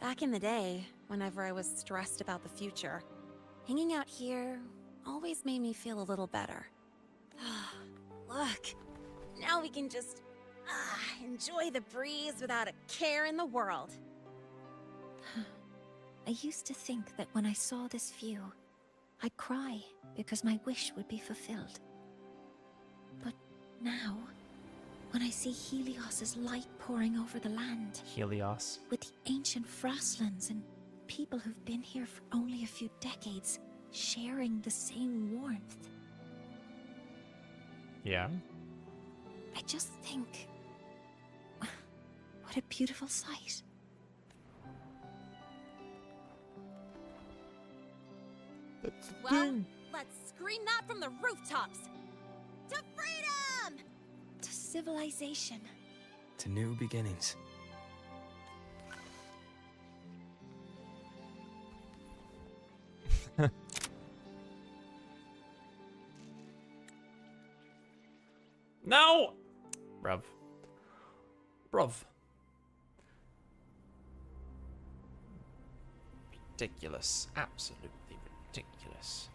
Back in the day, whenever I was stressed about the future, hanging out here always made me feel a little better. Look, now we can just enjoy the breeze without a care in the world. I used to think that when I saw this view, I'd cry because my wish would be fulfilled. But now, when I see Helios's light pouring over the land, Helios. with the ancient frostlands and people who've been here for only a few decades, sharing the same warmth, Yeah. I just think, what a beautiful sight. Well, let's scream that from the rooftops! To freedom! To civilization. To new beginnings. No! Bruv. Ridiculous. Absolutely ridiculous.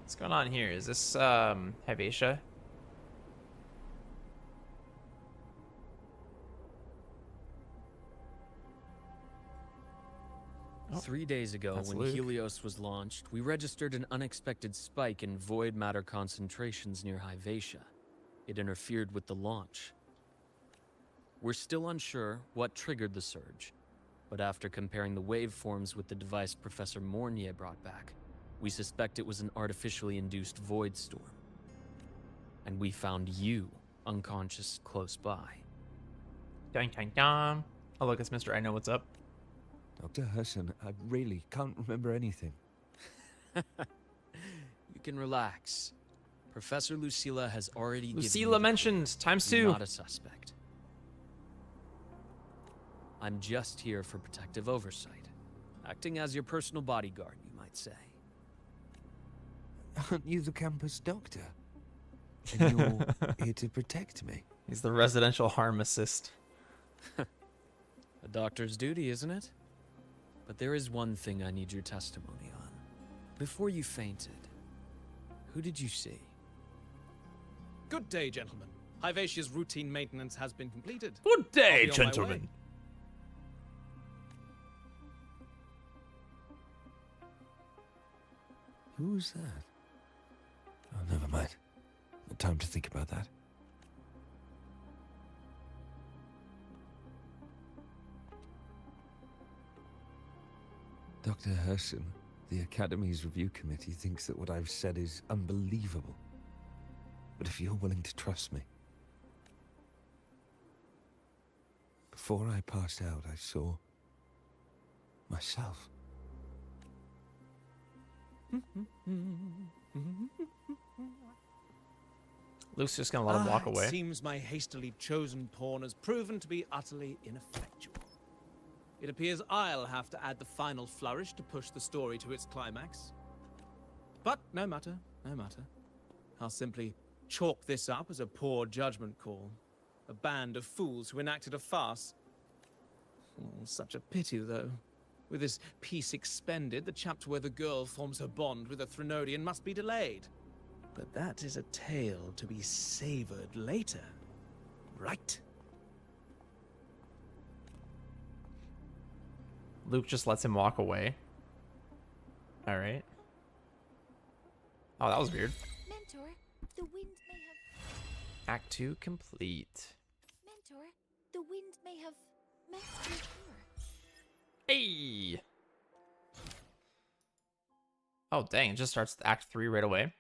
What's going on here? Is this, Hyvatia? Oh, 3 days ago, that's when Luke. Helios was launched, we registered an unexpected spike in void matter concentrations near Hyvatia. It interfered with the launch. We're still unsure what triggered the surge, but after comparing the waveforms with the device Professor Mornier brought back, we suspect it was an artificially induced void storm. And we found you unconscious close by. Dun, dun, dun. Oh, look, it's Mr. I Know What's Up. Dr. Hudson, I really can't remember anything. You can relax. Professor Lucilla has already given Lucilla you mentioned ×2. You're not a suspect. I'm just here for protective oversight. Acting as your personal bodyguard, you might say. Aren't you the campus doctor? And you're here to protect me? He's the residential harm assist. A doctor's duty, isn't it? But there is one thing I need your testimony on. Before you fainted, who did you see? Good day, gentlemen. Hivatia's routine maintenance has been completed. Good day, I'll be on my gentlemen. way. Who's that? Oh, never mind. No time to think about that. Dr. Herson, the Academy's review committee thinks that what I've said is unbelievable. But if you're willing to trust me... Before I passed out, I saw... myself. Luke's just gonna let him walk away. It seems my hastily chosen pawn has proven to be utterly ineffectual. It appears I'll have to add the final flourish to push the story to its climax. But no matter, no matter. I'll simply chalk this up as a poor judgment call. A band of fools who enacted a farce. Oh, such a pity, though. With this piece expended, the chapter where the girl forms her bond with a Threnodian must be delayed. But that is a tale to be savored later, right? Luke just lets him walk away. Alright. Oh, that was weird. Mentor, the wind may have... Act 2 complete. Mentor, the wind may have messed with her. Hey! Oh, dang. It just starts Act 3 right away.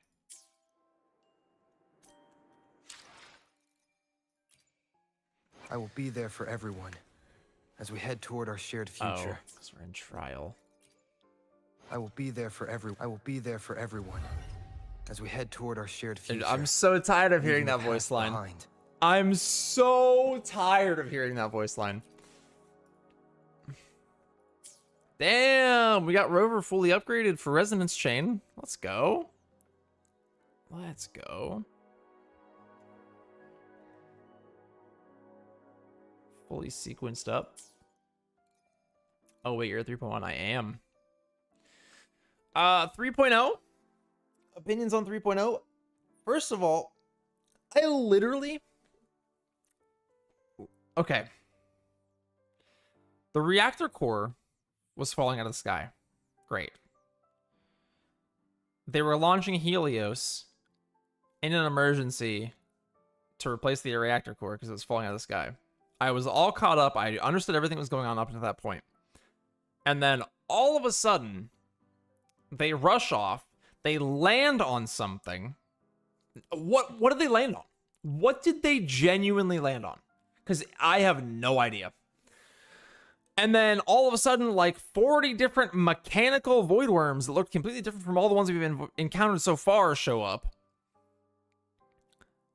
I will be there for everyone as we head toward our shared future. Oh, because we're in trial. I will be there for everyone as we head toward our shared future. Dude, I'm so tired of hearing that voice line. I'm so tired of hearing that voice line. Damn, we got Rover fully upgraded for Resonance Chain. Let's go. Let's go. Fully sequenced up. Oh, wait, you're at 3.1. I am. 3.0. Opinions on 3.0. First of all, I literally... Okay. The reactor core was falling out of the sky. Great. They were launching Helios in an emergency to replace the reactor core because it was falling out of the sky. I was all caught up. I understood everything that was going on up to that point. And then all of a sudden, they rush off. They land on something. What did they land on? What did they genuinely land on? Because I have no idea. And then all of a sudden, like 40 different mechanical void worms that look completely different from all the ones we've encountered so far show up.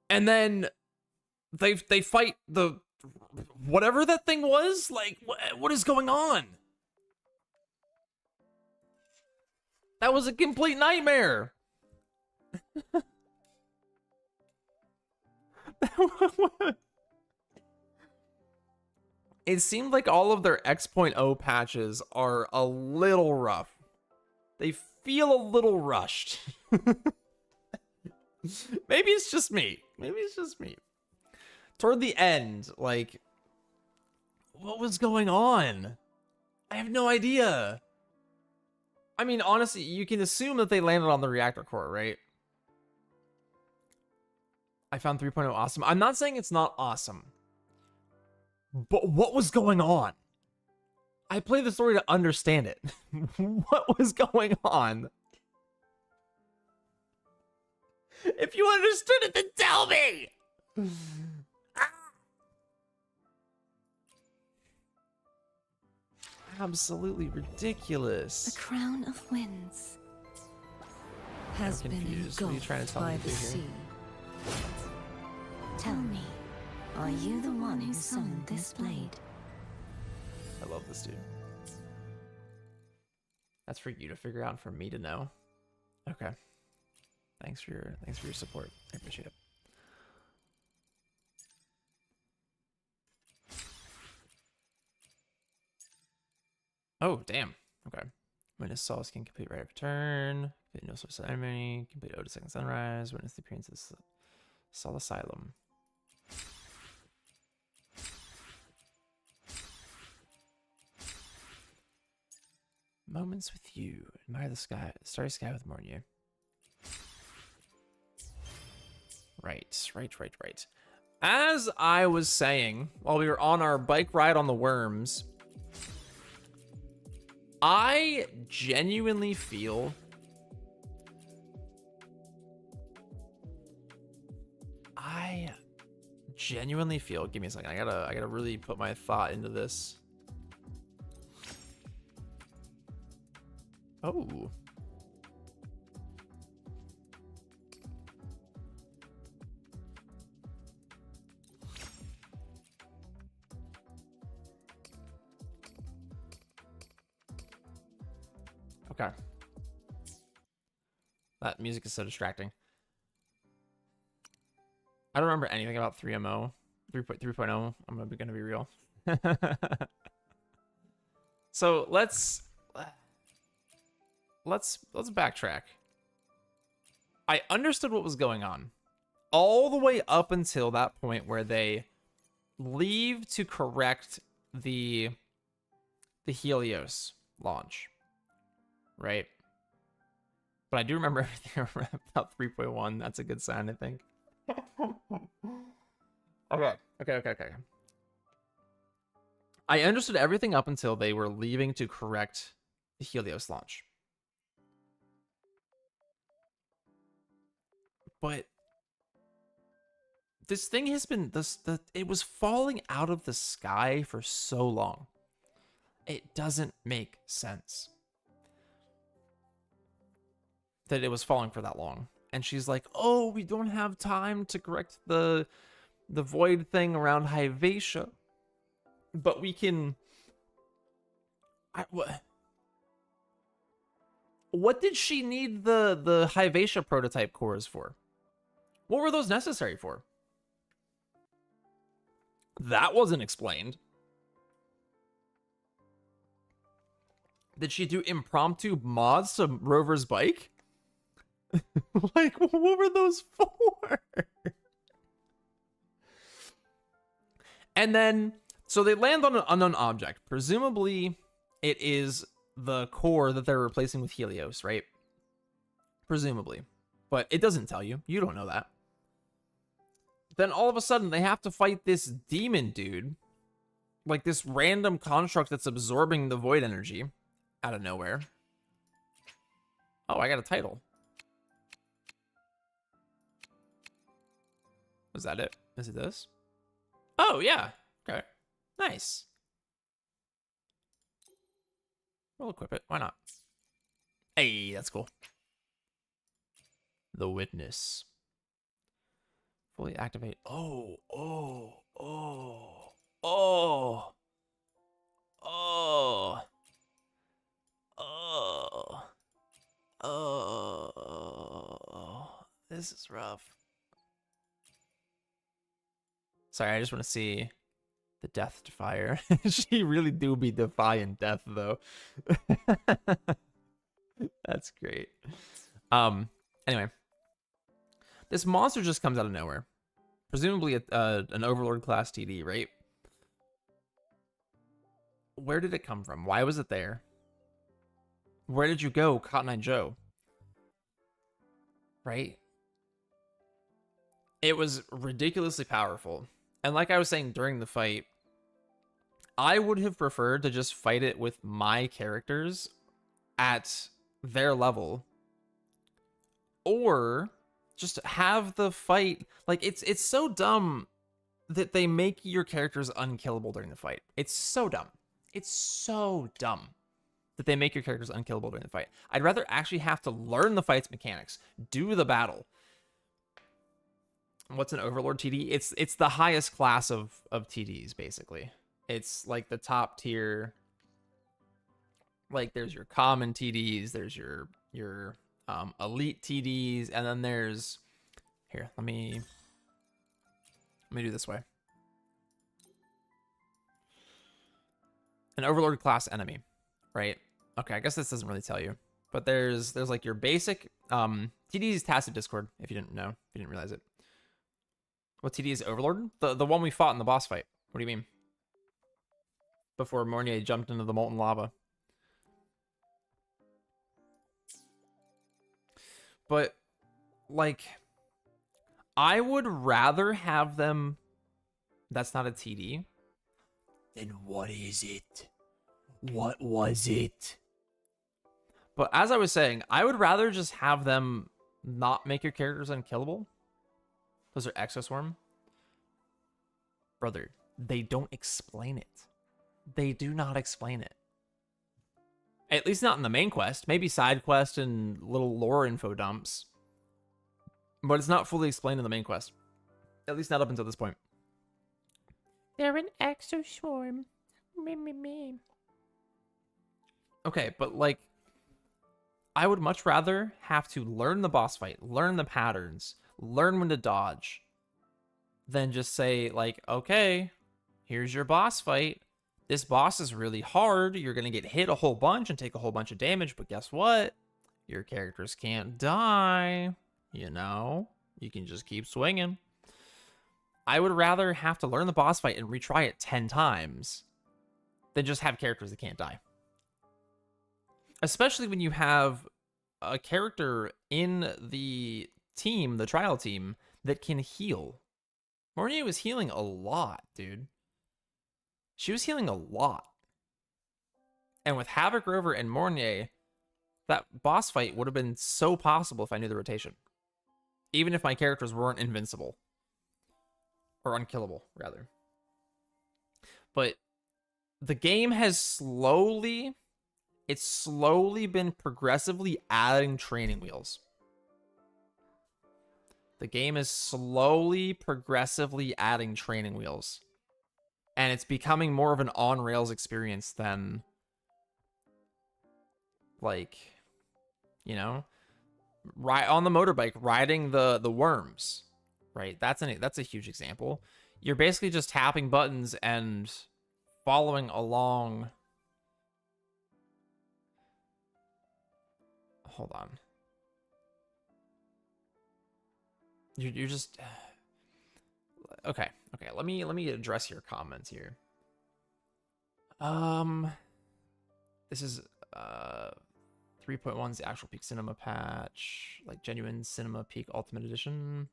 And then they fight the whatever that thing was. Like, what is going on? That was a complete nightmare. It seemed like all of their X.0 patches are a little rough. They feel a little rushed. Maybe it's just me. Maybe it's just me. Toward the end, like, what was going on? I have no idea. I mean, honestly, you can assume that they landed on the reactor core, right? I found 3.0 awesome. I'm not saying it's not awesome. But what was going on? I played the story to understand it. What was going on? If you understood it, then tell me! Absolutely ridiculous. The crown of winds has been What are you trying to engulfed tell by me to the do here? sea. Tell me, are you the one who summoned this blade? I love this dude. That's for you to figure out and for me to know. Okay. Thanks for your support. I appreciate it. Oh, damn. Okay. Witness Saul's can complete right of turn. Complete no source enemy. Complete Oda Second Sunrise. Witness the appearance of Saul Asylum. Moments with you. Admire the sky, starry sky with Mornier. Right. As I was saying, while we were on our bike ride on the worms, I genuinely feel give me a second. I gotta really put my thought into this. Oh. Okay. That music is so distracting. I don't remember anything about 3MO. 3.0. I'm gonna be real. So let's backtrack. I understood what was going on all the way up until that point where they leave to correct the Helios launch, right? But I do remember everything about 3.1. That's a good sign, I think. Okay. I understood everything up until they were leaving to correct the Helios launch. But this thing has been it was falling out of the sky for so long. It doesn't make sense that it was falling for that long. And she's like, "Oh, we don't have time to correct the void thing around Hyvatia, but we can." What did she need the Hyvatia prototype cores for? What were those necessary for? That wasn't explained. Did she do impromptu mods to Rover's bike? Like, what were those for? And then, so they land on an unknown object. Presumably, it is the core that they're replacing with Helios, right? Presumably. But it doesn't tell you. You don't know that. Then all of a sudden, they have to fight this demon dude. Like this random construct that's absorbing the void energy out of nowhere. Oh, I got a title. Was that it? Is it this? Oh, yeah. Okay. Nice. We'll equip it. Why not? Hey, that's cool. The Witness. Fully activate. Oh. This is rough. Sorry, I just want to see the Death Defier. She really do be defying death, though. That's great. Anyway. This monster just comes out of nowhere. Presumably an Overlord class TD, right? Where did it come from? Why was it there? Where did you go, Cotton Eye Joe? Right? It was ridiculously powerful. And like I was saying during the fight, I would have preferred to just fight it with my characters at their level. Or just have the fight. Like, it's so dumb that they make your characters unkillable during the fight. It's so dumb. It's so dumb that they make your characters unkillable during the fight. I'd rather actually have to learn the fight's mechanics, do the battle. What's an Overlord TD? It's the highest class of TDs, basically. It's like the top tier. Like there's your common TDs, there's your elite TDs, and then there's here. Let me do this way. An Overlord class enemy, right? Okay, I guess this doesn't really tell you, but there's like your basic TD is tacit discord. If you didn't know, if you didn't realize it. What TD is Overlord? The one we fought in the boss fight. What do you mean? Before Mornier jumped into the molten lava. But like, I would rather have them. That's not a TD. Then what is it? What was it? But as I was saying, I would rather just have them not make your characters unkillable. Those are Exoswarm. Brother, they don't explain it. They do not explain it. At least not in the main quest. Maybe side quest and little lore info dumps. But it's not fully explained in the main quest. At least not up until this point. They're an exoswarm. Me. Okay, but like, I would much rather have to learn the boss fight, learn the patterns, learn when to dodge, than just say like, okay, here's your boss fight. This boss is really hard. You're going to get hit a whole bunch and take a whole bunch of damage, but guess what? Your characters can't die. You know, you can just keep swinging. I would rather have to learn the boss fight and retry it 10 times than just have characters that can't die. Especially when you have a character in the team, the trial team, that can heal. Mornier was healing a lot, dude. She was healing a lot. And with Havoc Rover and Mornier, that boss fight would have been so possible if I knew the rotation. Even if my characters weren't invincible. Or unkillable, rather. But the game has slowly been progressively adding training wheels. The game is slowly, progressively adding training wheels. And it's becoming more of an on-rails experience than, like, you know, on the motorbike, riding the worms, right? That's a huge example. You're basically just tapping buttons and following along. Hold on. You're just okay. Let me address your comments here. This is 3.1's the actual Peak Cinema patch, like genuine Cinema Peak Ultimate Edition.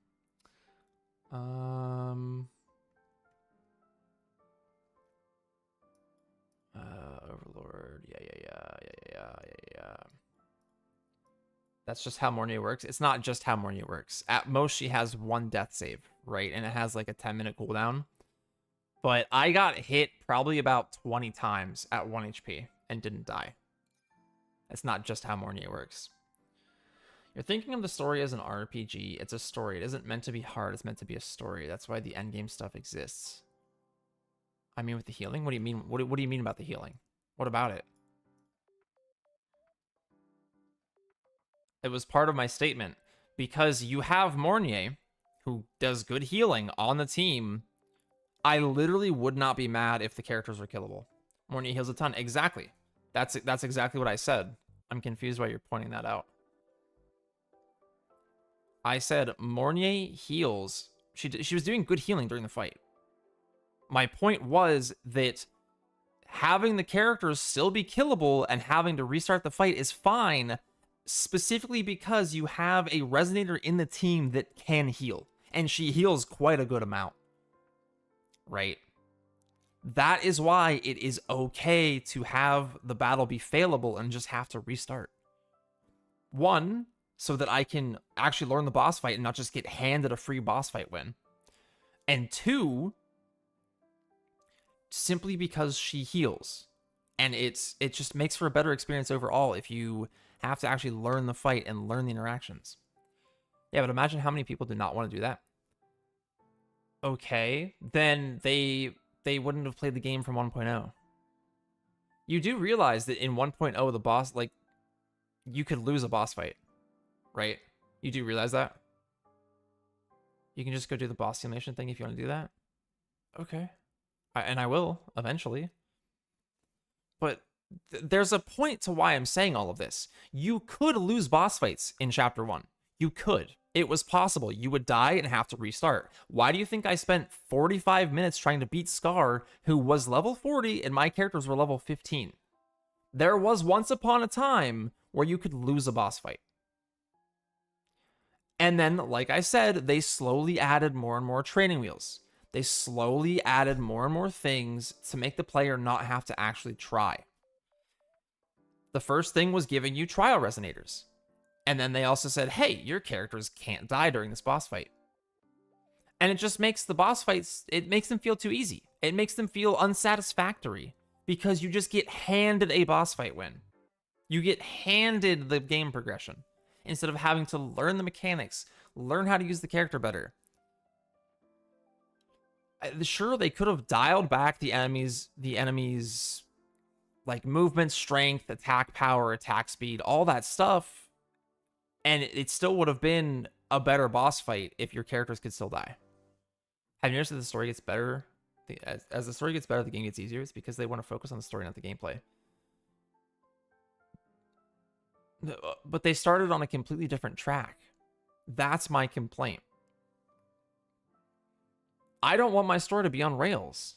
Overlord. Yeah. That's just how Mornier works. It's not just how Mornier works. At most, she has one death save, right? And it has like a 10-minute cooldown. But I got hit probably about 20 times at 1 HP and didn't die. That's not just how Mornier works. You're thinking of the story as an RPG. It's a story. It isn't meant to be hard. It's meant to be a story. That's why the endgame stuff exists. I mean, with the healing? What do you mean? What do you mean about the healing? What about it? It was part of my statement. Because you have Mornier, who does good healing on the team, I literally would not be mad if the characters were killable. Mornier heals a ton. Exactly. That's exactly what I said. I'm confused why you're pointing that out. I said Mornier heals. She was doing good healing during the fight. My point was that having the characters still be killable and having to restart the fight is fine, specifically because you have a resonator in the team that can heal, and she heals quite a good amount, right? That is why it is okay to have the battle be failable and just have to restart. One, so that I can actually learn the boss fight and not just get handed a free boss fight win. And two, simply because she heals. And it just makes for a better experience overall if you have to actually learn the fight and learn the interactions. Yeah, but imagine how many people do not want to do that. Okay, then they wouldn't have played the game from 1.0. You do realize that in 1.0, the boss, like, you could lose a boss fight, right? You do realize that? You can just go do the boss simulation thing if you want to do that. Okay. And I will, eventually. But there's a point to why I'm saying all of this. You could lose boss fights in Chapter 1. You could. It was possible. You would die and have to restart. Why do you think I spent 45 minutes trying to beat Scar, who was level 40, and my characters were level 15? There was once upon a time where you could lose a boss fight. And then, like I said, they slowly added more and more training wheels. They slowly added more and more things to make the player not have to actually try. The first thing was giving you trial resonators. And then they also said, hey, your characters can't die during this boss fight. And it just makes the boss fights, it makes them feel too easy. It makes them feel unsatisfactory because you just get handed a boss fight win. You get handed the game progression instead of having to learn the mechanics, learn how to use the character better. Sure, they could have dialed back the enemies' like movement, strength, attack power, attack speed, all that stuff, and it still would have been a better boss fight if your characters could still die. Have you noticed that the story gets better? As the story gets better, the game gets easier. It's because they want to focus on the story, not the gameplay. But they started on a completely different track. That's my complaint. I don't want my story to be on rails.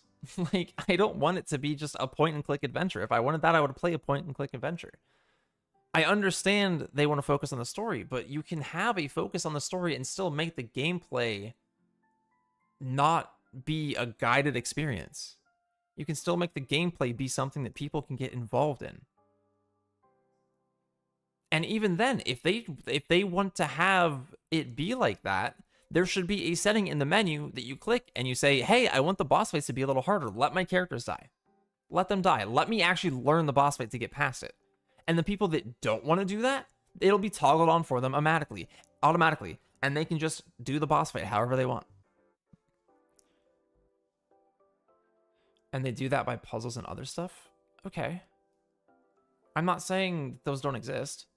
Like, I don't want it to be just a point-and-click adventure. If I wanted that, I would play a point-and-click adventure. I understand they want to focus on the story, but you can have a focus on the story and still make the gameplay not be a guided experience. You can still make the gameplay be something that people can get involved in. And even then, if they want to have it be like that, there should be a setting in the menu that you click and you say, hey, I want the boss fights to be a little harder. Let my characters die. Let them die. Let me actually learn the boss fight to get past it. And the people that don't want to do that, it'll be toggled on for them automatically. And they can just do the boss fight however they want. And they do that by puzzles and other stuff? Okay. I'm not saying those don't exist.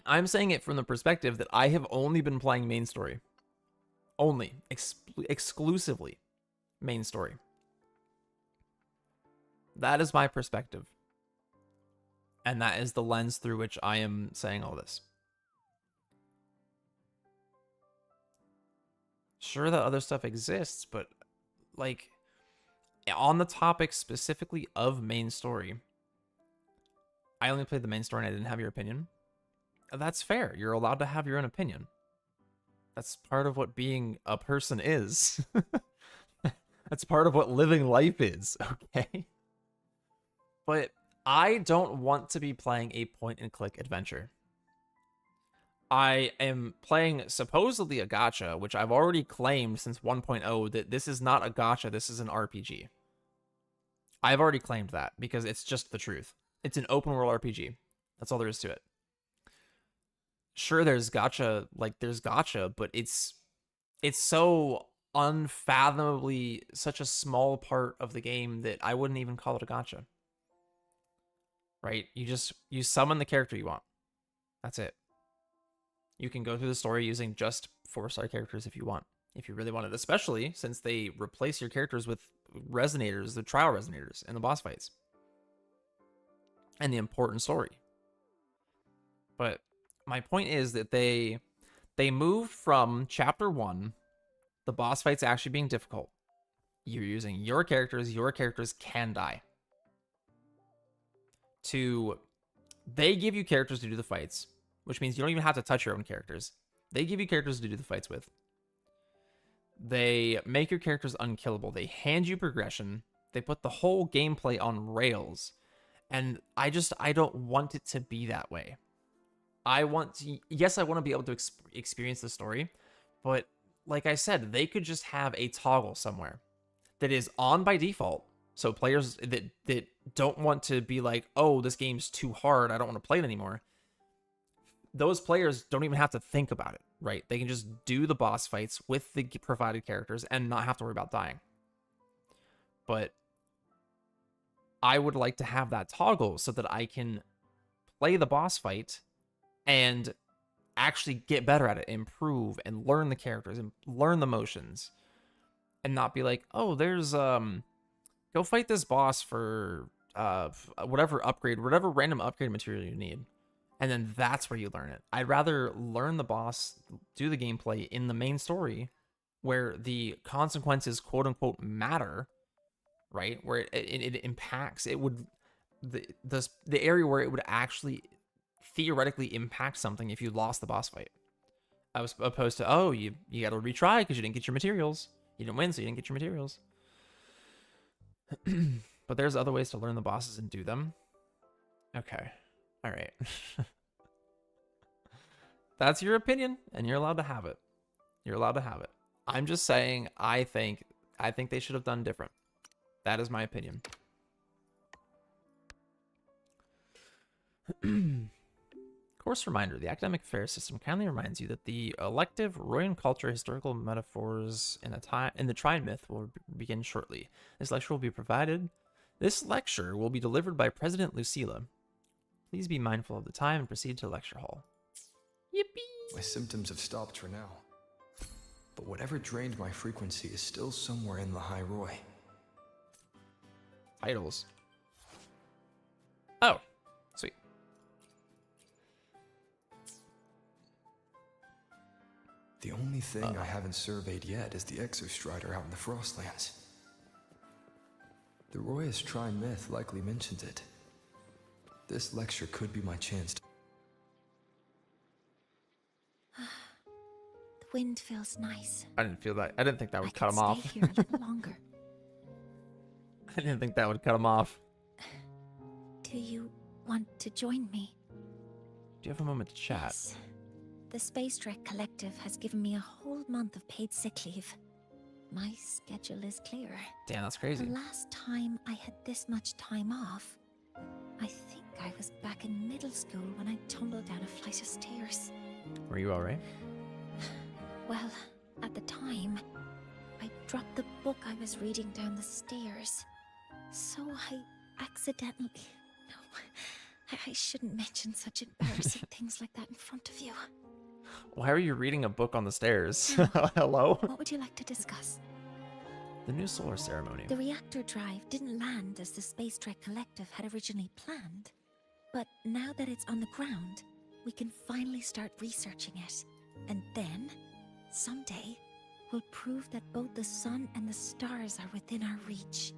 I'm saying it from the perspective that I have only been playing main story. Only. Exclusively main story. That is my perspective. And that is the lens through which I am saying all this. Sure, that other stuff exists, but like on the topic specifically of main story, I only played the main story and I didn't have your opinion. That's fair. You're allowed to have your own opinion. That's part of what being a person is. That's part of what living life is, okay? But I don't want to be playing a point-and-click adventure. I am playing supposedly a gacha, which I've already claimed since 1.0 that this is not a gacha, this is an RPG. I've already claimed that because it's just the truth. It's an open world RPG. That's all there is to it. Sure, there's gacha, but it's so unfathomably such a small part of the game that I wouldn't even call it a gacha. Right? You summon the character you want. That's it. You can go through the story using just 4-star characters if you want. If you really want it, especially since they replace your characters with resonators, the trial resonators in the boss fights. And the important story. But my point is that they moved from chapter 1, the boss fights actually being difficult. You're using your characters can die. To, they give you characters to do the fights, which means you don't even have to touch your own characters. They give you characters to do the fights with. They make your characters unkillable. They hand you progression. They put the whole gameplay on rails. And I don't want it to be that way. I want to be able to experience the story, but like I said, they could just have a toggle somewhere that is on by default. So players that don't want to be like, oh, this game's too hard, I don't want to play it anymore. Those players don't even have to think about it, right? They can just do the boss fights with the provided characters and not have to worry about dying. But I would like to have that toggle so that I can play the boss fight and actually get better at it, improve, and learn the characters and learn the motions, and not be like, oh, there's go fight this boss for whatever random upgrade material you need, and then that's where you learn it. I'd rather learn the boss, do the gameplay in the main story where the consequences quote unquote matter, right? Where it impacts, it would the area where it would actually theoretically impact something if you lost the boss fight. I was opposed to, oh, you got to retry because you didn't get your materials. You didn't win, so you didn't get your materials. But there's other ways to learn the bosses and do them. Okay. All right. That's your opinion, and you're allowed to have it. You're allowed to have it. I'm just saying, I think they should have done different. That is my opinion. Course reminder, the academic fair system kindly reminds you that the elective Royan culture historical metaphors in the Trine myth will begin shortly. This lecture will be delivered by President Lucilla. Please be mindful of the time and proceed to lecture hall. Yippee! My symptoms have stopped for now. But whatever drained my frequency is still somewhere in the High Roy. Titles. Oh, sweet. The only thing I haven't surveyed yet is the Exostrider out in the Frostlands. The Roy's Trine myth likely mentions it. This lecture could be my chance to... The wind feels nice. I didn't feel that. I didn't think that would cut him off. Stay here a little longer. I didn't think that would cut him off. Do you want to join me? Do you have a moment to chat? Yes. The Space Trek Collective has given me a whole month of paid sick leave. My schedule is clear. Damn, that's crazy. The last time I had this much time off, I think I was back in middle school when I tumbled down a flight of stairs. Were you alright? Well, at the time, I dropped the book I was reading down the stairs. So I accidentally... No, I shouldn't mention such embarrassing things like that in front of you. Why are you reading a book on the stairs? Now, Hello? What would you like to discuss? The new solar ceremony. The reactor drive didn't land as the Space Trek Collective had originally planned. But now that it's on the ground, we can finally start researching it. And then, someday, we'll prove that both the sun and the stars are within our reach.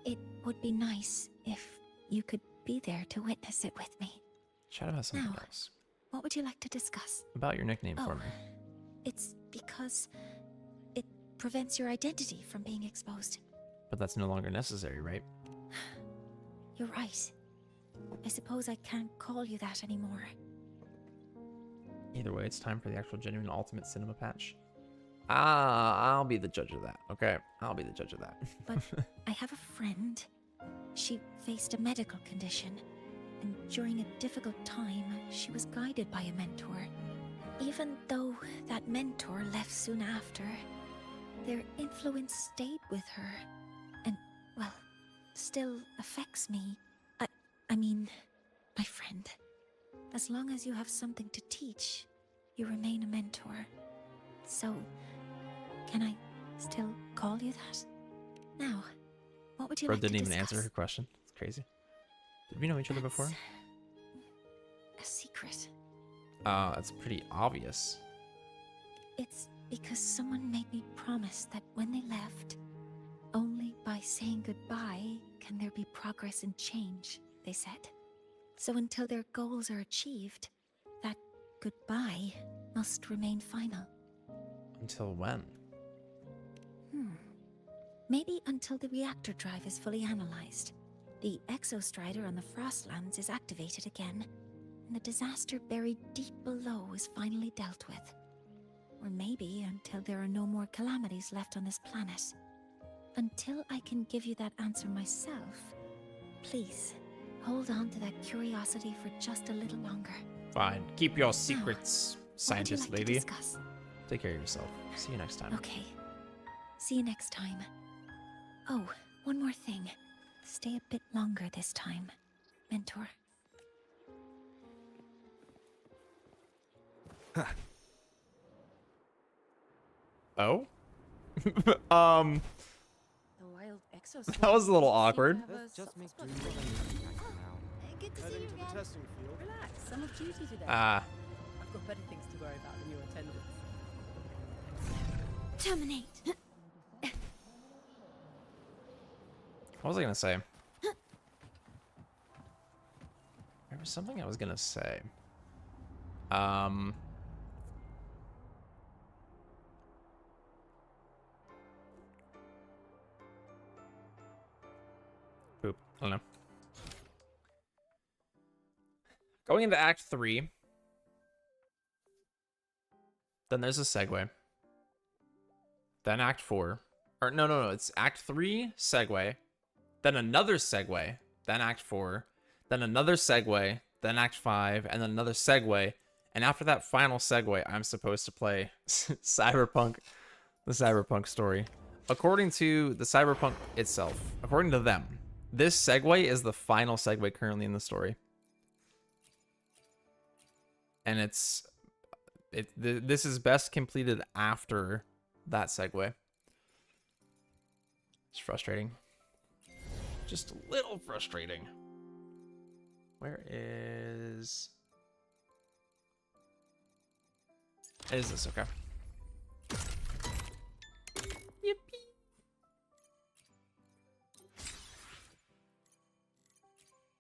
It would be nice if you could be there to witness it with me. Chat about something Now, else. What would you like to discuss? About your nickname for me. It's because it prevents your identity from being exposed. But that's no longer necessary, right? You're right. I suppose I can't call you that anymore. Either way, it's time for the actual genuine ultimate cinema patch. I'll be the judge of that, okay? I'll be the judge of that. But I have a friend. She faced a medical condition, and during a difficult time, she was guided by a mentor. Even though that mentor left soon after, their influence stayed with her, and, well, still affects me. I mean, my friend. As long as you have something to teach, you remain a mentor. So, can I still call you that? Now, what would you Bro like to didn't even discuss? answer her question. It's crazy. Did we know each other before? A secret. That's pretty obvious. It's because someone made me promise that when they left, only by saying goodbye can there be progress and change, they said. So until their goals are achieved, that goodbye must remain final. Until when? Maybe until the reactor drive is fully analyzed. The Exostrider on the Frostlands is activated again, and the disaster buried deep below is finally dealt with. Or maybe until there are no more calamities left on this planet. Until I can give you that answer myself, please, hold on to that curiosity for just a little longer. Fine. Keep your secrets, scientist what would you like lady. to discuss? Take care of yourself. See you next time. Okay. See you next time. Oh, one more thing. Stay a bit longer this time, Mentor. Oh? The wild exoskeleton That was a little seem to awkward. have a Let's just make soft do spot with for what them. I need for now. Good to see Heading you to the again. testing field. Relax, some of duty today. Ah. I've got better things to worry about than your attendance. Terminate. What was I gonna say? There was something I was gonna say. Poop. I don't know. Going into Act 3. Then there's a segue. Then Act 4. Or no. It's Act 3, segue. Then another segue. Then Act 4. Then another segue. Then Act 5. And then another segue. And after that final segue, I'm supposed to play Cyberpunk. The Cyberpunk story. According to the Cyberpunk itself. According to them. This segue is the final segue currently in the story. And this is best completed after that segue. It's frustrating. Just a little frustrating. Where is... Is this? Okay. Yippee.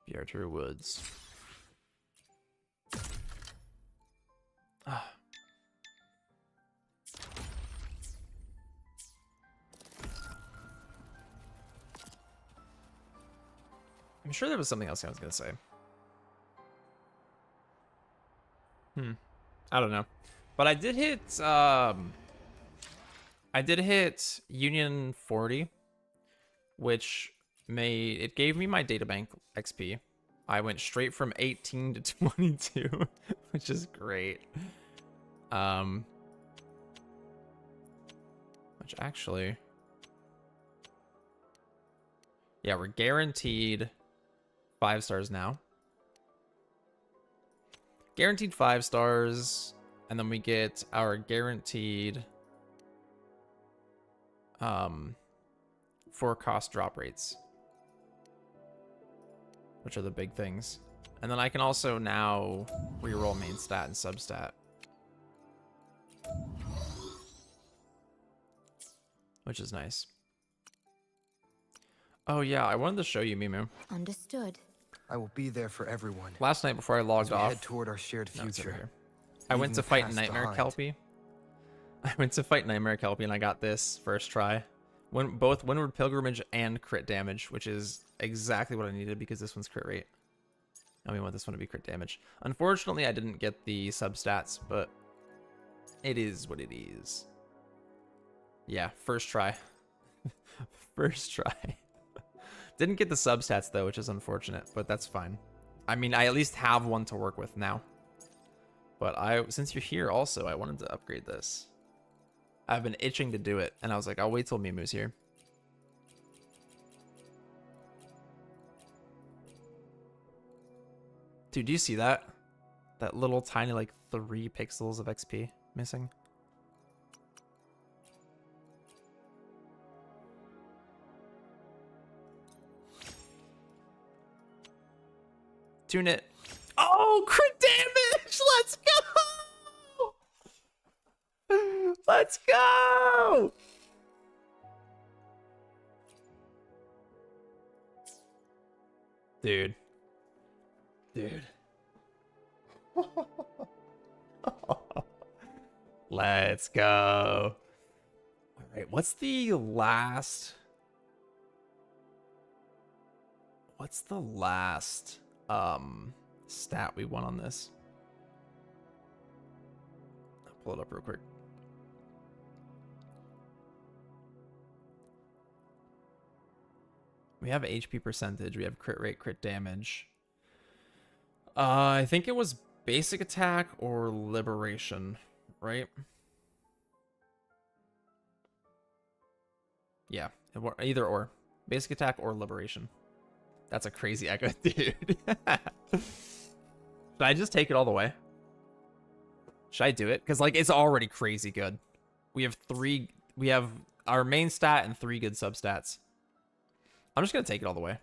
Bjartur Woods. Ah. I'm sure there was something else I was gonna say. I don't know. But I did hit Union 40, which it gave me my databank XP. I went straight from 18 to 22, which is great. Which actually, yeah, we're guaranteed 5 stars now. Guaranteed 5 stars, and then we get our guaranteed 4 cost drop rates, which are the big things. And then I can also now reroll main stat and substat, which is nice. Oh yeah, I wanted to show you Mimu. Understood. I will be there for everyone. Last night before I logged as we off, head toward our shared No, it's over future. here. I went leaving to the fight past Nightmare behind. Kelpie. I went to fight Nightmare Kelpie and I got this first try. Both Windward Pilgrimage and crit damage, which is exactly what I needed because this one's crit rate. And we want this one to be crit damage. Unfortunately, I didn't get the substats, but it is what it is. Yeah, first try. First try. Didn't get the substats though, which is unfortunate, but that's fine. I mean, I at least have one to work with now. But since you're here also, I wanted to upgrade this. I've been itching to do it, and I was like, I'll wait till Mimu's here. Dude, do you see that? That little tiny, like, 3 pixels of XP missing? Tune it. Oh, crit damage! Let's go! Let's go! Dude. Let's go. All right, what's the last stat we won on this? I'll pull it up real quick. We have HP percentage, we have crit rate, crit damage. I think it was basic attack or liberation, right? Yeah, either or. Basic attack or liberation. That's a crazy echo, dude. Should I just take it all the way? Should I do it? Because, like, it's already crazy good. We have our main stat and 3 good substats. I'm just going to take it all the way.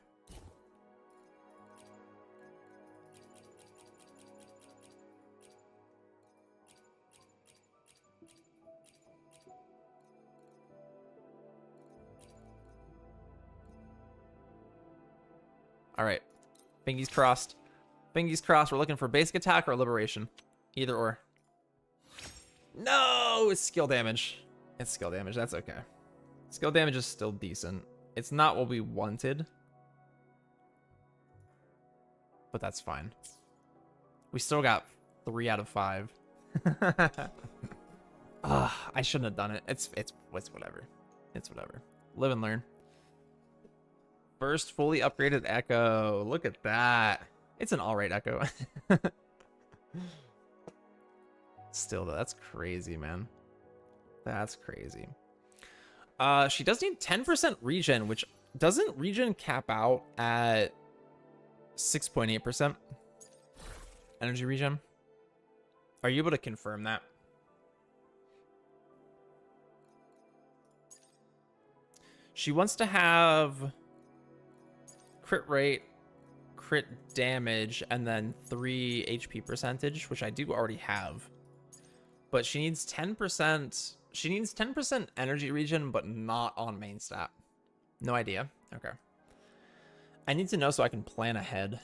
All right. Fingies crossed. Fingies crossed. We're looking for basic attack or liberation. Either or. No! It's skill damage. It's skill damage. That's okay. Skill damage is still decent. It's not what we wanted. But that's fine. We still got 3 out of 5. I shouldn't have done it. It's whatever. It's whatever. Live and learn. First fully upgraded Echo. Look at that. It's an alright Echo. Still though, that's crazy, man. That's crazy. She does need 10% regen, which doesn't regen cap out at 6.8% energy regen. Are you able to confirm that? She wants to have crit rate, crit damage, and then 3 HP percentage, which I do already have. But she needs 10%. She needs 10% energy regen, but not on main stat. No idea. Okay. I need to know so I can plan ahead.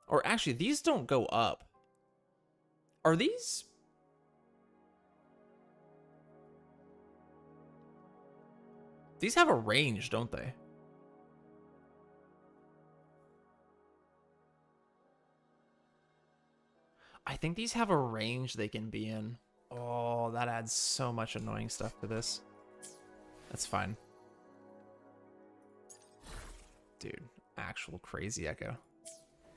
Or actually, these don't go up. Are these? These have a range, don't they? I think these have a range they can be in. Oh, that adds so much annoying stuff to this. That's fine. Dude, actual crazy Echo.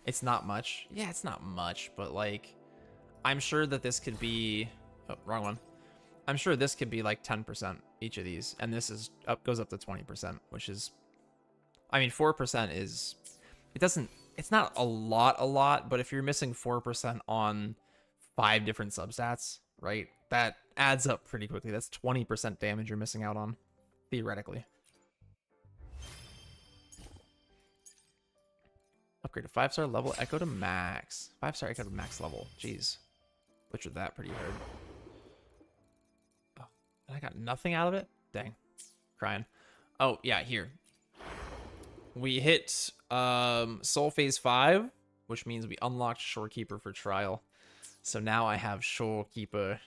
It's not much. Yeah, it's not much, but like, I'm sure that this could be... Oh, wrong one. I'm sure this could be like 10% each of these, and this is goes up to 20%, which is... I mean, 4% is... It doesn't... It's not a lot, but if you're missing 4% on 5 different substats, right? That adds up pretty quickly. That's 20% damage you're missing out on, theoretically. Upgrade a 5-star level Echo to max. 5-star Echo to max level. Jeez. Butchered that pretty hard. Oh, and I got nothing out of it? Dang. Crying. Oh, yeah, here. We hit Soul Phase 5, which means we unlocked Shorekeeper for trial. So now I have Shorekeeper.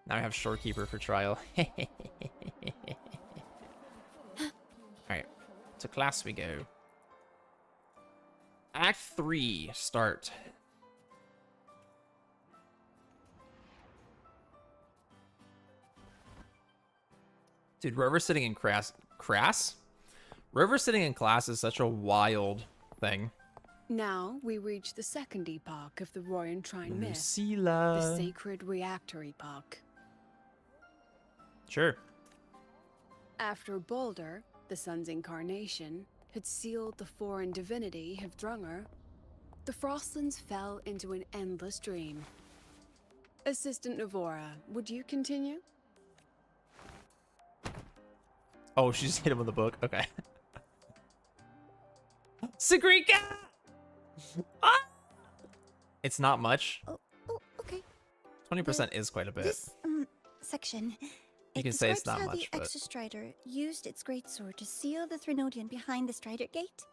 Now I have Shorekeeper for trial. Alright, to class we go. Act 3, start. Dude, Rover sitting in crass? Rover sitting in class is such a wild thing. Now we reach the second epoch of the Royan Trine myth. Lucilla. The sacred reactor epoch. Sure. After Balder, the sun's incarnation, had sealed the foreign divinity Hivdrungr, the Frostlands fell into an endless dream. Assistant Navora, would you continue? Oh, she just hit him with a book. Okay. Sigrika! Ah! It's not much. Oh, okay. 20% is quite a bit. This section. You can say it's not describes how much, the but Exostrider used its greatsword to seal the Threnodian behind the Strider Gate.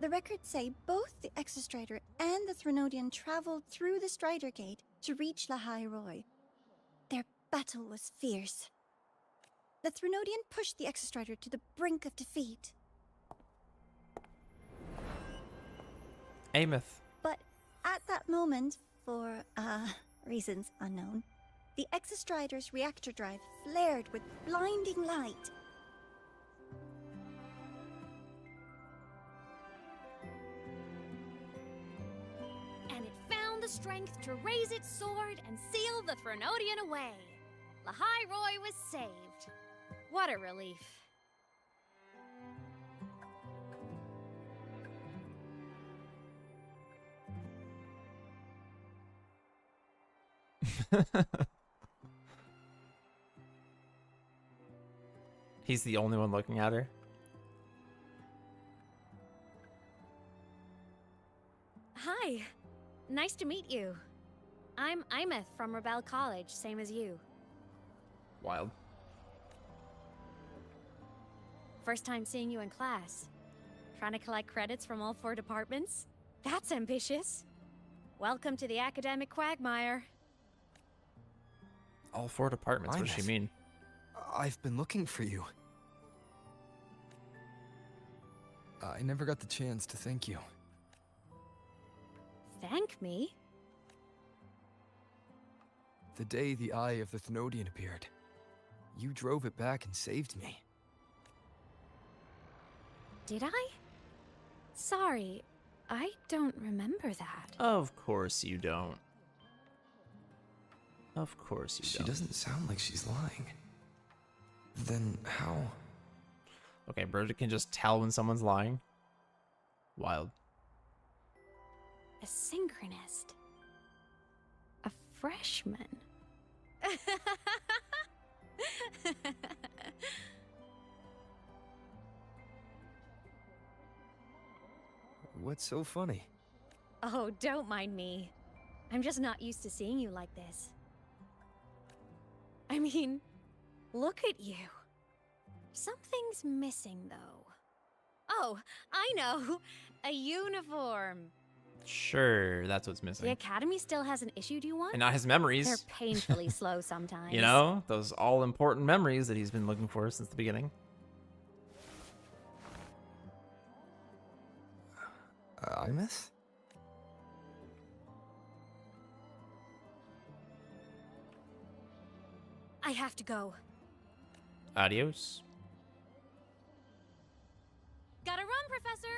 The records say both the Exostrider and the Threnodian traveled through the Strider Gate to reach Lahai Roy. Their battle was fierce. The Threnodian pushed the Exostrider to the brink of defeat. Ameth. But at that moment, for reasons unknown, the Exostrider's reactor drive flared with blinding light. And it found the strength to raise its sword and seal the Threnodian away. the High Roy was saved. What a relief. He's the only one looking at her. Hi. Nice to meet you. I'm Imeth from Rebel College, same as you. Wild. First time seeing you in class. Trying to collect credits from all 4 departments? That's ambitious. Welcome to the academic quagmire. All 4 departments, what does she mean? I've been looking for you. I never got the chance to thank you. Thank me? The day the Eye of the Thenodian appeared, you drove it back and saved me. Did I? Sorry, I don't remember that. Of course you don't. Of course you don't. She doesn't sound like she's lying. Then how? Okay, Bridget can just tell when someone's lying. Wild. A synchronist. A freshman. What's so funny? Oh, don't mind me. I'm just not used to seeing you like this. I mean, look at you. Something's missing, though. Oh, I know. A uniform. Sure, that's what's The missing. Academy still hasn't issued you one? And not his memories. They're painfully slow sometimes. You know, those all-important memories that he's been looking for since the beginning. Imeth? I have to go. Adios. Gotta run, Professor!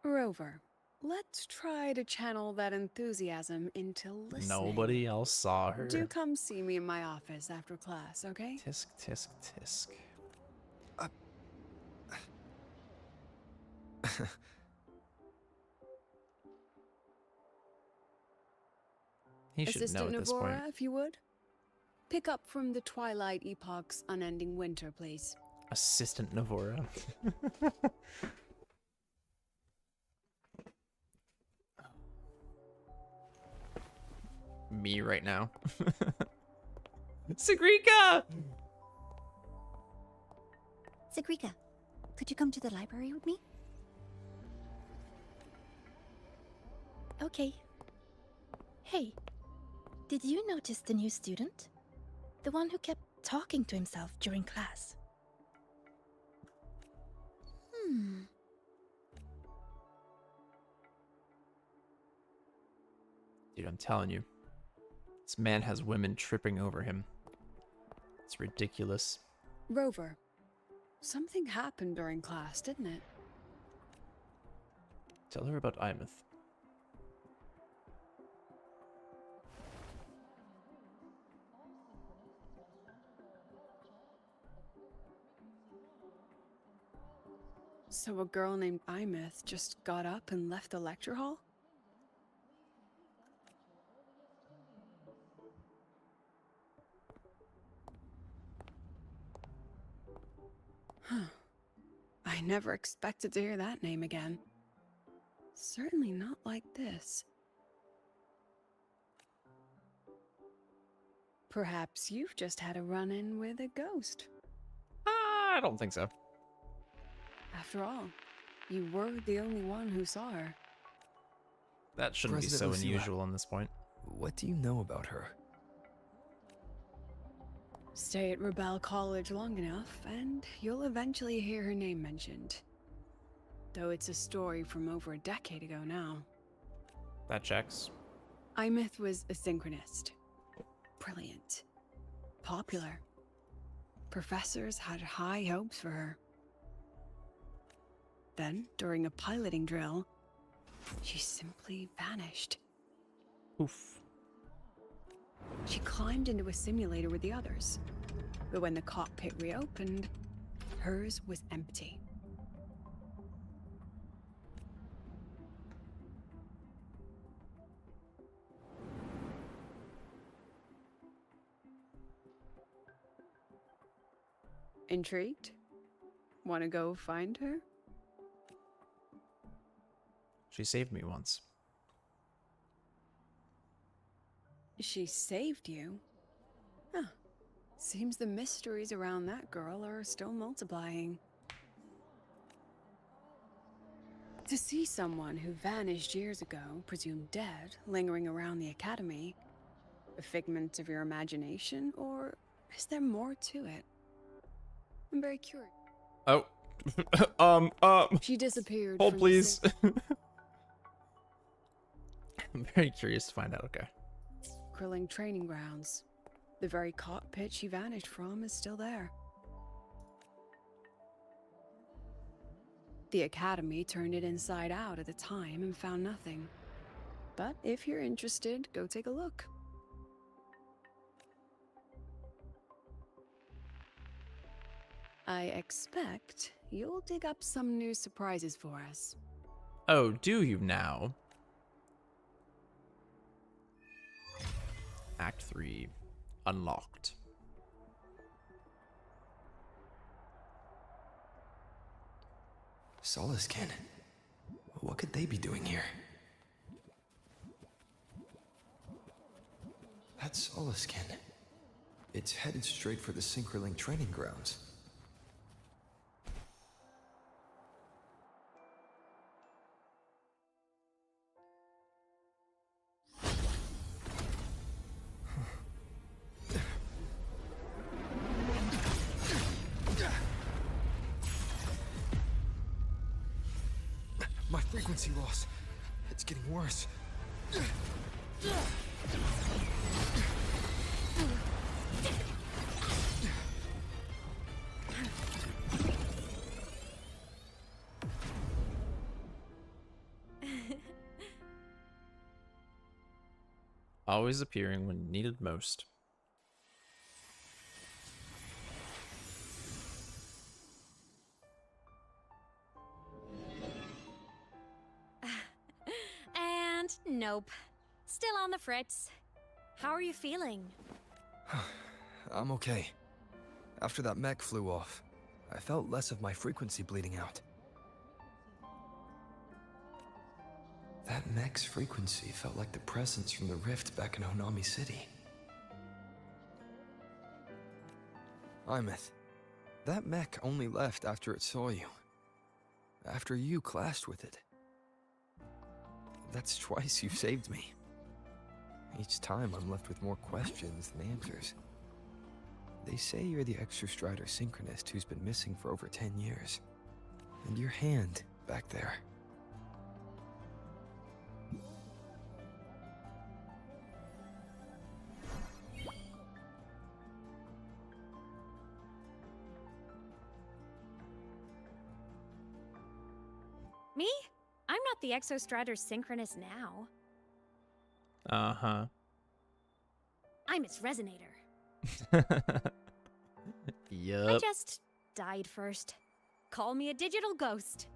Rover, let's try to channel that enthusiasm into listening. Nobody else saw her. Do come see me in my office after class, okay? Tisk, tisk, tisk. He should Assistant know at this point. Navora, if you would. Pick up from the Twilight Epoch's unending winter, please. Assistant Navora. Me right now. Sigrika! Sigrika, could you come to the library with me? Okay. Hey, did you notice the new student? The one who kept talking to himself during class. Dude, I'm telling you. This man has women tripping over him. It's ridiculous. Rover, something happened during class, didn't it? Tell her about Imeth. So a girl named Imeth just got up and left the lecture hall? Huh. I never expected to hear that name again. Certainly not like this. Perhaps you've just had a run-in with a ghost. I don't think so. After all, you were the only one who saw her. That shouldn't be so President Lucila, unusual on this point. What do you know about her? Stay at Rebel College long enough, and you'll eventually hear her name mentioned. Though it's a story from over a decade ago now. That checks. Imeth was a synchronist. Brilliant. Popular. Professors had high hopes for her. Then, during a piloting drill, she simply vanished. Oof. She climbed into a simulator with the others. But when the cockpit reopened, hers was empty. Intrigued? Want to go find her? She saved me once. She saved you? Huh. Seems the mysteries around that girl are still multiplying. To see someone who vanished years ago, presumed dead, lingering around the academy, a figment of your imagination, or is there more to it? I'm very curious. Oh. She disappeared. Hold, from please. The I'm very curious to find out. Okay. Krilling training grounds. The very cockpit she vanished from is still there. The academy turned it inside out at the time and found nothing. But if you're interested, go take a look. I expect you'll dig up some new surprises for us. Oh, do you now? Act 3. Unlocked. Solaskin. What could they be doing here? That's Solaskin. It's headed straight for the Synchroling training grounds. My frequency loss. It's getting worse. Always appearing when needed most. And nope. Still on the fritz. How are you feeling? I'm okay. After that mech flew off, I felt less of my frequency bleeding out. That mech's frequency felt like the presence from the rift back in Honami City. Imeth, that mech only left after it saw you. After you clashed with it. That's twice you've saved me. Each time I'm left with more questions than answers. They say you're the Exostrider synchronist who's been missing for over 10 years. And your hand back there. Me? I'm not the Exostrider synchronist now. Uh-huh. I'm its resonator. Yup. I just died first. Call me a digital ghost.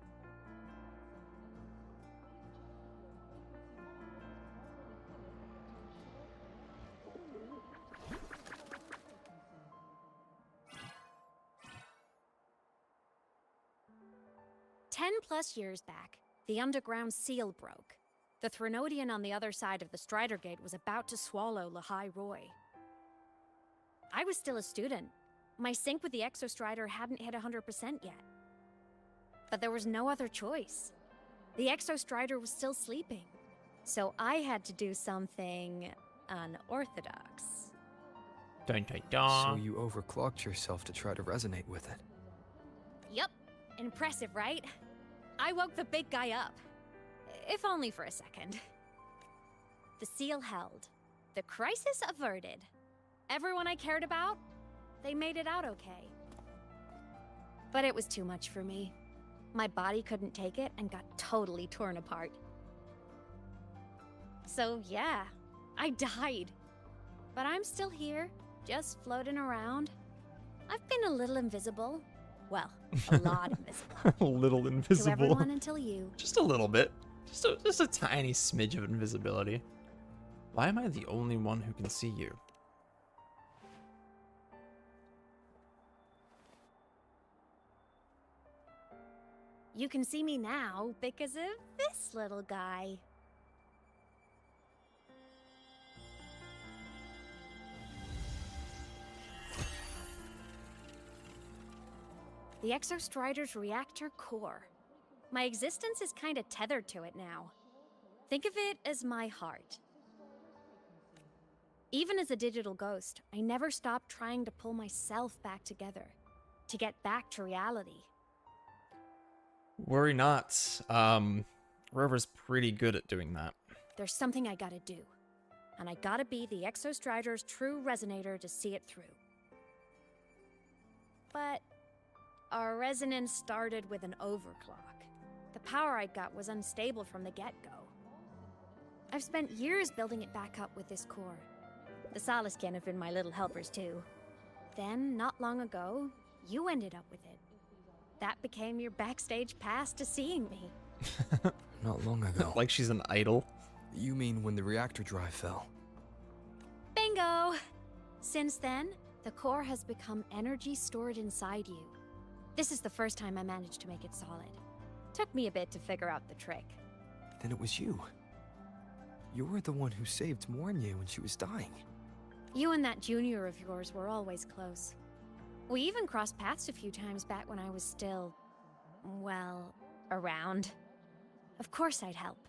+10 years back, the underground seal broke. The Threnodian on the other side of the Strider Gate was about to swallow Lahai Roy. I was still a student. My sync with the Exostrider hadn't hit 100% yet. But there was no other choice. The Exostrider was still sleeping. So I had to do something unorthodox. Dun, dun, dun. So you overclocked yourself to try to resonate with it. Yup. Impressive, right? I woke the big guy up. If only for a second. The seal held. The crisis averted. Everyone I cared about, they made it out okay. But it was too much for me. My body couldn't take it and got totally torn apart. So yeah, I died. But I'm still here, just floating around. I've been a little invisible. Well, a lot invisible. A little invisible. To everyone until you. Just a little bit. Just a tiny smidge of invisibility. Why am I the only one who can see you? You can see me now because of this little guy. The Exostrider's reactor core. My existence is kinda tethered to it now. Think of it as my heart. Even as a digital ghost, I never stopped trying to pull myself back together, to get back to reality. Worry not. Rover's pretty good at doing that. There's something I gotta do, and I gotta be the Exostrider's true resonator to see it through. But our resonance started with an overclock. The power I got was unstable from the get-go. I've spent years building it back up with this core. The Solaskin have been my little helpers too. Then, not long ago, you ended up with it. That became your backstage pass to seeing me. Not long ago. Like she's an idol. You mean when the reactor drive fell? Bingo! Since then, the core has become energy stored inside you. This is the first time I managed to make it solid. Took me a bit to figure out the trick. Then it was you. You were the one who saved Mornier when she was dying. You and that junior of yours were always close. We even crossed paths a few times back when I was still, well, around. Of course I'd help.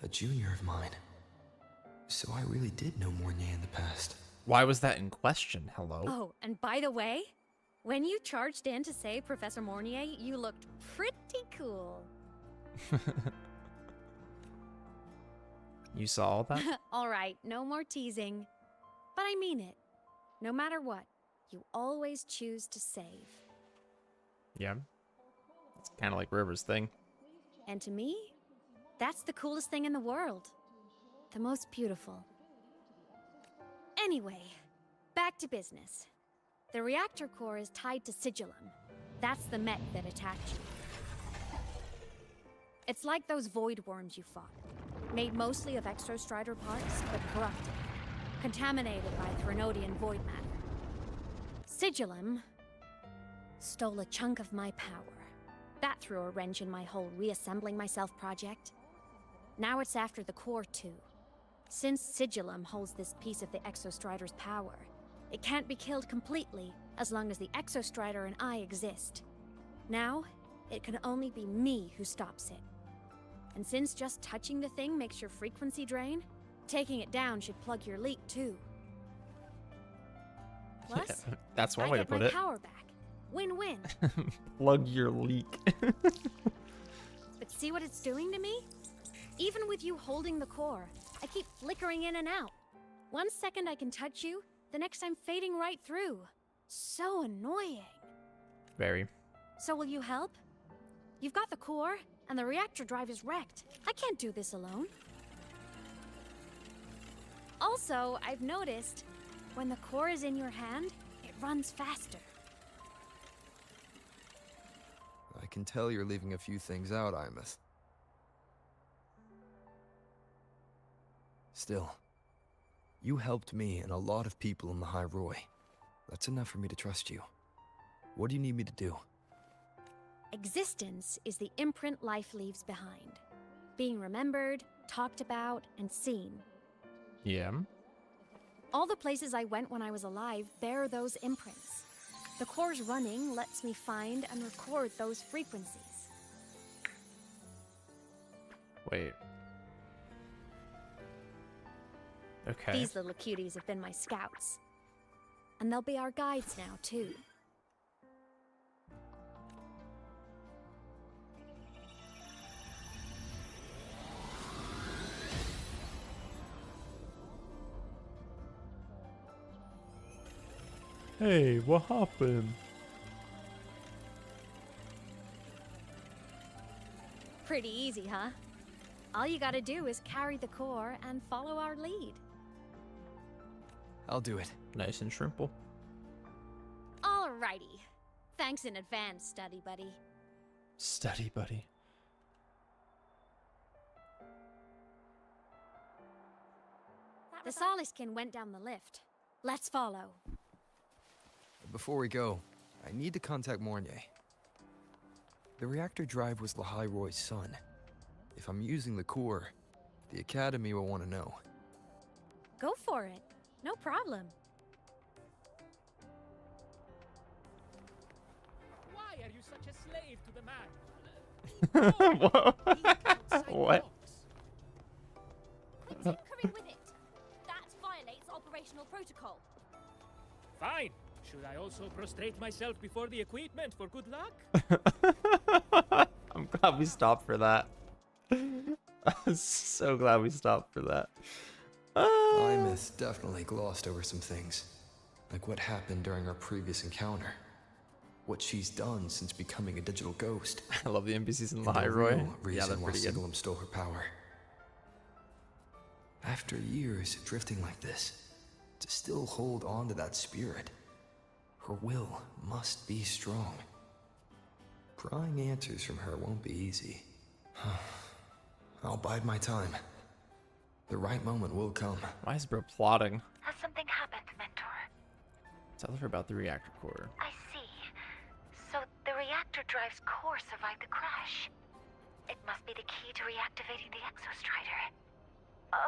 A junior of mine. So I really did know Mornier in the past. Why was that in question? Hello? Oh, and by the way, when you charged in to save Professor Mornier, you looked pretty cool. You saw all that? All right, no more teasing. But I mean it. No matter what, you always choose to save. Yeah. It's kind of like River's thing. And to me, that's the coolest thing in the world. The most beautiful. Anyway, back to business. The reactor core is tied to Sigillum. That's the mech that attacked you. It's like those void worms you fought. Made mostly of Exostrider parts, but corrupted. Contaminated by Threnodian void matter. Sigillum stole a chunk of my power. That threw a wrench in my whole reassembling myself project. Now it's after the core too. Since Sigillum holds this piece of the Exostrider's power, it can't be killed completely as long as the Exostrider and I exist. Now, it can only be me who stops it. And since just touching the thing makes your frequency drain, taking it down should plug your leak too. Plus, Yeah, that's one way to put I it. get my power back. Win-win. Plug your leak. But see what it's doing to me? Even with you holding the core, I keep flickering in and out. 1 second I can touch you, the next I'm fading right through. So annoying. Very. So will you help? You've got the core, and the reactor drive is wrecked. I can't do this alone. Also, I've noticed, when the core is in your hand, it runs faster. I can tell you're leaving a few things out, Imeth. Still, you helped me and a lot of people in the High Roy. That's enough for me to trust you. What do you need me to do? Existence is the imprint life leaves behind. Being remembered, talked about, and seen. Yeah. All the places I went when I was alive bear those imprints. The core's running lets me find and record those frequencies. Wait. Okay. These little cuties have been my scouts. And they'll be our guides now, too. Hey, what happened? Pretty easy, huh? All you gotta do is carry the core and follow our lead. I'll do it. Nice and simple. Alrighty. Thanks in advance, study buddy. Study buddy. The Soliskin went down the lift. Let's follow. Before we go, I need to contact Mornier. The reactor drive was Lahai Roy's son. If I'm using the core, the Academy will want to know. Go for it. No problem. Why are you such a slave to the man? What? Quit tinkering with it. That violates operational protocol. Fine. Should I also prostrate myself before the equipment for good luck? I'm glad we stopped for that. I'm so glad we stopped for that. Imith definitely glossed over some things, like what happened during our previous encounter. What she's done since becoming a digital ghost. I love the NPCs in And Lahai the Roy. real Yeah, reason they're why pretty good. Sigilum stole her power. After years drifting like this, to still hold on to that spirit, her will must be strong. Prying answers from her won't be easy. I'll bide my time. The right moment will come. Why is bro plotting? Has something happened, Mentor? Tell her about the reactor core. I see. So the reactor drive's core survived the crash. It must be the key to reactivating the Exostrider.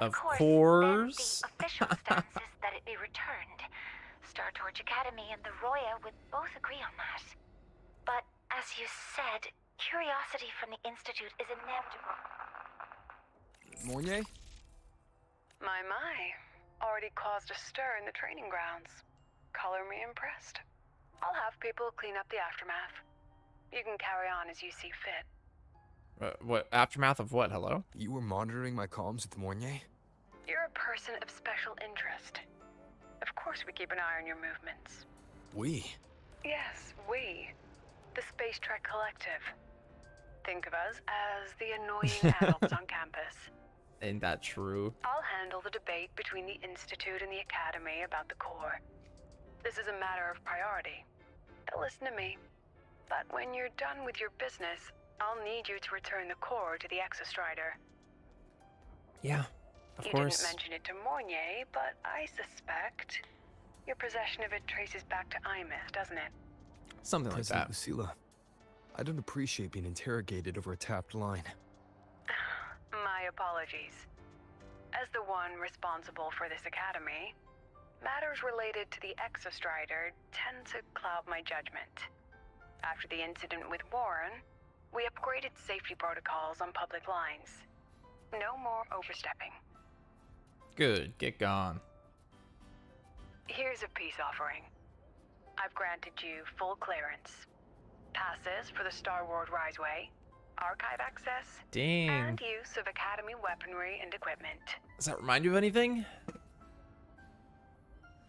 Of course. course. Then the official stance is that it be returned. Star Torch Academy and the Roya would both agree on that. But as you said, curiosity from the Institute is inevitable. Mornier? My. Already caused a stir in the training grounds. Color me impressed. I'll have people clean up the aftermath. You can carry on as you see fit. What? Aftermath of what? Hello? You were monitoring my comms with Mornier? You're a person of special interest. Of course we keep an eye on your movements. We? Yes, we. The Space Trek Collective. Think of us as the annoying adults on campus. Ain't that true? I'll handle the debate between the Institute and the Academy about the core. This is a matter of priority. They'll listen to me. But when you're done with your business, I'll need you to return the core to the Exostrider. Yeah, of You course. didn't mention it to Mornier, but I suspect your possession of it traces back to Imith, doesn't it? Something like President that. Lucilla, I don't appreciate being interrogated over a tapped line. My apologies. As the one responsible for this academy, matters related to the Exostrider tend to cloud my judgment. After the incident with Warren, we upgraded safety protocols on public lines. No more overstepping. Good. Get gone. Here's a peace offering. I've granted you full clearance. Passes for the Star Wars Riseway, archive access, Dang. and use of Academy weaponry and equipment. Does that remind you of anything?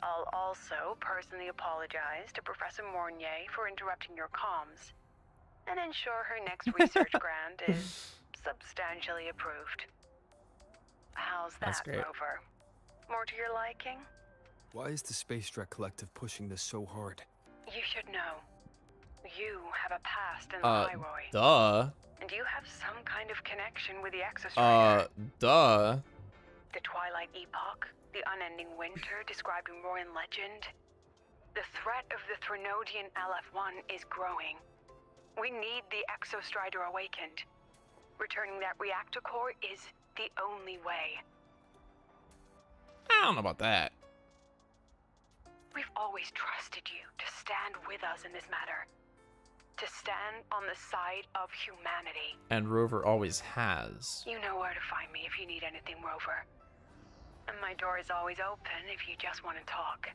I'll also personally apologize to Professor Mornier for interrupting your comms, and ensure her next research grant is substantially approved. How's That's that, great. Rover? More to your liking? Why is the Space Trek Collective pushing this so hard? You should know. You have a past in the Highroy. Duh. And you have some kind of connection with the Exostrider. Duh. The Twilight Epoch, the unending winter described in Royan legend. The threat of the Threnodian LF-1 is growing. We need the Exostrider awakened. Returning that reactor core is the only way. I don't know about that. We've always trusted you to stand with us in this matter. To stand on the side of humanity. And Rover always has. You know where to find me if you need anything, Rover. And my door is always open if you just want to talk.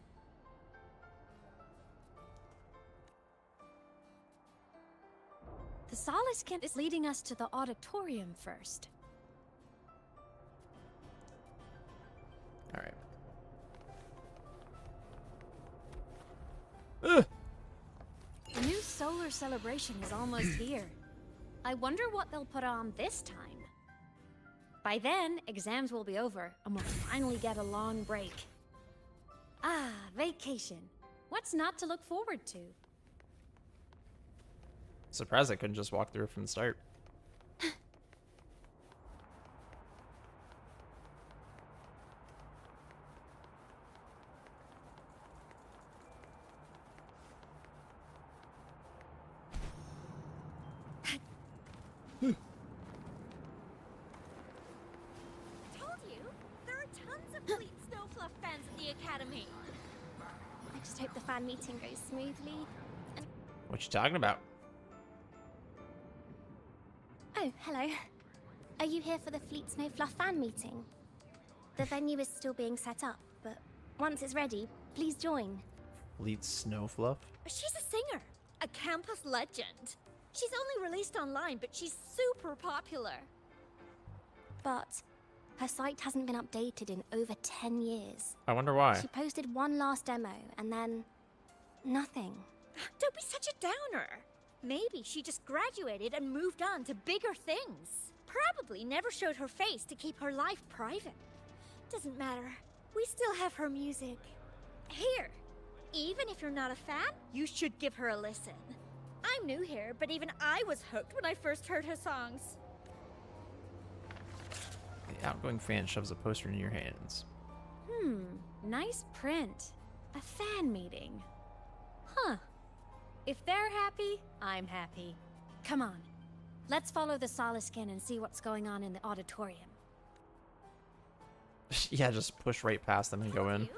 The Soliskin is leading us to the auditorium first. All right. solar celebration is almost here. I wonder what they'll put on this time. By then, exams will be over, and we'll finally get a long break. Ah, vacation. What's not to look forward to? Surprised I couldn't just walk through from the start. Told you, there are tons of Fleet Snowfluff fans at the Academy. I just hope the fan meeting goes smoothly. And What you talking about? oh, hello. Are you here for the Fleet Snowfluff fan meeting? The venue is still being set up, but once it's ready, please join. Fleet Snowfluff? She's a singer, a campus legend. She's only released online, but she's super popular. But her site hasn't been updated in over 10 years. I wonder why. She posted one last demo, and then nothing. Don't be such a downer. Maybe she just graduated and moved on to bigger things. Probably never showed her face to keep her life private. Doesn't matter. We still have her music. Here, even if you're not a fan, you should give her a listen. I'm new here, but even I was hooked when I first heard her songs. The outgoing fan shoves a poster in your hands. Nice print. A fan meeting. Huh. If they're happy, I'm happy. Come on. Let's follow the Soliskin and see what's going on in the auditorium. Yeah, just push right past them and go in.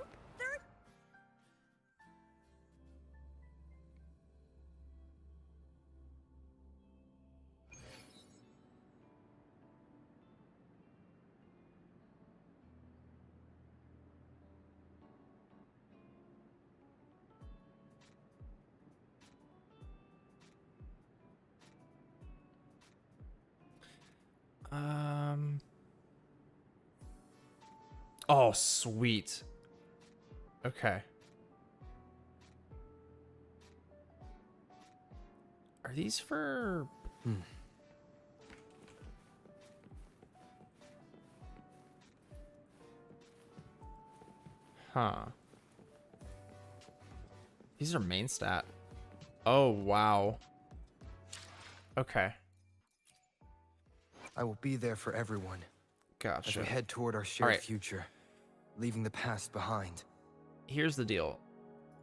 Oh, sweet. Okay. Are these for... Huh. These are main stat. Oh, wow. Okay. I will be there for everyone. Gotcha. As we head toward our shared Alright. future, leaving the past behind. Here's the deal.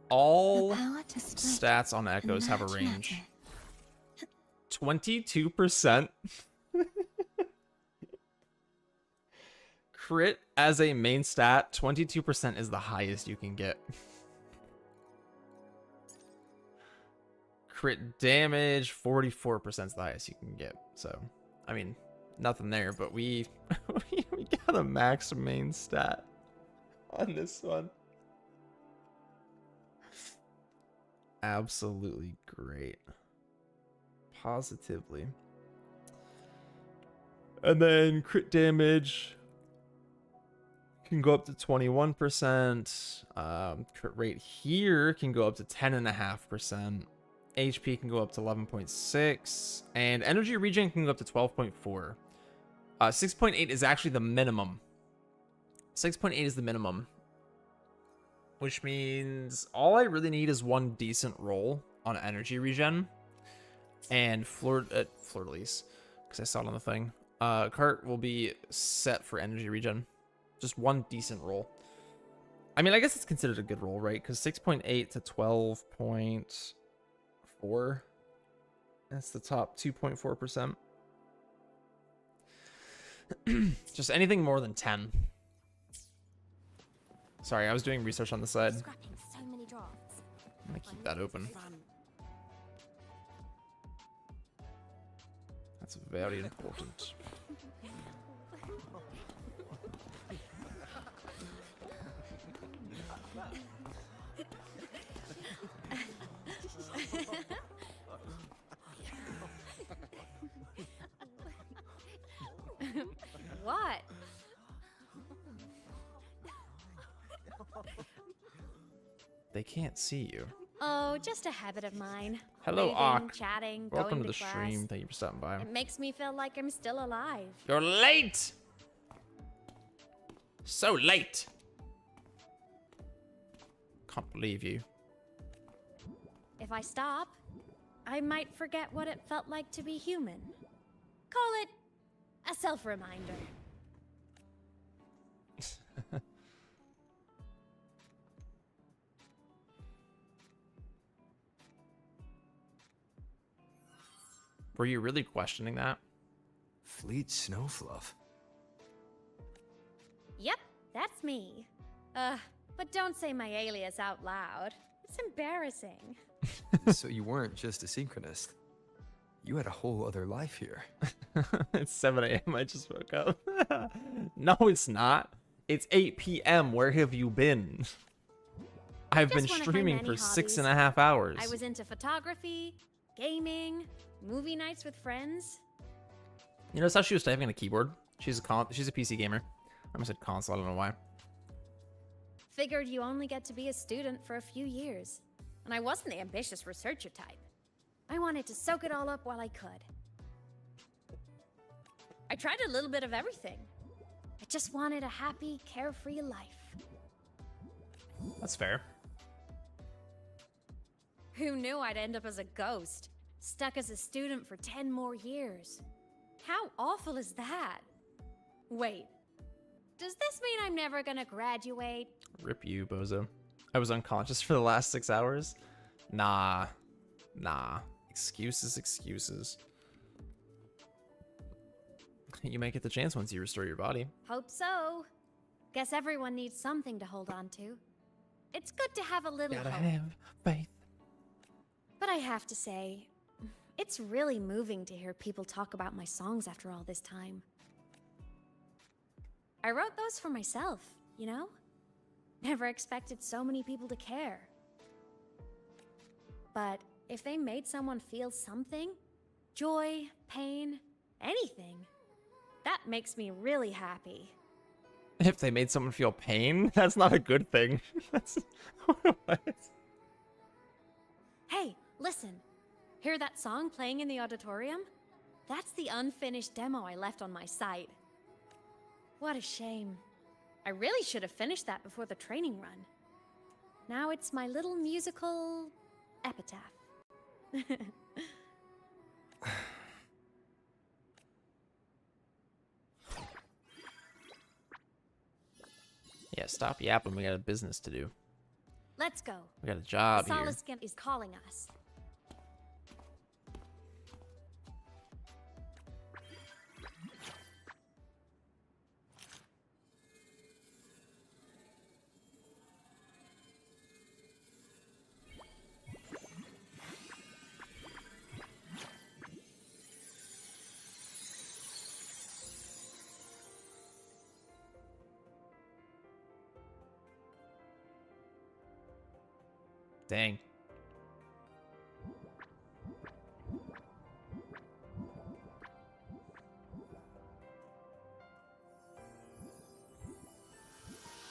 All The power to split stats on echoes have a match range. magic. 22%. Crit as a main stat, 22% is the highest you can get. Crit damage, 44% is the highest you can get. So, I mean, nothing there, but we we got a max main stat on this one. Absolutely great. Positively. And then crit damage can go up to 21%. Crit rate here can go up to 10.5%. HP can go up to 11.6. And energy regen can go up to 12.4. 6.8 is actually the minimum. 6.8 is the minimum. Which means all I really need is one decent roll on energy regen. And fleur-de-lis, because I saw it on the thing. Cart will be set for energy regen. Just one decent roll. I mean, I guess it's considered a good roll, right? Because 6.8 to 12.4. That's the top 2.4%. Just anything more than 10. Sorry, I was doing research on the side. Scrapping so many drafts. I'm gonna keep that open. That's very important. What? They can't see you. Oh, just a habit of mine. Hello, Waving, Ark. chatting, Welcome going to the class. stream. Thank you for stopping by. It makes me feel like I'm still alive. You're late! So late! Can't believe you. If I stop, I might forget what it felt like to be human. Call it a self-reminder. Were you really questioning that? Fleet Snowfluff. Yep, that's me. But don't say my alias out loud. It's embarrassing. So you weren't just a synchronist. You had a whole other life here. It's 7 a.m. I just woke up. No, it's not. It's 8 p.m. Where have you been? I've been Just one of my streaming many for hobbies. 6.5 hours. I was into photography, gaming, movie nights with friends. You notice how she was typing on a keyboard? She's a PC gamer. I almost said console. I don't know why. Figured you only get to be a student for a few years. And I wasn't the ambitious researcher type. I wanted to soak it all up while I could. I tried a little bit of everything. I just wanted a happy, carefree life. That's fair. Who knew I'd end up as a ghost, stuck as a student for 10 more years? How awful is that? Wait, does this mean I'm never gonna graduate? Rip you, bozo. I was unconscious for the last 6 hours. Nah. Excuses, excuses. You might get the chance once you restore your body. Hope so. Guess everyone needs something to hold on to. It's good to have a little Gotta hope. have faith. But I have to say, it's really moving to hear people talk about my songs after all this time. I wrote those for myself, you know? Never expected so many people to care. But if they made someone feel something, joy, pain, anything, that makes me really happy. If they made someone feel pain, that's not a good thing. That's what? Hey, listen. Hear that song playing in the auditorium? That's the unfinished demo I left on my site. What a shame. I really should have finished that before the training run. Now it's my little musical epitaph. Yeah, stop yapping. We got a business to do. Let's go. We got a job here. Soliskin is calling us. Dang.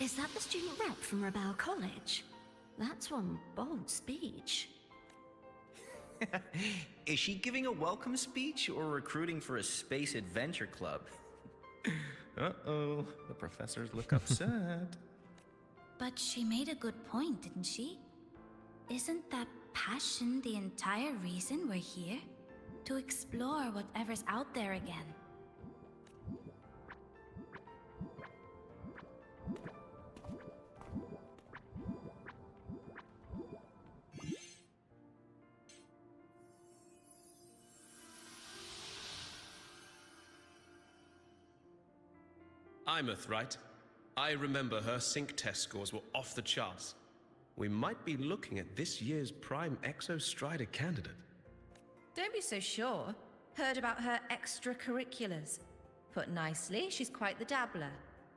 Is that the student rep from Rebel College? That's one bold speech. Is she giving a welcome speech or recruiting for a space adventure club? Uh-oh, the professors look upset. But she made a good point, didn't she? Isn't that passion the entire reason we're here? To explore whatever's out there again. Imeth, right? I remember her sync test scores were off the charts. We might be looking at this year's prime Exostrider candidate. Don't be so sure. Heard about her extracurriculars. Put nicely, she's quite the dabbler.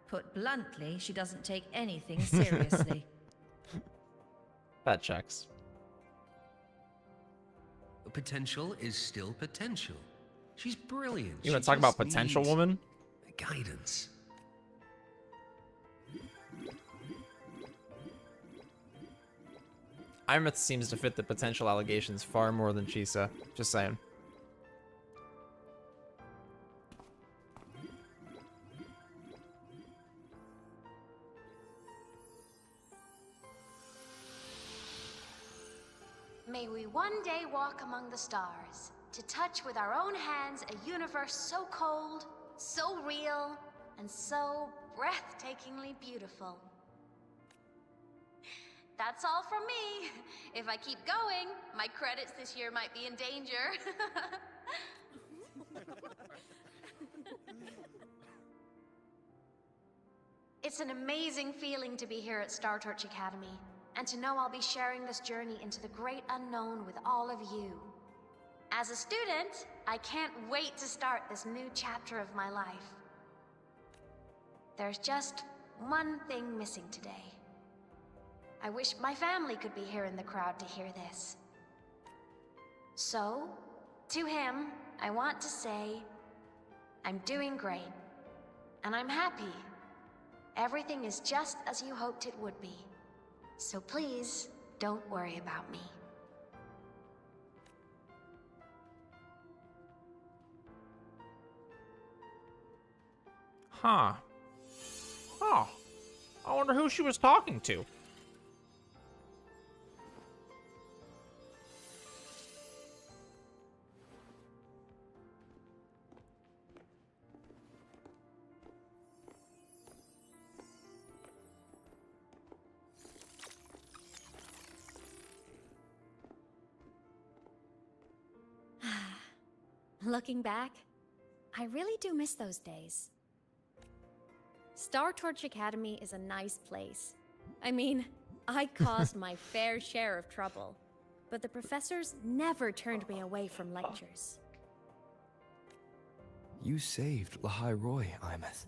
Put bluntly, she doesn't take anything seriously. That checks. Potential is still potential. She's brilliant. You want She to talk about just potential, needs woman? Guidance. Imeth seems to fit the potential allegations far more than Chisa. Just saying. May we one day walk among the stars, to touch with our own hands a universe so cold, so real, and so breathtakingly beautiful. That's all from me. If I keep going, my credits this year might be in danger. It's an amazing feeling to be here at Star Torch Academy, and to know I'll be sharing this journey into the great unknown with all of you. As a student, I can't wait to start this new chapter of my life. There's just one thing missing today. I wish my family could be here in the crowd to hear this. So, to him, I want to say, I'm doing great, and I'm happy. Everything is just as you hoped it would be. So please, don't worry about me. Huh. Huh. I wonder who she was talking to. Looking back, I really do miss those days. Star Torch Academy is a nice place. I mean, I caused my fair share of trouble, but the professors never turned me away from lectures. You saved Lahai Roy, Imeth.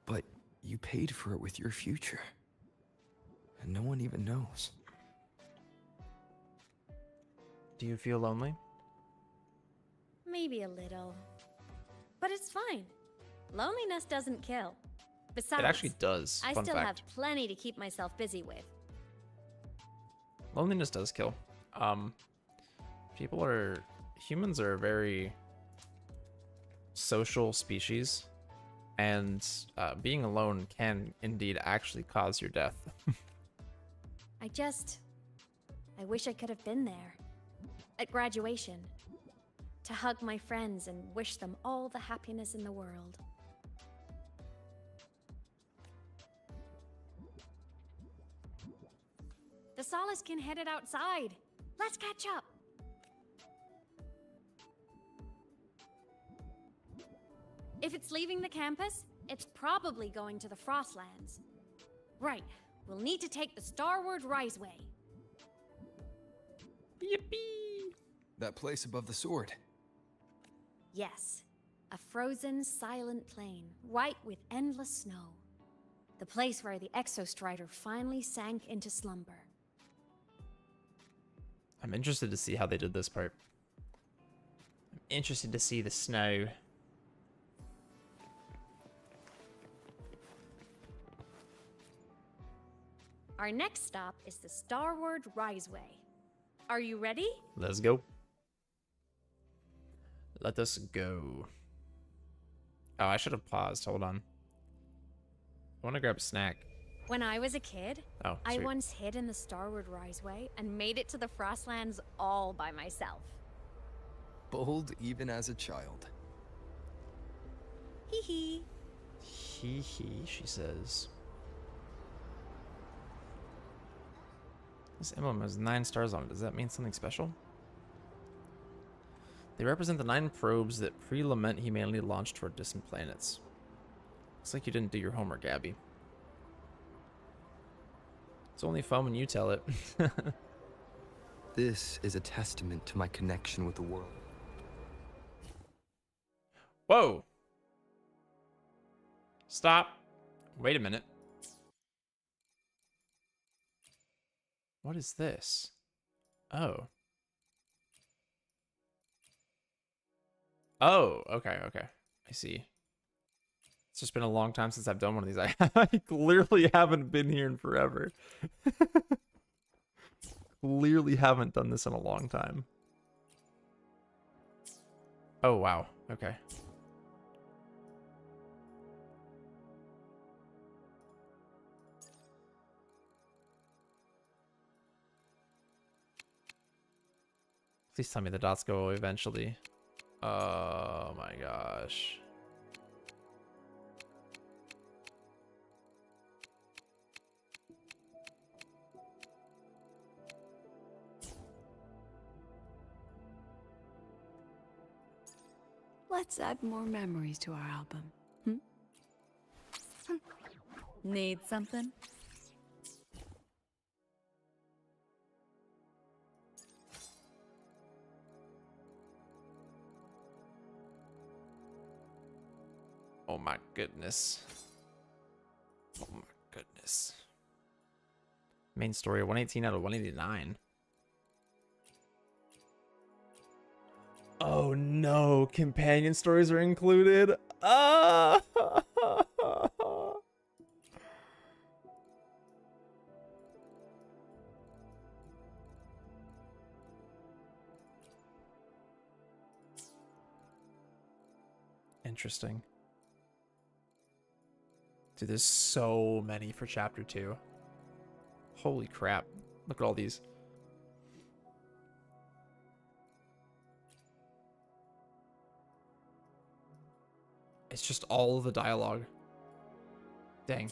But you paid for it with your future. And no one even knows. Do you feel lonely? Maybe a little. But it's fine. Loneliness doesn't kill. Besides, It actually does. I Fun still fact. have plenty to keep myself busy with. Loneliness does kill. Humans are a very social species, and being alone can indeed actually cause your death. I wish I could have been there. At graduation. To hug my friends and wish them all the happiness in the world. The Solace can headed outside. Let's catch up. If it's leaving the campus, it's probably going to the Frostlands. Right, we'll need to take the Starward Riseway. Yippee! That place above the sword. Yes, a frozen, silent plain, white with endless snow. The place where the Exostrider finally sank into slumber. I'm interested to see how they did this part. I'm interested to see the snow. Our next stop is the Starward Riseway. Are you ready? Let's go. Let us go. Oh, I should have paused. Hold on. I want to grab a snack. When I was a kid, Oh, I sweet. once hid in the Starward Riseway and made it to the Frostlands all by myself. Bold even as a child. Hee hee. Hee hee, she says. This emblem has 9 stars on it. Does that mean something special? They represent the 9 probes that pre-lament humanity launched toward distant planets. Looks like you didn't do your homework, Abby. It's only fun when you tell it. This is a testament to my connection with the world. Whoa! Stop. Wait a minute. What is this? Oh. Oh, okay, okay. I see. It's just been a long time since I've done one of these. I clearly haven't been here in forever. clearly haven't done this in a long time. Oh, wow. Okay. Please tell me the dots go away eventually. Oh my gosh. Let's add more memories to our album. Need something? Oh my goodness. Oh my goodness. Main story 118 out of 189. Oh no, companion stories are included. Ah! Interesting. Dude, there's so many for chapter 2. Holy crap. Look at all these. It's just all of the dialogue. Dang.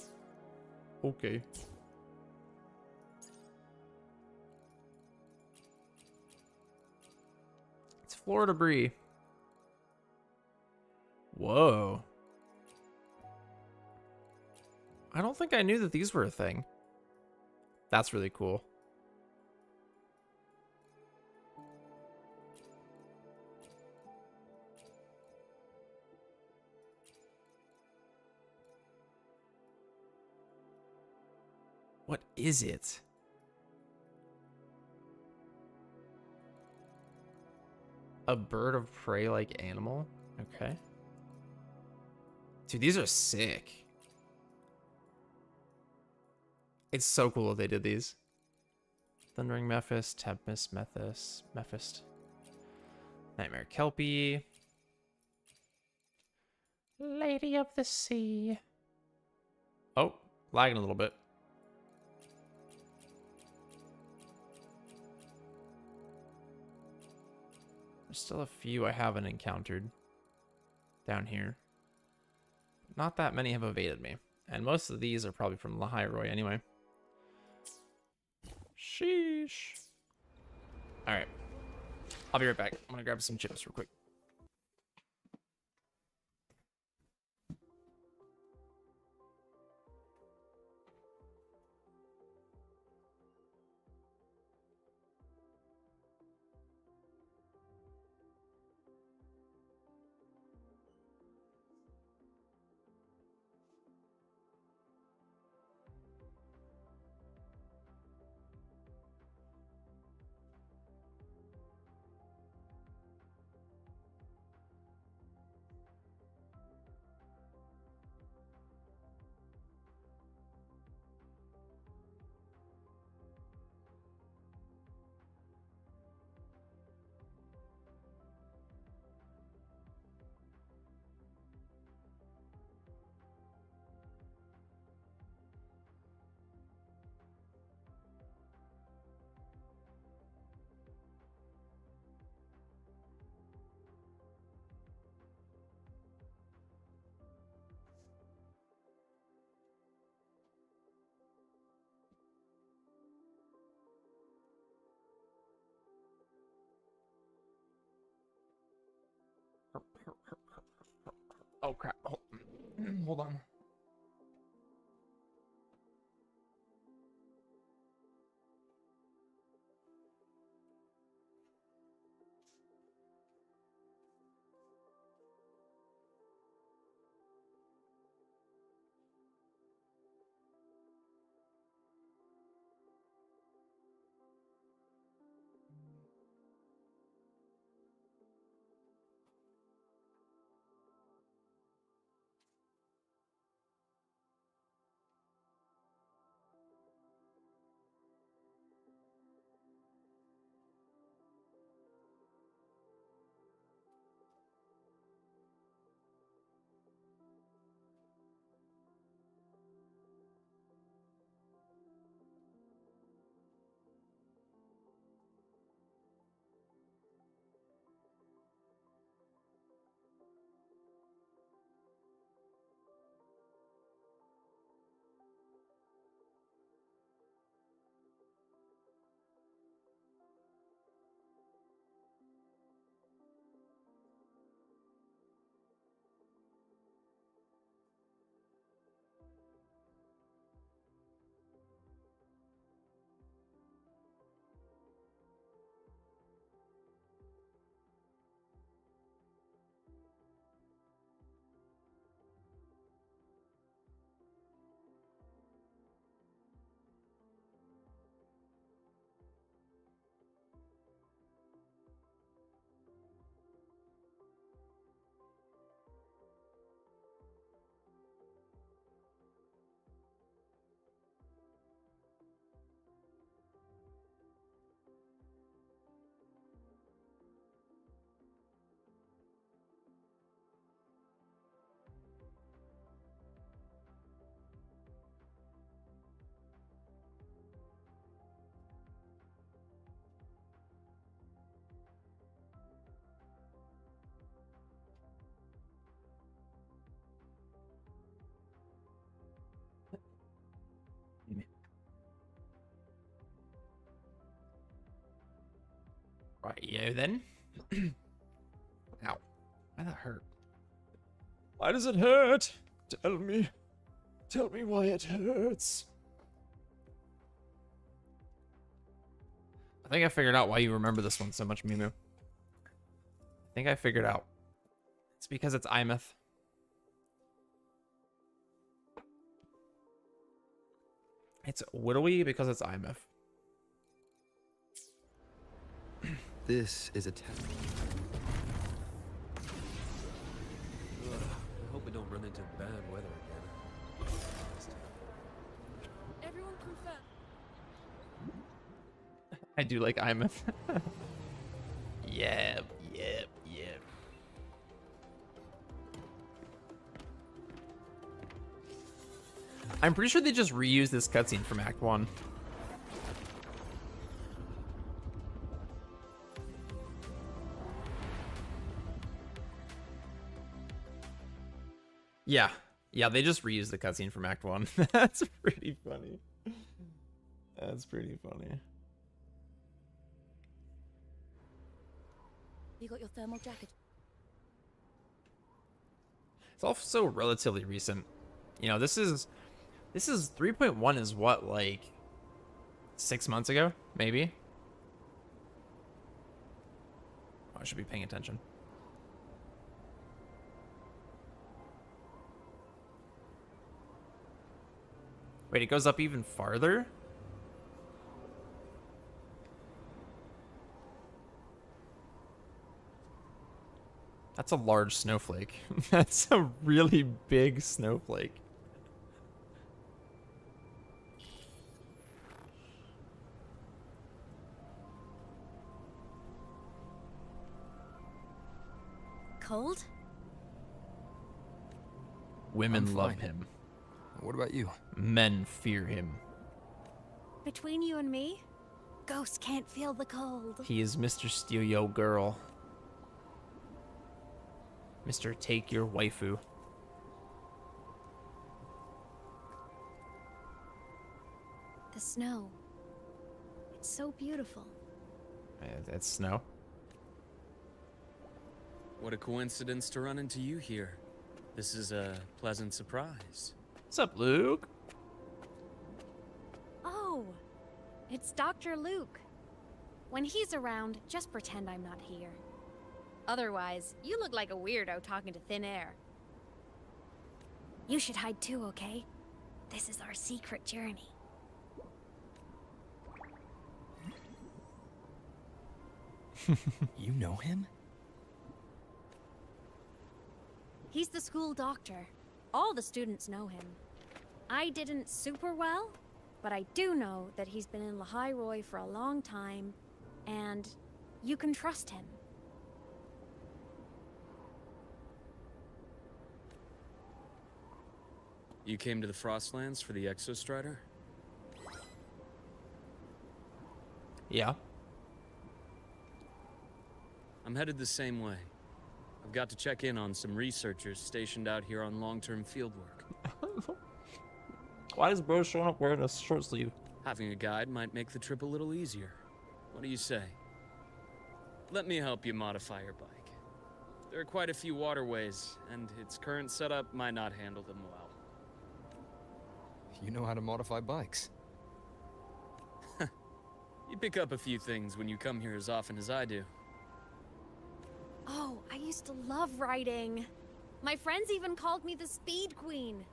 Okay. It's floor debris. Whoa. I don't think I knew that these were a thing. That's really cool. What is it? A bird of prey like animal? Okay. Dude, these are sick. It's so cool that they did these. Thundering Mephist, Tempest, Mephist. Nightmare Kelpie. Lady of the Sea. Oh, lagging a little bit. There's still a few I haven't encountered down here. Not that many have evaded me. And most of these are probably from Lahiroi anyway. Sheesh. Alright. I'll be right back. I'm gonna grab some chips real quick. Oh crap. Hold on. Right, yeah, then. Ow. Why that hurt? Why does it hurt? Tell me. Tell me why it hurts. I think I figured out why you remember this one so much, Mimu. I think I figured out. It's because it's Imeth. It's Whittly because it's Imeth. This is a test. I hope we don't run into bad weather again. Everyone confirm. I do like Imeth. Yep. I'm pretty sure they just reused this cutscene from Act 1. Yeah, they just reused the cutscene from Act 1. That's pretty funny. That's pretty funny. You got your thermal jacket. It's also relatively recent. You know, this is 3.1 is what, like 6 months ago, maybe? Oh, I should be paying attention. Wait, it goes up even farther? That's a large snowflake. That's a really big snowflake. Cold? Women love fine. him. What about you? Men fear him. Between you and me, ghosts can't feel the cold. He is Mr. Steal Yo Girl. Mr. Take Your Waifu. The snow. It's so beautiful. It's snow. What a coincidence to run into you here. This is a pleasant surprise. What's up, Luke? Oh, it's Dr. Luke. When he's around, just pretend I'm not here. Otherwise, you look like a weirdo talking to thin air. You should hide too, okay? This is our secret journey. You know him? He's the school doctor. All the students know him. I didn't super well, but I do know that he's been in Lehigh Roy for a long time, and you can trust him. You came to the Frostlands for the Exostrider? Yeah. I'm headed the same way. I've got to check in on some researchers stationed out here on long-term fieldwork. Why is bro showing up wearing a short sleeve? Having a guide might make the trip a little easier. What do you say? Let me help you modify your bike. There are quite a few waterways, and its current setup might not handle them well. You know how to modify bikes. You pick up a few things when you come here as often as I do. Oh, I used to love riding. My friends even called me the Speed Queen.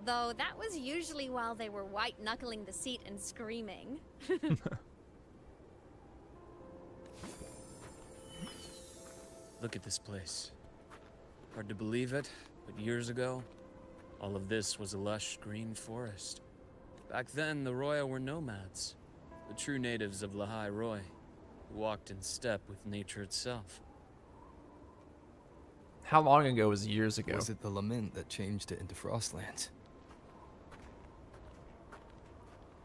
Though that was usually while they were white-knuckling the seat and screaming. Look at this place. Hard to believe it, but years ago, all of this was a lush green forest. Back then, the Roya were nomads, the true natives of Lehigh Roy, who walked in step with nature itself. How long ago was years ago? Was it the lament that changed it into Frostlands?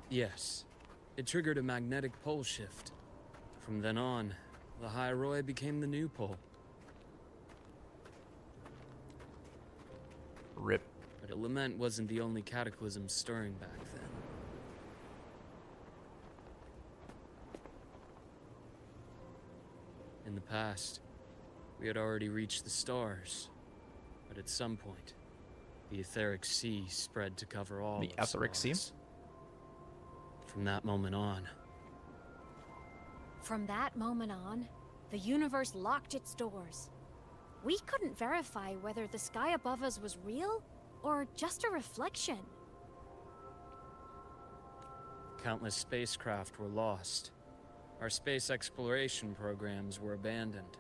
Yes. It triggered a magnetic pole shift. From then on, Lehigh Roy became the new pole. Rip. But a lament wasn't the only cataclysm stirring back then. In the past, we had already reached the stars, but at some point, the etheric sea spread to cover all The of etheric sea? Solaris. From that moment on, From that moment on, the universe locked its doors. We couldn't verify whether the sky above us was real or just a reflection. countless spacecraft were lost. Our space exploration programs were abandoned,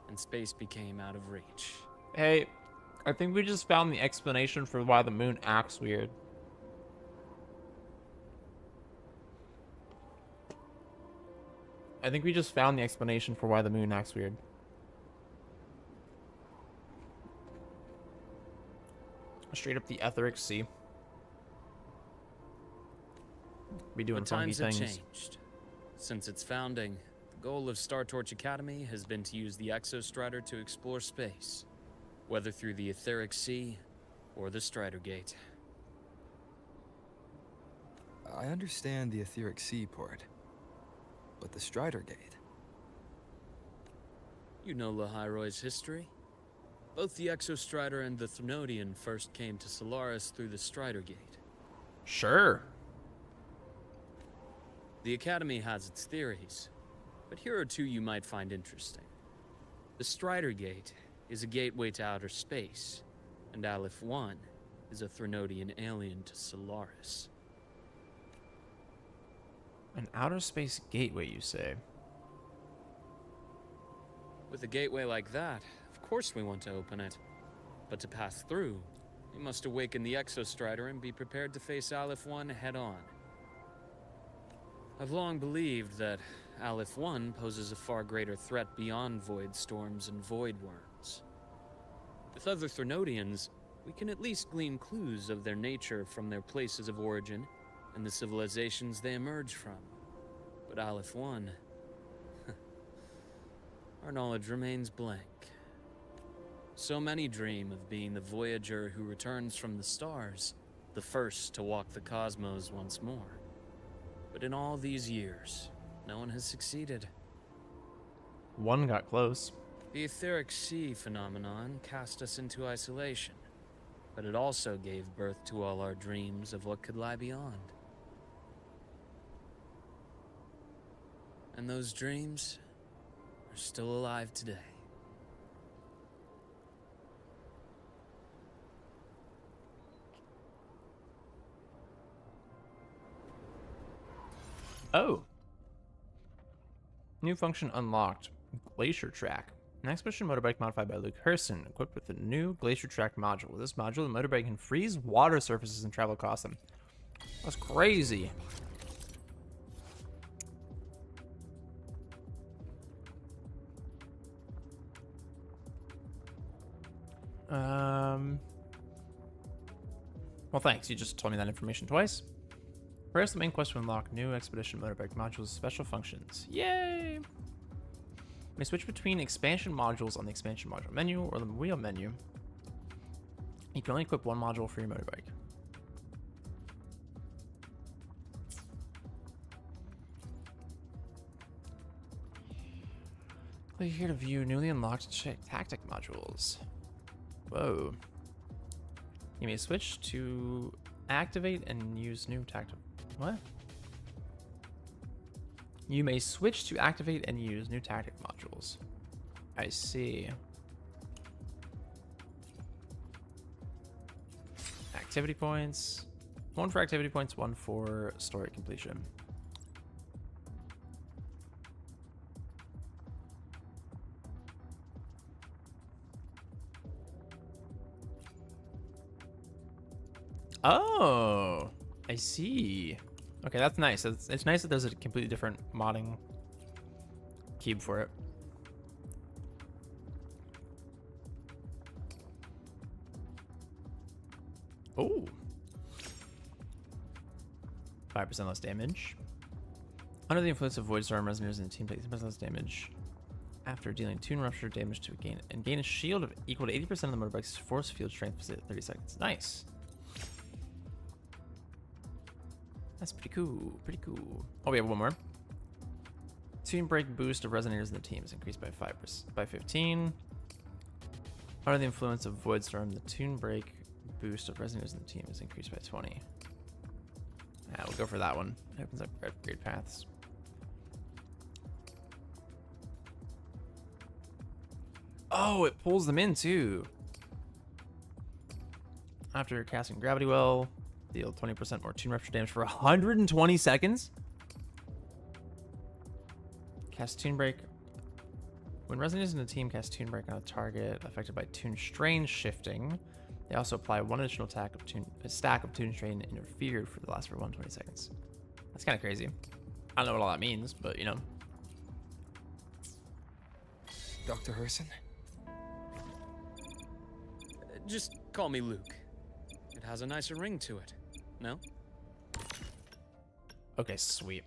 and space became out of reach. Hey, I think we just found the explanation for why the moon acts weird. I think we just found the explanation for why the moon acts weird. Straight up the etheric sea. Be doing But funky times have things. changed. Since its founding, the goal of Star Torch Academy has been to use the Exostrider to explore space, whether through the etheric sea or the Strider Gate. I understand the etheric sea part, but the Strider Gate. You know Lahairoy's history? Both the Exostrider and the Thrnodian first came to Solaris through the Strider Gate. Sure. The Academy has its theories, but here are two you might find interesting. The Strider Gate is a gateway to outer space, and Aleph 1 is a Thrnodian alien to Solaris. An outer space gateway, you say? With a gateway like that, of course we want to open it. But to pass through, we must awaken the Exostrider and be prepared to face Aleph 1 head-on. I've long believed that Aleph 1 poses a far greater threat beyond void storms and void worms. With other Thrnodians, we can at least glean clues of their nature from their places of origin and the civilizations they emerge from. But Aleph 1... our knowledge remains blank. So many dream of being the Voyager who returns from the stars, the first to walk the cosmos once more. But in all these years, no one has succeeded. One got close. The etheric sea phenomenon cast us into isolation, but it also gave birth to all our dreams of what could lie beyond. And those dreams are still alive today. Oh. New function unlocked. Glacier Track. An expedition motorbike modified by Luke Hurston, equipped with the new Glacier Track module. With this module, the motorbike can freeze water surfaces and travel across them. That's crazy. Well, thanks. You just told me that information twice. First, the main quest to unlock new expedition motorbike modules special functions. Yay! You may switch between expansion modules on the expansion module menu or the wheel menu. You can only equip one module for your motorbike. Click here to view newly unlocked tactic modules. Whoa. You may switch to activate and use new tactic. What? You may switch to activate and use new tactic modules. I see. Activity points. One for activity points, one for story completion. Oh, I see. Okay, that's nice. It's nice that there's a completely different modding cube for it. Oh. 5% less damage. Under the influence of Void Storm, Resonators and the team take 10% less damage after dealing Tune Rupture damage to a gain. And gain a shield of equal to 80% of the motorbike's force field strength for 30 seconds. Nice. That's pretty cool. Pretty cool. Oh, we have one more. Tune break boost of resonators in the team is increased by 15. Under the influence of Void Storm, the tune break boost of resonators in the team is increased by 20. Yeah, we'll go for that one. It opens up upgrade paths. Oh, it pulls them in too. After casting Gravity Well, deal 20% more tune rupture damage for 120 seconds. Cast Tune Break. When resonators in a team cast Tune Break on a target affected by Tune Strain shifting, they also apply one additional stack of Tune Strain interfered for the last for 120 seconds. That's kind of crazy. I don't know what all that means, but you know. Dr. Herson? Just call me Luke. It has a nicer ring to it. No? Okay, sweet.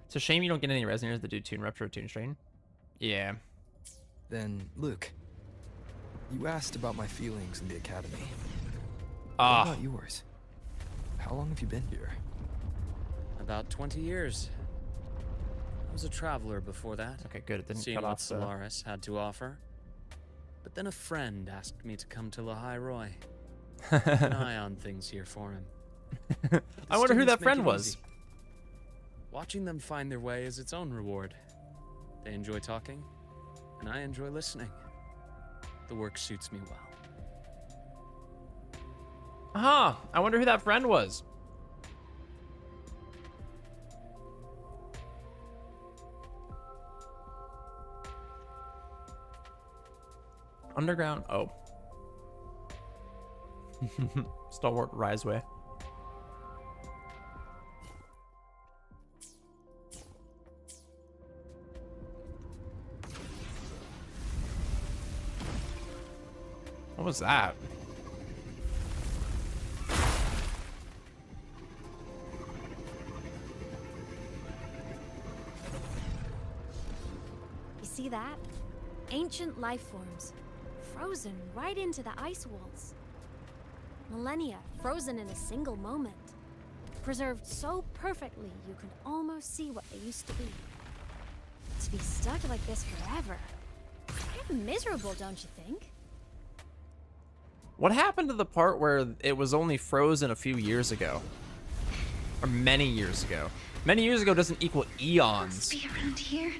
It's a shame you don't get any resonators that do Tune Rupture or Tune Strain. Yeah. Then, Luke, you asked about my feelings in the academy. Ah. What about yours? How long have you been here? About 20 years. I was a traveler before that. Okay, good. It didn't Seeing cut what off the... Solaris had to offer. But then a friend asked me to come to Lahai Roy. Keep an eye on things here for him. I wonder who that friend was. Easy. Watching them find their way is its own reward. They enjoy talking, and I enjoy listening. The work suits me well. Aha! I wonder who that friend was. Underground. Oh. Stalwart Riseway. What was that? You see that? Ancient life forms, frozen right into the ice walls. Millennia frozen in a single moment. Preserved so perfectly you can almost see what they used to be. To be stuck like this forever. Kind of miserable, don't you think? What happened to the part where it was only frozen a few years ago? Or many years ago? Many years ago doesn't equal eons. Be around here.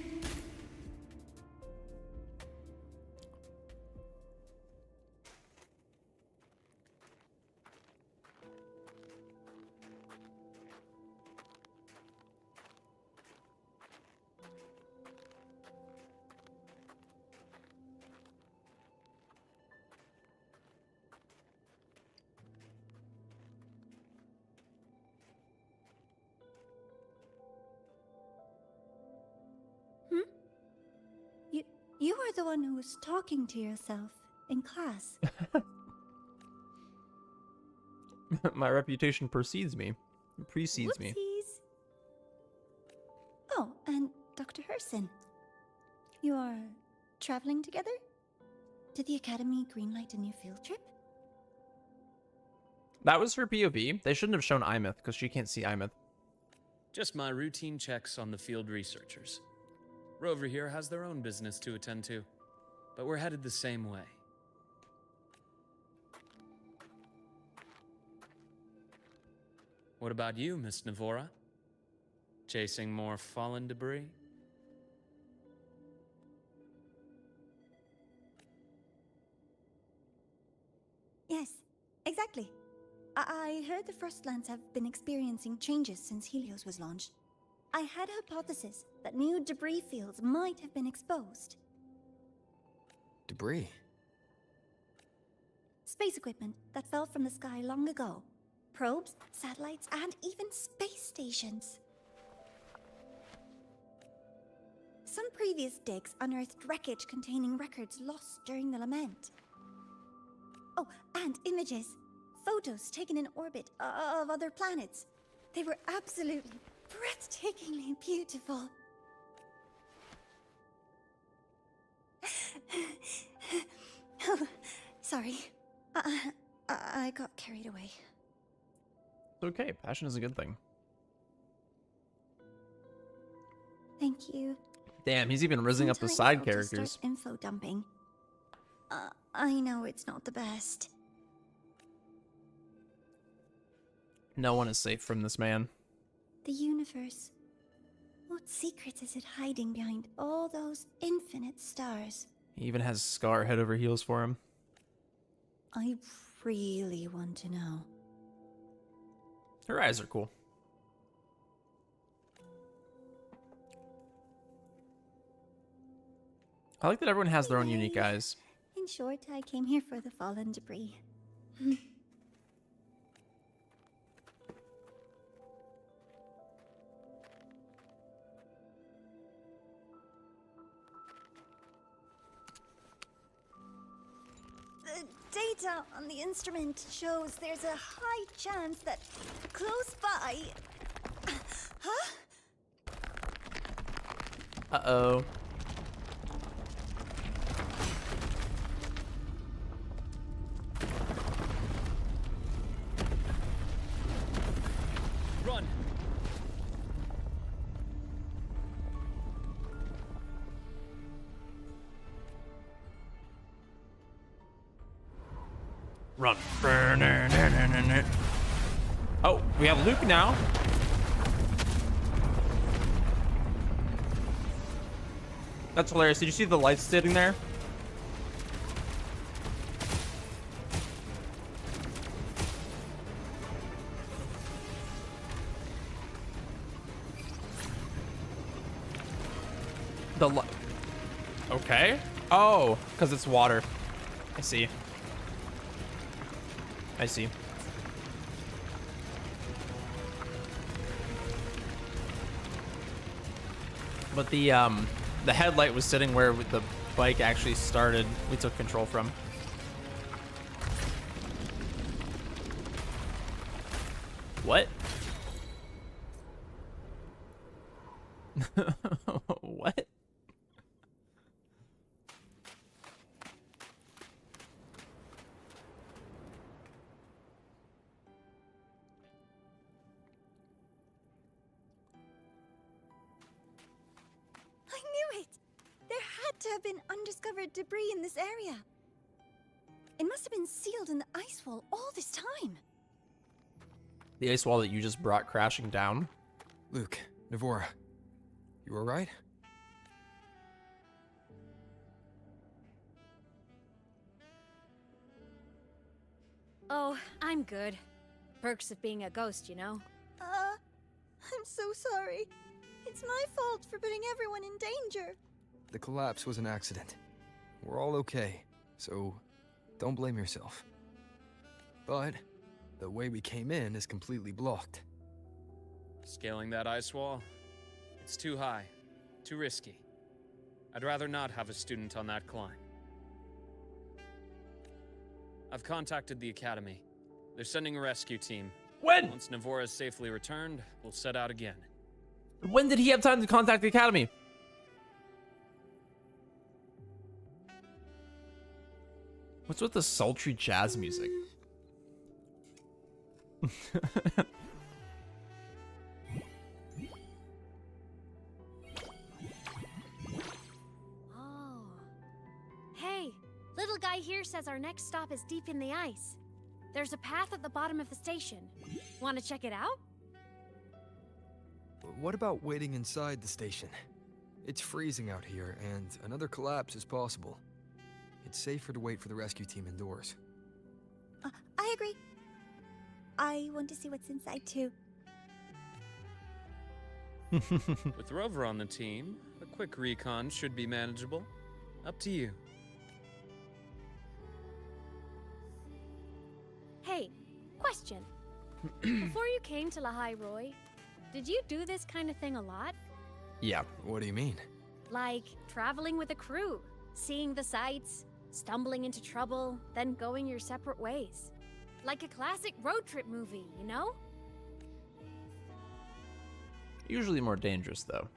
You were the one who was talking to yourself in class. My reputation precedes me. Precedes me. Whoopsies. Oh, and Dr. Herson. You are traveling together? Did the Academy greenlight a new field trip? That was her POV. They shouldn't have shown Imeth because she can't see Imeth. Just my routine checks on the field researchers. Rover here has their own business to attend to, but we're headed the same way. What about you, Miss Navora? Chasing more fallen debris? Yes, exactly. I heard the Frostlands have been experiencing changes since Helios was launched. I had a hypothesis that new debris fields might have been exposed. Debris? Space equipment that fell from the sky long ago. Probes, satellites, and even space stations. Some previous digs unearthed wreckage containing records lost during the lament. Oh, and images. Photos taken in orbit of other planets. They were absolutely breathtakingly beautiful. Oh, sorry. I got carried away. It's okay. Passion is a good thing. Thank you. Damn, he's even rizzing up the side Sometimes I'll just characters. start info dumping. I know it's not the best. No one is safe from this man. The universe. What secrets is it hiding behind all those infinite stars? He even has Scar head over heels for him. I really want to know. Her eyes are cool. I like that everyone has their own unique eyes. In short, I came here for the fallen debris. The data on the instrument shows there's a high chance that close by... Huh? Uh-oh. Run! Run. Oh, we have Luke now. That's hilarious. Did you see the lights sitting there? The light. Okay. Oh, because it's water. I see. I see. But the headlight was sitting where the bike actually started. We took control from. What? What? I knew it! There had to have been undiscovered debris in this area. It must have been sealed in the ice wall all this time. The ice wall that you just brought crashing down? Luke, Navora, you alright? Oh, I'm good. Perks of being a ghost, you know? I'm so sorry. It's my fault for putting everyone in danger. The collapse was an accident. We're all okay, so don't blame yourself. But the way we came in is completely blocked. Scaling that ice wall? It's too high. Too risky. I'd rather not have a student on that climb. I've contacted the Academy. They're sending a rescue team. When? Once Navora is safely returned, we'll set out again. When did he have time to contact the Academy? What's with the sultry jazz music? Oh. Hey, little guy here says our next stop is deep in the ice. There's a path at the bottom of the station. Want to check it out? What about waiting inside the station? It's freezing out here, and another collapse is possible. It's safer to wait for the rescue team indoors. I agree. I want to see what's inside too. With Rover on the team, a quick recon should be manageable. Up to you. Hey, question. Before you came to Lahai Roy, did you do this kind of thing a lot? Yeah. What do you mean? Like traveling with a crew, seeing the sights, stumbling into trouble, then going your separate ways. Like a classic road trip movie, you know? Usually more dangerous, though.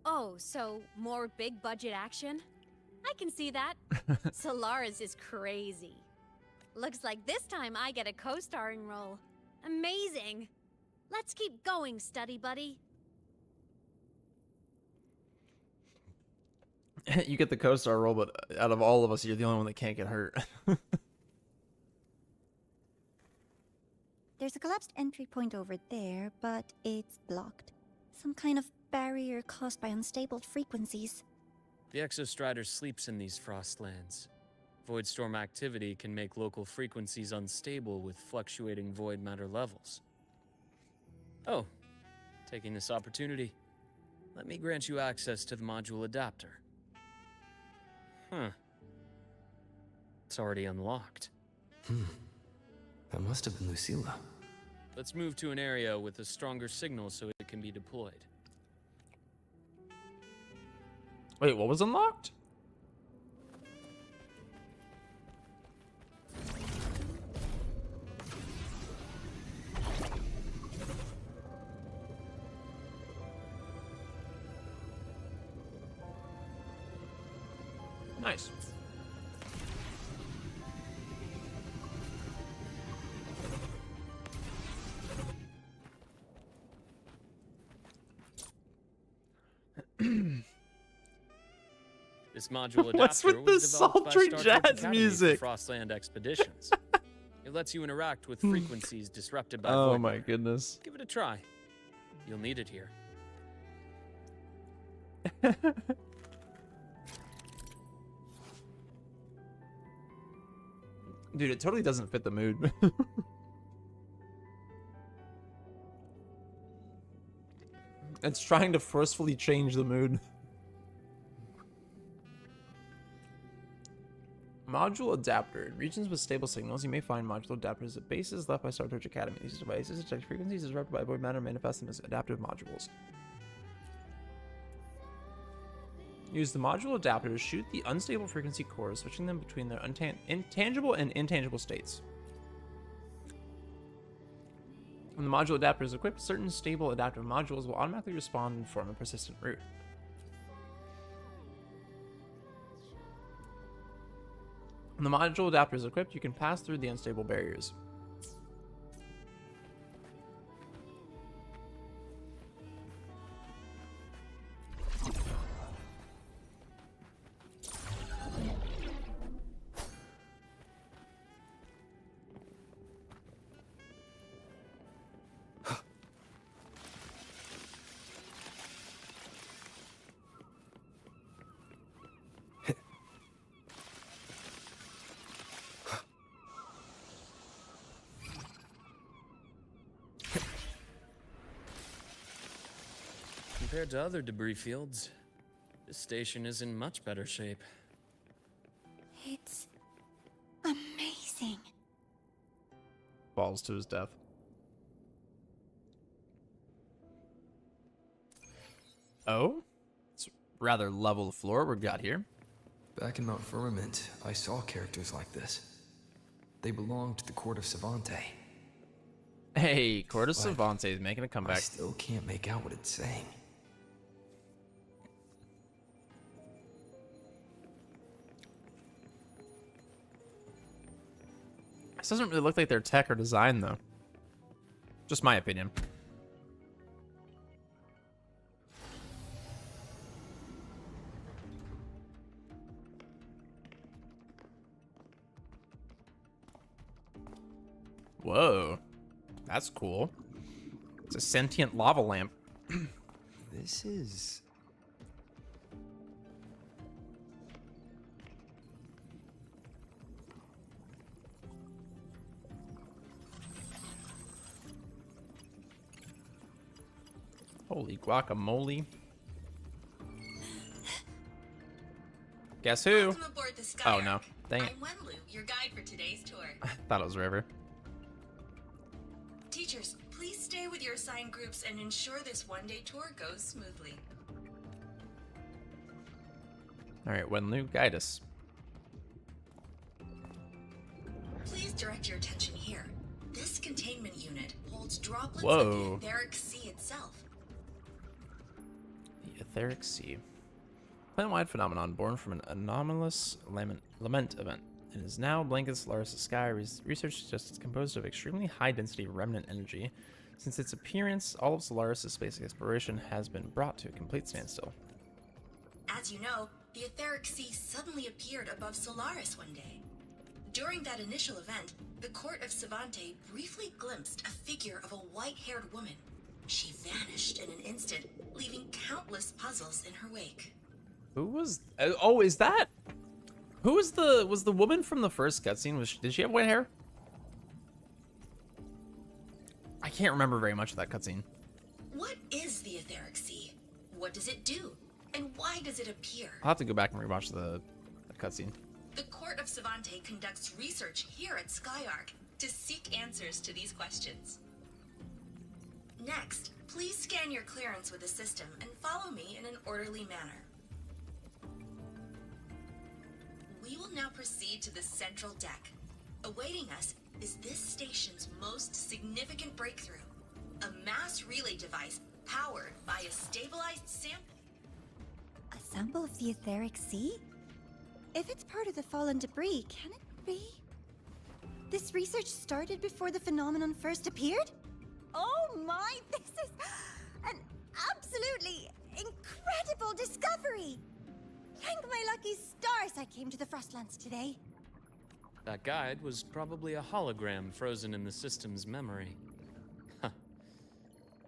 Oh, so more big budget action? I can see that. Solaris is crazy. Looks like this time I get a co-starring role. Amazing. Let's keep going, study buddy. You get the co-star role, but out of all of us, you're the only one that can't get hurt. There's a collapsed entry point over there, but it's blocked. Some kind of barrier caused by unstable frequencies. The Exostrider sleeps in these frostlands. Void storm activity can make local frequencies unstable with fluctuating void matter levels. Oh, taking this opportunity, let me grant you access to the module adapter. Huh. It's already unlocked. That must have been Lucilla. Let's move to an area with a stronger signal so it can be deployed. Wait, what was unlocked? Nice. This module adapter What's with was the developed by sultry Star Trek jazz Academy music? for Frostland expeditions. It lets you interact with frequencies disrupted by Oh void my matter. goodness. Give it a try. You'll need it here. Dude, it totally doesn't fit the mood. It's trying to forcefully change the mood. Module adapter. In regions with stable signals, you may find module adapters at bases left by Star Trek Academy. These devices detect frequencies disrupted by void matter and manifest them as adaptive modules. Use the module adapter to shoot the unstable frequency cores, switching them between their intangible and intangible states. When the module adapter is equipped, certain stable adaptive modules will automatically respond and form a persistent route. When the module adapter is equipped, you can pass through the unstable barriers. Compared to other debris fields, this station is in much better shape. It's amazing. Falls to his death. Oh? It's rather level floor we got here. Back in Mount Firmament, I saw characters like this. They belonged to the Court of Savante. Hey, Court of But Savante is making a I comeback. still can't make out what it's saying. This doesn't really look like their tech or design, though. Just my opinion. Whoa. That's cool. It's a sentient lava lamp. This is... Holy guacamole. Guess who? Welcome aboard the Sky Oh, no. Ark. Dang it. I'm Wenlu, your guide for today's tour. Thought it was River. Teachers, please stay with your assigned groups and ensure this one-day tour goes smoothly. Alright, Wenlu, guide us. Please direct your attention here. This containment unit holds droplets Whoa. of the etheric sea itself. The Etheric Sea. Planet-wide phenomenon born from an anomalous lament event. It is now blankets Laris' sky. Research suggests it's composed of extremely high-density remnant energy Since its appearance, all of Solaris' space exploration has been brought to a complete standstill. As you know, the etheric sea suddenly appeared above Solaris one day. During that initial event, the court of Savante briefly glimpsed a figure of a white-haired woman. She vanished in an instant, leaving countless puzzles in her wake. Who was... oh, is that... Who was the woman from the first cutscene? Did she have white hair? I can't remember very much of that cutscene. What is the etheric sea? What does it do? And why does it appear? I'll have to go back and rewatch the cutscene. The court of Savante conducts research here at Skyark to seek answers to these questions. Next, please scan your clearance with the system and follow me in an orderly manner. We will now proceed to the central deck. Awaiting us is this station's most significant breakthrough, a mass relay device powered by a stabilized sample. A sample of the etheric sea? If it's part of the fallen debris, can it be? This research started before the phenomenon first appeared? Oh my, this is an absolutely incredible discovery! Thank my lucky stars I came to the Frostlands today. That guide was probably a hologram frozen in the system's memory. Huh.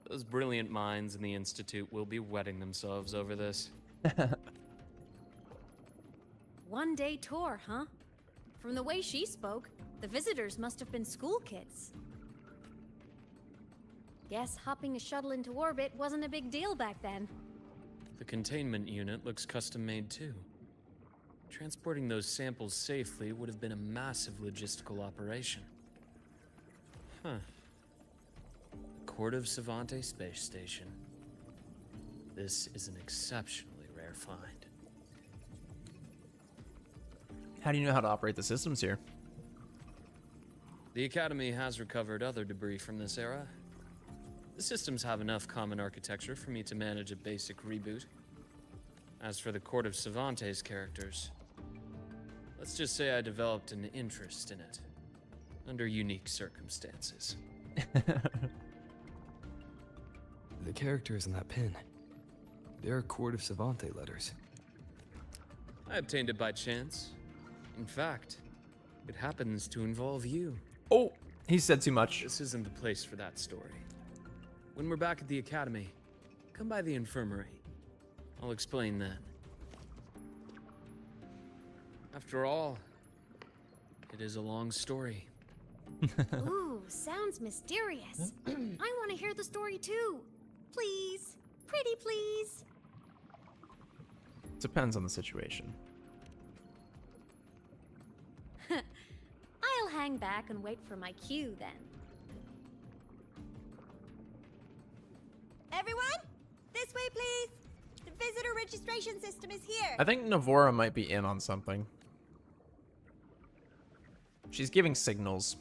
Those brilliant minds in the Institute will be wetting themselves over this. One-day tour, huh? From the way she spoke, the visitors must have been school kids. Guess hopping a shuttle into orbit wasn't a big deal back then. The containment unit looks custom-made too. Transporting those samples safely would have been a massive logistical operation. Huh. Court of Savante Space Station. This is an exceptionally rare find. How do you know how to operate the systems here? The Academy has recovered other debris from this era. The systems have enough common architecture for me to manage a basic reboot. As for the Court of Savante's characters, let's just say I developed an interest in it, under unique circumstances. The characters in that pin, they're Court of Savante letters. I obtained it by chance. In fact, it happens to involve you. Oh, he said too much. This isn't the place for that story. When we're back at the Academy, come by the infirmary. I'll explain then. After all, it is a long story. Ooh, sounds mysterious. I want to hear the story too. Please. Pretty please. Depends on the situation. I'll hang back and wait for my cue then. Everyone, this way please. The visitor registration system is here. I think Navora might be in on something. She's giving signals.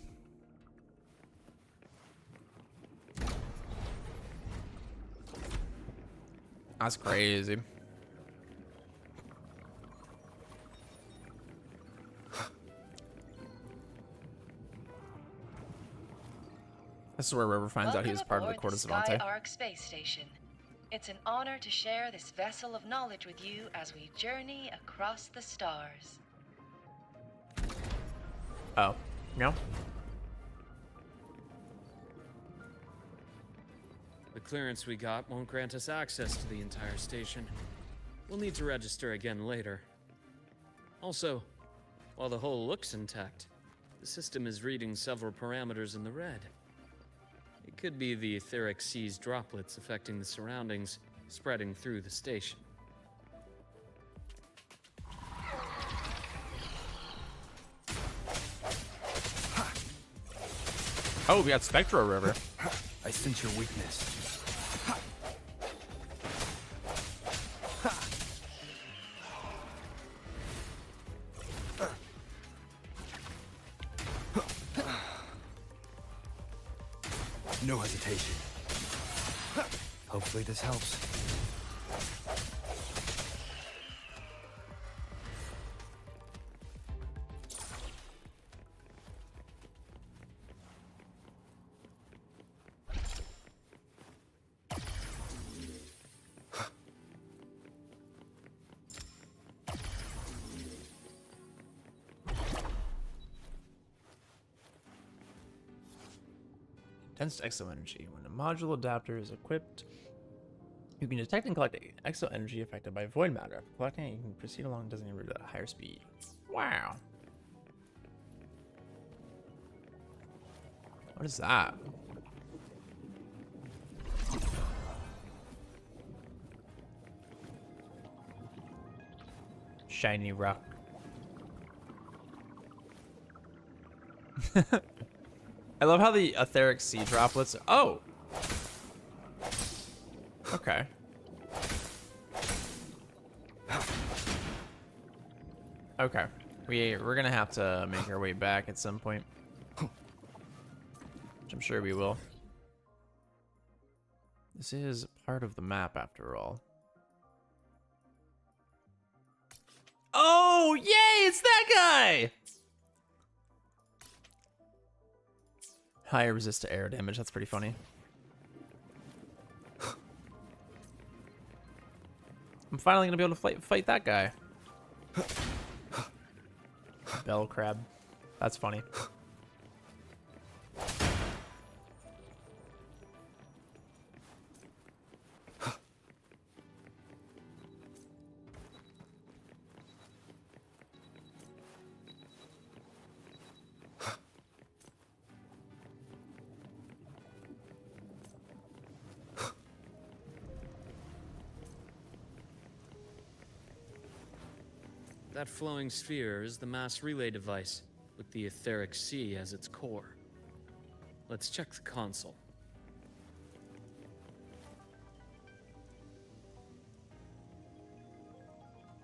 That's crazy. This is where River finds out he was part of the Court of Savante. Skyark Space Station. It's an honor to share this vessel of knowledge with you as we journey across the stars. Oh, no? The clearance we got won't grant us access to the entire station. We'll need to register again later. Also, while the hull looks intact, the system is reading several parameters in the red. It could be the etheric sea's droplets affecting the surroundings, spreading through the station. Oh, we got Spectro River. I sense your weakness. No hesitation. Hopefully this helps. Condensed exo energy. When a module adapter is equipped, you can detect and collect exo energy affected by void matter. After collecting it, you can proceed along the designated route at a higher speed. Wow. What is that? Shiny rock. I love how the etheric sea droplets. Oh. Okay. Okay. We're gonna have to make our way back at some point. Which I'm sure we will. This is part of the map after all. Oh, yay, it's that guy! Higher resist to air damage, that's pretty funny. I'm finally gonna be able to fight that guy. Bell crab. That's funny. That flowing sphere is the mass relay device, with the etheric sea as its core. Let's check the console.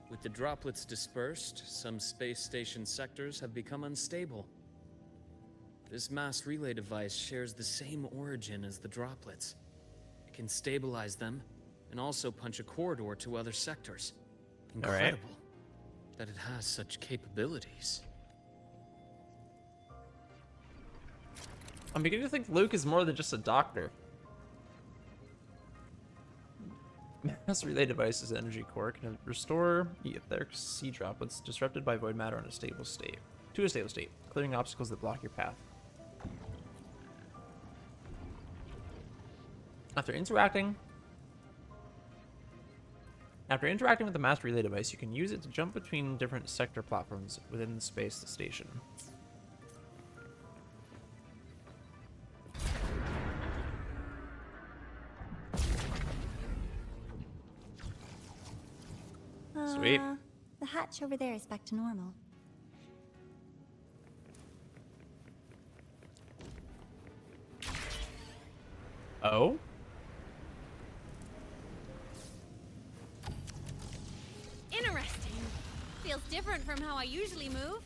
With the droplets dispersed, some space station sectors have become unstable. This mass relay device shares the same origin as the droplets. It can stabilize them, and also punch a corridor to other sectors. Incredible that it has such capabilities. I'm beginning to think Luke is more than just a doctor. Mass relay device's energy core can restore the etheric sea droplets disrupted by void matter to a stable state, clearing obstacles that block your path. After interacting with the mass relay device, you can use it to jump between different sector platforms within the space station. Sweet. The hatch over there is back to normal. Oh? Interesting. Feels different from how I usually move.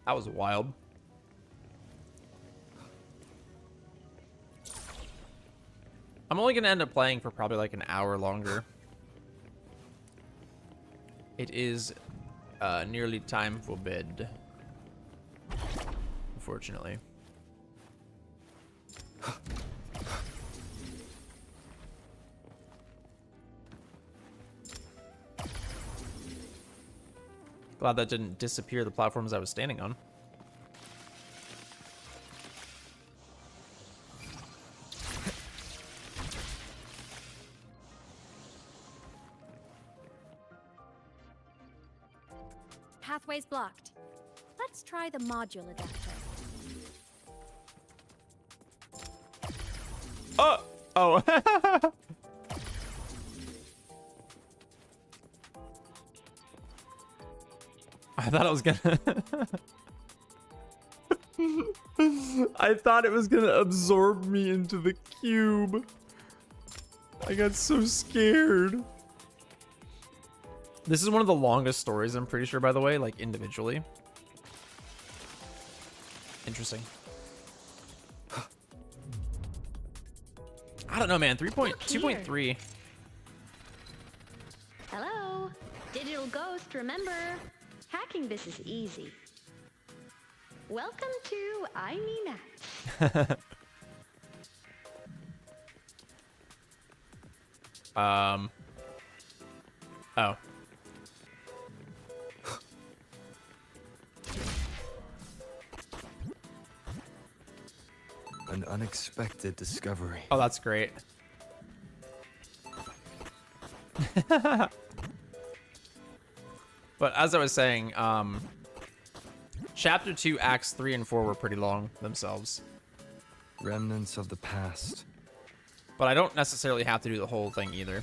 That was wild. I'm only gonna end up playing for probably like an hour longer. It is nearly time for bed, unfortunately. Glad that didn't disappear the platforms I was standing on. Pathway's blocked. Let's try the module adapter. Oh! Oh! I thought I was gonna... I thought it was gonna absorb me into the cube. I got so scared. This is one of the longest stories, I'm pretty sure, by the way, like individually. Interesting. I don't know, man. 2.3. Hello, Digital Ghost, remember, hacking this is easy. Welcome to I Mean That. Oh. An unexpected discovery. Oh, that's great. But as I was saying, Chapter 2, Acts 3 and 4 were pretty long themselves. Remnants of the past. But I don't necessarily have to do the whole thing either.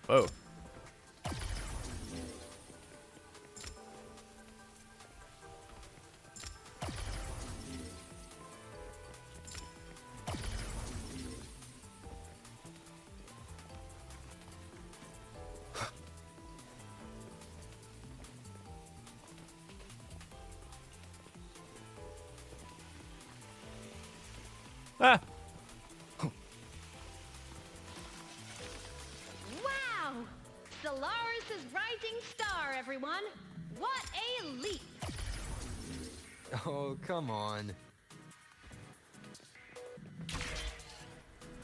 Whoa. Ah. Wow! Solaris' rising star, everyone! What a leap! Oh, come on.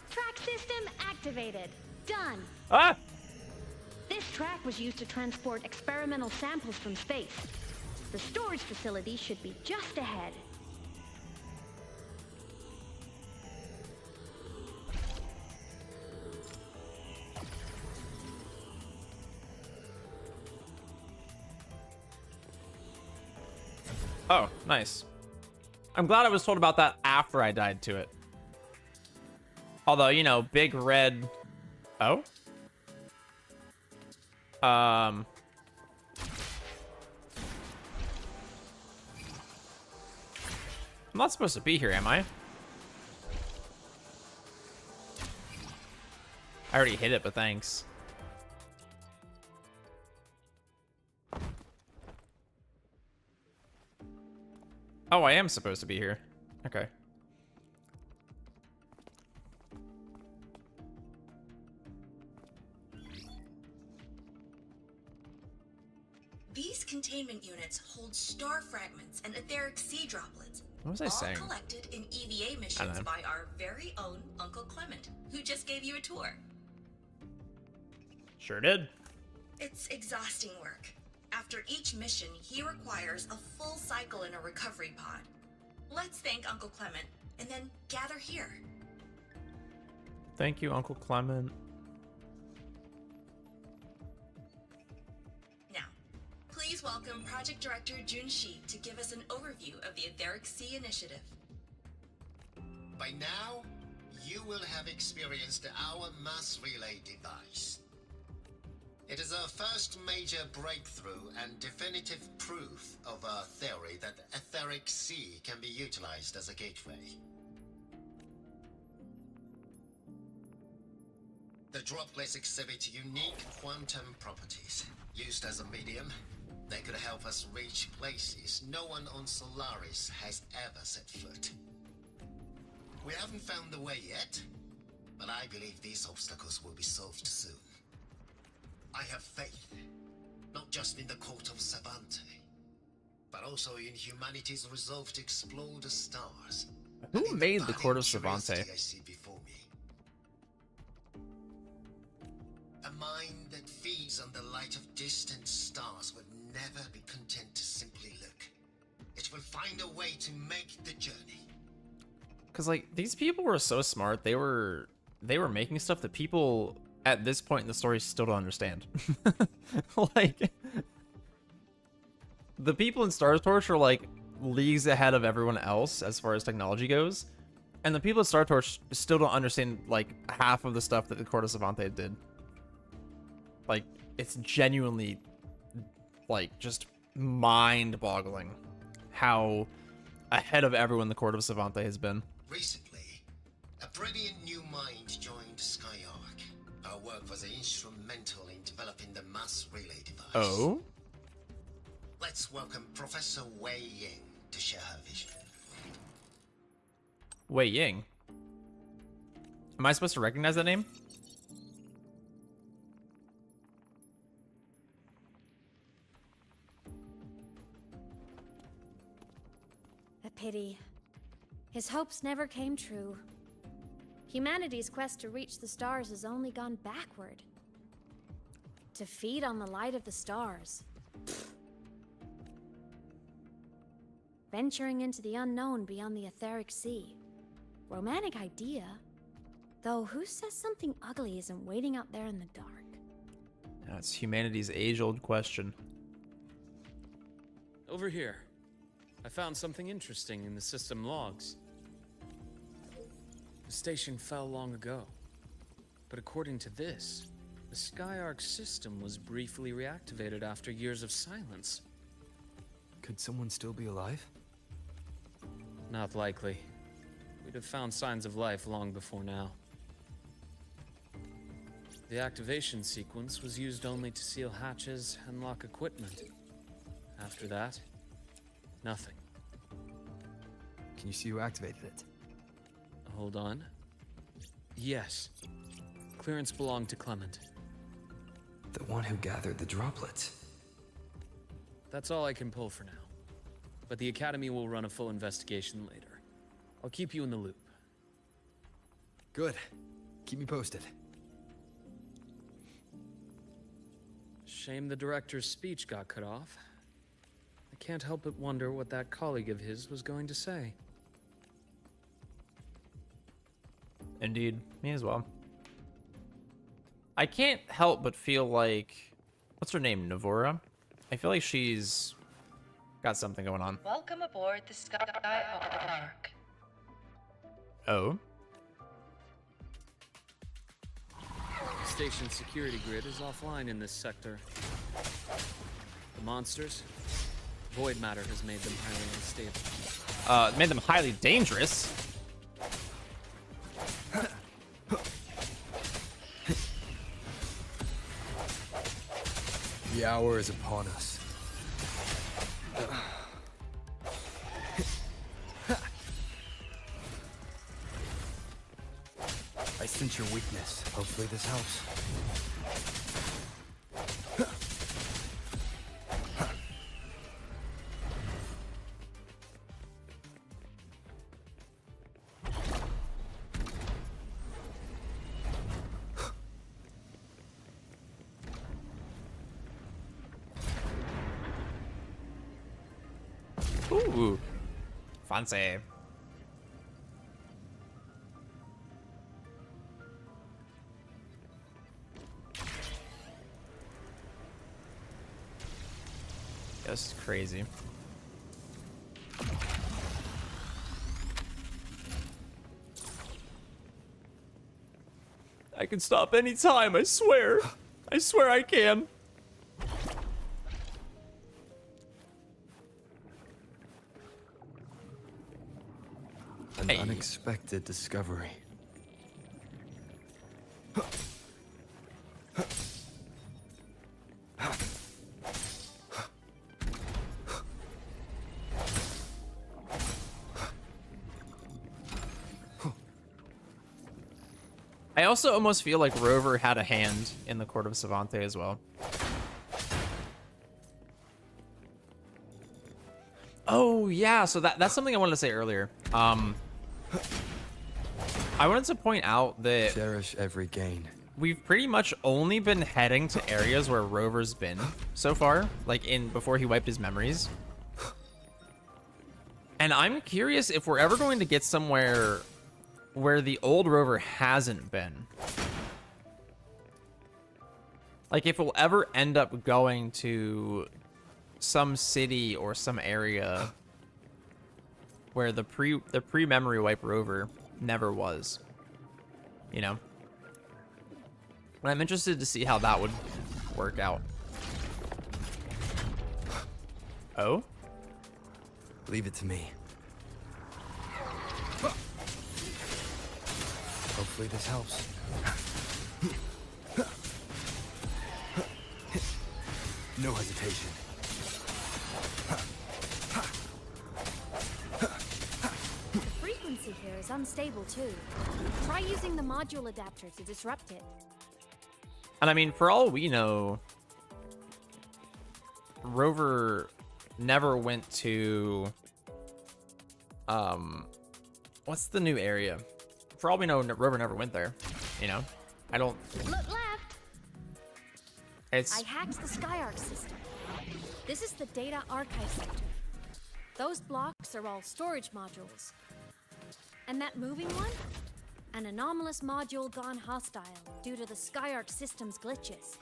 Track system activated. Done. Ah! This track was used to transport experimental samples from space. The storage facility should be just ahead. Oh, nice. I'm glad I was told about that after I died to it. Although, you know, big red... Oh? I'm not supposed to be here, am I? I already hit it, but thanks. Oh, I am supposed to be here. Okay. These containment units hold star fragments and etheric sea droplets. What was I saying? All collected in EVA missions by our very own Uncle Clement, who just gave you a tour. Sure did. It's exhausting work. After each mission, he requires a full cycle in a recovery pod. Let's thank Uncle Clement, and then gather here. Thank you, Uncle Clement. Now, please welcome Project Director Jun Shi to give us an overview of the Etheric Sea Initiative. By now, you will have experienced our mass relay device. It is our first major breakthrough and definitive proof of our theory that the Etheric Sea can be utilized as a gateway. The droplets exhibit unique quantum properties. Used as a medium, they could help us reach places no one on Solaris has ever set foot. We haven't found the way yet, but I believe these obstacles will be solved soon. I have faith, not just in the Court of Savante, but also in humanity's resolve to explore the stars. Who made the Court of Savante? I see before me. A mind that feeds on the light of distant stars will never be content to simply look. It will find a way to make the journey. Cause like these people were so smart, they were making stuff that people at this point in the story still don't understand. Like the people in Star Torch are like leagues ahead of everyone else as far as technology goes, and the people at Star Torch still don't understand like half of the stuff that the Court of Savante did. Like it's genuinely like just mind-boggling how ahead of everyone the Court of Savante has been. Recently, a brilliant new mind joined Skyark. Our work was instrumental in developing the mass relay device. Oh? Let's welcome Professor Wei Ying to share her vision. Wei Ying? Am I supposed to recognize that name? A pity. His hopes never came true. Humanity's quest to reach the stars has only gone backward. To feed on the light of the stars. venturing into the unknown beyond the etheric sea. Romantic idea. Though who says something ugly isn't waiting out there in the dark? That's humanity's age-old question. Over here. I found something interesting in the system logs. The station fell long ago. But according to this, the Skyark system was briefly reactivated after years of silence. Could someone still be alive? Not likely. We'd have found signs of life long before now. The activation sequence was used only to seal hatches and lock equipment. After that, nothing. Can you see who activated it? Hold on. Yes. Clearance belonged to Clement. The one who gathered the droplets. That's all I can pull for now. But the Academy will run a full investigation later. I'll keep you in the loop. Good. Keep me posted. Shame the director's speech got cut off. I can't help but wonder what that colleague of his was going to say. Indeed, me as well. I can't help but feel like, what's her name, Navora? I feel like she's got something going on. Welcome aboard the Skyark. Oh? The station security grid is offline in this sector. The monsters, void matter has made them highly unstable. It made them highly dangerous. The hour is upon us. I sense your weakness. Hopefully this helps. Ooh, fancy. This is crazy. I can stop anytime, I swear. I swear I can. An unexpected discovery. I also almost feel like Rover had a hand in the Court of Savante as well. Oh, yeah, so that's something I wanted to say earlier. I wanted to point out that cherish every gain. We've pretty much only been heading to areas where Rover's been so far, like before he wiped his memories. And I'm curious if we're ever going to get somewhere where the old Rover hasn't been. Like if we'll ever end up going to some city or some area where the pre-memory wipe Rover never was, you know? And I'm interested to see how that would work out. Oh? Leave it to me. Hopefully this helps. No hesitation. The frequency here is unstable too. Try using the module adapter to disrupt it. And I mean, for all we know, Rover never went to, what's the new area? For all we know, Rover never went there, you know? I don't... Look left! It's... I hacked the Skyark system. This is the data archive sector. Those blocks are all storage modules. And that moving one? An anomalous module gone hostile due to the Skyark system's glitches.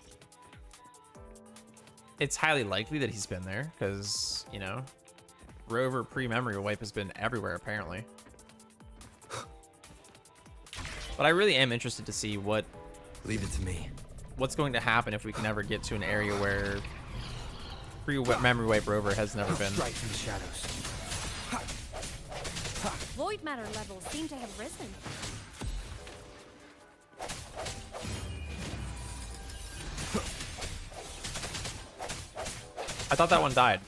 It's highly likely that he's been there, because, you know, Rover pre-memory wipe has been everywhere, apparently. But I really am interested to see what... Leave it to me. What's going to happen if we can ever get to an area where pre-memory wipe Rover has never been. Strike from the shadows. Void matter levels seem to have risen. I thought that one died.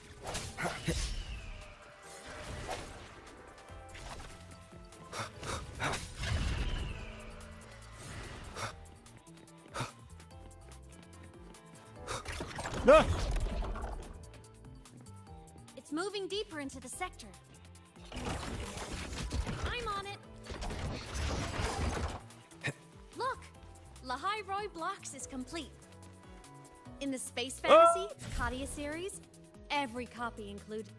No! It's moving deeper into the sector. I'm on it. Look, Lahai Roy Blocks is complete. In the Space Fantasy Katia series, every copy included.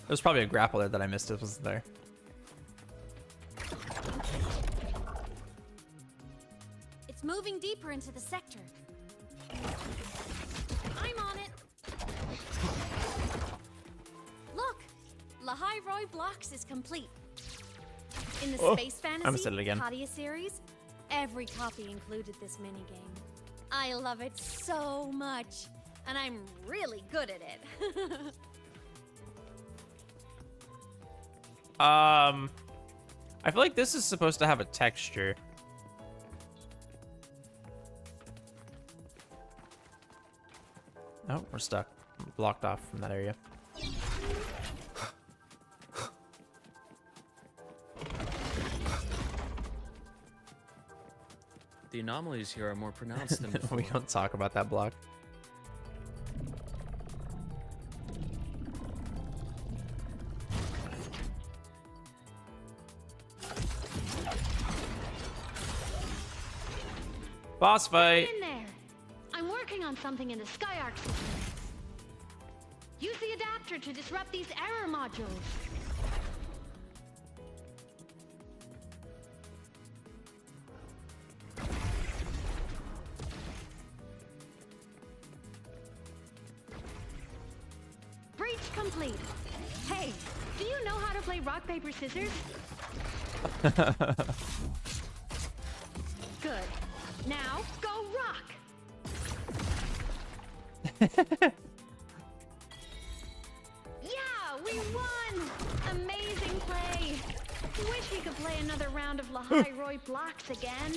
There's probably a grapple there that I missed. It wasn't there. It's moving deeper into the sector. I'm on it. Look, Lahai Roy Blocks is complete. In the Space I almost Fantasy did it again. Katia series, every copy included this minigame. I love it so much, and I'm really good at it. I feel like this is supposed to have a texture. Oh, we're stuck. We're blocked off from that area. The anomalies here are more pronounced than before. We don't talk about that block. Boss fight. In there. I'm working on something in the Skyark system. Use the adapter to disrupt these error modules. Breach complete. Hey, do you know how to play rock, paper, scissors? Good. Now, go rock! Yeah, we won! Amazing play! Wish we could play another round of Lahai Roy Blocks again.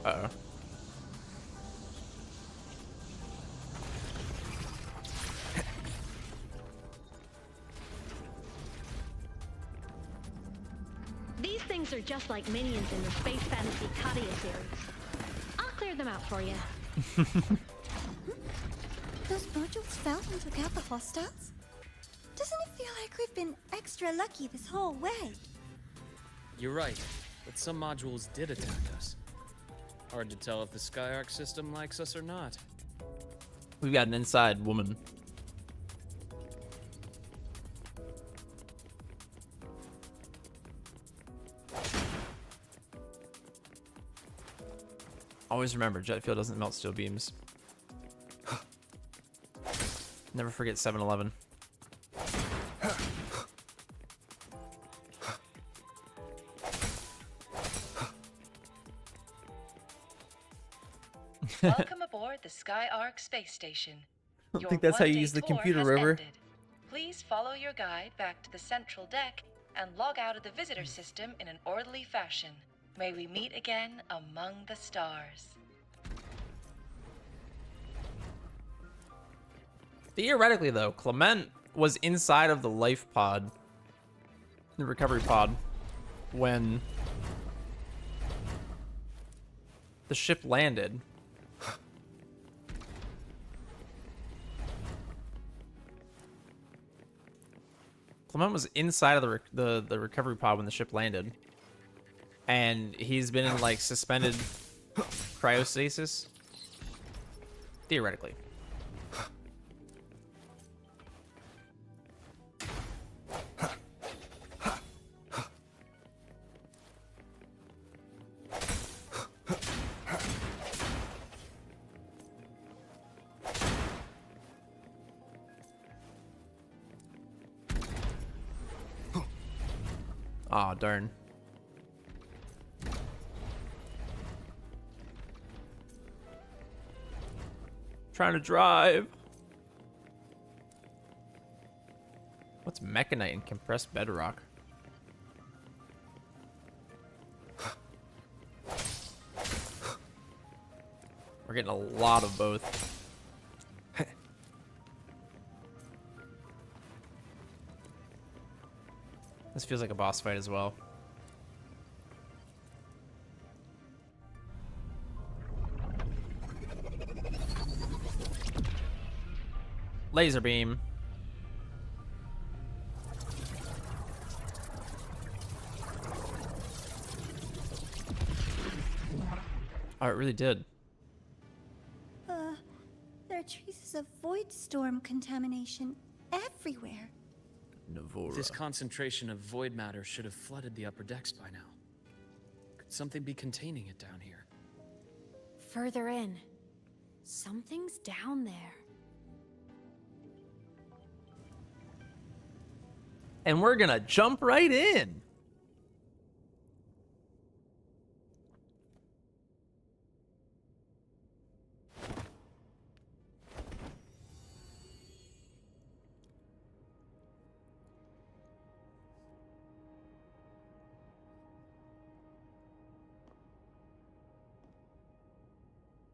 Uh-oh. These things are just like minions in the Space Fantasy Katia series. I'll clear them out for you. Those modules fell and took out the hostiles? Doesn't it feel like we've been extra lucky this whole way? You're right, but some modules did attack us. Hard to tell if the Skyark system likes us or not. We've got an inside woman. Always remember, jet fuel doesn't melt steel beams. Never forget 7-Eleven. Welcome aboard the Skyark space station. I don't think that's how you one-day use the tour computer, has Rover. ended. Please follow your guide back to the central deck and log out of the visitor system in an orderly fashion. May we meet again among the stars. Theoretically, though, Clement was inside of the life pod, the recovery pod, when the ship landed. Clement was inside of the recovery pod when the ship landed, and he's been in like suspended cryostasis. Theoretically. Aw, darn. Trying to drive. What's mechanite and compressed bedrock? We're getting a lot of both. This feels like a boss fight as well. Laser beam. Oh, it really did. There are traces of void storm contamination everywhere. Navora. This concentration of void matter should have flooded the upper decks by now. Could something be containing it down here? Further in. Something's down there. And we're gonna jump right in.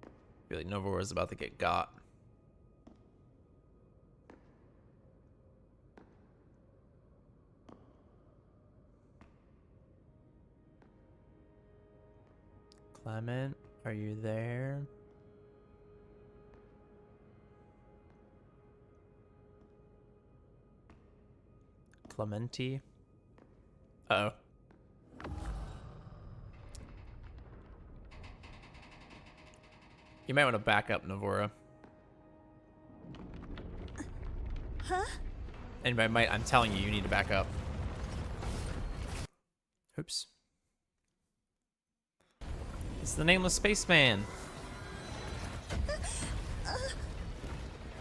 I feel like Nova is about to get got. Clement, are you there? Clementi? Uh-oh. You might want to back up, Navora. Huh? And by might, I'm telling you, you need to back up. Oops. It's the nameless spaceman.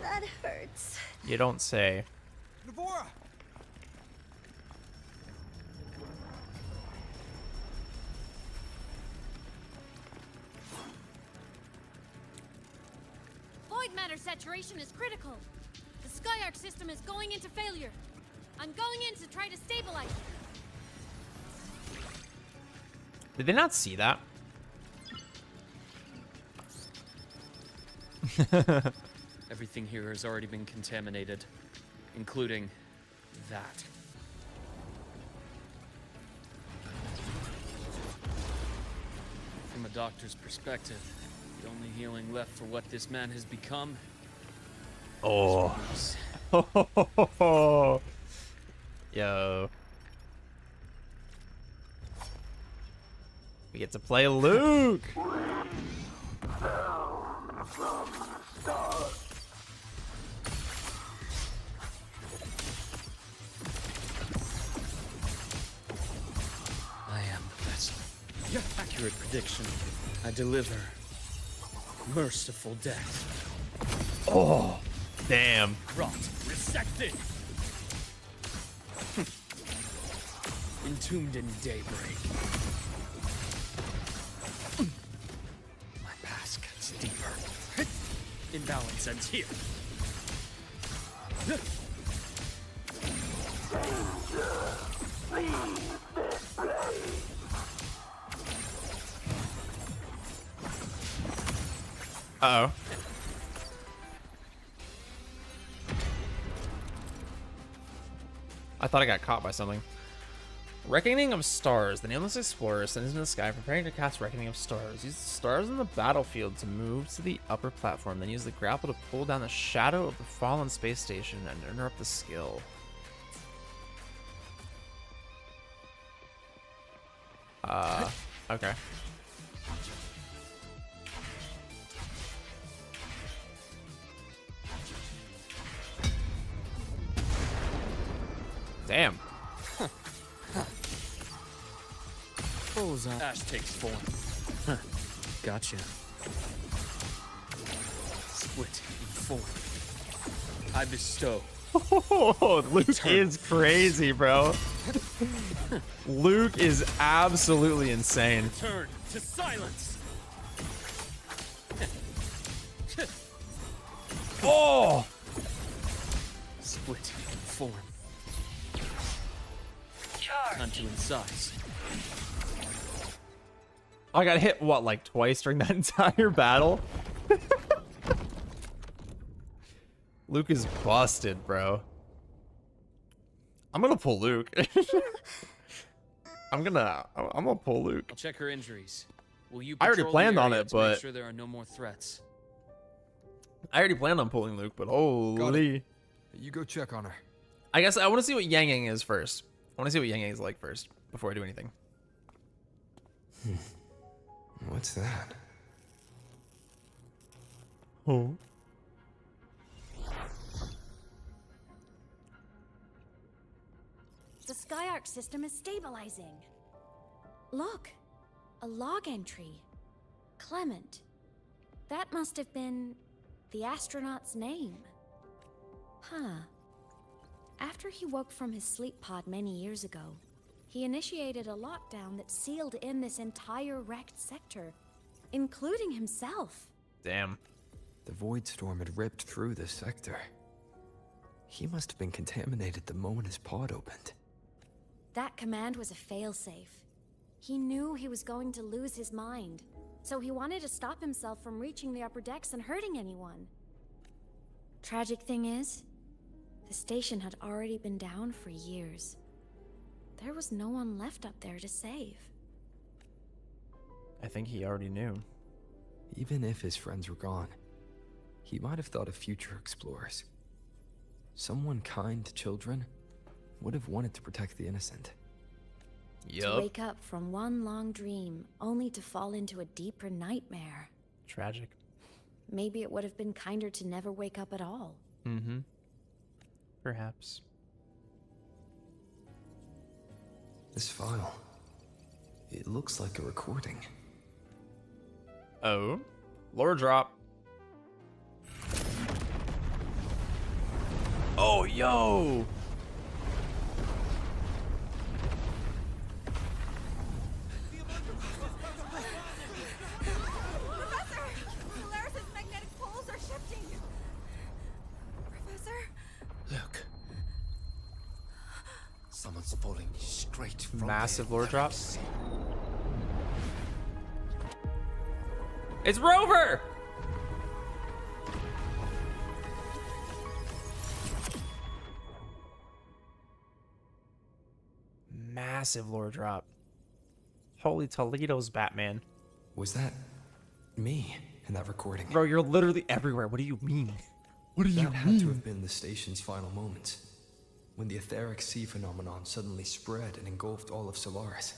That hurts. You don't say. Navora! Void matter saturation is critical. The Skyark system is going into failure. I'm going in to try to stabilize it. Did they not see that? Everything here has already been contaminated, including that. From a doctor's perspective, the only healing left for what this man has become. Oh. Yo. We get to play Luke. I am the vessel. Accurate prediction. I deliver merciful death. Oh, damn. Rot, resected. Entombed in daybreak. My past gets deeper. Imbalance ends here. Uh-oh. I thought I got caught by something. Reckoning of Stars. The nameless explorer ascends into the sky, preparing to cast Reckoning of Stars. Use the stars on the battlefield to move to the upper platform, then use the grapple to pull down the shadow of the fallen space station and interrupt the skill. Okay. Damn. Bullseye. Ash takes form. Huh. Gotcha. Split in form. I bestow. Oh, Luke is crazy, bro. Luke is absolutely insane. Turn to silence. Oh! Split in form. Time to incise. I got hit, what, like twice during that entire battle? Luke is busted, bro. I'm gonna pull Luke. I'm gonna pull Luke. I'll check her injuries. Will you I already patrol the planned on area it, to make but sure there are no more threats? I already planned on pulling Luke, but holy. You go check on her. I guess I want to see what Yang Yang is first. I want to see what Yang Yang is like first before I do anything. What's that? Oh. The Skyark system is stabilizing. Look, a log entry. Clement. That must have been the astronaut's name. Huh. After he woke from his sleep pod many years ago, he initiated a lockdown that sealed in this entire wrecked sector, including himself. Damn. The void storm had ripped through this sector. He must have been contaminated the moment his pod opened. That command was a failsafe. He knew he was going to lose his mind, so he wanted to stop himself from reaching the upper decks and hurting anyone. Tragic thing is, the station had already been down for years. There was no one left up there to save. I think he already knew. Even if his friends were gone, he might have thought of future explorers. Someone kind to children would have wanted to protect the innocent. To wake up from one long dream, only to fall into a deeper nightmare. Tragic. Maybe it would have been kinder to never wake up at all. Mm-hmm. Perhaps. This file, it looks like a recording. Oh, lore drop. Oh, yo! Professor! Solaris's magnetic poles are shifting! Professor? Look. Someone's falling straight from Massive their lore drop. galaxy. It's Rover! Massive lore drop. Holy Toledo's Batman. Was that me in that recording? Bro, you're literally everywhere. What do you mean? What do you That had to have been the station's final moments, when the etheric sea phenomenon suddenly spread and engulfed all of Solaris,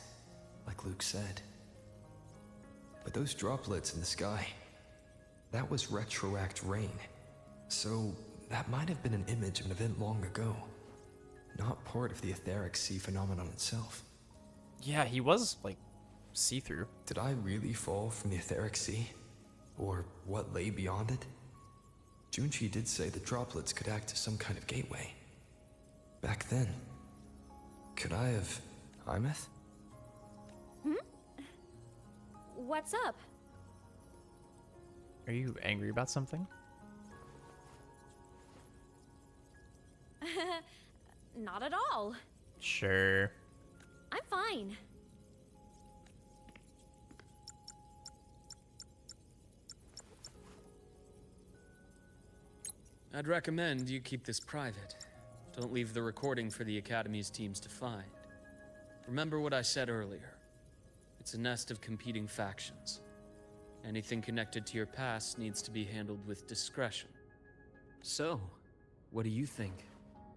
like Luke said. But those droplets in the sky, that was retroact rain. So that might have been an image of an event long ago, not part of the etheric sea phenomenon itself. Yeah, he was, like, see-through. Did I really fall from the etheric sea? Or what lay beyond it? Junchi did say the droplets could act as some kind of gateway. Back then, could I have... Imeth? What's up? Are you angry about something? Not at all. Sure. I'm fine. I'd recommend you keep this private. Don't leave the recording for the Academy's teams to find. Remember what I said earlier. It's a nest of competing factions. Anything connected to your past needs to be handled with discretion. So, what do you think,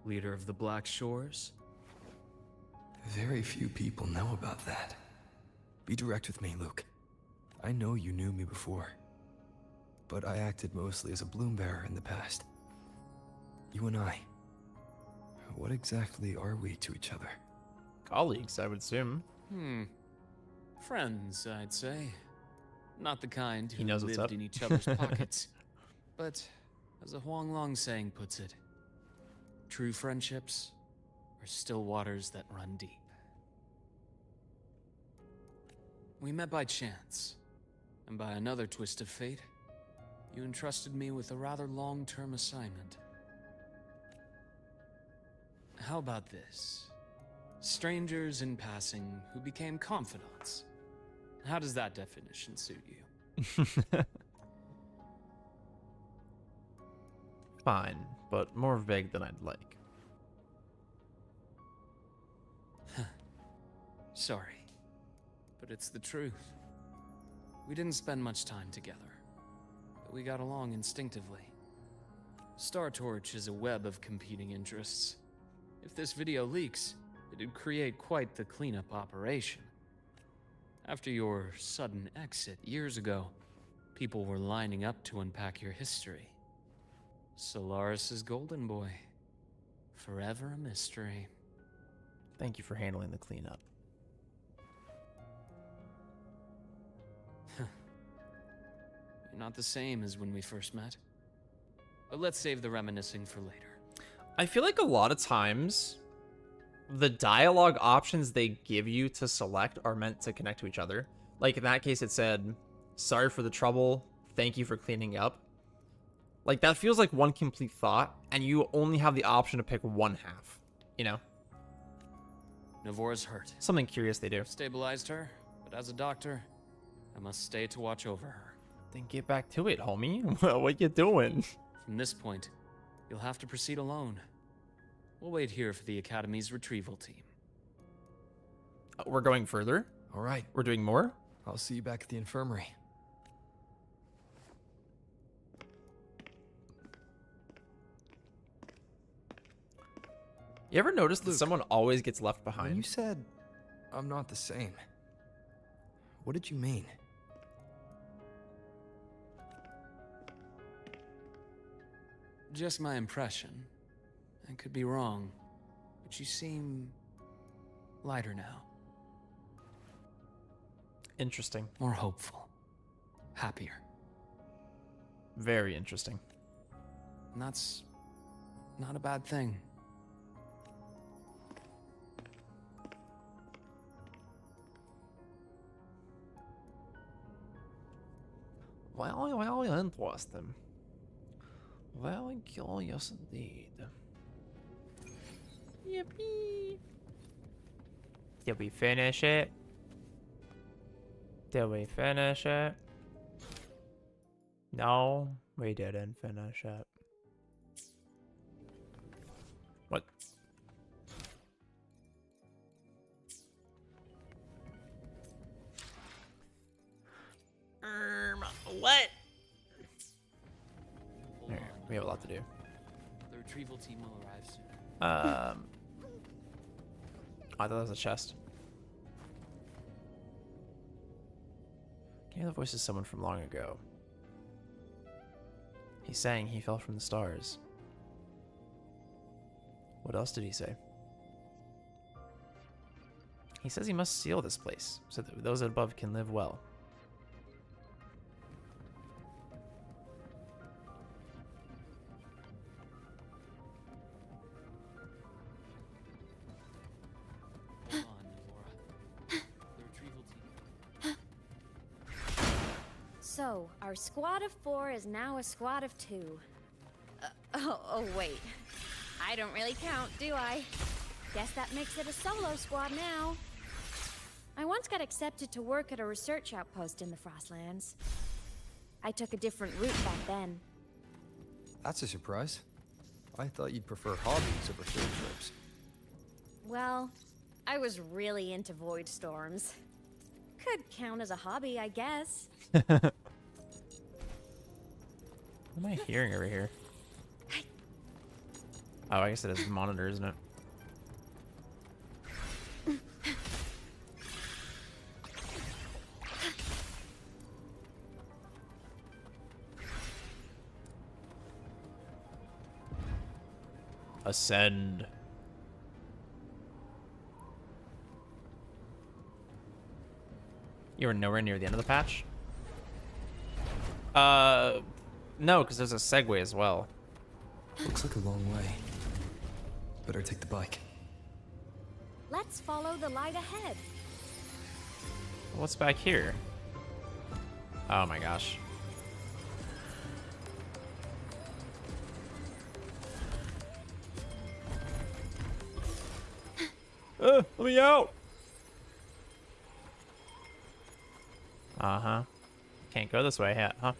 leader of the Black Shores? Very few people know about that. Be direct with me, Luke. I know you knew me before, but I acted mostly as a bloom bearer in the past. You and I, what exactly are we to each other? Colleagues, I would assume. Friends, I'd say. Not the kind He who knows what's lived up. in each other's pockets. But, as a Huang Long saying puts it, true friendships are still waters that run deep. We met by chance, and by another twist of fate, you entrusted me with a rather long-term assignment. How about this? Strangers in passing who became confidants. How does that definition suit you? Fine, but more vague than I'd like. Sorry, but it's the truth. We didn't spend much time together, but we got along instinctively. Star Torch is a web of competing interests. If this video leaks, it'd create quite the cleanup operation. After your sudden exit years ago, people were lining up to unpack your history. Solaris's golden boy. Forever a mystery. Thank you for handling the cleanup. You're not the same as when we first met. But let's save the reminiscing for later. I feel like a lot of times the dialogue options they give you to select are meant to connect to each other. Like in that case, it said, "Sorry for the trouble. Thank you for cleaning up." Like that feels like one complete thought, and you only have the option to pick one half, you know? Navora's hurt. Something curious they do. Stabilized her, but as a doctor, I must stay to watch over her. Then get back to it, homie. What you doing? From this point, you'll have to proceed alone. We'll wait here for the Academy's retrieval team. We're going further? All right. We're doing more? I'll see you back at the infirmary. You ever notice that Luke, someone always gets left behind? When you said, I'm not the same, what did you mean? Just my impression. I could be wrong, but you seem lighter now. Interesting. More hopeful. Happier. Very interesting. And that's not a bad thing. Well, interesting. Very curious indeed. Yippee! Did we finish it? Did we finish it? No, we didn't finish it. What? What? Alright, we have a lot to do. The retrieval team will arrive soon. I thought that was a chest. Can you hear the voice of someone from long ago? He's saying he fell from the stars. What else did he say? He says he must seal this place so that those above can live well. So, our squad of 4 is now a squad of 2. Oh, wait. I don't really count, do I? Guess that makes it a solo squad now. I once got accepted to work at a research outpost in the Frostlands. I took a different route back then. That's a surprise. I thought you'd prefer hobbies over field trips. Well, I was really into void storms. Could count as a hobby, I guess. What am I hearing over here? Oh, I guess it is the monitor, isn't it? Ascend. You were nowhere near the end of the patch? No, because there's a Segway as well. Looks like a long way. Better take the bike. Let's follow the light ahead. What's back here? Oh my gosh. Let me out! Uh-huh. Can't go this way yet, huh?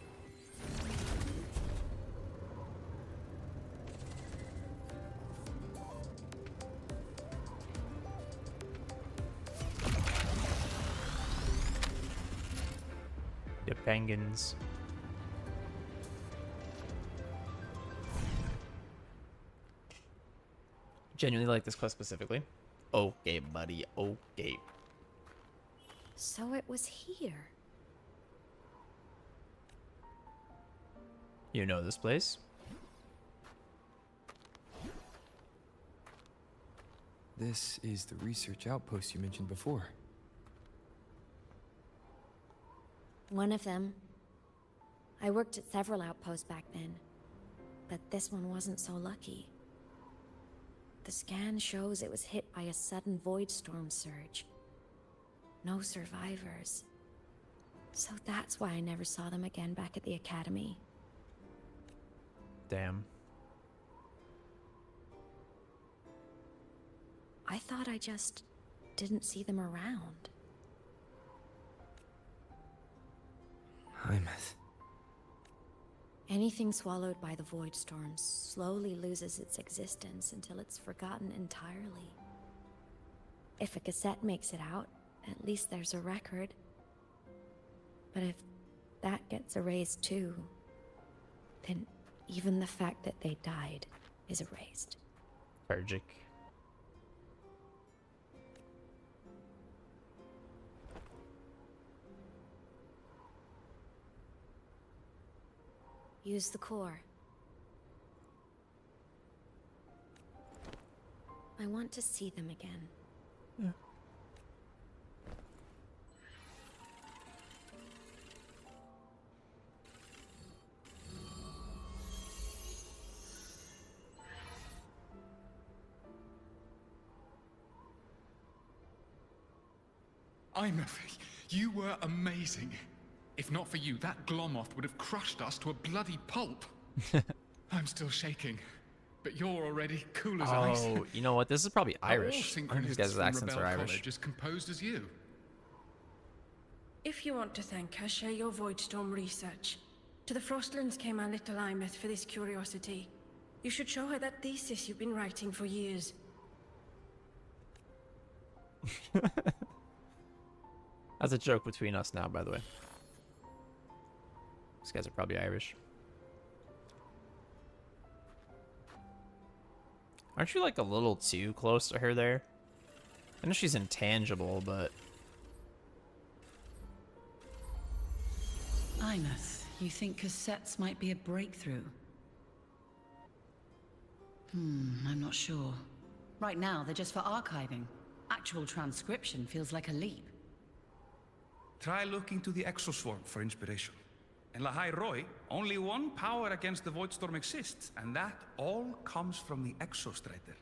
The penguins. Genuinely like this quest specifically. Okay, buddy. Okay. So it was here. You know this place? This is the research outpost you mentioned before. One of them. I worked at several outposts back then, but this one wasn't so lucky. The scan shows it was hit by a sudden void storm surge. No survivors. So that's why I never saw them again back at the academy. Damn. I thought I just didn't see them around. Hymus. Anything swallowed by the void storm slowly loses its existence until it's forgotten entirely. If a cassette makes it out, at least there's a record. But if that gets erased too, then even the fact that they died is erased. Tragic. Use the core. I want to see them again. Yeah. You were amazing. If not for you, that Glomoth would have crushed us to a bloody pulp. I'm still shaking, but you're already cool as ice. Oh, you know what? This is probably Irish. I think these guys' accents are Irish. College as composed as you. If you want to thank us, share your Voidstorm research. To the Frostlands came our little Imeth for this curiosity. You should show her that thesis you've been writing for years. That's a joke between us now, by the way. These guys are probably Irish. Aren't you like a little too close to her there? I know she's intangible, but... Imeth, you think cassettes might be a breakthrough? I'm not sure. Right now, they're just for archiving. Actual transcription feels like a leap. Try looking to the exoswarm for inspiration. In Lahai Roi, only one power against the Voidstorm exists, and that all comes from the Exostrider.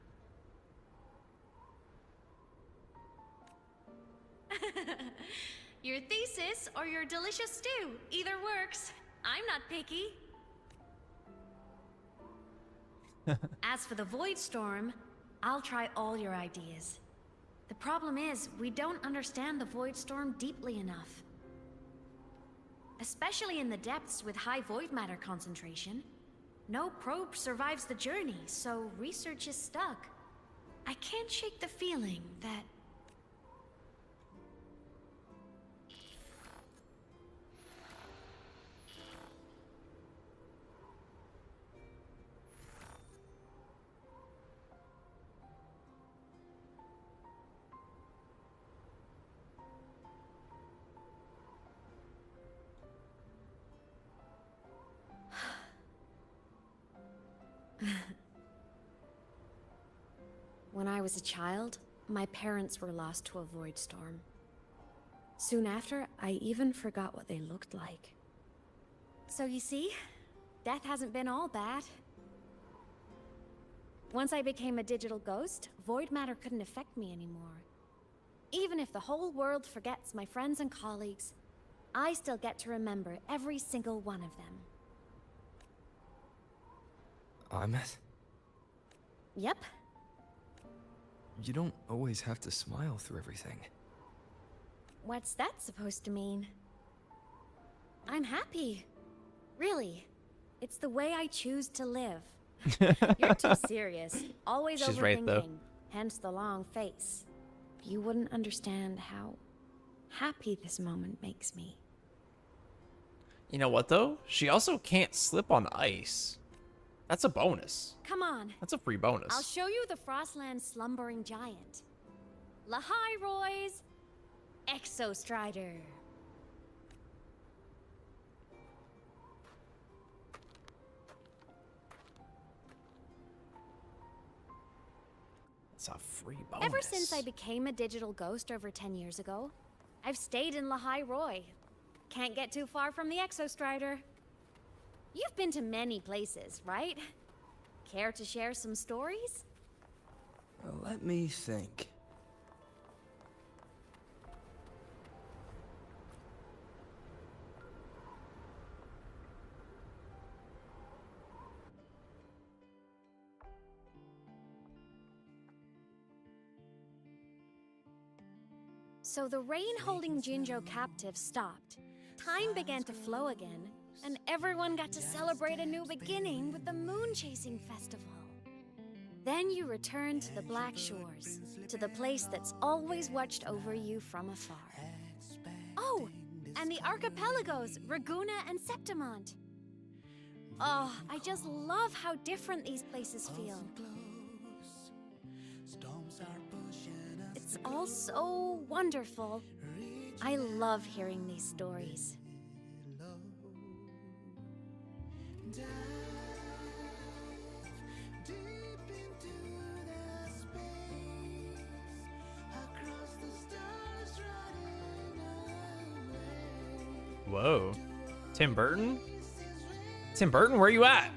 Your thesis or your delicious stew, either works. I'm not picky. As for the Voidstorm, I'll try all your ideas. The problem is, we don't understand the Voidstorm deeply enough. Especially in the depths with high void matter concentration. No probe survives the journey, so research is stuck. I can't shake the feeling that... When I was a child, my parents were lost to a void storm. Soon after, I even forgot what they looked like. So you see, death hasn't been all bad. Once I became a digital ghost, void matter couldn't affect me anymore. Even if the whole world forgets my friends and colleagues, I still get to remember every single one of them. Ahmed? Yep. You don't always have to smile through everything. What's that supposed to mean? I'm happy. Really. It's the way I choose to live. You're too serious. Always She's overthinking. right, though. Hence the long face. You wouldn't understand how happy this moment makes me. You know what, though? She also can't slip on ice. That's a bonus. Come on. That's a free bonus. I'll show you the Frostland slumbering giant. Lahai Roy's Exostrider. It's a free bonus. Ever since I became a digital ghost over 10 years ago, I've stayed in Lahai Roy. Can't get too far from the Exostrider. You've been to many places, right? Care to share some stories? Let me think. So the rain holding Jinjo captive stopped. Time began to flow again, and everyone got to celebrate a new beginning with the Moon Chasing Festival. Then you returned to the Black Shores, to the place that's always watched over you from afar. Oh, and the archipelagos, Raguna and Septimont. Oh, I just love how different these places feel. It's all so wonderful. I love hearing these stories. Whoa. Tim Burton? Tim Burton, where you at?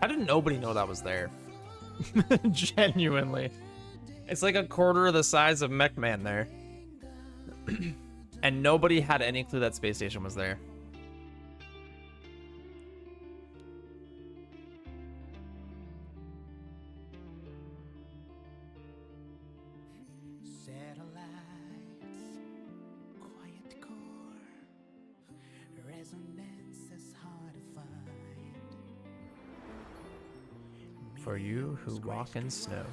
How did nobody know that was there? Genuinely. It's like a quarter of the size of Mech Man there. And nobody had any clue that space station was there. For you who walk in snow.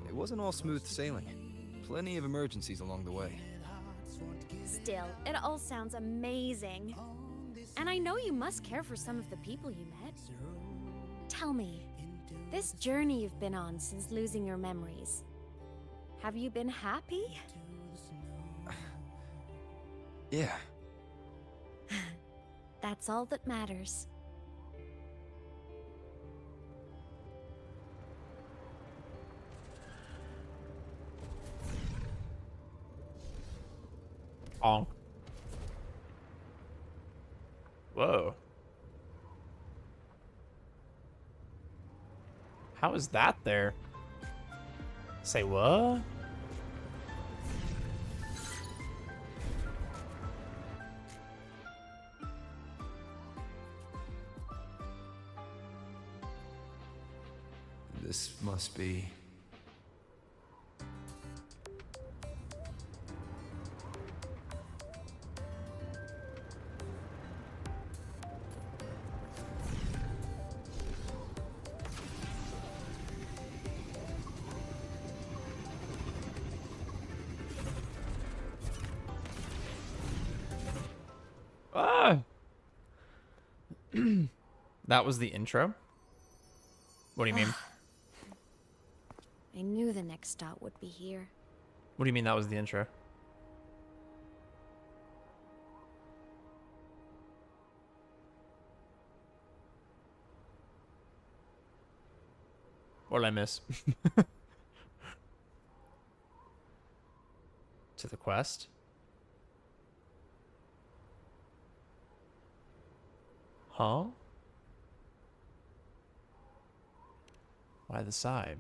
It wasn't all smooth sailing. Plenty of emergencies along the way. Still, it all sounds amazing. And I know you must care for some of the people you met. Tell me, this journey you've been on since losing your memories, have you been happy? Yeah. That's all that matters. Honk. Whoa. How is that there? Say what? This must be... Ah! That was the intro? What do you mean? I knew the next stop would be here. What do you mean that was the intro? What did I miss? To the quest? Huh? Why the side?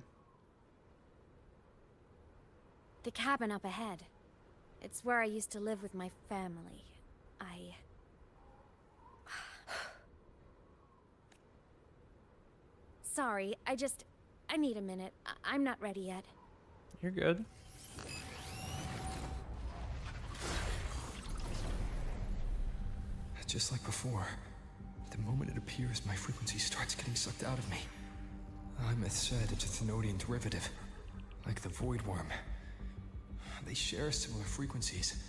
The cabin up ahead. It's where I used to live with my family. Sorry, I need a minute. I'm not ready yet. You're good. Just like before, the moment it appears, my frequency starts getting sucked out of me. Imeth said it's a Thenodian derivative, like the Void Worm. They share similar frequencies,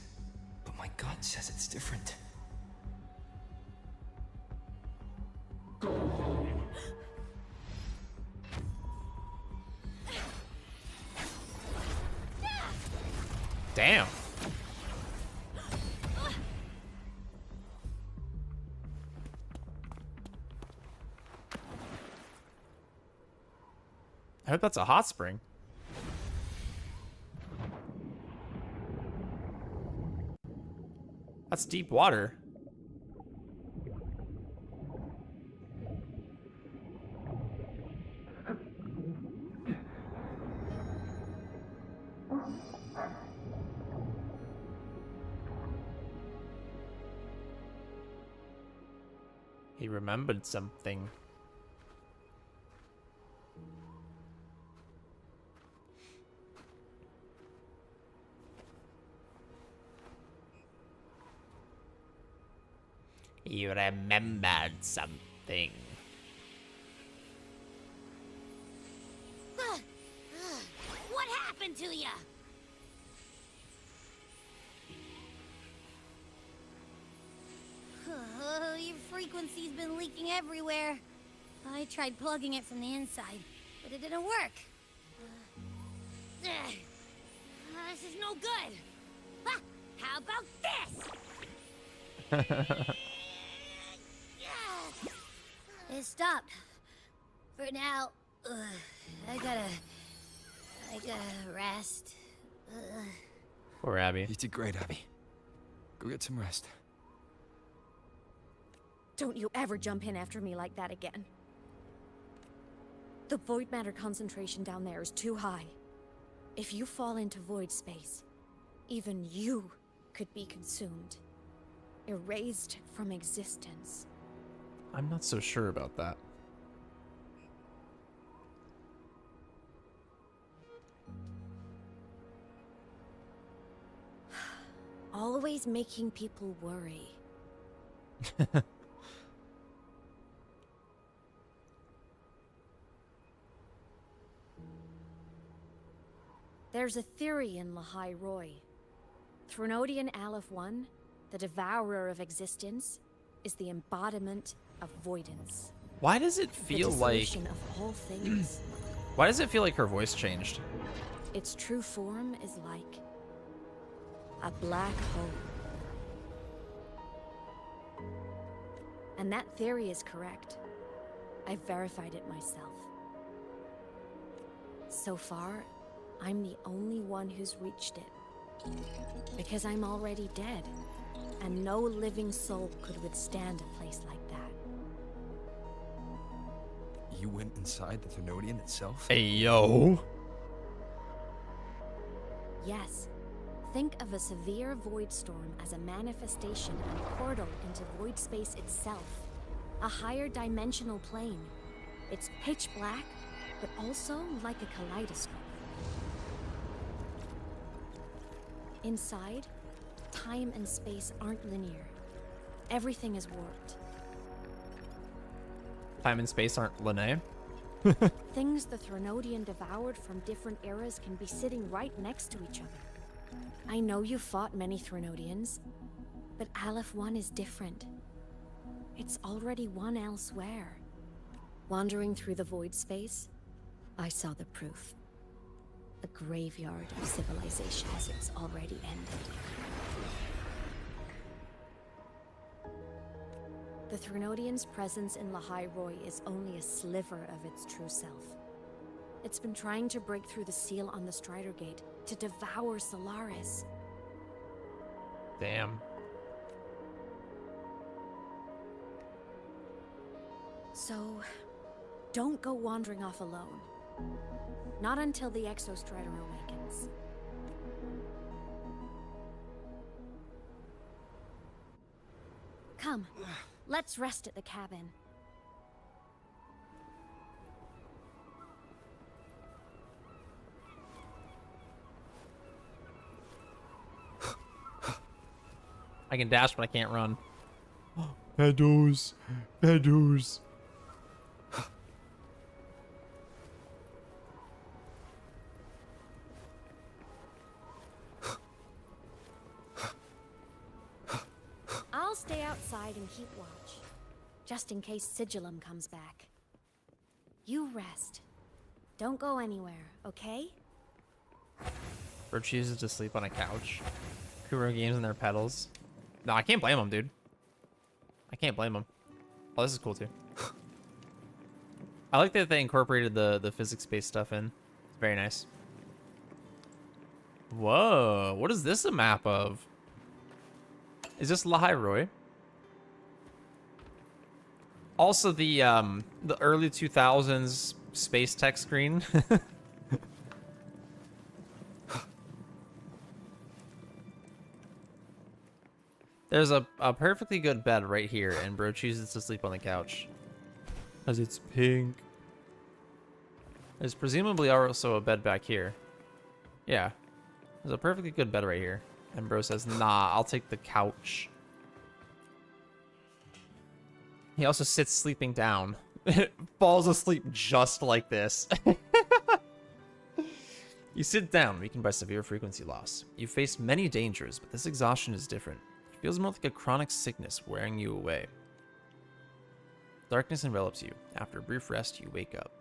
but my gut says it's different. Damn. I hope that's a hot spring. That's deep water. He remembered something. He remembered something. What happened to you? Your frequency's been leaking everywhere. I tried plugging it from the inside, but it didn't work. This is no good. How about this? It stopped. For now, I gotta rest. Poor Abby. You did great, Abby. Go get some rest. Don't you ever jump in after me like that again. The void matter concentration down there is too high. If you fall into void space, even you could be consumed. Erased from existence. I'm not so sure about that. Always making people worry. There's a theory in Lahai Roy. Threnodian Aleph 1, the devourer of existence, is the embodiment of voidance. Why does it feel the like... dissolution of all things. Why does it feel like her voice changed? Its true form is like a black hole. And that theory is correct. I've verified it myself. So far, I'm the only one who's reached it. Because I'm already dead, and no living soul could withstand a place like that. You went inside the Thenodian itself? Hey, yo. Yes. Think of a severe void storm as a manifestation and portal into void space itself. A higher dimensional plane. It's pitch black, but also like a kaleidoscope. Inside, time and space aren't linear. Everything is warped. Time and space aren't linear. Things the Threnodian devoured from different eras can be sitting right next to each other. I know you fought many Threnodians, But Aleph 1 is different. It's already one elsewhere. Wandering through the void space, I saw the proof. The graveyard of civilizations is already ended. The Threnodians' presence in Lahai Roi is only a sliver of its true self. It's been trying to break through the seal on the Strider Gate to devour Solaris. Damn. So, don't go wandering off alone. Not until the Exostrider awakens. Come, let's rest at the cabin. I can dash, but I can't run. Pedals. Pedals. I'll stay outside and keep watch, just in case Sigillum comes back. You rest. Don't go anywhere, okay? Bro chooses to sleep on a couch. Kuro games and their pedals. No, I can't blame him, dude. I can't blame him. Oh, this is cool too. I like that they incorporated the physics-based stuff in. It's very nice. Whoa, what is this a map of? Is this Lahai Roi? Also the early 2000s space tech screen. There's a perfectly good bed right here, and bro chooses to sleep on the couch. Because it's pink. There's presumably also a bed back here. Yeah. There's a perfectly good bed right here. And bro says, nah, I'll take the couch. He also sits sleeping down. Falls asleep just like this. You sit down, weakened by severe frequency loss. You've faced many dangers, but this exhaustion is different. It feels more like a chronic sickness wearing you away. Darkness envelops you. After a brief rest, you wake up.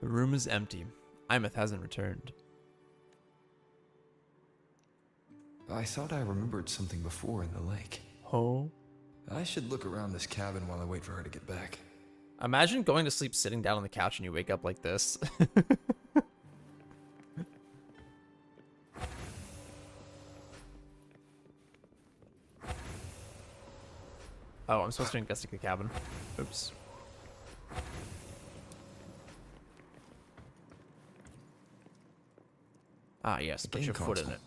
The room is empty. Imeth hasn't returned. I thought I remembered something before in the lake. Oh? I should look around this cabin while I wait for her to get back. Imagine going to sleep sitting down on the couch and you wake up like this. Oh, I'm supposed to investigate the cabin. Oops. Ah, yes, The put game your foot in console. it.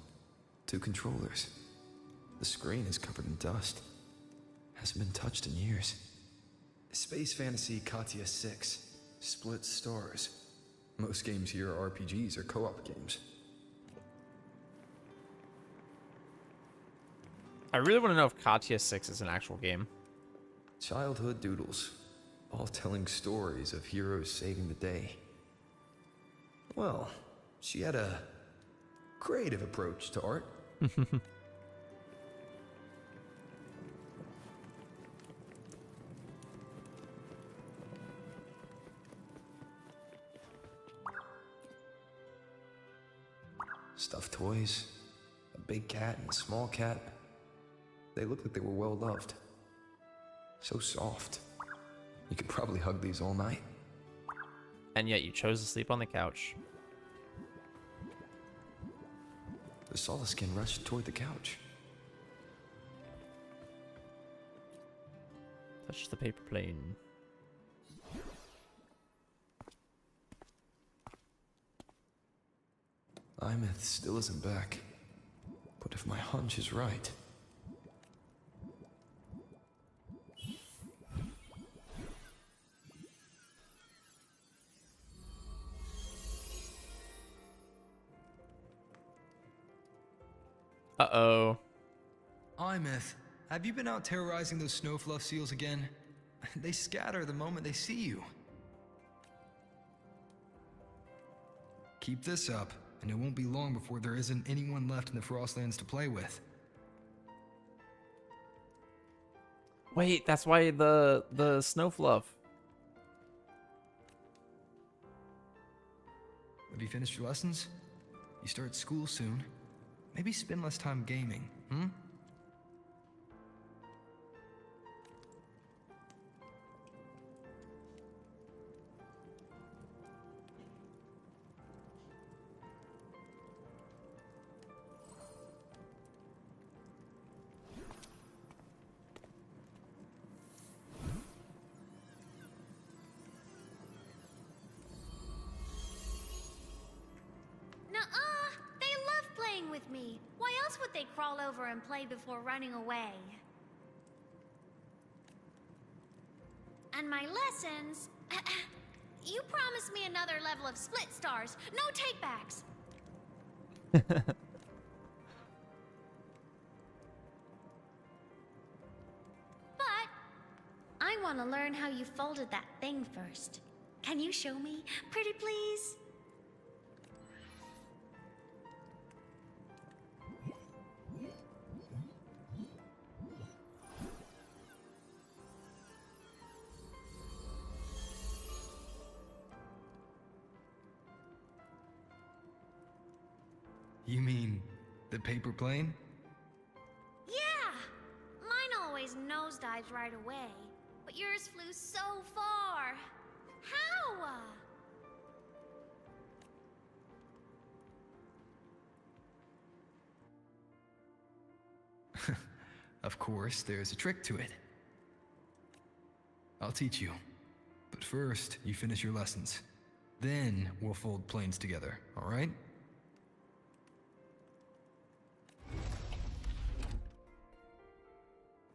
2 controllers. The screen is covered in dust. Hasn't been touched in years. Space Fantasy Katya 6. Split stars. Most games here are RPGs or co-op games. I really want to know if Katya 6 is an actual game. Childhood doodles. All telling stories of heroes saving the day. Well, she had a creative approach to art. Stuffed toys, a big cat and a small cat. They looked like they were well loved. So soft. You could probably hug these all night. And yet you chose to sleep on the couch. The Solaskin rushed toward the couch. Touch the paper plane. Imeth still isn't back. But if my hunch is right... Uh-oh. Imeth, have you been out terrorizing those snowfluff seals again? They scatter the moment they see you. Keep this up, and it won't be long before there isn't anyone left in the Frostlands to play with. Wait, that's why the Snowfluff. Have you finished your lessons? You start school soon. Maybe spend less time gaming, hmm? Nuh-uh! They love playing with me. Why else would they crawl over and play before running away? And my lessons... You promised me another level of split stars. No takebacks. But I want to learn how you folded that thing first. Can you show me? Pretty please? You mean the paper plane? Yeah! Mine always nosedives right away, but yours flew so far. How? Of course, there's a trick to it. I'll teach you. But first, you finish your lessons. Then we'll fold planes together, all right?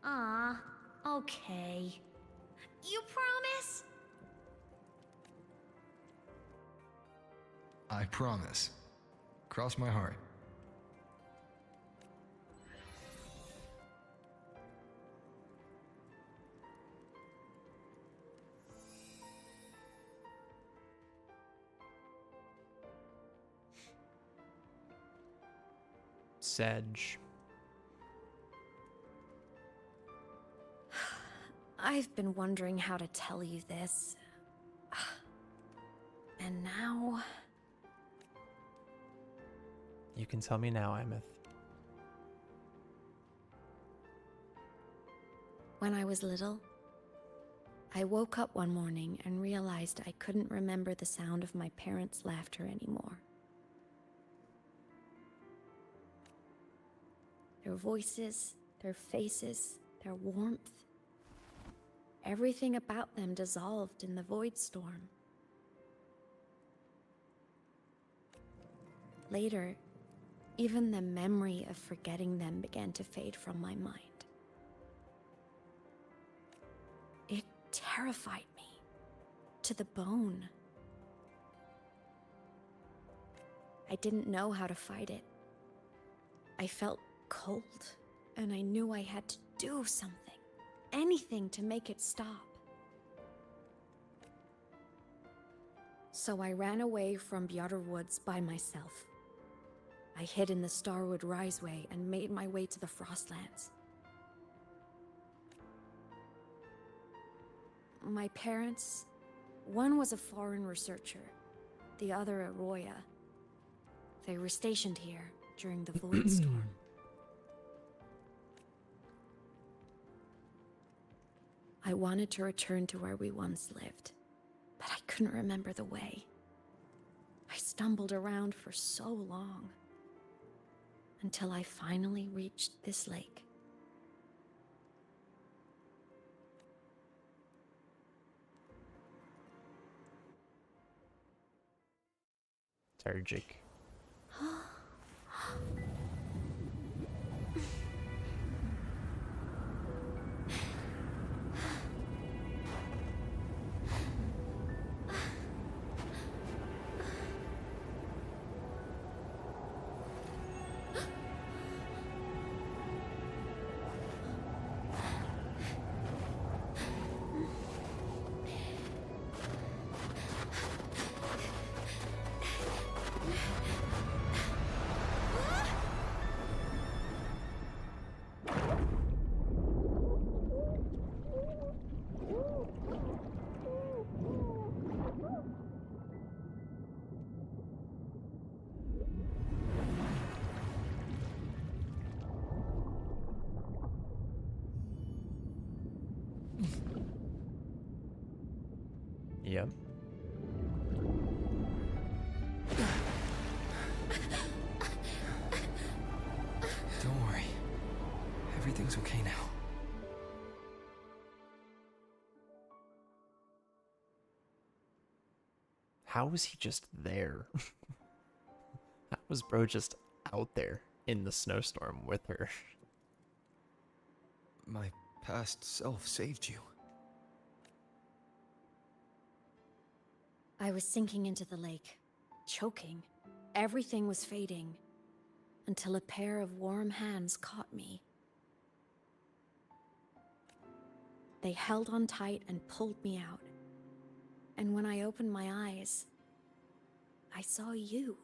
Aw, okay. You promise? I promise. Cross my heart. Sedge. I've been wondering how to tell you this. And now... You can tell me now, Ameth. When I was little, I woke up one morning and realized I couldn't remember the sound of my parents' laughter anymore. Their voices, their faces, their warmth. Everything about them dissolved in the void storm. Later, even the memory of forgetting them began to fade from my mind. It terrified me to the bone. I didn't know how to fight it. I felt cold, and I knew I had to do something. Anything to make it stop. So I ran away from Bjorder Woods by myself. I hid in the Starwood Riseway and made my way to the Frostlands. My parents, one was a foreign researcher, the other a Roya. They were stationed here during the Void Storm. I wanted to return to where we once lived, but I couldn't remember the way. I stumbled around for so long, until I finally reached this lake. Turgic. everything's okay now. How was he just there? How was bro just out there in the snowstorm with her? My past self saved you. I was sinking into the lake, choking. Everything was fading, until a pair of warm hands caught me. They held on tight and pulled me out. And when I opened my eyes, I saw you.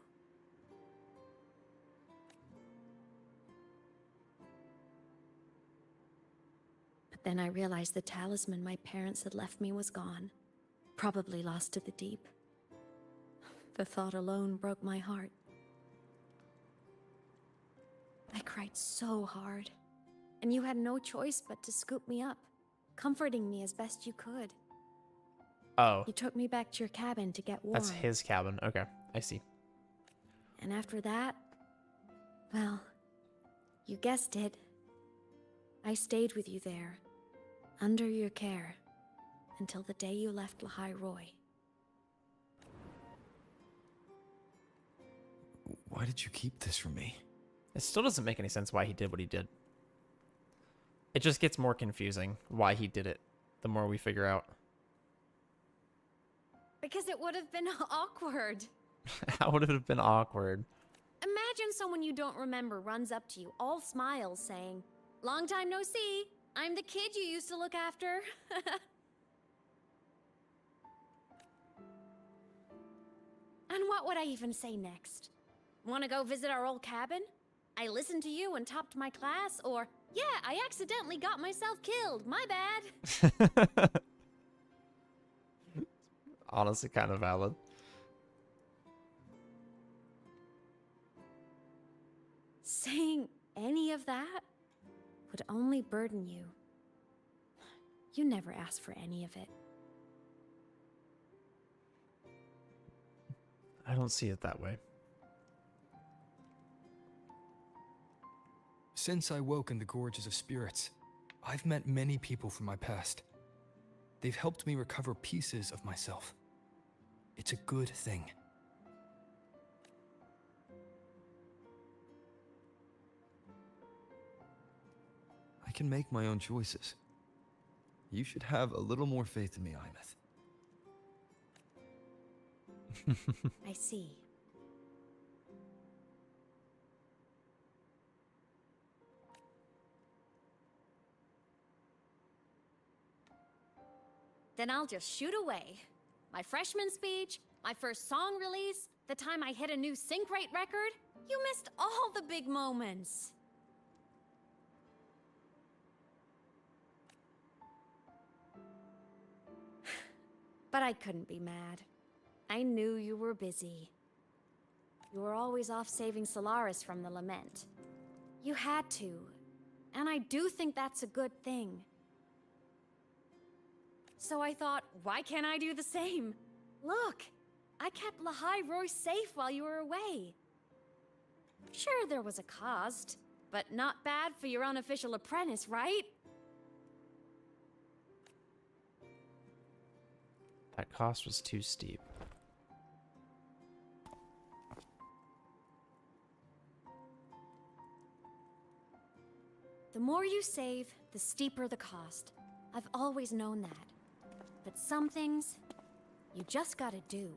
But then I realized the talisman my parents had left me was gone, probably lost to the deep. The thought alone broke my heart. I cried so hard, and you had no choice but to scoop me up, comforting me as best you could. Oh. You took me back to your cabin to get warm. That's his cabin. Okay, I see. And after that, well, you guessed it. I stayed with you there, under your care, until the day you left Lahai Roy. Why did you keep this from me? It still doesn't make any sense why he did what he did. It just gets more confusing why he did it the more we figure out. Because it would have been awkward. How would it have been awkward? Imagine someone you don't remember runs up to you, all smiles, saying, "Long time no see. I'm the kid you used to look after." And what would I even say next? Want to go visit our old cabin? I listened to you and topped my class, or, yeah, I accidentally got myself killed. My bad. Honestly, kind of valid. Saying any of that would only burden you. You never asked for any of it. I don't see it that way. Since I woke in the Gorges of Spirits, I've met many people from my past. They've helped me recover pieces of myself. It's a good thing. I can make my own choices. You should have a little more faith in me, Imeth. I see. Then I'll just shoot away. My freshman speech, my first song release, the time I hit a new sync rate record. You missed all the big moments. But I couldn't be mad. I knew you were busy. You were always off saving Solaris from the Lament. You had to, and I do think that's a good thing. So I thought, why can't I do the same? Look, I kept Lahai Roy safe while you were away. Sure, there was a cost, but not bad for your unofficial apprentice, right? That cost was too steep. The more you save, the steeper the cost. I've always known that. But some things, you just gotta do.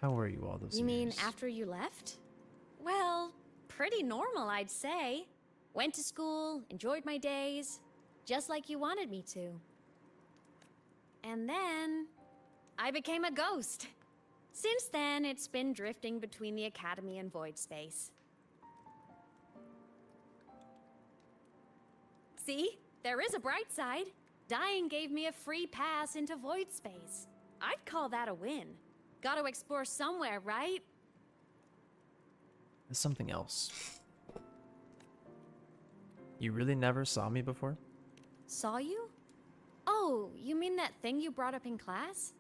How were you all those years? You mean after you left? Well, pretty normal, I'd say. Went to school, enjoyed my days, just like you wanted me to. And then, I became a ghost. Since then, it's been drifting between the Academy and Void Space. See? There is a bright side. Dying gave me a free pass into Void Space. I'd call that a win. Gotta explore somewhere, right? There's something else. You really never saw me before? Saw you? Oh, you mean that thing you brought up in class?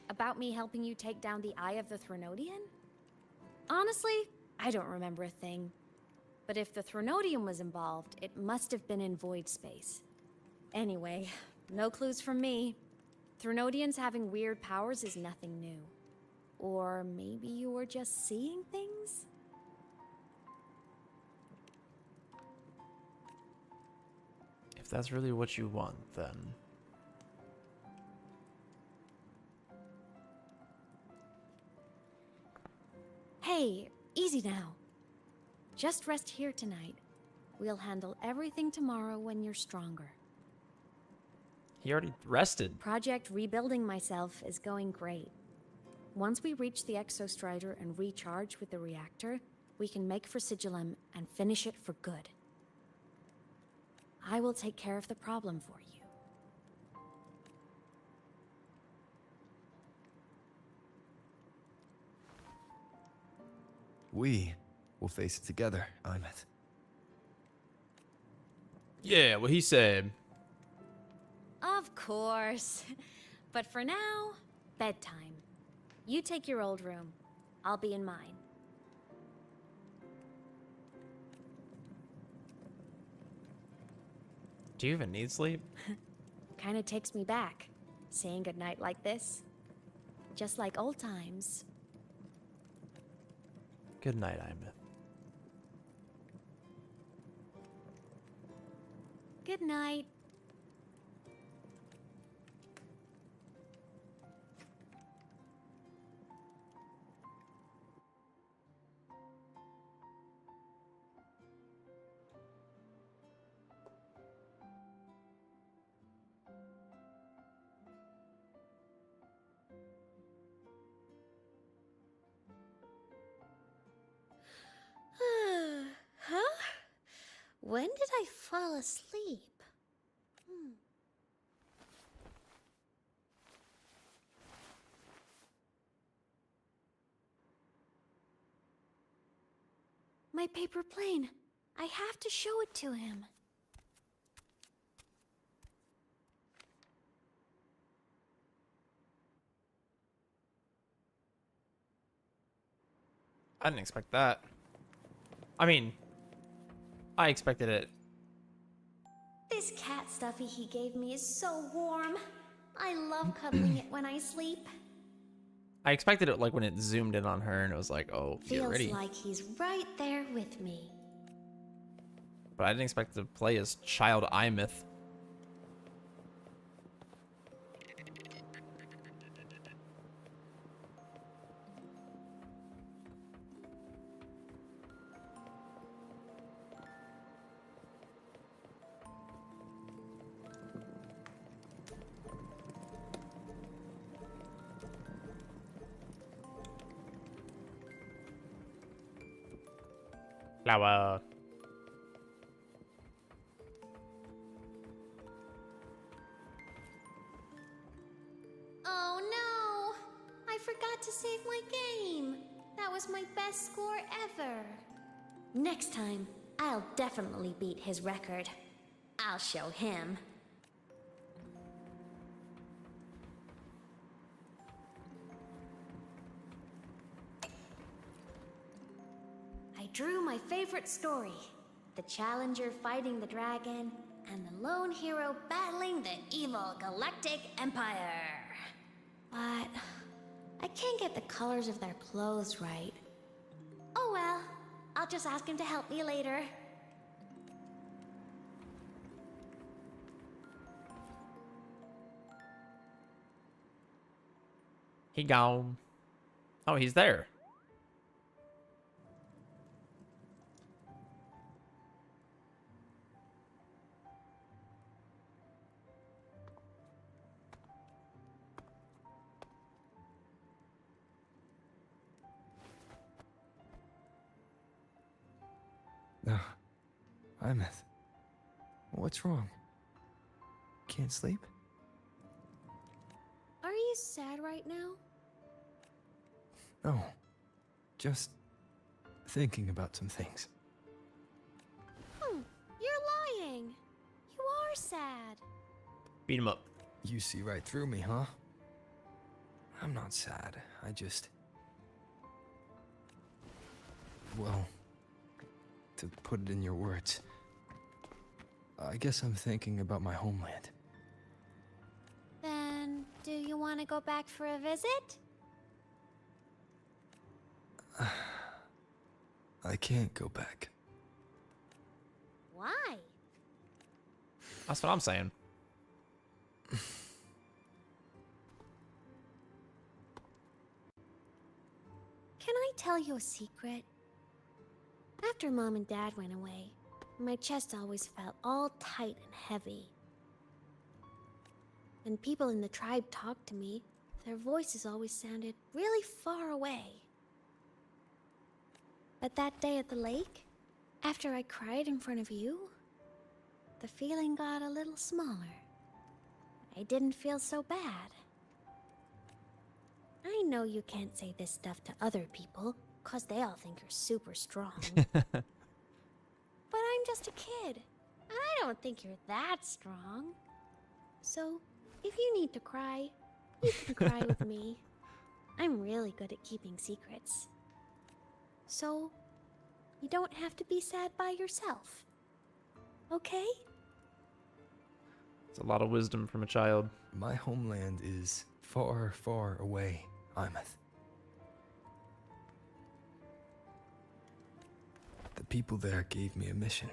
About me helping you take down the Eye of the Threnodian? Honestly, I don't remember a thing. But if the Threnodian was involved, it must have been in void space. Anyway, no clues from me. Threnodians having weird powers is nothing new. Or maybe you were just seeing things? If that's really what you want, then... Hey, easy now. Just rest here tonight. We'll handle everything tomorrow when you're stronger. He already rested. Project Rebuilding Myself is going great. Once we reach the Exostrider and recharge with the reactor, we can make for Sigillum and finish it for good. I will take care of the problem for you. We will face it together, Imeth. Yeah, what he said. Of course. But for now, bedtime. You take your old room. I'll be in mine. Do you even need sleep? Kinda takes me back, saying goodnight like this. Just like old times. Good night, Imeth. Good night. Huh? When did I fall asleep? My paper plane. I have to show it to him. I didn't expect that. I mean, I expected it. This cat stuffy he gave me is so warm. I love cuddling it when I sleep. I expected it like when it zoomed in on her and it was like, oh, get Feels ready. like he's right there with me. But I didn't expect to play as child Imeth. Flower. Oh no! I forgot to save my game. That was my best score ever. Next time, I'll definitely beat his record. I'll show him. I drew my favorite story. The Challenger fighting the dragon, and the lone hero battling the evil Galactic Empire. But I can't get the colors of their clothes right. Oh well, I'll just ask him to help me later. He gone. Oh, he's there. No. Imeth. What's wrong? Can't sleep? Are you sad right now? No. Just thinking about some things. You're lying. You are sad. Beat him up. You see right through me, huh? I'm not sad. I just... Well, to put it in your words, I guess I'm thinking about my homeland. Then, do you want to go back for a visit? I can't go back. Why? That's what I'm saying. Can I tell you a secret? After Mom and Dad went away, my chest always felt all tight and heavy. When people in the tribe talked to me, their voices always sounded really far away. But that day at the lake, after I cried in front of you, the feeling got a little smaller. I didn't feel so bad. I know you can't say this stuff to other people, 'cause they all think you're super strong. But I'm just a kid, and I don't think you're that strong. So, if you need to cry, you can cry with me. I'm really good at keeping secrets. So, you don't have to be sad by yourself. Okay? It's a lot of wisdom from a child. My homeland is far, far away, Imeth. The people there gave me a mission.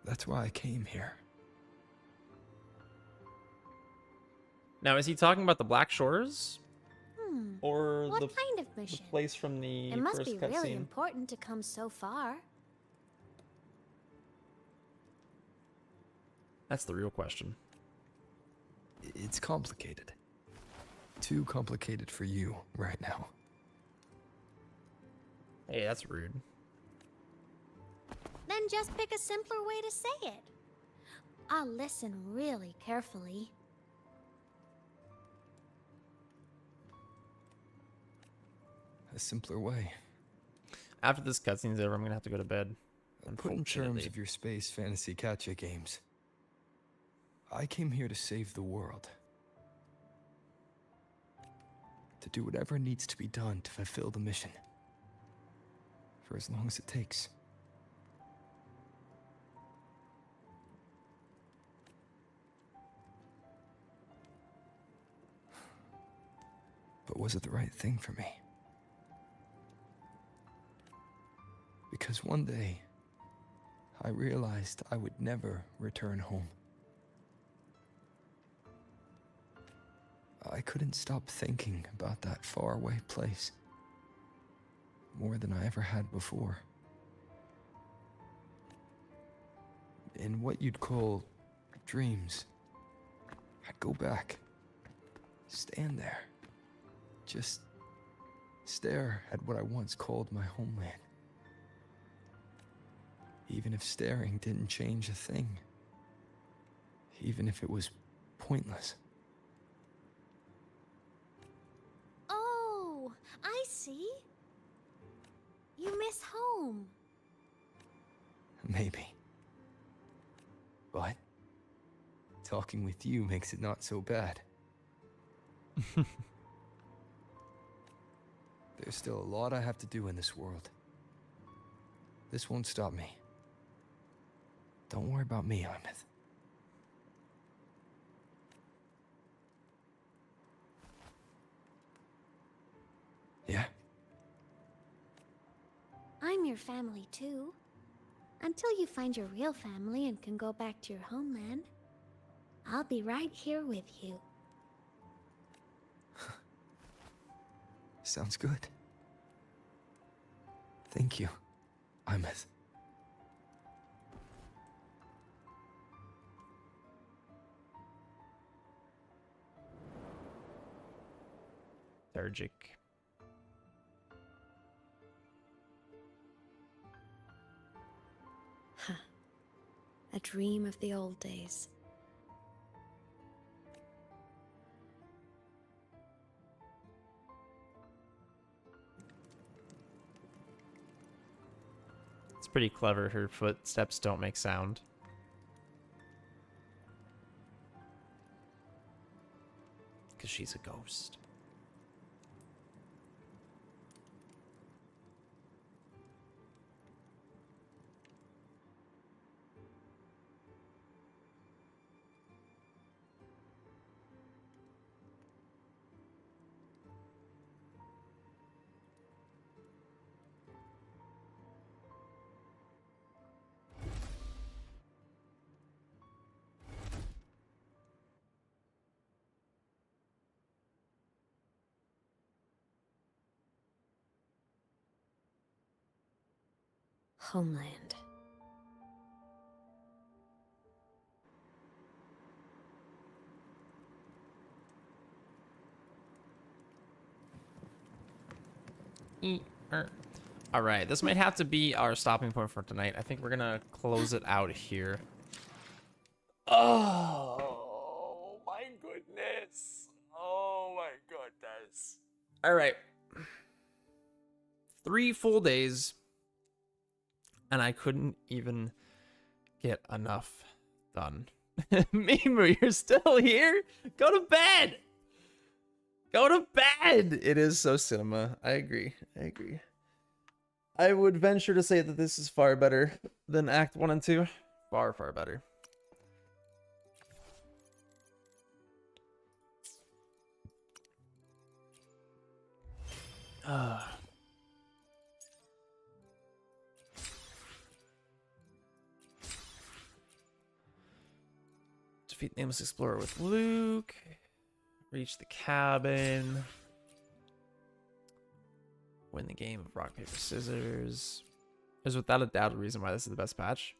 That's why I came here. Now, is he talking about the Black Shores? Or What the kind of mission? place from the It must first be really cutscene? important to come so far. That's the real question. It's complicated. Too complicated for you right now. Hey, that's rude. Then just pick a simpler way to say it. I'll listen really carefully. A simpler way. After this cutscene's over, I'm gonna have to go to bed. Put in terms of your space fantasy gacha games. I came here to save the world. To do whatever needs to be done to fulfill the mission. For as long as it takes. But was it the right thing for me? Because one day, I realized I would never return home. I couldn't stop thinking about that faraway place. More than I ever had before. In what you'd call dreams, I'd go back, stand there, just stare at what I once called my homeland. Even if staring didn't change a thing. Even if it was pointless. Oh, I see. You miss home. Maybe. But talking with you makes it not so bad. There's still a lot I have to do in this world. This won't stop me. Don't worry about me, Imeth. Yeah? I'm your family too. Until you find your real family and can go back to your homeland, I'll be right here with you. Sounds good. Thank you, Imeth. Lethargic. A dream of the old days. It's pretty clever. Her footsteps don't make sound. because she's a ghost. Homeland. All right, this might have to be our stopping point for tonight. I think we're gonna close it out here. Oh my goodness. Oh my goodness. All right. 3 full days, and I couldn't even get enough done. Mimu, you're still here? Go to bed. Go to bed. It is so cinema. I agree. I agree. I would venture to say that this is far better than Act 1 and 2. Far, far better. Defeat Nameless Explorer with Luke. Reach the cabin. Win the game of rock, paper, scissors. There's without a doubt a reason why this is the best patch.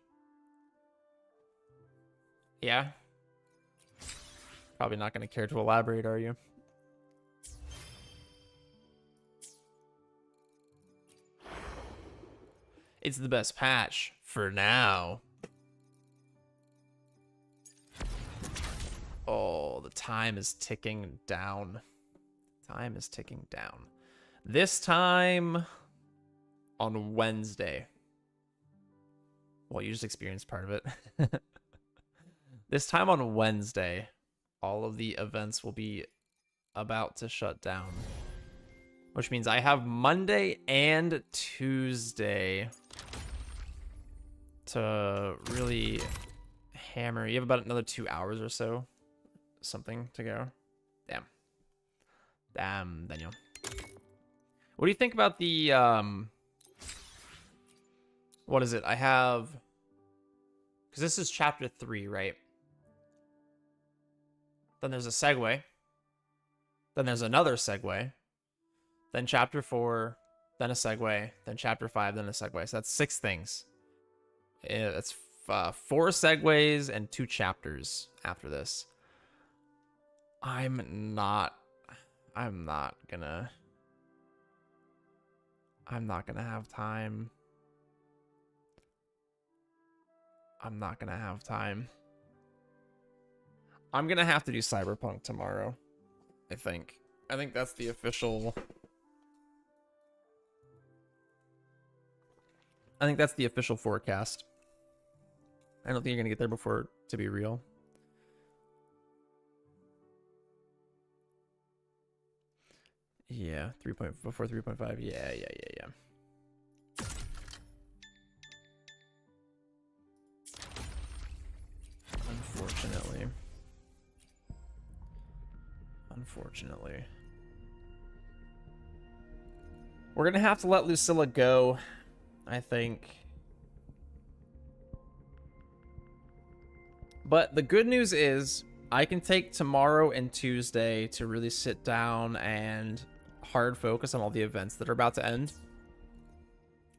Yeah. Probably not going to care to elaborate, are you? It's the best patch for now. Oh, the time is ticking down. Time is ticking down. This time on Wednesday. Well, you just experienced part of it. This time on Wednesday, all of the events will be about to shut down. Which means I have Monday and Tuesday to really hammer. You have about another 2 hours or so. Something to go. Damn. Damn, Daniel. What do you think about the, what is it? I have, because this is chapter 3, right? Then there's a segue. Then there's another segue. Then chapter 4, then a segue, then chapter 5, then a segue. So that's 6 things. That's 4 segues and 2 chapters after this. I'm not gonna have time. I'm not gonna have time. I'm gonna have to do Cyberpunk tomorrow, I think. I think that's the official... I think that's the official forecast. I don't think you're gonna get there before, to be real. Yeah, before 3.5. Yeah. Unfortunately. We're gonna have to let Lucilla go, I think. But the good news is I can take tomorrow and Tuesday to really sit down and hard focus on all the events that are about to end.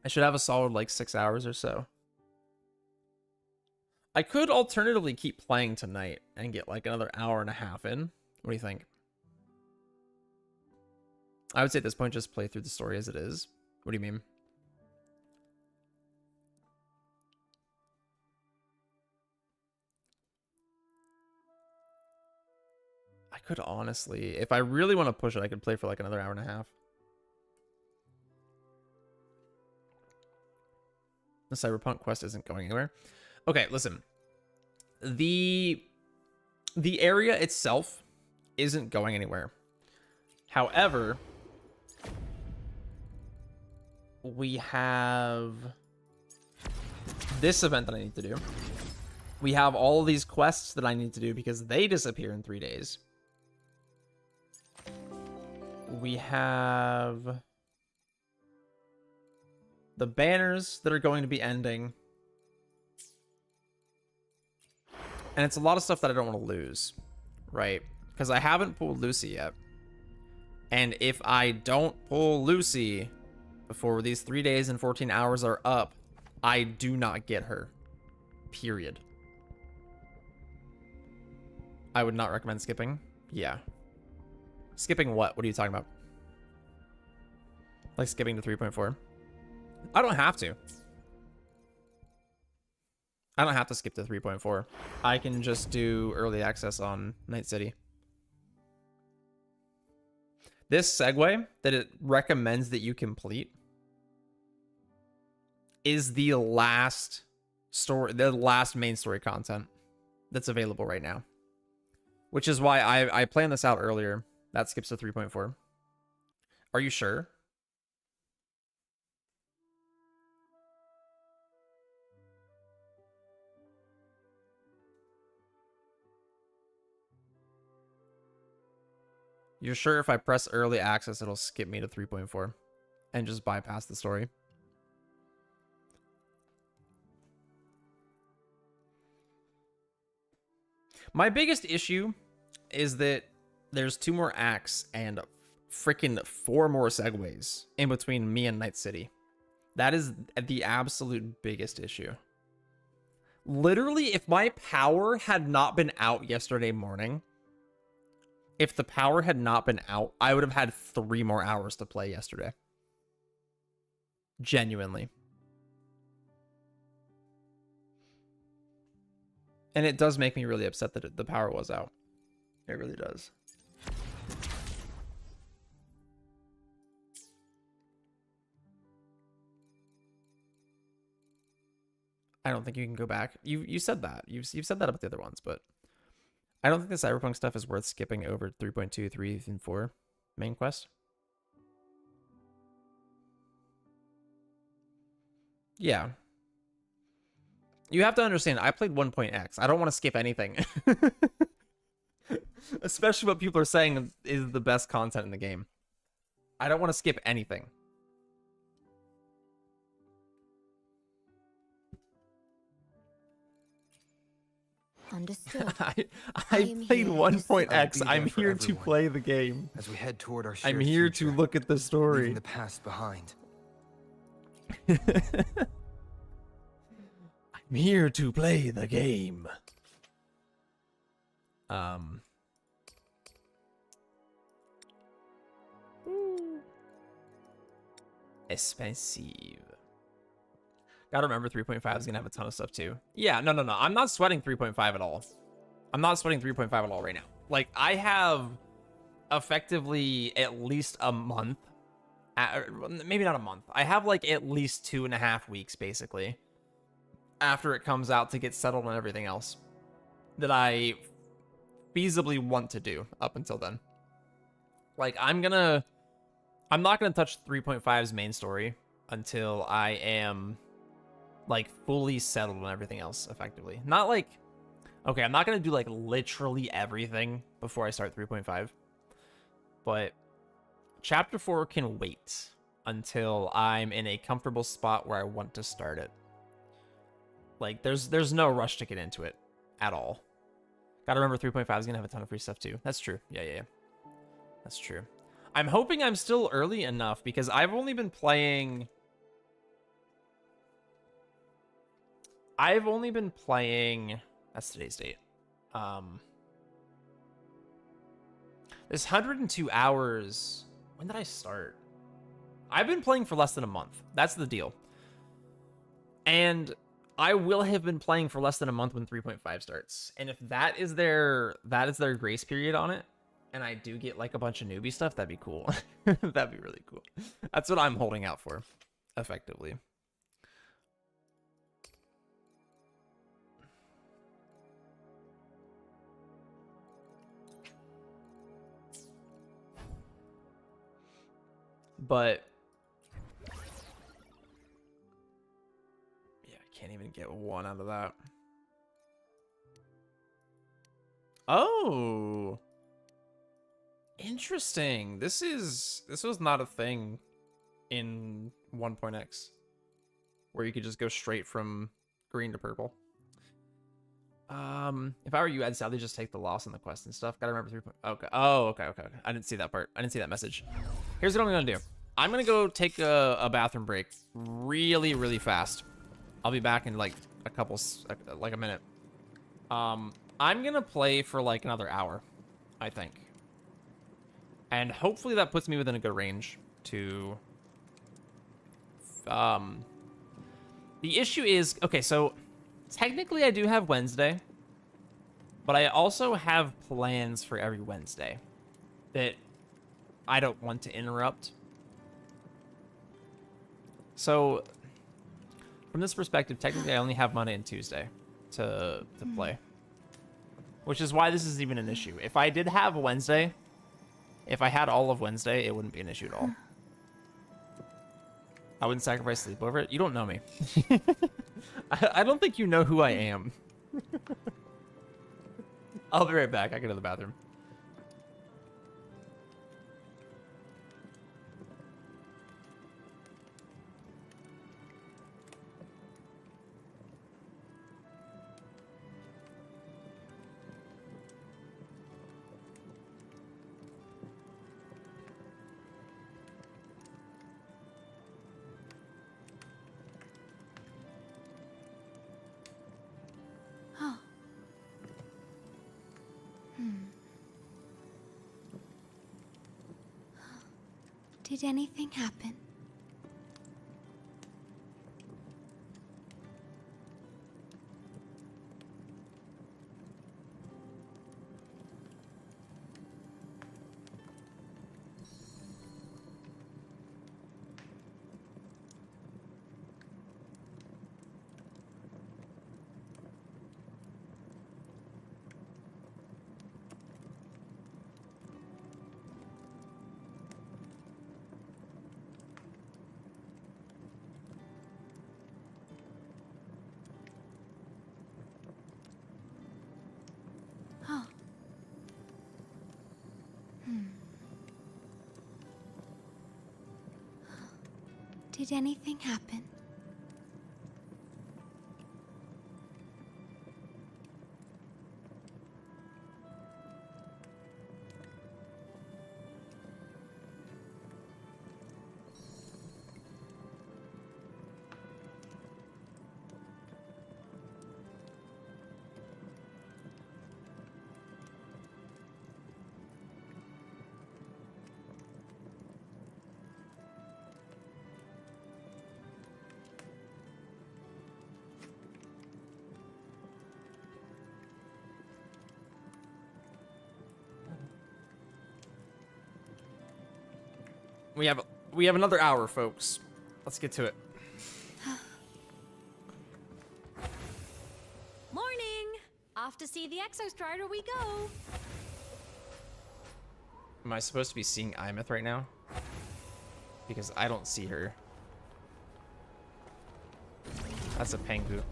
I should have a solid like 6 hours or so. I could alternatively keep playing tonight and get like another hour and a half in. What do you think? I would say at this point just play through the story as it is. What do you mean? I could honestly, if I really want to push it, I could play for like another hour and a half. The Cyberpunk quest isn't going anywhere. Okay, listen. The area itself isn't going anywhere. However, we have this event that I need to do. We have all of these quests that I need to do because they disappear in 3 days. We have the banners that are going to be ending. And it's a lot of stuff that I don't want to lose, right? Because I haven't pulled Lucy yet. And if I don't pull Lucy before these 3 days and 14 hours are up, I do not get her. Period. I would not recommend skipping. Yeah. Skipping what? What are you talking about? Like skipping to 3.4? I don't have to. I don't have to skip to 3.4. I can just do early access on Night City. This segue that it recommends that you complete is the last story, the last main story content that's available right now. Which is why I planned this out earlier. That skips to 3.4. Are you sure? You're sure if I press early access, it'll skip me to 3.4 and just bypass the story? My biggest issue is that there's 2 more acts and freaking 4 more segues in between me and Night City. That is the absolute biggest issue. Literally, if my power had not been out yesterday morning, if the power had not been out, I would have had 3 more hours to play yesterday. Genuinely. And it does make me really upset that the power was out. It really does. I don't think you can go back. You said that. You've said that about the other ones, but I don't think the Cyberpunk stuff is worth skipping over 3.2, 3, and 4 main quest. Yeah. You have to understand, I played 1.x. I don't want to skip anything. Especially what people are saying is the best content in the game. I don't want to skip anything. Understood. I played 1.x. I'm here to play the game. As we head toward our shared I'm here future, to look at the story. leaving the past behind. I'm here to play the game. Expensive. Gotta remember 3.5 is gonna have a ton of stuff too. Yeah, no. I'm not sweating 3.5 at all. I'm not sweating 3.5 at all right now. Like, I have effectively at least a month. Maybe not a month. I have like at least 2.5 weeks basically after it comes out to get settled on everything else that I feasibly want to do up until then. Like, I'm not gonna touch 3.5's main story until I am like fully settled on everything else effectively. Not like, okay, I'm not gonna do like literally everything before I start 3.5, but chapter 4 can wait until I'm in a comfortable spot where I want to start it. Like, there's no rush to get into it at all. Gotta remember 3.5 is gonna have a ton of free stuff too. That's true. Yeah. That's true. I'm hoping I'm still early enough because I've only been playing... That's today's date. This 102 hours... When did I start? I've been playing for less than a month. That's the deal. And I will have been playing for less than a month when 3.5 starts. And if that is their grace period on it, and I do get like a bunch of newbie stuff, that'd be cool. That'd be really cool. That's what I'm holding out for, effectively. But yeah, I can't even get one out of that. Oh, interesting. This was not a thing in 1.x where you could just go straight from green to purple. If I were you, I'd sadly just take the loss on the quest and stuff. Gotta remember 3. Okay. Oh, okay. I didn't see that part. I didn't see that message. Here's what I'm gonna do. I'm gonna go take a bathroom break really, really fast. I'll be back in like a minute. I'm gonna play for like another hour, I think. And hopefully that puts me within a good range to... The issue is... Okay, so technically I do have Wednesday, but I also have plans for every Wednesday that I don't want to interrupt. So from this perspective, technically I only have Monday and Tuesday to play. Which is why this is even an issue. If I did have Wednesday, if I had all of Wednesday, it wouldn't be an issue at all. I wouldn't sacrifice sleep over it. You don't know me. I don't think you know who I am. I'll be right back. I go to the bathroom. Oh. Did anything happen? Oh. Did anything happen? We have another hour, folks. Let's get to it. Morning! Off to see the Exostrider we go! Am I supposed to be seeing Imeth right now? Because I don't see her. That's a Pengu.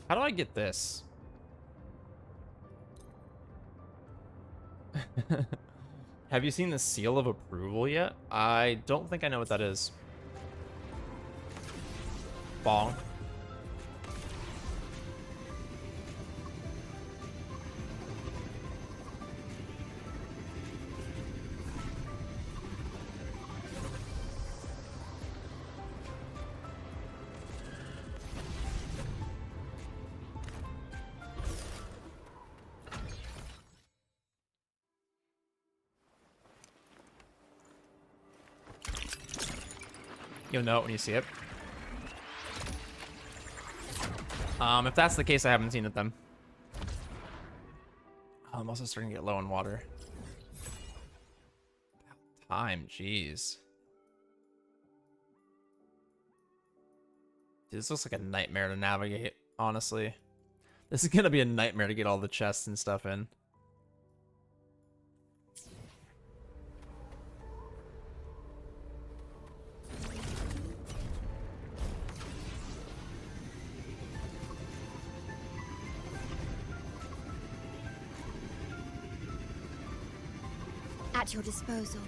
How do I get this? Have you seen the seal of approval yet? I don't think I know what that is. Bong. You'll know it when you see it. If that's the case, I haven't seen it then. Oh, I'm also starting to get low on water. Time, jeez. Dude, this looks like a nightmare to navigate, honestly. This is gonna be a nightmare to get all the chests and stuff in. At your disposal.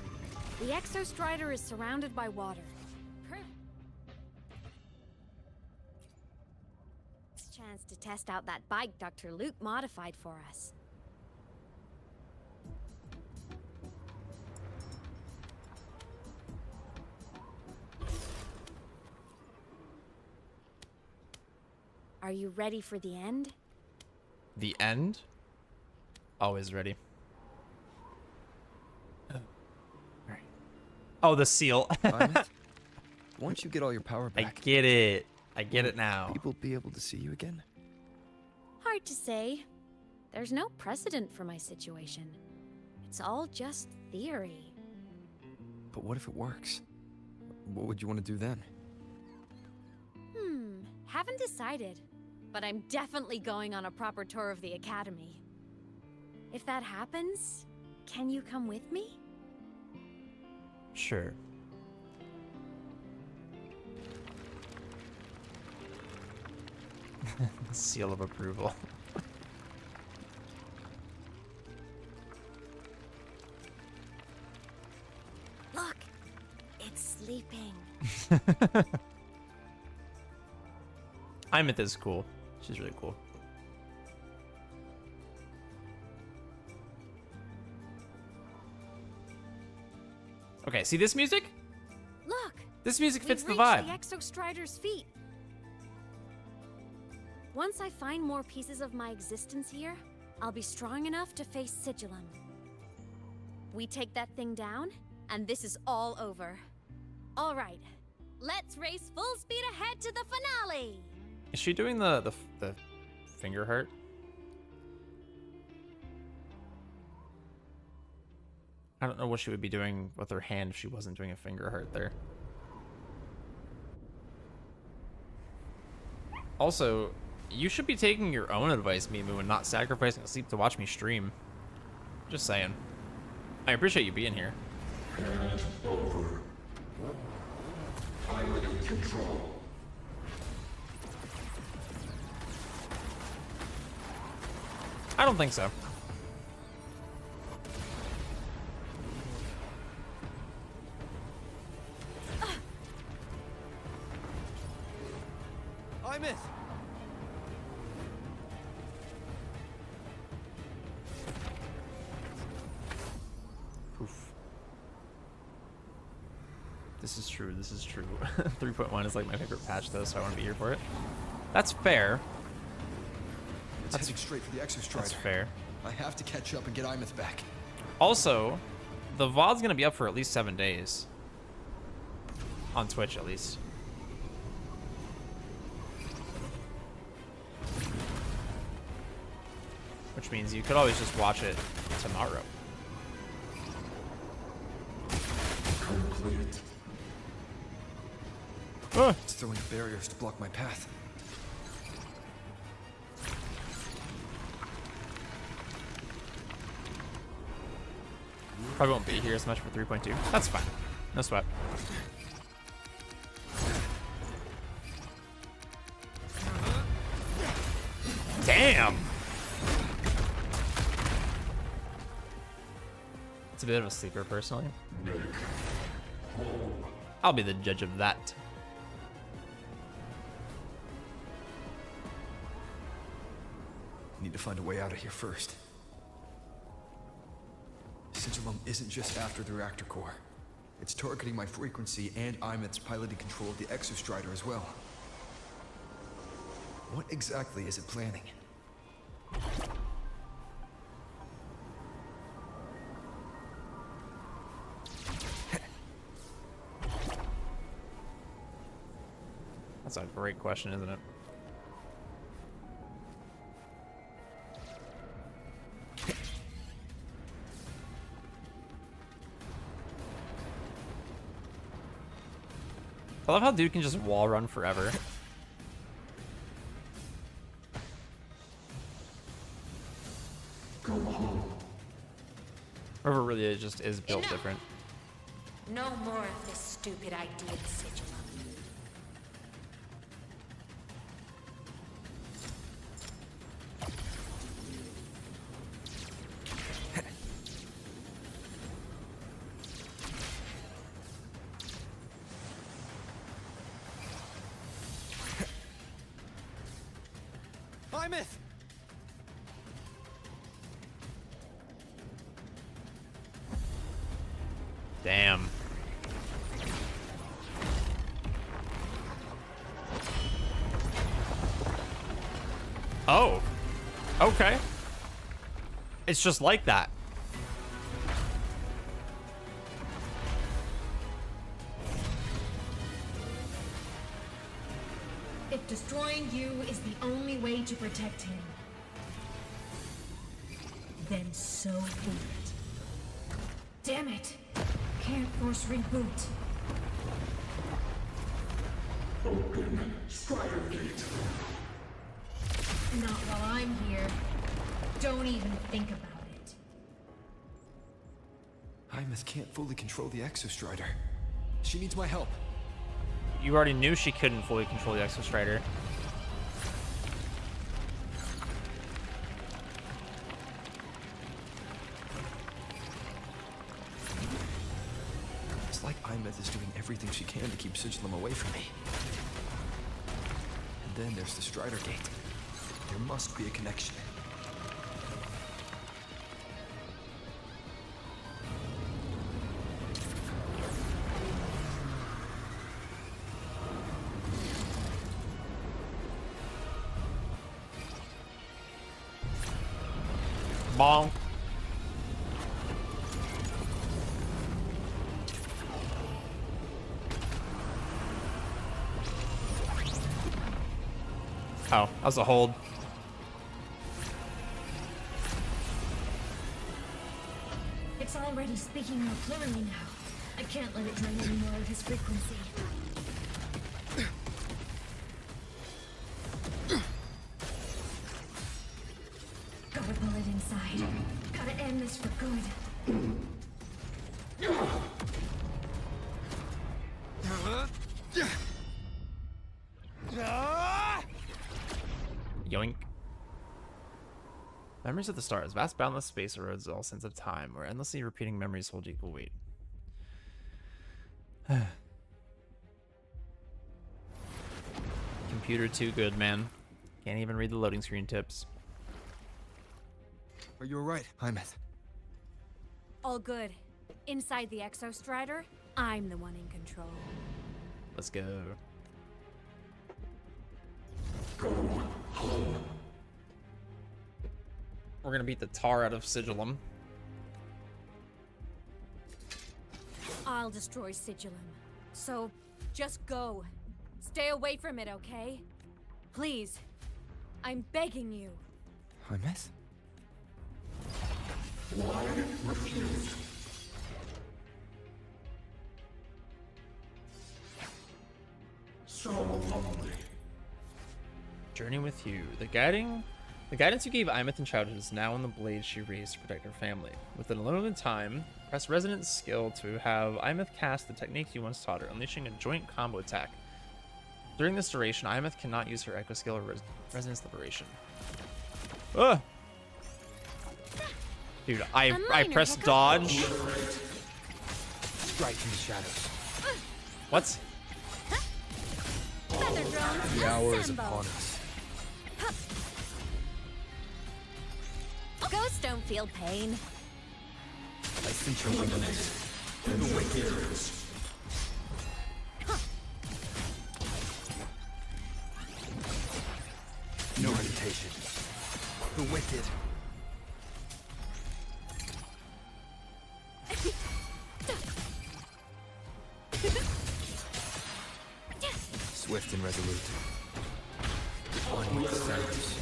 The Exostrider is surrounded by water. Chance to test out that bike Dr. Luke modified for us. Are you ready for the end? The end? Always ready. Alright. Oh, the seal. Once you get all your power back, I get it. I get it now. People be able to see you again? Hard to say. There's no precedent for my situation. It's all just theory. But what if it works? What would you want to do then? Haven't decided. But I'm definitely going on a proper tour of the Academy. If that happens, can you come with me? Sure. Seal of approval. Look, it's sleeping. Imith is cool. She's really cool. Okay, see this music? Look! This music fits the We've vibe. reached the Exostrider's feet. Once I find more pieces of my existence here, I'll be strong enough to face Sigillum. We take that thing down, and this is all over. All right, let's race full speed ahead to the finale! Is she doing the finger heart? I don't know what she would be doing with her hand if she wasn't doing a finger heart there. Also, you should be taking your own advice, Mimu, and not sacrificing sleep to watch me stream. Just saying. I appreciate you being here. And over. Pilot control. I don't think so. Imith! Poof. This is true, this is true. 3.1 is like my favorite patch though, so I want to be here for it. That's fair. It's heading straight for the Exostrider. That's fair. I have to catch up and get Imith back. Also, the VOD's gonna be up for at least 7 days. On Twitch, at least. Which means you could always just watch it tomorrow. Complete. It's throwing barriers to block my path. Probably won't be here as much for 3.2. That's fine. No sweat. Damn! It's a bit of a sleeper, personally. I'll be the judge of that. Need to find a way out of here first. Sigillum isn't just after the reactor core. It's targeting my frequency and Imith's piloting control of the Exostrider as well. What exactly is it planning? That's a great question, isn't it? I love how dude can just wall run forever. Go home. River really just is built different. No more of this stupid idea, Sigil. Plymouth! Damn. Oh. Okay. It's just like that. If destroying you is the only way to protect him, then so be it. Damn it! Can't force reboot. Open Strider Gate. Not while I'm here. Don't even think about it. Plymouth can't fully control the Exostrider. She needs my help. You already knew she couldn't fully control the Exostrider. It's like Imeth is doing everything she can to keep Sigilum away from me. And then there's the Strider Gate. There must be a connection. Bonk. Oh, that was a hold. It's already speaking more clearly now. I can't let it drain any more of his frequency. Gotta pull it inside. Gotta end this for good. Yoink. Memories of the stars. Vast boundless space erodes all sense of time, where endlessly repeating memories hold equal weight. Computer too good, man. Can't even read the loading screen tips. Are you alright, Imeth? All good. Inside the Exostrider, I'm the one in control. Let's go. Go home. We're gonna beat the tar out of Sigilum. I'll destroy Sigilum. So, just go. Stay away from it, okay? Please. I'm begging you. Imeth? Why refused? So lonely. Journey with you. The guidance you gave Imeth in childhood is now in the blade she raised to protect her family. With an unlimited time, press Resonance skill to have Imeth cast the technique you once taught her, unleashing a joint combo attack. During this duration, Imeth cannot use her Echo skill or Resonance Liberation. Ugh! Dude, I pressed dodge. Strike in the shadows. What? Feather drones, The hour is assemble. upon us. Ghosts don't feel pain. I sense your weakness. The wicked. No hesitation. The wicked. Swift and resolute. One sense.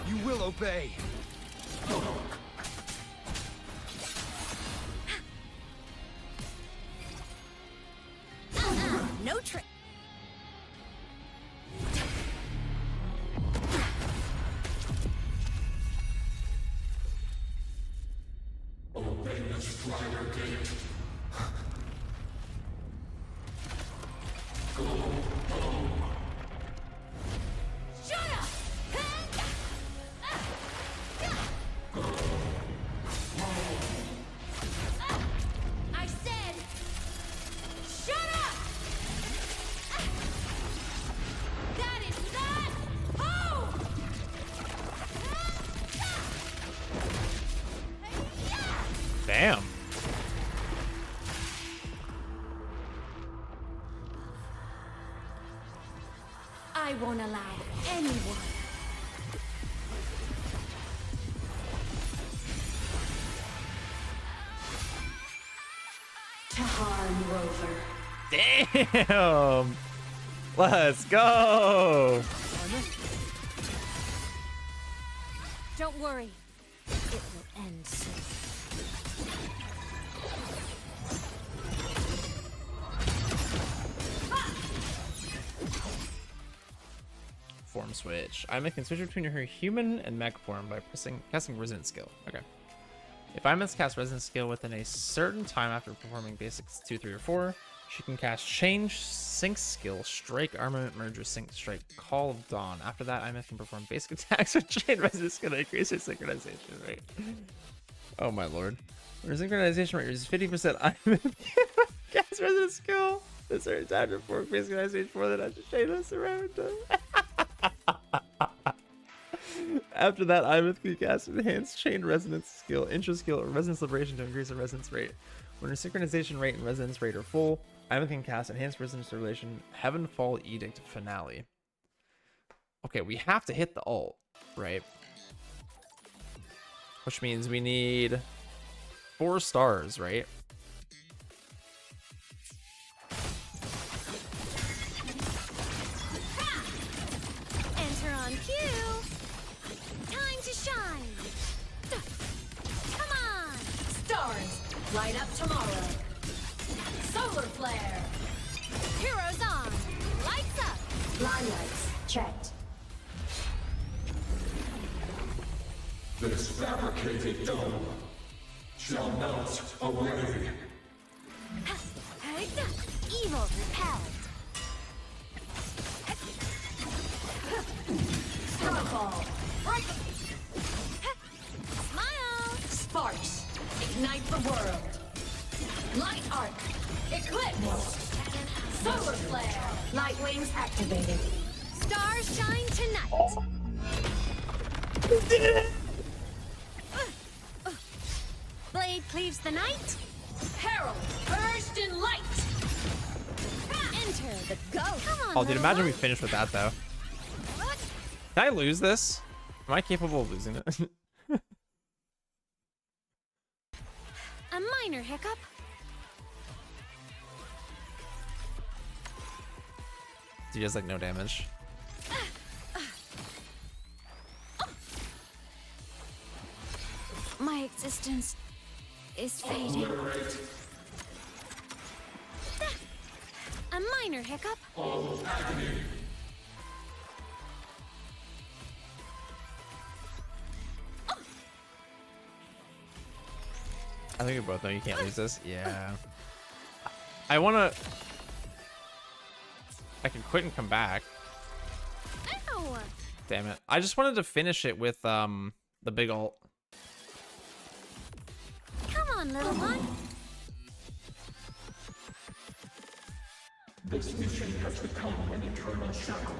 You will obey. Strider Gate. Go home. Shut up! I said, shut up! That is not home! Damn. I won't allow anyone to harm Rover. Damn. Let's go. Don't worry. It will end soon. Form switch. Ima can switch between her human and mech form by casting resonance skill. Okay. If Ima casts resonance skill within a certain time after performing basics 2, 3, or 4, she can cast change sync skill, strike, armament merge, or sync strike, call of dawn. After that, Ima can perform basic attacks with chain resonance skill to increase her synchronization rate. Oh my lord. When her synchronization rate is 50%, Ima cast resonance skill. This certain time to perform basic attacks more than I should chain this around. After that, Imeth can cast enhanced chain resonance skill, intro skill, or resonance liberation to increase the resonance rate. When her synchronization rate and resonance rate are full, Imeth can cast enhanced resonance liberation, Heavenfall Edict Finale. Okay, we have to hit the ult, right? Which means we need 4 stars, right? Enter on cue. Time to shine. Come on. Stars, light up tomorrow. Solar flare. Heroes on. Lights up. Limelights, checked. This fabricated dome shall melt away. Evil repelled. Starfall. Smile. Sparks, ignite the world. Light arc, eclipse. Solar flare, light wings activated. Stars shine tonight. Blade cleaves the night. Herald, urged in light. Enter the ghost. Come on, Oh, dude, little imagine we one. finish with that, though. Can I lose this? Am I capable of losing it? A minor hiccup. He does like no damage. My existence is fading. A minor hiccup. All agony. I think we both know you can't lose this. Yeah. I wanna... I can quit and come back. Ow! Damn it. I just wanted to finish it with the big ult. Come on, little one. This mission has become an eternal shadow.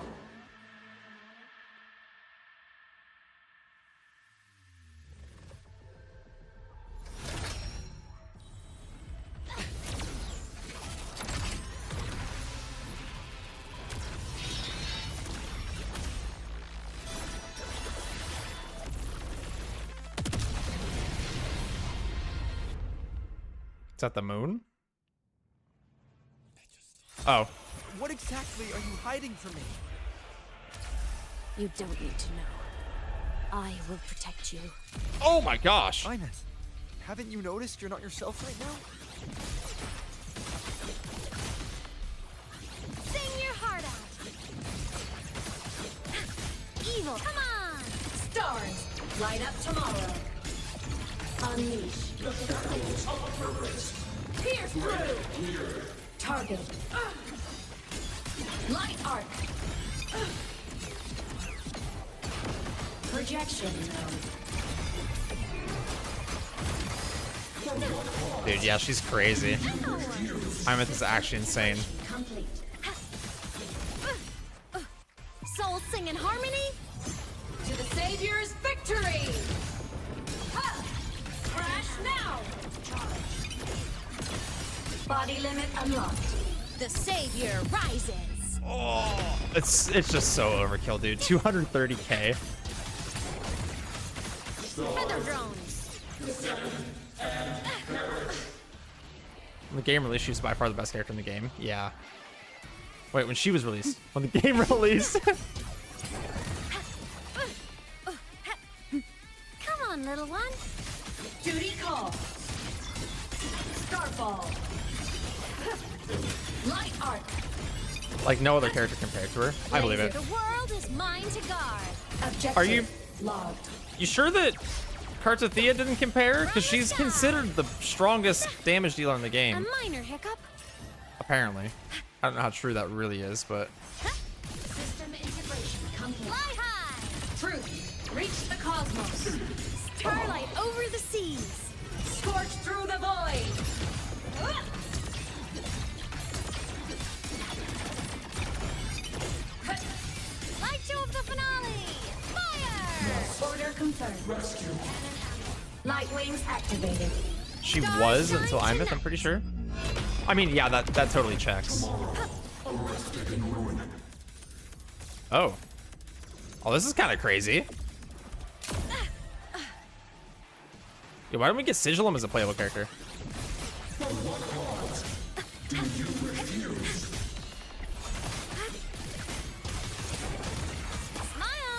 Is that the moon? Oh. What exactly are you hiding from me? You don't need to know. I will protect you. Oh my gosh! Ines, haven't you noticed you're not yourself right now? Sing your heart out. Evil, come on. Stars, light up tomorrow. Unleash. The shackles of purpose. Pierce through. Target. Light arc. Projection. Dude, yeah, she's crazy. Imeth is actually insane. Complete. Souls sing in harmony? To the Savior's victory! Ha! Crash now! Body limit unlocked. The Savior rises. Oh, it's just so overkill, dude. 230k. Feather drones. When the game released, she was by far the best character in the game. Yeah. Wait, when she was released? When the game released? Come on, little one. Duty call. Starfall. Light arc. Like no other character compared to her. I believe it. The world is mine to guard. Objective Are you logged. You sure that Kartathea didn't compare? Because she's considered the strongest damage dealer in the A game. minor hiccup. Apparently. I don't know how true that really is, but System integration complete. Fly high. Truth. Reach the cosmos. Starlight over the seas. Scorch through the void. Light show of the finale. Fire. Order confirmed. Rescue. Light wings activated. she was until Imeth, I'm pretty sure. I mean, yeah, that totally checks. Arrested in ruin. Oh. Oh, this is kind of crazy. Yeah, why don't we get Sigilum as a playable character? For what cause do you refuse?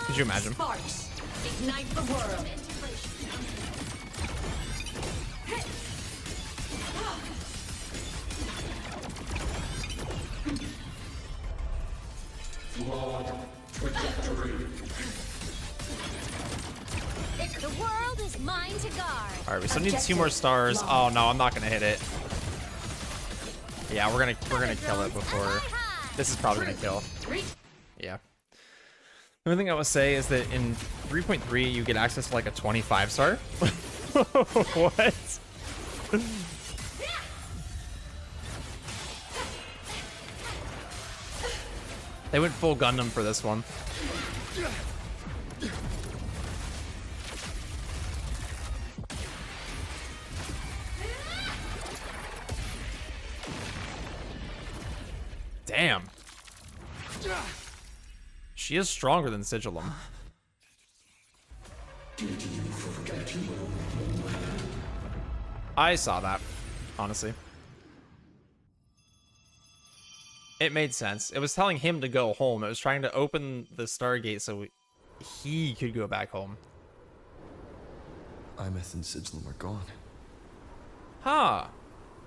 Could you imagine? Sparks. Ignite the world. Flawed trajectory. The world is mine to guard. All right, we still need 2 more stars. Oh no, I'm not gonna hit it. Yeah, we're gonna kill it before. This is probably gonna kill. Yeah. The only thing I would say is that in 3.3 you get access to like a 25 star. What? They went full Gundam for this one. Damn. She is stronger than Sigilum. Did you forget you were? I saw that, honestly. It made sense. It was telling him to go home. It was trying to open the Stargate so he could go back home. Imeth and Sigilum are gone. Huh.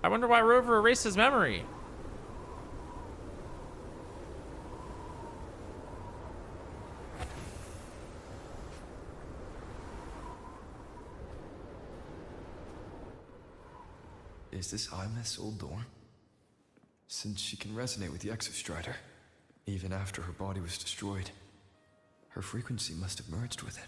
I wonder why Rover erased his memory. Is this Imeth's old dorm? Since she can resonate with the Exostrider, even after her body was destroyed, her frequency must have merged with it.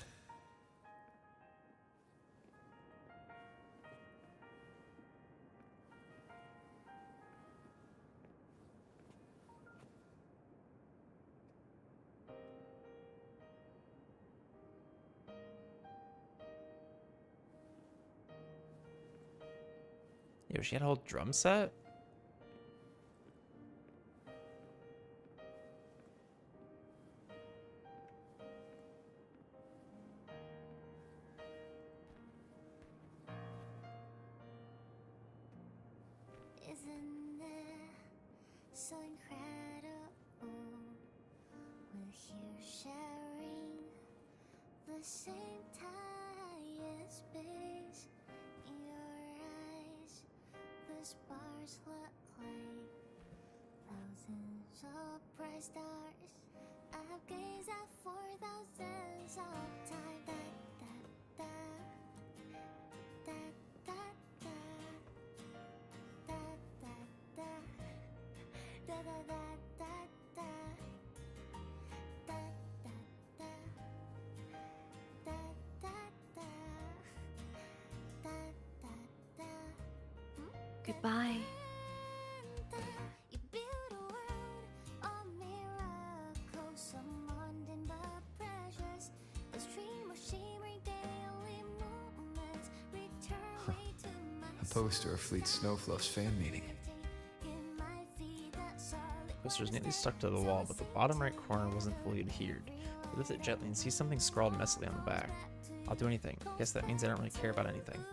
Yo, she had a whole drum set? Isn't it so incredible? We're here sharing the same time and space. In your eyes, the spars look like thousands of bright stars. I've gazed at for thousands of time. Da, da, da, da, Goodbye. A poster of Fleet Snowfluff's fan meeting. Poster's neatly stuck to the wall, but the bottom right corner wasn't fully adhered. I lift it gently and see something scrawled messily on the back. I'll do anything. Guess that means I don't really care about anything.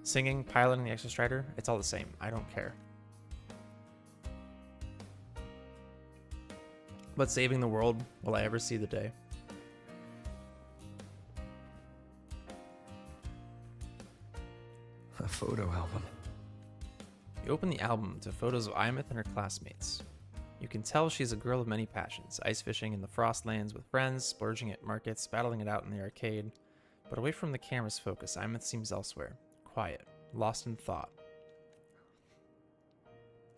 Singing, piloting the Exostrider, it's all the same. I don't care. But saving the world, will I ever see the day? A photo album. You open the album to photos of Imeth and her classmates. You can tell she's a girl of many passions, ice fishing in the Frostlands with friends, splurging at markets, battling it out in the arcade. But away from the camera's focus, Imeth seems elsewhere, quiet, lost in thought.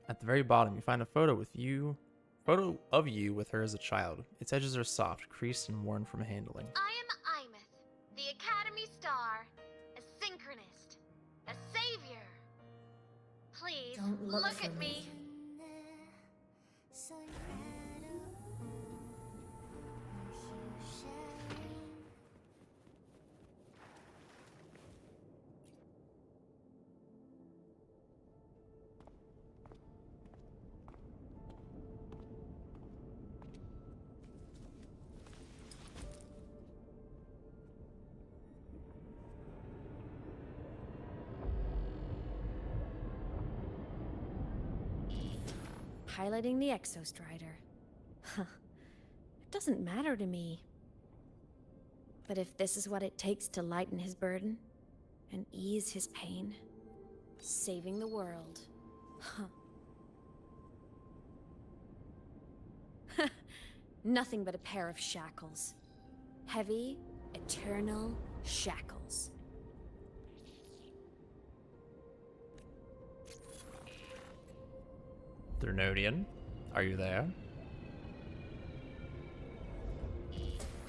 At the very bottom, you find a photo of you with her as a child. Its edges are soft, creased, and worn from handling. I am Imeth, the Academy Star, a synchronist, a savior. Please, Don't look look for at me. Piloting the Exostrider. Huh. It doesn't matter to me. But if this is what it takes to lighten his burden and ease his pain, saving the world. Huh. Nothing but a pair of shackles. Heavy, eternal shackles. Thrnodian, are you there?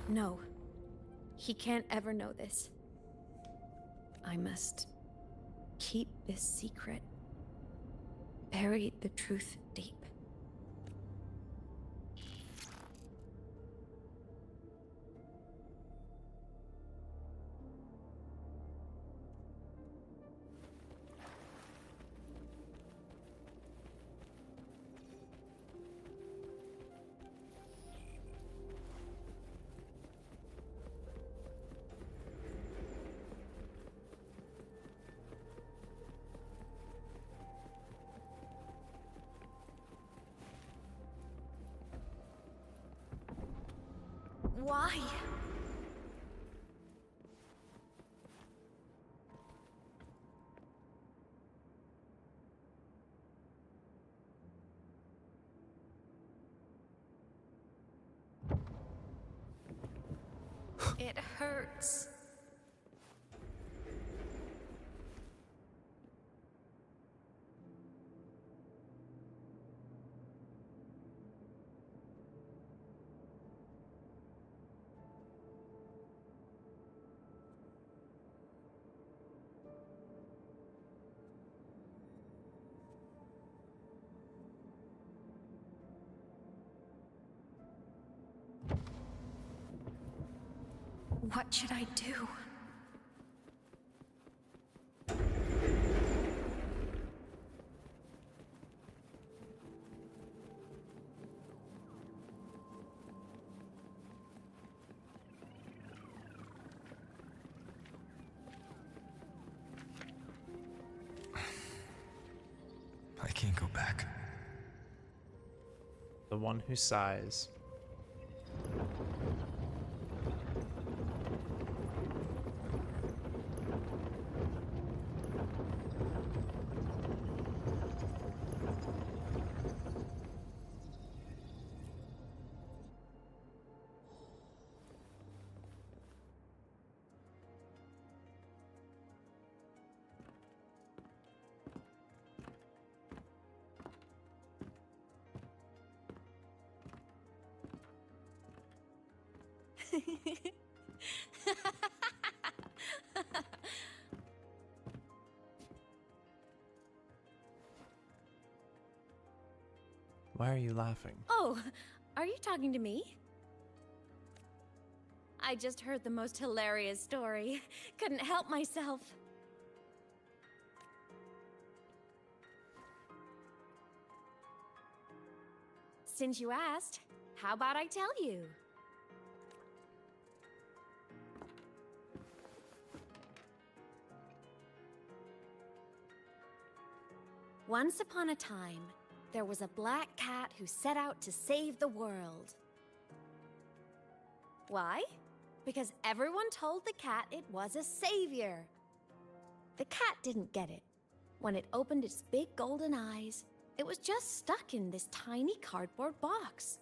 No. He can't ever know this. I must keep this secret. Bury the truth deep. Why? It hurts. What should I do? I can't go back. The one who sighs. Why are you laughing? Oh, are you talking to me? I just heard the most hilarious story. Couldn't help myself. Since you asked, how about I tell you? Once upon a time, there was a black cat who set out to save the world. Why? Because everyone told the cat it was a savior. The cat didn't get it. When it opened its big golden eyes, it was just stuck in this tiny cardboard box.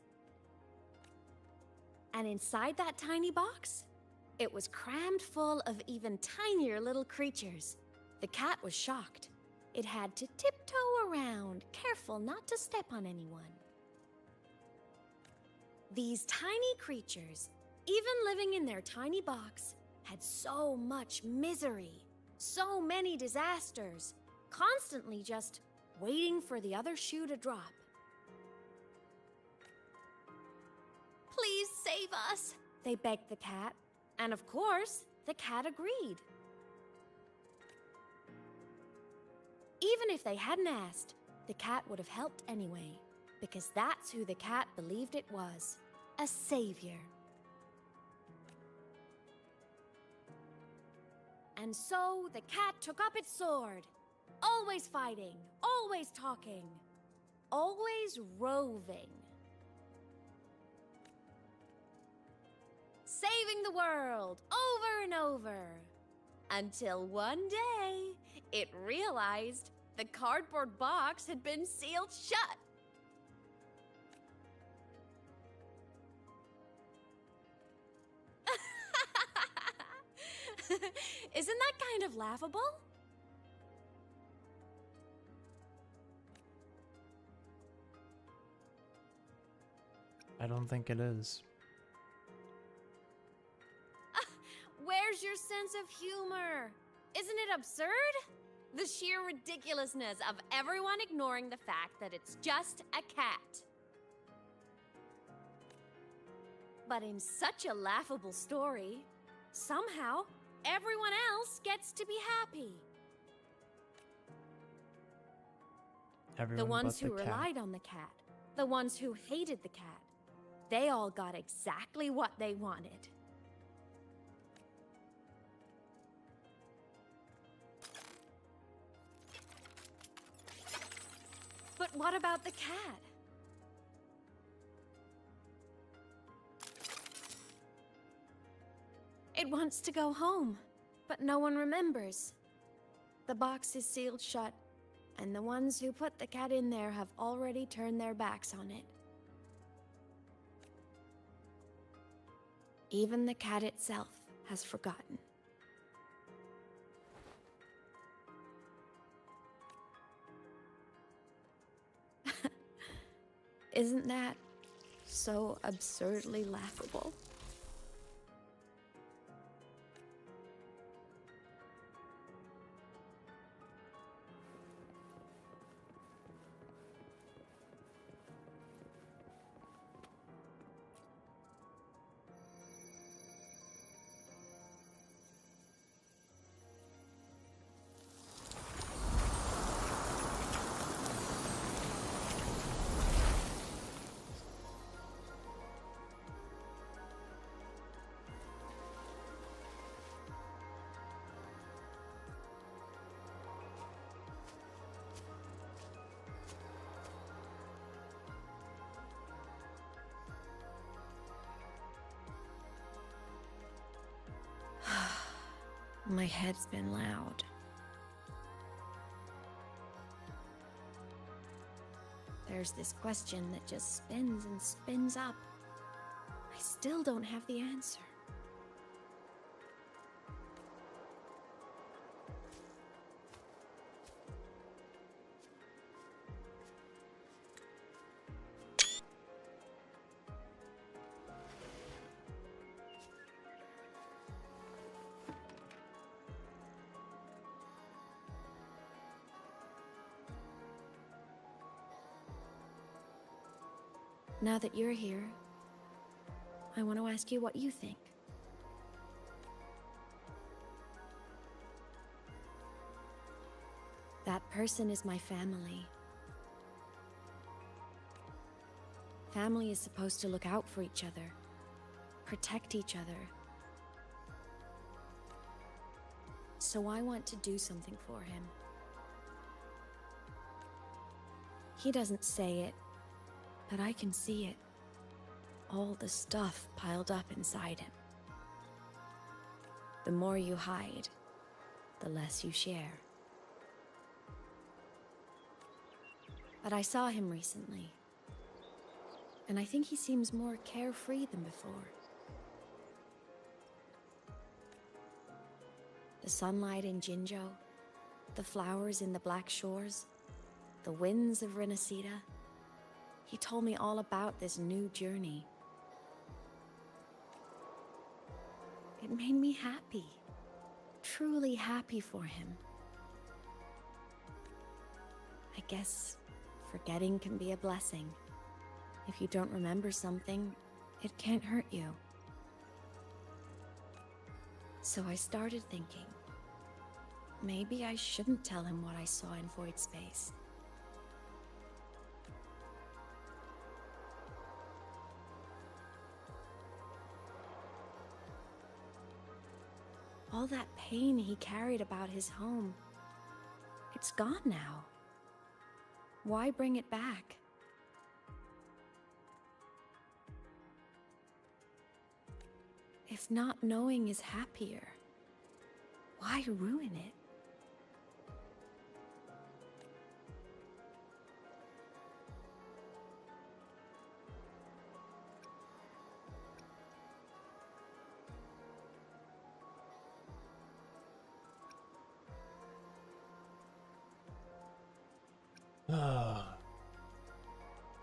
And inside that tiny box, it was crammed full of even tinier little creatures. The cat was shocked. It had to tiptoe around, careful not to step on anyone. These tiny creatures, even living in their tiny box, had so much misery, so many disasters, constantly just waiting for the other shoe to drop. Please save us, they begged the cat. And of course, the cat agreed. Even if they hadn't asked, the cat would have helped anyway, because that's who the cat believed it was, a savior. And so the cat took up its sword, always fighting, always talking, always roving. Saving the world over and over. Until one day, it realized the cardboard box had been sealed shut. Isn't that kind of laughable? I don't think it is. Where's your sense of humor? Isn't it absurd? The sheer ridiculousness of everyone ignoring the fact that it's just a cat. But in such a laughable story, somehow everyone else gets to be happy. Everyone The ones but who the cat. relied on the cat, the ones who hated the cat, they all got exactly what they wanted. But what about the cat? It wants to go home, but no one remembers. The box is sealed shut, and the ones who put the cat in there have already turned their backs on it. Even the cat itself has forgotten. Isn't that so absurdly laughable? My head's been loud. There's this question that just spins and spins up. I still don't have the answer. Now that you're here, I want to ask you what you think. That person is my family. Family is supposed to look out for each other, protect each other. So I want to do something for him. He doesn't say it, but I can see it. All the stuff piled up inside him. The more you hide, the less you share. But I saw him recently, and I think he seems more carefree than before. The sunlight in Jinzhou, the flowers in the Black Shores, the winds of Renacida. He told me all about this new journey. It made me happy, truly happy for him. I guess forgetting can be a blessing. If you don't remember something, it can't hurt you. So I started thinking, maybe I shouldn't tell him what I saw in void space. All that pain he carried about his home, it's gone now. Why bring it back? If not knowing is happier, why ruin it?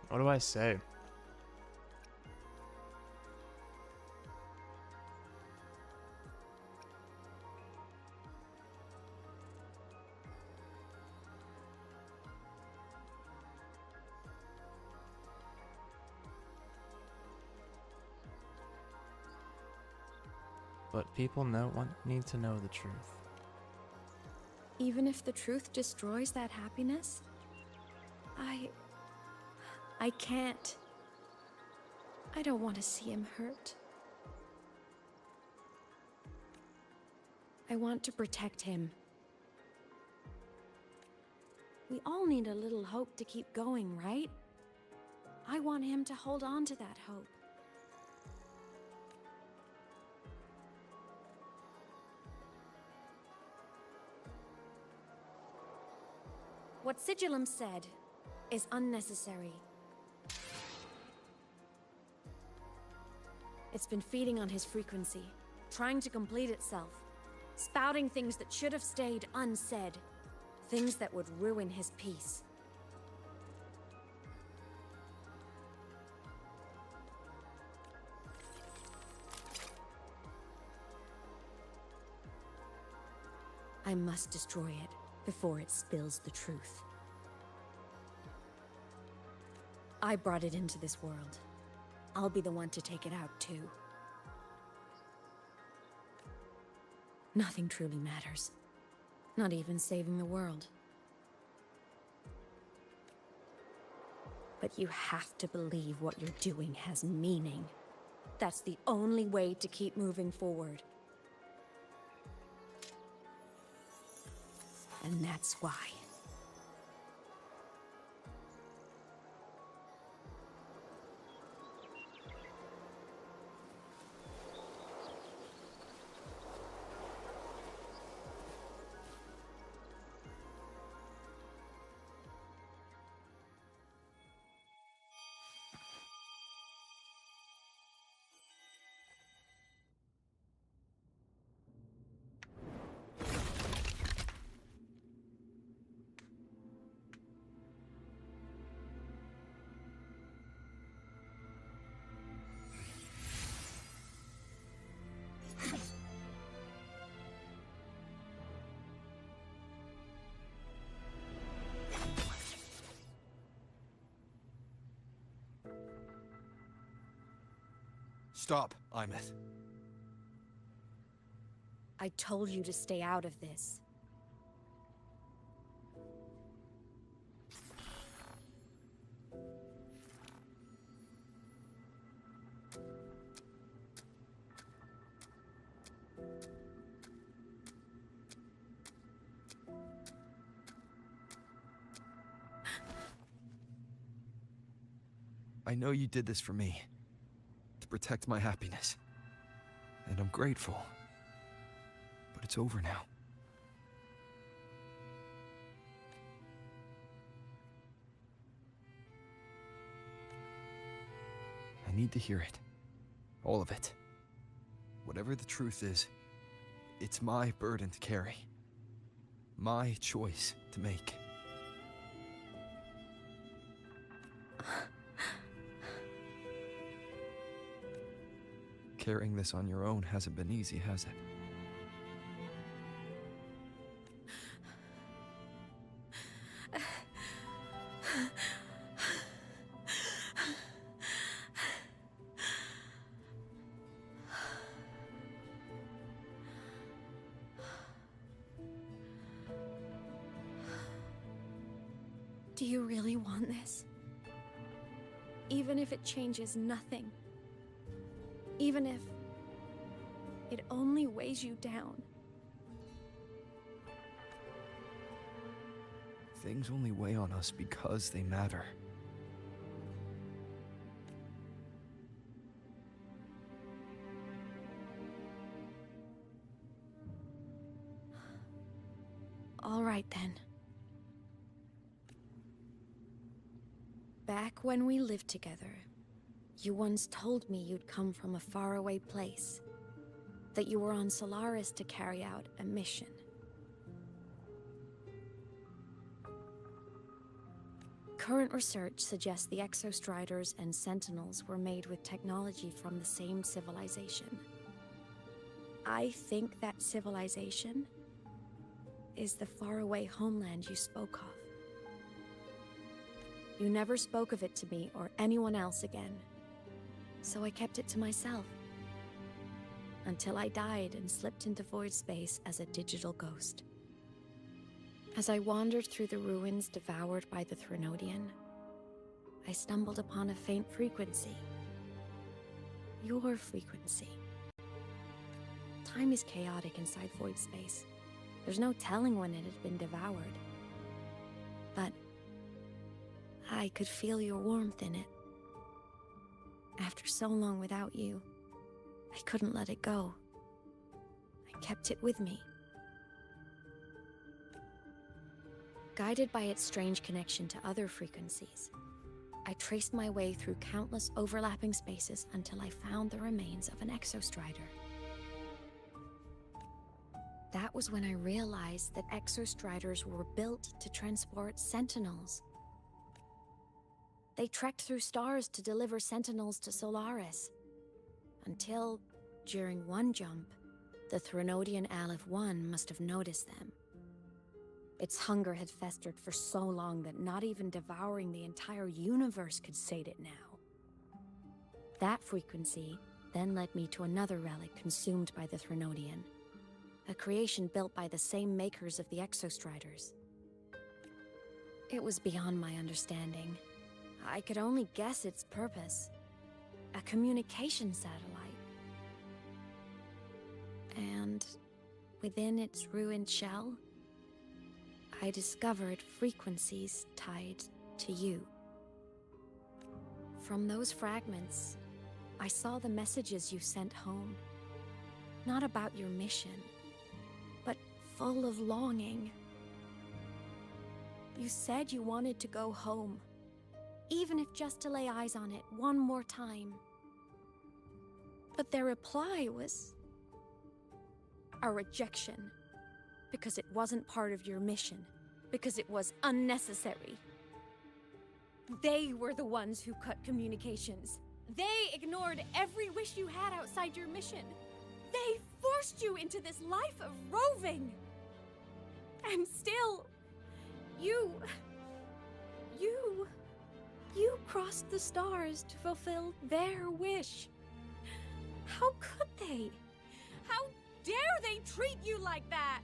What do I say? But people need to know the truth. Even if the truth destroys that happiness, I can't. I don't want to see him hurt. I want to protect him. We all need a little hope to keep going, right? I want him to hold on to that hope. What Sigillum said is unnecessary. It's been feeding on his frequency, trying to complete itself, spouting things that should have stayed unsaid, things that would ruin his peace. I must destroy it before it spills the truth. I brought it into this world. I'll be the one to take it out, too. Nothing truly matters. Not even saving the world. But you have to believe what you're doing has meaning. That's the only way to keep moving forward. And that's why. Stop, Imeth. I told you to stay out of this. I know you did this for me, to protect my happiness. And I'm grateful. But it's over now. I need to hear it. All of it. Whatever the truth is, it's my burden to carry. My choice to make. Carrying this on your own hasn't been easy, has it? Do you really want this? Even if it changes nothing? Even if it only weighs you down? Things only weigh on us because they matter. All right then. Back when we lived together, you once told me you'd come from a faraway place, that you were on Solaris to carry out a mission. Current research suggests the Exostriders and Sentinels were made with technology from the same civilization. I think that civilization is the faraway homeland you spoke of. You never spoke of it to me or anyone else again, so I kept it to myself. Until I died and slipped into void space as a digital ghost. As I wandered through the ruins devoured by the Threnodian, I stumbled upon a faint frequency. Your frequency. Time is chaotic inside void space. There's no telling when it had been devoured. But I could feel your warmth in it. After so long without you, I couldn't let it go. I kept it with me. Guided by its strange connection to other frequencies, I traced my way through countless overlapping spaces until I found the remains of an Exostrider. That was when I realized that Exostriders were built to transport Sentinels. They trekked through stars to deliver Sentinels to Solaris. Until, during one jump, the Threnodian Aleph 1 must have noticed them. Its hunger had festered for so long that not even devouring the entire universe could sate it now. That frequency then led me to another relic consumed by the Threnodian, a creation built by the same makers of the Exostriders. It was beyond my understanding. I could only guess its purpose. A communication satellite. And within its ruined shell, I discovered frequencies tied to you. From those fragments, I saw the messages you sent home. Not about your mission, but full of longing. You said you wanted to go home, even if just to lay eyes on it one more time. But their reply was a rejection, because it wasn't part of your mission, because it was unnecessary. They were the ones who cut communications. They ignored every wish you had outside your mission. They forced you into this life of roving. And still, you crossed the stars to fulfill their wish. How could they? How dare they treat you like that?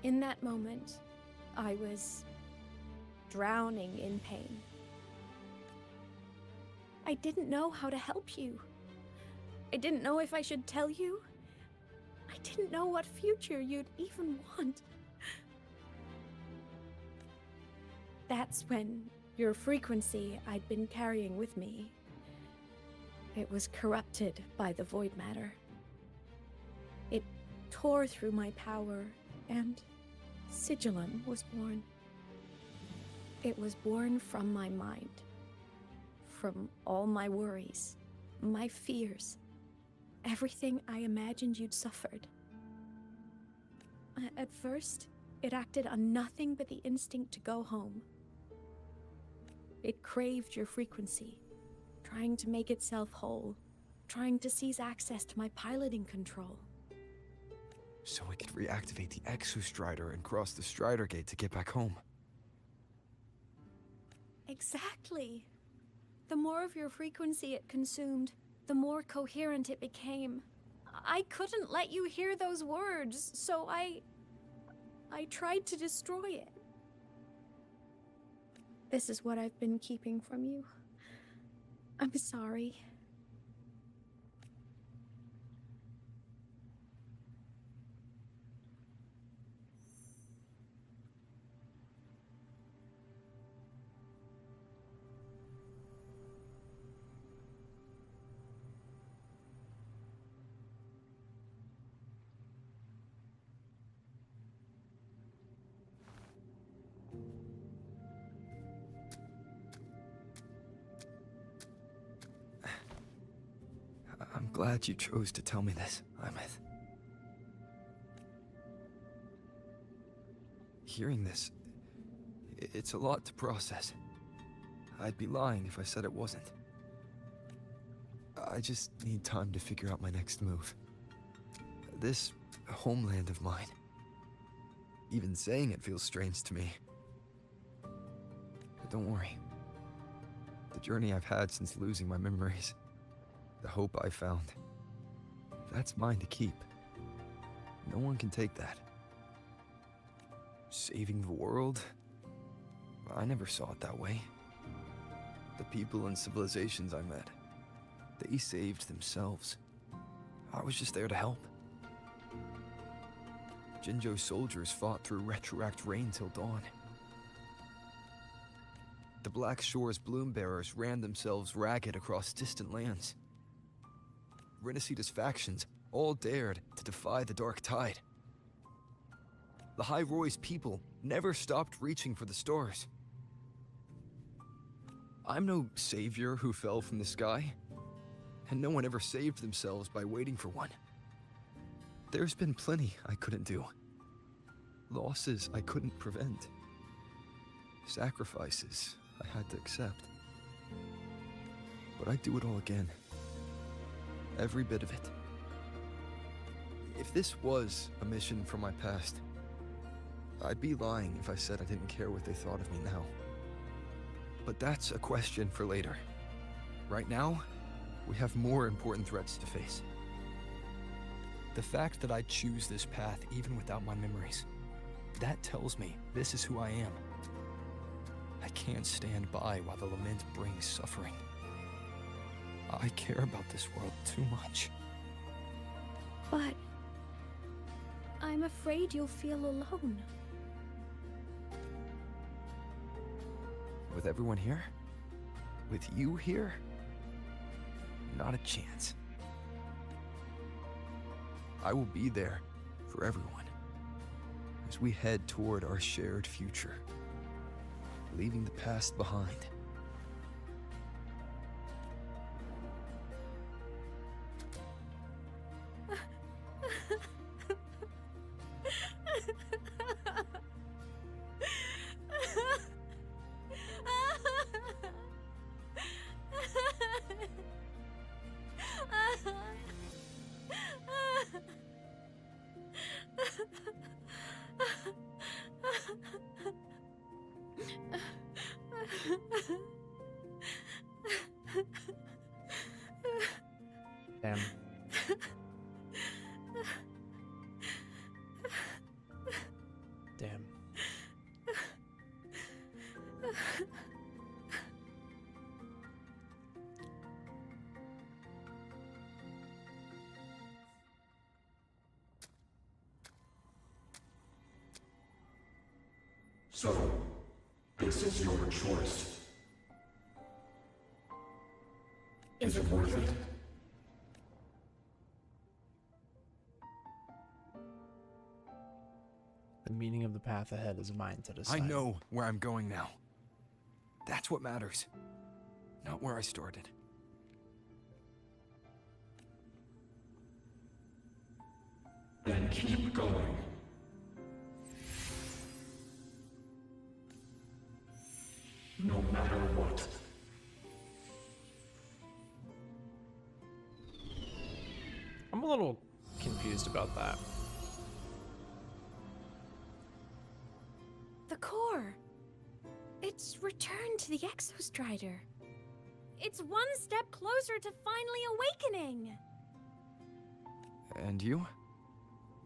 In that moment, I was drowning in pain. I didn't know how to help you. I didn't know if I should tell you. I didn't know what future you'd even want. That's when your frequency I'd been carrying with me, it was corrupted by the void matter. It tore through my power, and Sigillum was born. It was born from my mind, from all my worries, my fears, everything I imagined you'd suffered. At first, it acted on nothing but the instinct to go home. It craved your frequency, trying to make itself whole, trying to seize access to my piloting control. So it could reactivate the Exostrider and cross the Strider Gate to get back home. Exactly. The more of your frequency it consumed, the more coherent it became. I couldn't let you hear those words, so I tried to destroy it. This is what I've been keeping from you. I'm sorry. I'm glad you chose to tell me this, Imeth. Hearing this, it's a lot to process. I'd be lying if I said it wasn't. I just need time to figure out my next move. This homeland of mine, even saying it feels strange to me. But don't worry. The journey I've had since losing my memories, the hope I found, that's mine to keep. No one can take that. Saving the world? I never saw it that way. The people and civilizations I met, they saved themselves. I was just there to help. Jinjo's soldiers fought through retroact rain till dawn. The Black Shore's bloom bearers ran themselves ragged across distant lands. Renacita's factions all dared to defy the dark tide. The High Roy's people never stopped reaching for the stars. I'm no savior who fell from the sky, and no one ever saved themselves by waiting for one. There's been plenty I couldn't do. Losses I couldn't prevent. Sacrifices I had to accept. But I'd do it all again. Every bit of it. If this was a mission from my past, I'd be lying if I said I didn't care what they thought of me now. But that's a question for later. Right now, we have more important threats to face. The fact that I choose this path even without my memories, that tells me this is who I am. I can't stand by while the lament brings suffering. I care about this world too much. But I'm afraid you'll feel alone. With everyone here? With you here? Not a chance. I will be there for everyone as we head toward our shared future, leaving the past behind. Damn. Damn. So, this is your choice. Is it worth it? The meaning of the path ahead is mine to decide. I know where I'm going now. That's what matters. Not where I started. Then keep going. No matter what. I'm a little confused about that. The core. It's returned to the Exostrider. It's one step closer to finally awakening. And you?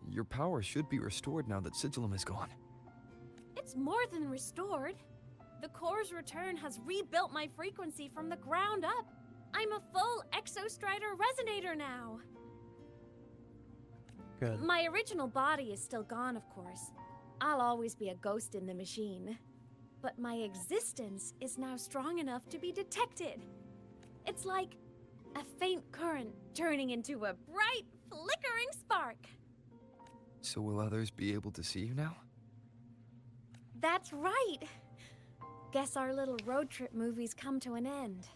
Your power should be restored now that Sigillum is gone. It's more than restored. The core's return has rebuilt my frequency from the ground up. I'm a full Exostrider resonator now. Good. My original body is still gone, of course. I'll always be a ghost in the machine. But my existence is now strong enough to be detected. It's like a faint current turning into a bright, flickering spark. So will others be able to see you now? That's right. Guess our little road trip movie's come to an end.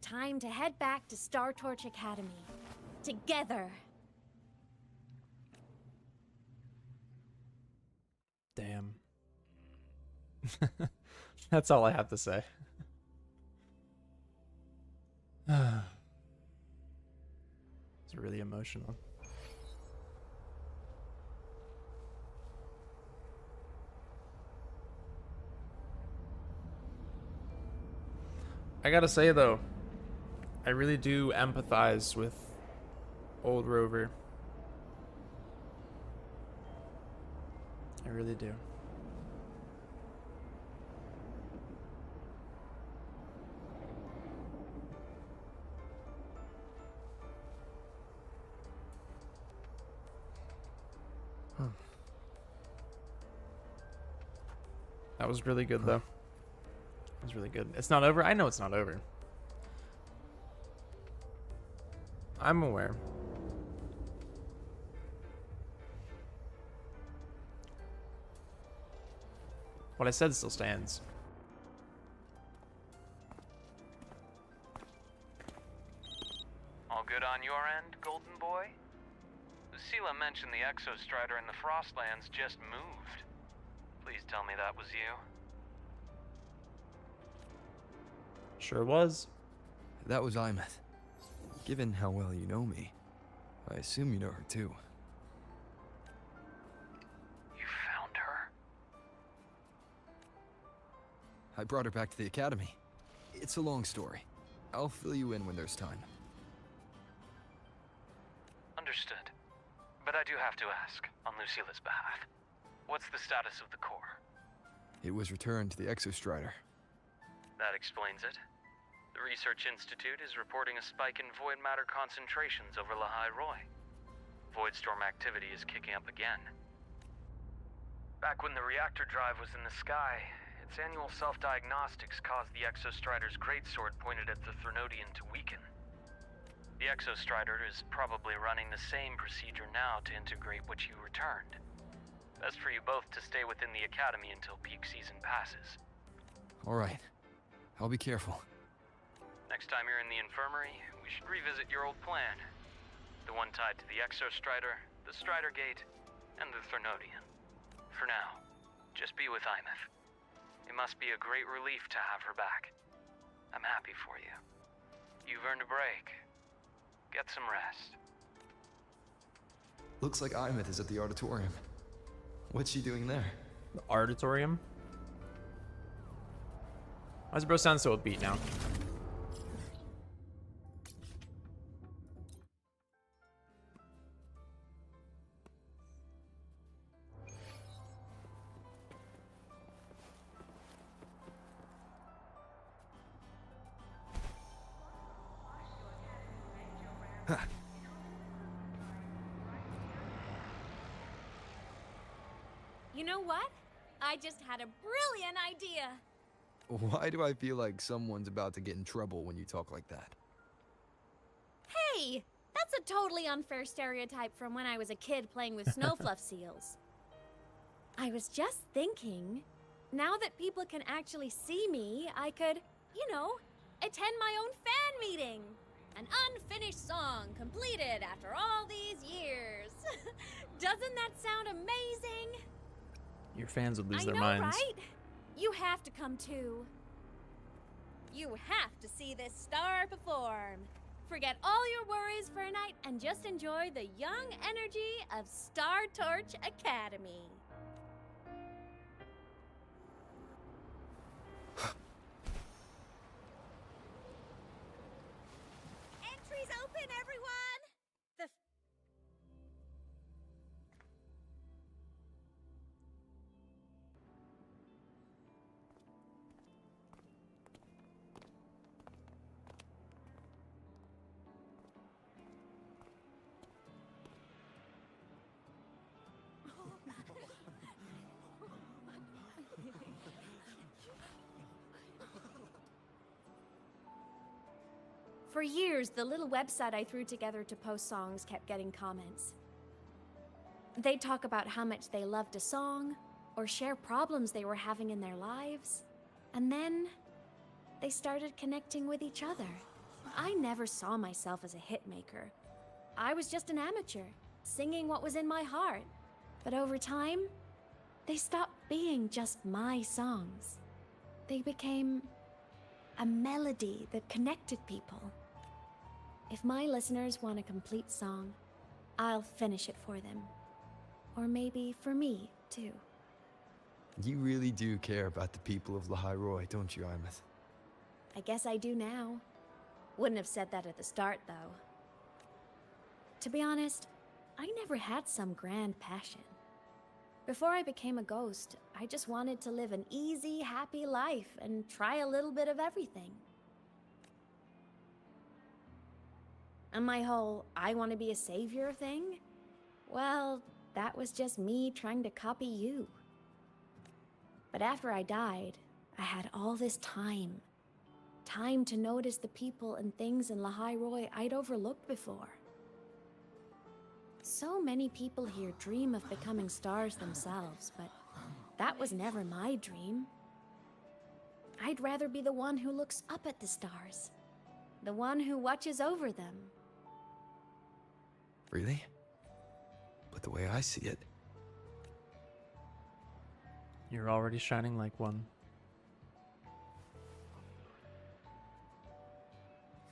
Time to head back to Star Torch Academy. Together. Damn. That's all I have to say. It's really emotional. I gotta say though, I really do empathize with old Rover. I really do. That was really good though. It was really good. It's not over? I know it's not over. I'm aware. What I said still stands. All good on your end, Golden Boy? Lucilla mentioned the Exostrider in the Frostlands just moved. Please tell me that was you. Sure was. That was Imeth. Given how well you know me, I assume you know her too. You found her? I brought her back to the academy. It's a long story. I'll fill you in when there's time. Understood. But I do have to ask, on Lucilla's behalf. What's the status of the core? It was returned to the Exostrider. That explains it. The Research Institute is reporting a spike in void matter concentrations over Lahai Roy. Voidstorm activity is kicking up again. Back when the reactor drive was in the sky, its annual self-diagnostics caused the Exostrider's greatsword pointed at the Threnodian to weaken. The Exostrider is probably running the same procedure now to integrate what you returned. Best for you both to stay within the Academy until peak season passes. All right. I'll be careful. Next time you're in the infirmary, we should revisit your old plan. The one tied to the Exostrider, the Strider Gate, and the Threnodian. For now, just be with Imeth. It must be a great relief to have her back. I'm happy for you. You've earned a break. Get some rest. Looks like Imeth is at the auditorium. What's she doing there? The auditorium? Why does bro sound so upbeat now? You know what? I just had a brilliant idea. Why do I feel like someone's about to get in trouble when you talk like that? Hey, that's a totally unfair stereotype from when I was a kid playing with snowfluff seals. I was just thinking, now that people can actually see me, I could, attend my own fan meeting. An unfinished song completed after all these years. Doesn't that sound amazing? Your fans would lose their I know, minds. right? You have to come too. You have to see this star perform. Forget all your worries for a night and just enjoy the young energy of Star Torch Academy. Entries open, everyone! The For years, the little website I threw together to post songs kept getting comments. They'd talk about how much they loved a song, or share problems they were having in their lives. And then, they started connecting with each other. I never saw myself as a hitmaker. I was just an amateur, singing what was in my heart. But over time, they stopped being just my songs. They became a melody that connected people. If my listeners want a complete song, I'll finish it for them. Or maybe for me, too. You really do care about the people of Lahai Roi, don't you, Imeth? I guess I do now. Wouldn't have said that at the start, though. To be honest, I never had some grand passion. Before I became a ghost, I just wanted to live an easy, happy life and try a little bit of everything. And my whole I want to be a savior thing? Well, that was just me trying to copy you. But after I died, I had all this time. Time to notice the people and things in Lahai Roi I'd overlooked before. So many people here dream of becoming stars themselves, but that was never my dream. I'd rather be the one who looks up at the stars. The one who watches over them. Really? But the way I see it... You're already shining like one.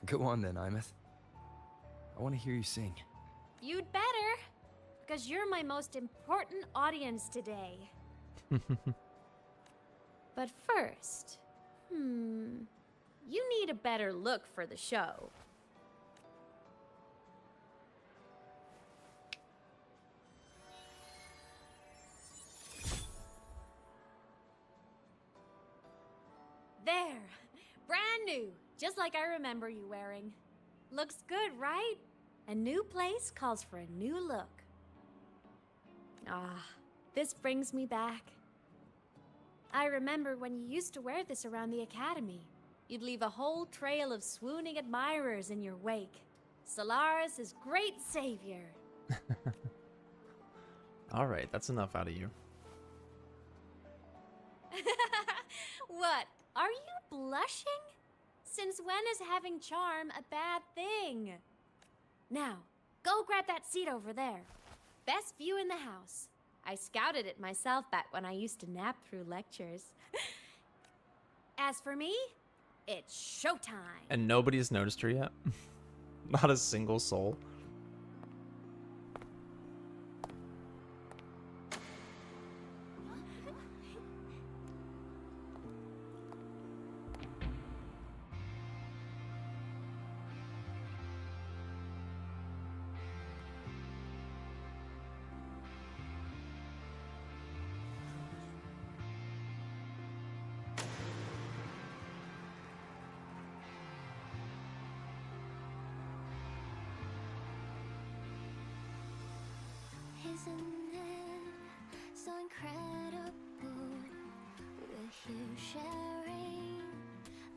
Go on then, Imeth. I want to hear you sing. You'd better, because you're my most important audience today. But first, you need a better look for the show. There, brand new, just like I remember you wearing. Looks good, right? A new place calls for a new look. Ah, this brings me back. I remember when you used to wear this around the academy. You'd leave a whole trail of swooning admirers in your wake. Solaris' great savior. All right, that's enough out of you. What? Are you blushing? Since when is having charm a bad thing? Now, go grab that seat over there. Best view in the house. I scouted it myself back when I used to nap through lectures. As for me, it's showtime. And nobody's noticed her yet? Not a single soul. Isn't it so incredible? We're here sharing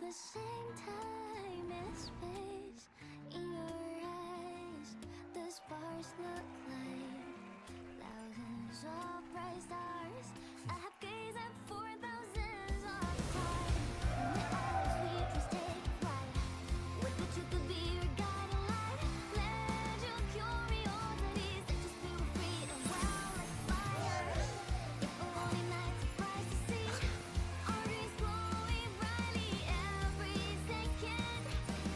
the same time and space. In your eyes, the sparks look like thousands of bright stars. I have gazed at for thousands of stars. As we just take flight, with the truth to be your guiding light. Let your curiosity set your spirit free and well like fire. If only night surprise to see our dreams glowing brightly. Every second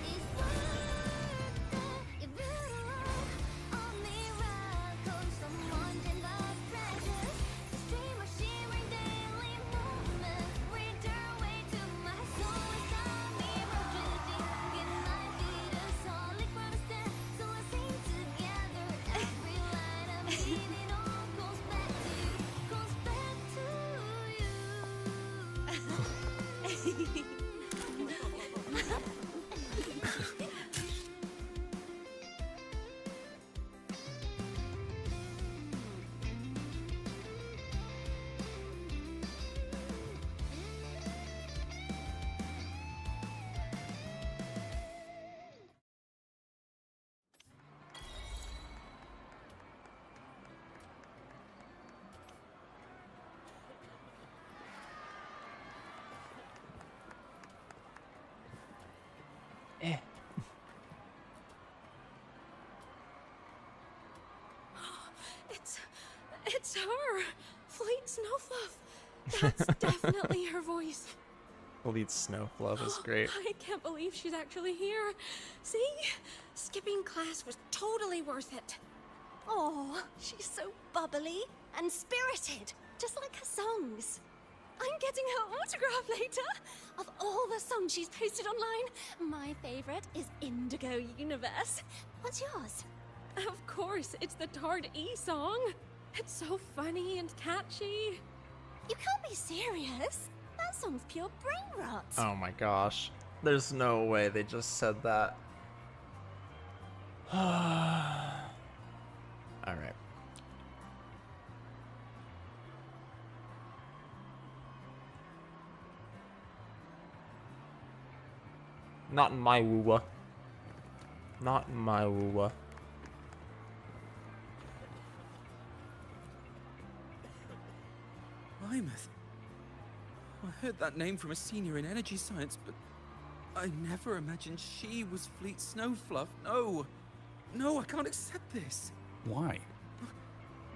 is worth it. Give it a look on miracles, someone in the treasure. The stream of shimmering daily moments read their way to my soul. It's a mirror drifting in my feet, a solid ground stand. So I sing together. Every line of meaning all goes back to you, goes back to you. It's her! Fleet Snowfluff! That's definitely her voice. Elite Snowfluff is great. I can't believe she's actually here. See? Skipping class was totally worth it. Oh, she's so bubbly and spirited, just like her songs. I'm getting her autograph later. Of all the songs she's posted online, my favorite is Indigo Universe. What's yours? Of course, it's the Tard E song. It's so funny and catchy. You can't be serious. That song's pure brain rot. Oh my gosh. There's no way they just said that. Alright. Not in my woowa. Not in my woowa. Plymouth. I heard that name from a senior in energy science, but I never imagined she was Fleet Snowfluff. No. No, I can't accept this. Why?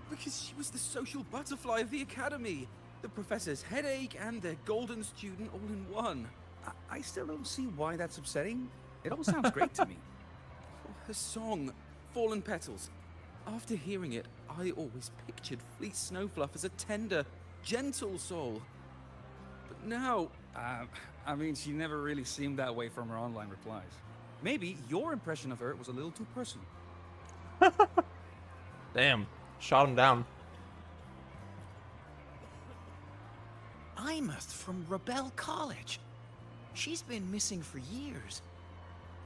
Because she was the social butterfly of the academy. The professor's headache and their golden student all in one. I still don't see why that's upsetting. It all sounds great to me. Her song, Fallen Petals. After hearing it, I always pictured Fleet Snowfluff as a tender, gentle soul. But now... I mean, she never really seemed that way from her online replies. Maybe your impression of her was a little too personal. Damn. Shot him down. Imeth from Rebel College. She's been missing for years.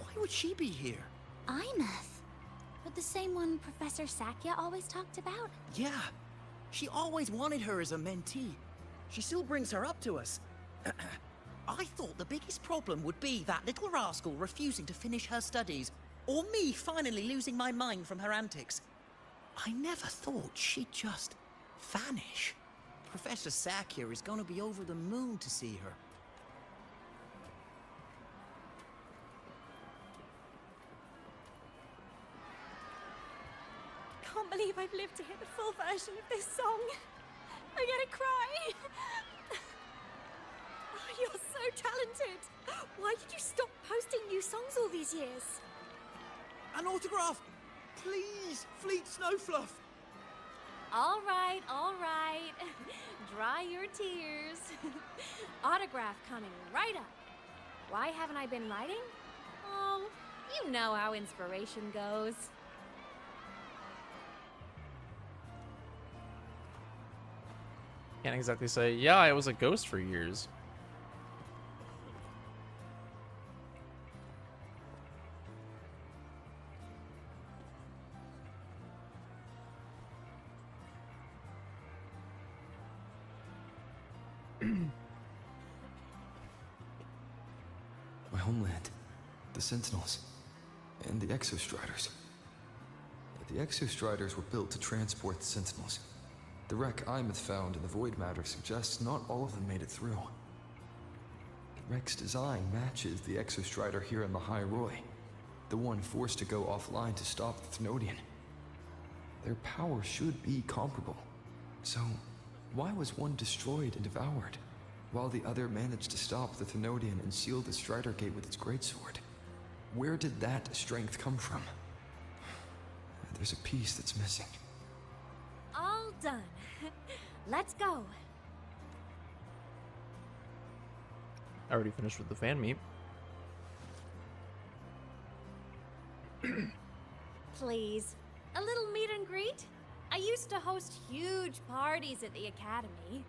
Why would she be here? Imeth? But the same one Professor Sakya always talked about? Yeah. She always wanted her as a mentee. She still brings her up to us. I thought the biggest problem would be that little rascal refusing to finish her studies, or me finally losing my mind from her antics. I never thought she'd just vanish. Professor Sakya is gonna be over the moon to see her. Can't believe I've lived to hear the full version of this song. I'm gonna cry. Oh, you're so talented. Why did you stop posting new songs all these years? An autograph! Please, Fleet Snowfluff! All right, all right. Dry your tears. Autograph coming right up. Why haven't I been writing? Oh, you know how inspiration goes. Can't exactly say, yeah, I was a ghost for years. My homeland, the Sentinels, and the Exostriders. The Exostriders were built to transport the Sentinels. The wreck Imeth found in the Void Matter suggests not all of them made it through. The wreck's design matches the Exostrider here in the High Roy, the one forced to go offline to stop the Thenodian. Their power should be comparable. So, why was one destroyed and devoured, while the other managed to stop the Thenodian and seal the Strider Gate with its greatsword? Where did that strength come from? There's a piece that's missing. All done. Let's go. I already finished with the fan meet. Please, a little meet and greet? I used to host huge parties at the academy.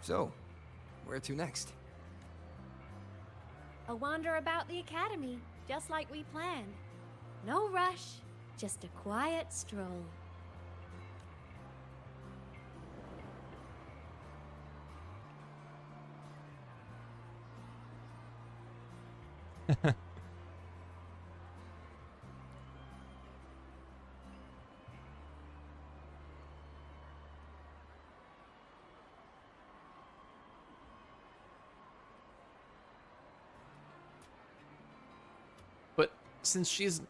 So, where to next? A wander about the academy, just like we planned. No rush, just a quiet stroll. But since she's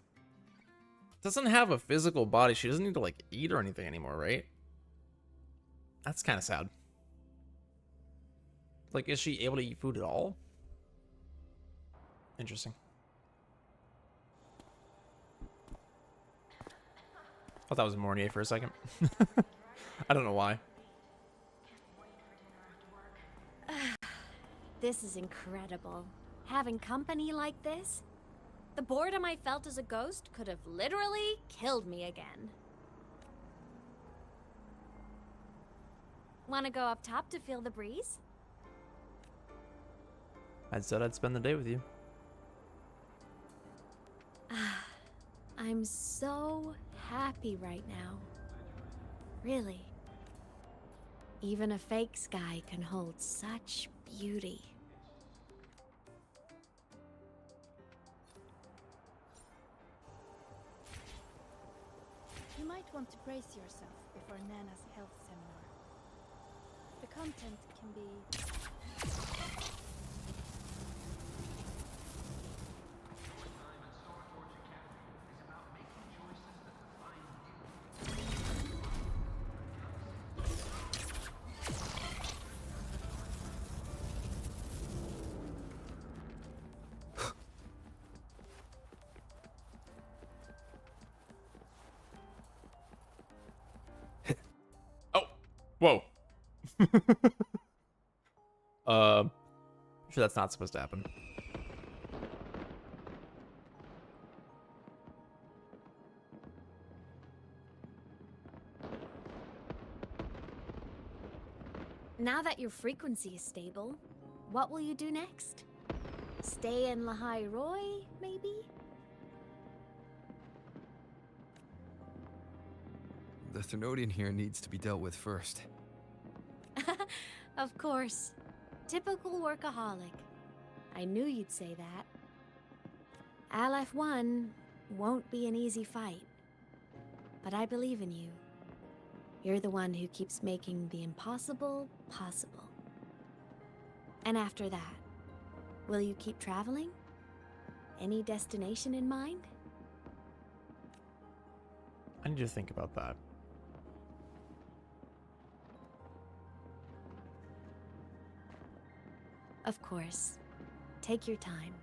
doesn't have a physical body, she doesn't need to like eat or anything anymore, right? That's kind of sad. Like, is she able to eat food at all? Interesting. I thought that was Mornier for a second. I don't know why. This is incredible. Having company like this? The boredom I felt as a ghost could have literally killed me again. Wanna go up top to feel the breeze? I said I'd spend the day with you. I'm so happy right now. Really. Even a fake sky can hold such beauty. You might want to brace yourself before Nana's health seminar. The content can be... Whoa. Sure that's not supposed to happen. Now that your frequency is stable, what will you do next? Stay in Lahai Roy, maybe? The Thenodian here needs to be dealt with first. Of course. Typical workaholic. I knew you'd say that. Aleph 1 won't be an easy fight. But I believe in you. You're the one who keeps making the impossible possible. And after that, will you keep traveling? Any destination in mind? I need to think about that. Of course. Take your time.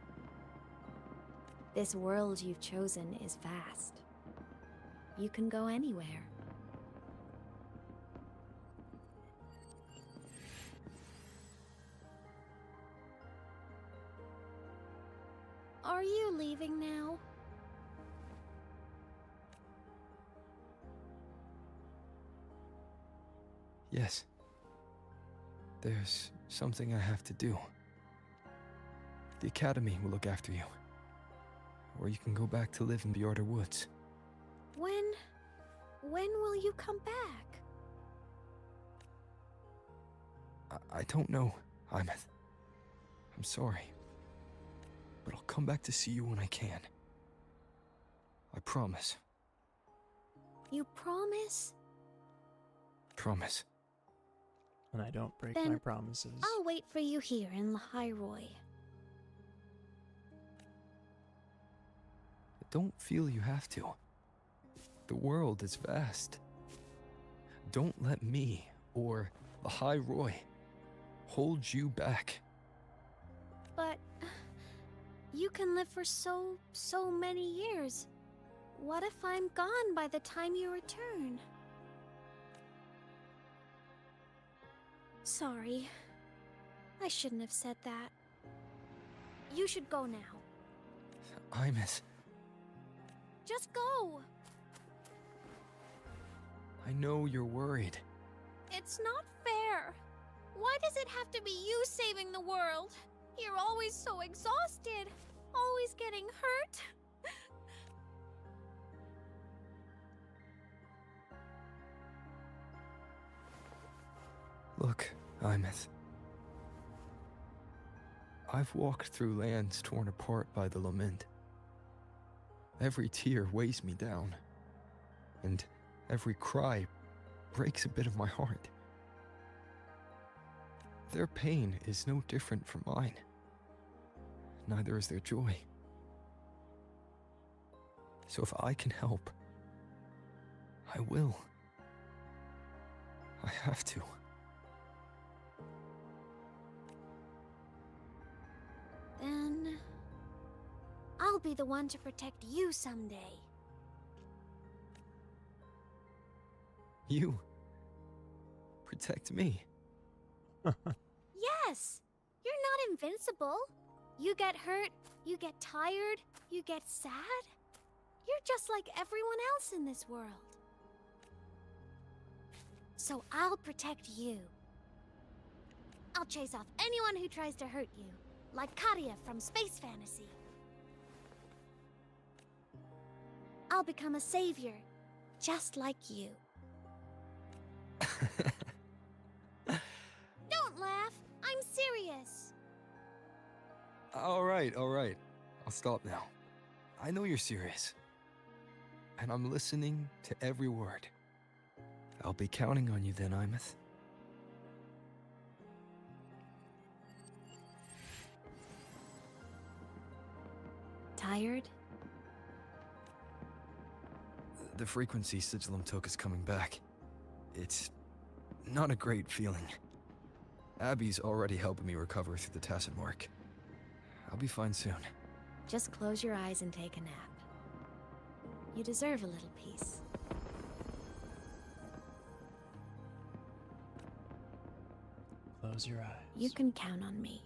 This world you've chosen is vast. You can go anywhere. Are you leaving now? Yes. There's something I have to do. The Academy will look after you. Or you can go back to live in Bjorder Woods. When will you come back? I don't know, Imeth. I'm sorry. But I'll come back to see you when I can. I promise. You promise? Promise. And I don't break Then my promises. I'll wait for you here in Lahai. Don't feel you have to. The world is vast. Don't let me or the High Roy hold you back. But you can live for so many years. What if I'm gone by the time you return? Sorry. I shouldn't have said that. You should go now. Imeth, Just go! I know you're worried. It's not fair. Why does it have to be you saving the world? You're always so exhausted. Always getting hurt. Look, Imeth. I've walked through lands torn apart by the lament. Every tear weighs me down, and every cry breaks a bit of my heart. Their pain is no different from mine. Neither is their joy. So if I can help, I will. I have to. Then I'll be the one to protect you someday. You protect me. Yes! You're not invincible. You get hurt, you get tired, you get sad. You're just like everyone else in this world. So I'll protect you. I'll chase off anyone who tries to hurt you, like Karia from Space Fantasy. I'll become a savior, just like you. Don't laugh! I'm serious! All right. I'll stop now. I know you're serious. And I'm listening to every word. I'll be counting on you then, Imeth. Tired? The frequency Sigillum took is coming back. It's not a great feeling. Abby's already helping me recover through the tacit mark. I'll be fine soon. Just close your eyes and take a nap. You deserve a little peace. Close your eyes. You can count on me.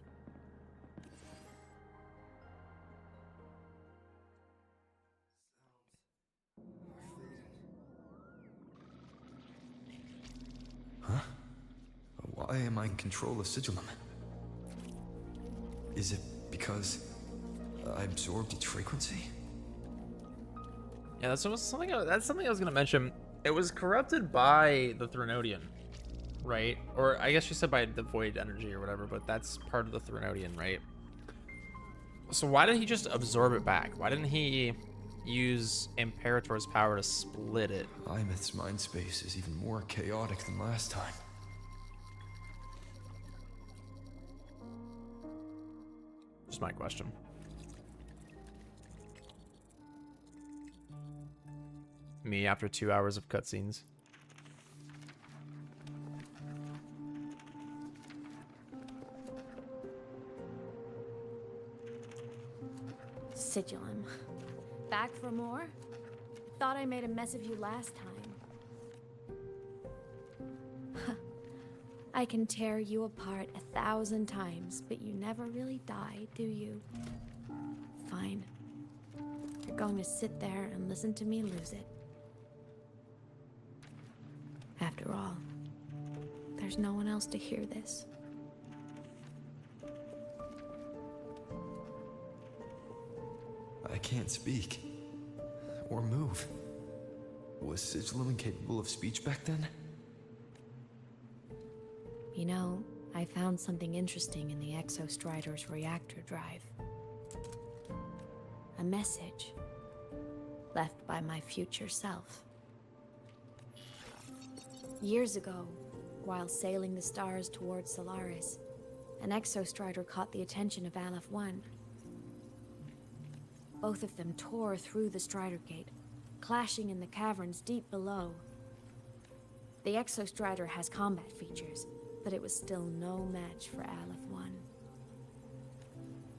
Huh? Why am I in control of Sigillum? Is it because I absorbed its frequency? Yeah, that's something I was gonna mention. It was corrupted by the Threnodian, right? Or I guess you said by the void energy or whatever, but that's part of the Threnodian, right? So why did he just absorb it back? Why didn't he use Imperator's power to split it? Imeth's mind space is even more chaotic than last time. Just my question. Me after 2 hours of cutscenes. Sigillum. Back for more? Thought I made a mess of you last time. I can tear you apart 1,000 times, but you never really die, do you? Fine. You're going to sit there and listen to me lose it. After all, there's no one else to hear this. I can't speak. Or move. Was Sigillum incapable of speech back then? You know, I found something interesting in the Exostrider's reactor drive. A message left by my future self. Years ago, while sailing the stars towards Solaris, an Exostrider caught the attention of Aleph 1. Both of them tore through the Strider Gate, clashing in the caverns deep below. The Exostrider has combat features, but it was still no match for Aleph 1.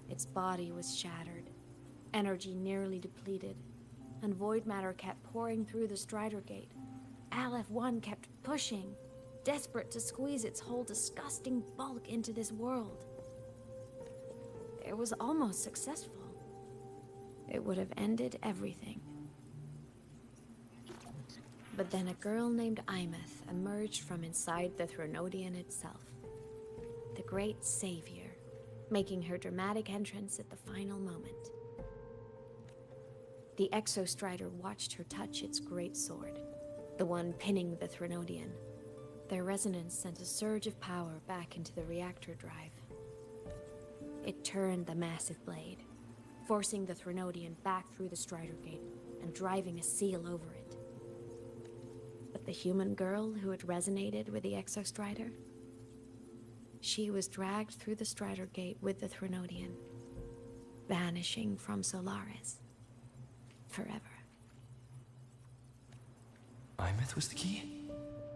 Its body was shattered, energy nearly depleted, and void matter kept pouring through the Strider Gate. Aleph 1 kept pushing, desperate to squeeze its whole disgusting bulk into this world. It was almost successful. It would have ended everything. But then a girl named Imeth emerged from inside the Threnodian itself. The great savior, making her dramatic entrance at the final moment. The Exostrider watched her touch its great sword, the one pinning the Threnodian. Their resonance sent a surge of power back into the reactor drive. It turned the massive blade, forcing the Threnodian back through the Strider Gate and driving a seal over it. But the human girl who had resonated with the Exostrider? She was dragged through the Strider Gate with the Threnodian, vanishing from Solaris forever. Imeth was the key?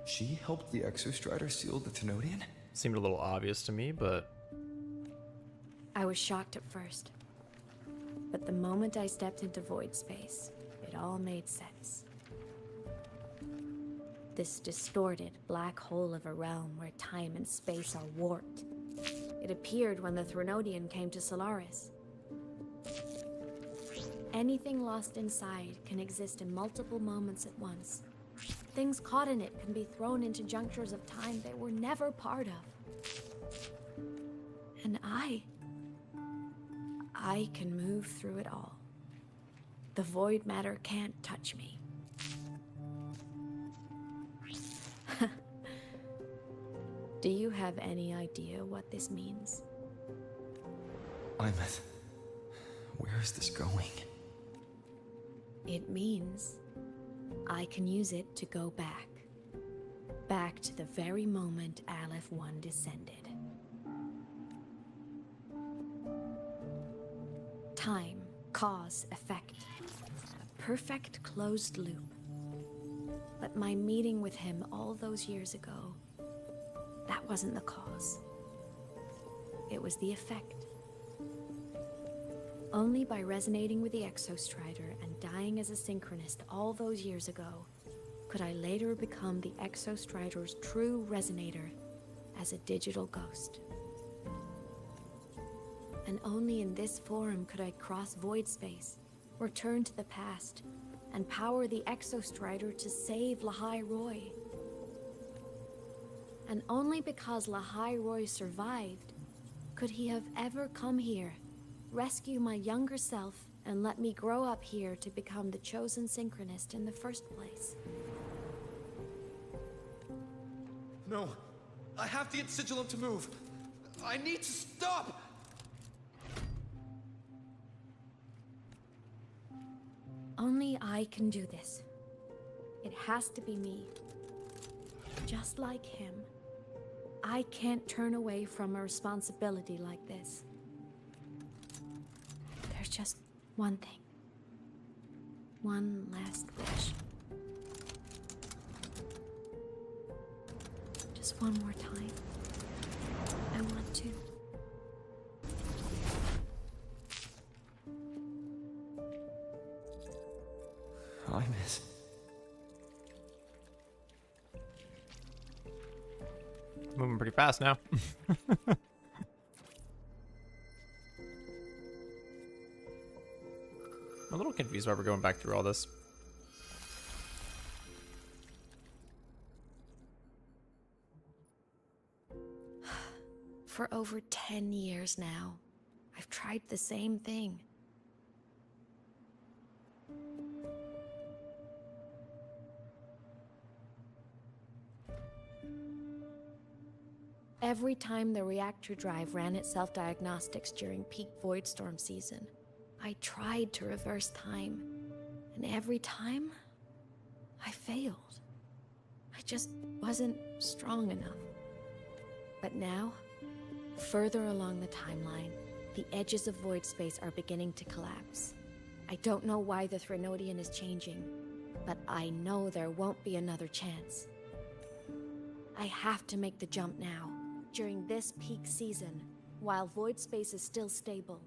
She helped the Exostrider seal the Thenodian? Seemed a little obvious to me, but... I was shocked at first. But the moment I stepped into void space, it all made sense. This distorted black hole of a realm where time and space are warped. It appeared when the Threnodian came to Solaris. Anything lost inside can exist in multiple moments at once. Things caught in it can be thrown into junctures of time they were never part of. And I can move through it all. The void matter can't touch me. Do you have any idea what this means? Imeth, where is this going? It means I can use it to go back. Back to the very moment Aleph 1 descended. Time, cause, effect. A perfect closed loop. But my meeting with him all those years ago, that wasn't the cause. It was the effect. Only by resonating with the Exostrider and dying as a synchronist all those years ago, could I later become the Exostrider's true resonator as a digital ghost. And only in this form could I cross void space, return to the past, and power the Exostrider to save Lahai Roy. And only because Lahai Roy survived could he have ever come here, rescue my younger self, and let me grow up here to become the chosen synchronist in the first place. No, I have to get Sigillum to move. I need to stop! Only I can do this. It has to be me. Just like him. I can't turn away from a responsibility like this. There's just one thing. One last wish. Just one more time. I want to. Imeth. Moving pretty fast now. I'm a little confused why we're going back through all this. For over 10 years now, I've tried the same thing. Every time the reactor drive ran its self-diagnostics during peak void storm season, I tried to reverse time, and every time, I failed. I just wasn't strong enough. But now, further along the timeline, the edges of void space are beginning to collapse. I don't know why the Threnodian is changing, but I know there won't be another chance. I have to make the jump now, during this peak season, while void space is still stable.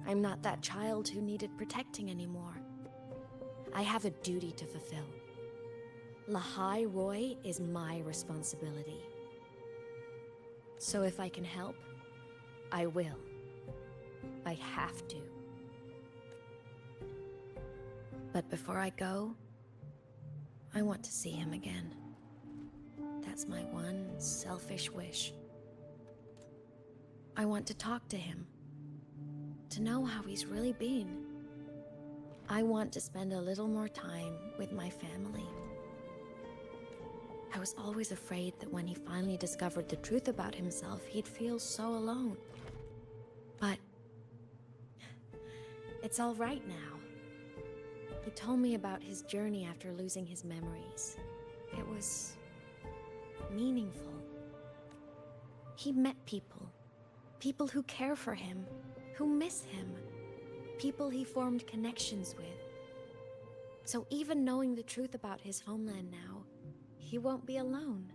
I'm not that child who needed protecting anymore. I have a duty to fulfill. Lahai Roy is my responsibility. So if I can help, I will. I have to. But before I go, I want to see him again. That's my one selfish wish. I want to talk to him, to know how he's really been. I want to spend a little more time with my family. I was always afraid that when he finally discovered the truth about himself, he'd feel so alone. But it's all right now. He told me about his journey after losing his memories. It was meaningful. He met people. People who care for him, who miss him. People he formed connections with. So even knowing the truth about his homeland now, he won't be alone.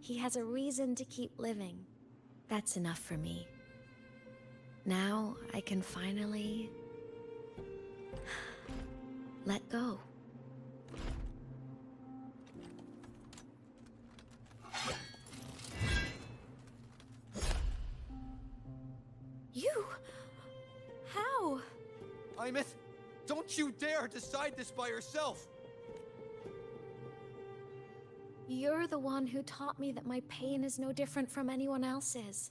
He has a reason to keep living. That's enough for me. Now I can finally let go. You? How? Imeth, don't you dare decide this by yourself! You're the one who taught me that my pain is no different from anyone else's.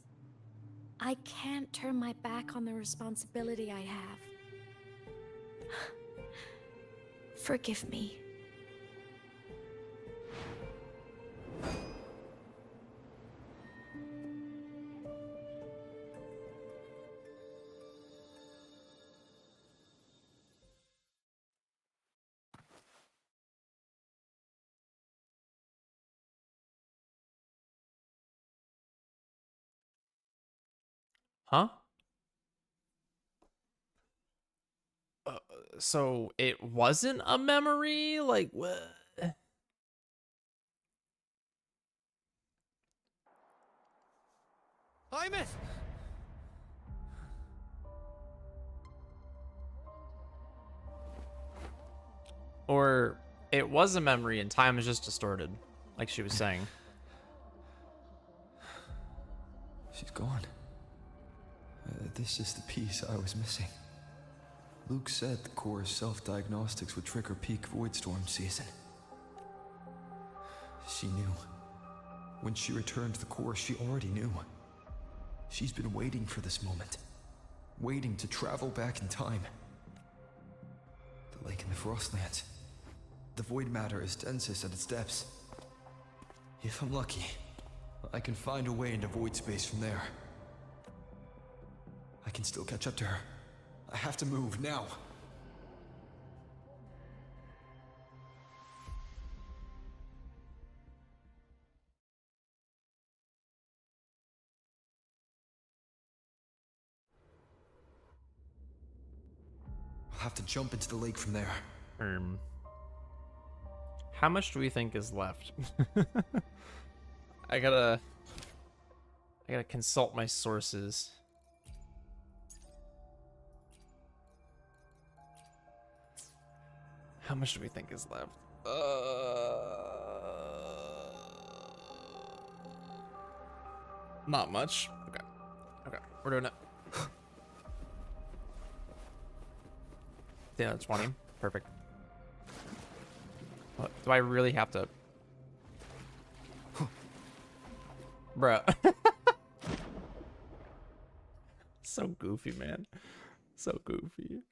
I can't turn my back on the responsibility I have. Forgive me. Huh? So it wasn't a memory? Like, what? Imeth! Or it was a memory and time is just distorted, like she was saying. She's gone. This is the piece I was missing. Luke said the core's self-diagnostics would trigger peak void storm season. She knew. When she returned to the core, she already knew. She's been waiting for this moment. Waiting to travel back in time. The lake in the Frostlands. The void matter is densest at its depths. If I'm lucky, I can find a way into void space from there. I can still catch up to her. I have to move now. I'll have to jump into the lake from there. How much do we think is left? I gotta consult my sources. How much do we think is left? Not much. Okay, we're doing it. Yeah, 20. Perfect. What, do I really have to? Bruh. So goofy, man. So goofy.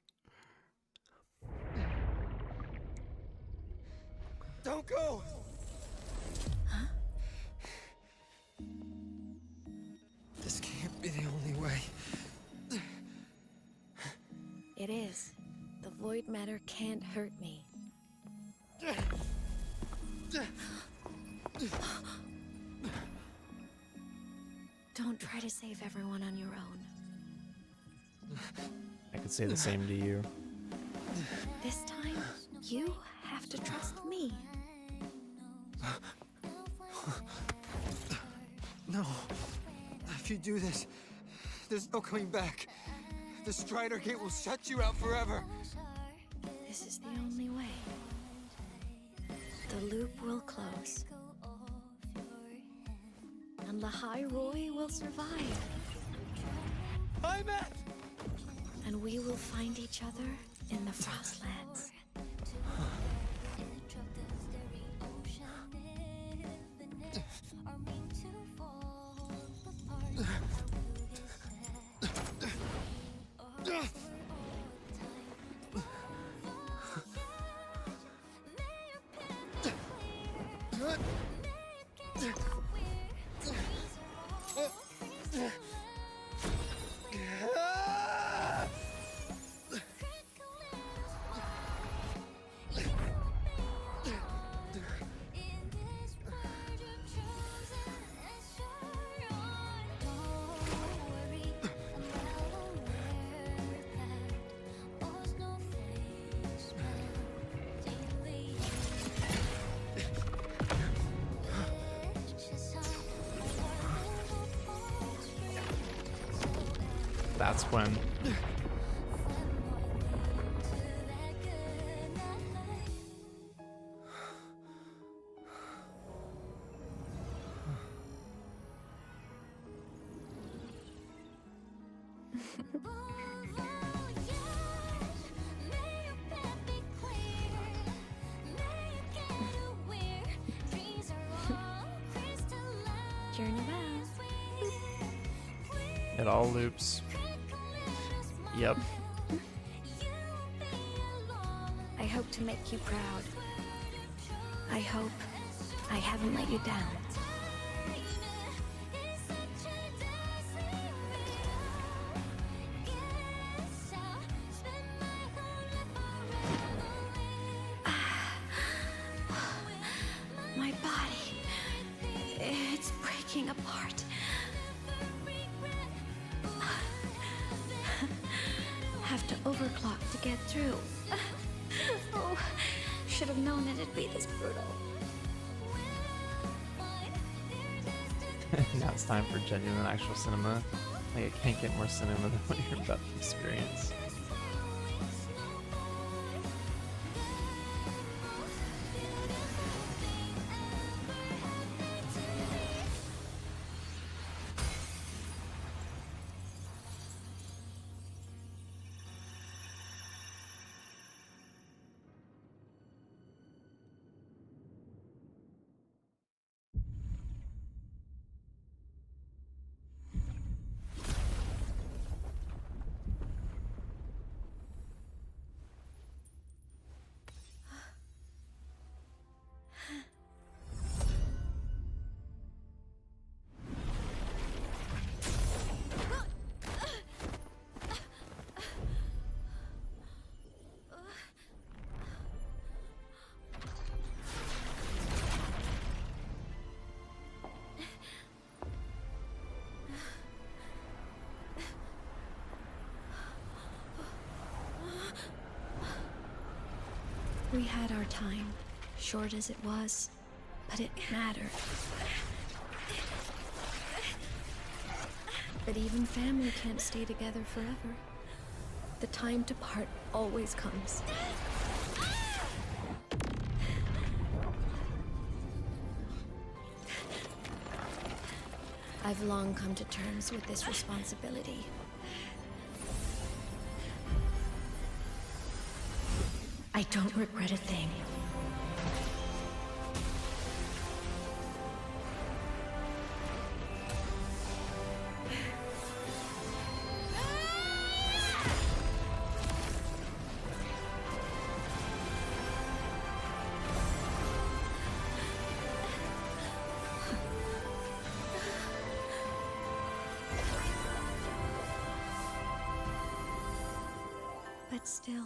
Don't go! is. The void matter can't hurt me. Don't try to save everyone on your own. I could say the same to you. This time, you have to trust me. No. If you do this, there's no coming back. The Strider Gate will shut you out forever. This is the only way. The loop will close. And Lahai Roy will survive. I'm it! And we will find each other in the Frostlands. That's when. Journey bells. It all loops. Yep. I hope to make you proud. I hope I haven't let you down. My body, it's breaking apart. Have to overclock to get through. Oh, should have known it'd be this brutal. Now it's time for genuine actual cinema. Like, I can't get more cinema than what you're about to experience. We had our time, short as it was, but it mattered. But even family can't stay together forever. The time to part always comes. I've long come to terms with this responsibility. I don't regret a thing. But still.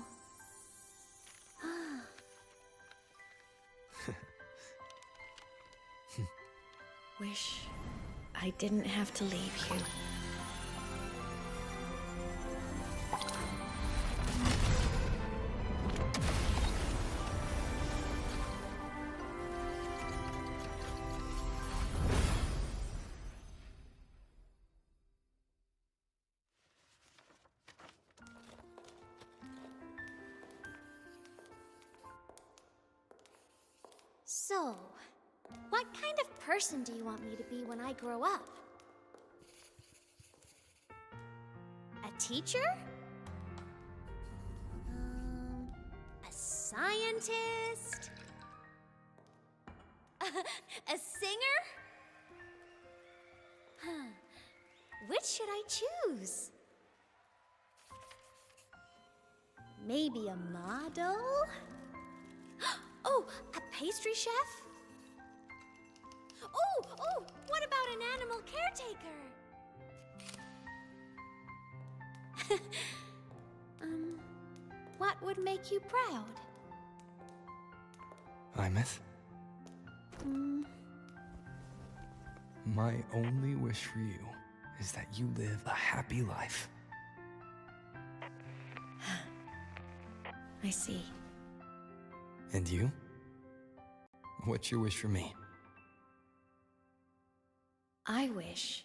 Wish I didn't have to leave you. So, what kind of person do you want me to be when I grow up? A teacher? A scientist? A singer? Huh. Which should I choose? Maybe a model? Oh, a pastry chef? Oh, what about an animal caretaker? What would make you proud? Imeth, my only wish for you is that you live a happy life. I see. And you? What's your wish for me? I wish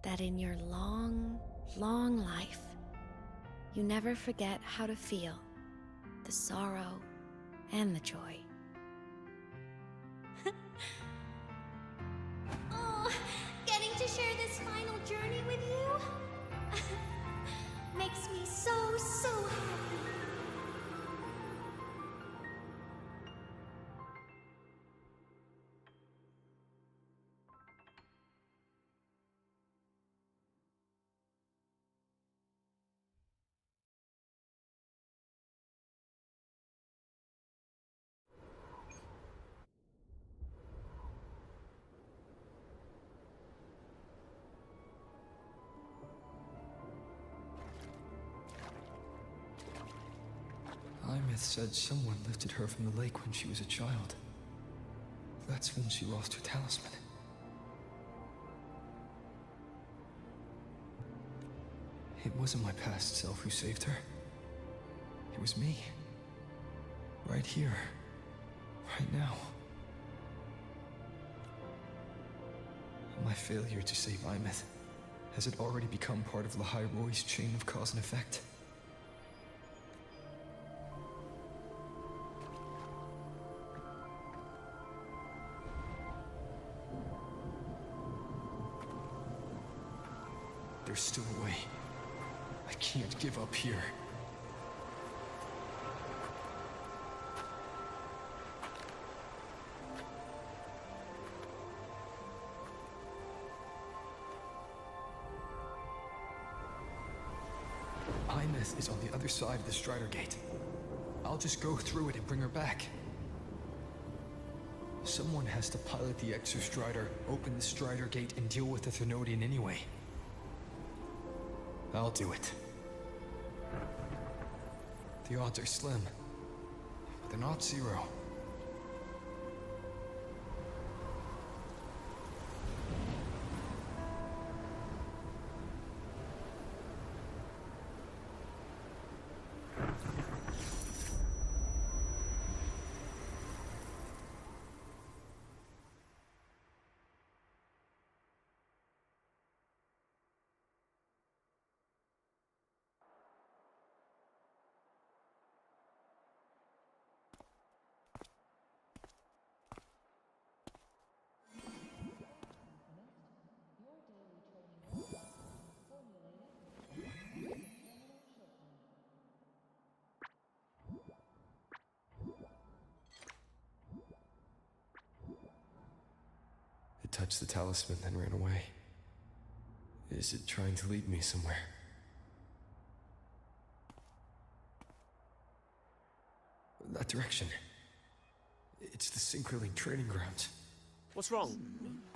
that in your long, long life, you never forget how to feel the sorrow and the joy. Oh, getting to share this final journey with you makes me so happy. Imeth said someone lifted her from the lake when she was a child. That's when she lost her talisman. It wasn't my past self who saved her. It was me. Right here. Right now. My failure to save Imeth, has it already become part of Lahai Roy's chain of cause and effect? There's still a way. I can't give up here. Imeth is on the other side of the Strider Gate. I'll just go through it and bring her back. Someone has to pilot the Exostrider, open the Strider Gate, and deal with the Thenodian anyway. I'll do it. The odds are slim, but they're not zero. It touched the talisman, then ran away. Is it trying to lead me somewhere? That direction. It's the Synchroling training grounds. What's wrong?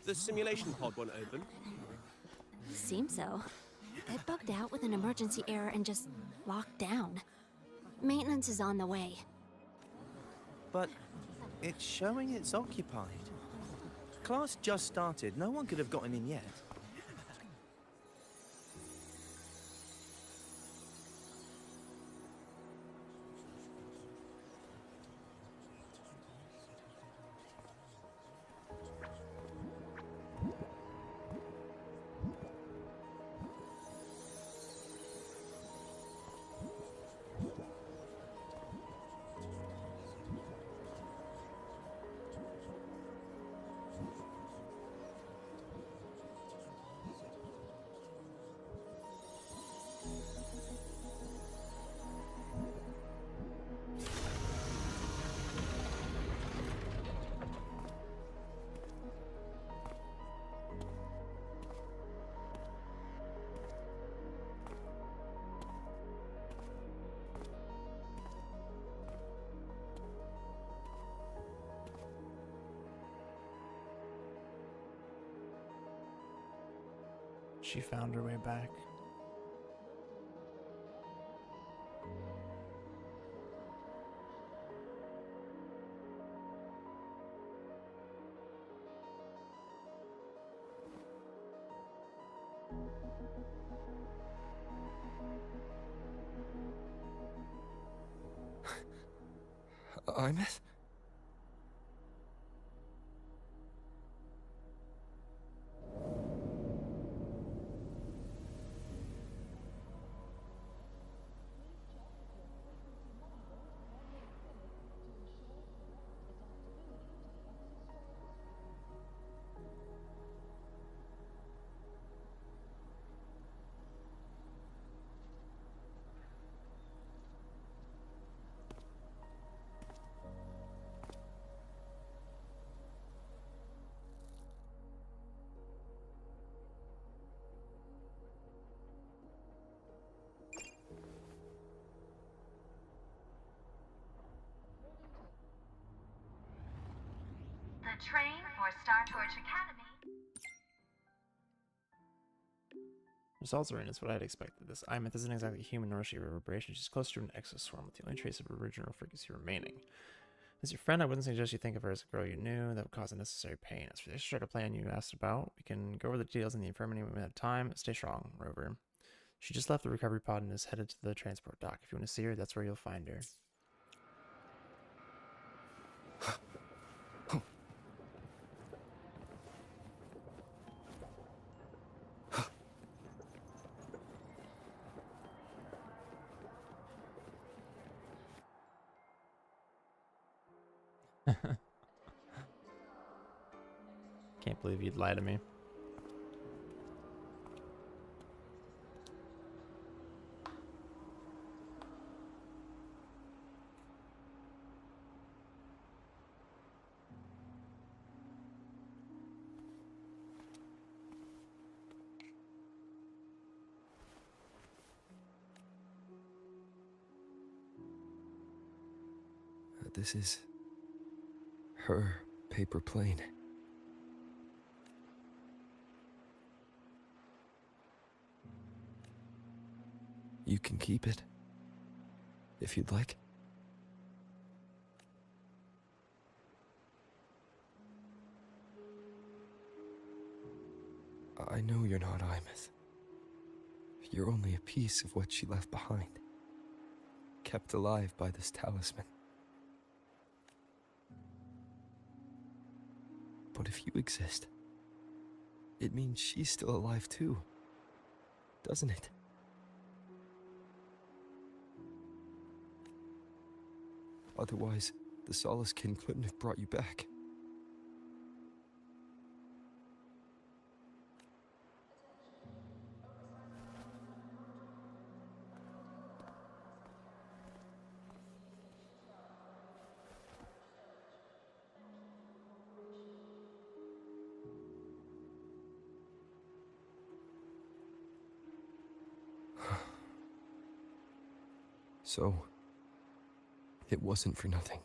The simulation pod won't open? Seems so. It bugged out with an emergency error and just locked down. Maintenance is on the way. But it's showing it's occupied. Class just started. No one could have gotten in yet. She found her way back. Imeth? The train for Star Torch Academy. Results are in is what I'd expected. This Imeth isn't exactly human nor is she a reverberation. She's closer to an exoswarm with the only trace of original frequency remaining. As your friend, I wouldn't suggest you think of her as a girl you knew. That would cause unnecessary pain. As for the extra plan you asked about, we can go over the details in the infirmary when we have time. Stay strong, Rover. She just left the recovery pod and is headed to the transport dock. If you want to see her, that's where you'll find her. Can't believe you'd lie to me. This is her paper plane. You can keep it, if you'd like. I know you're not Imeth. You're only a piece of what she left behind, kept alive by this talisman. But if you exist, it means she's still alive too, doesn't it? Otherwise, the Solace Kin couldn't have brought you back. So, it wasn't for nothing.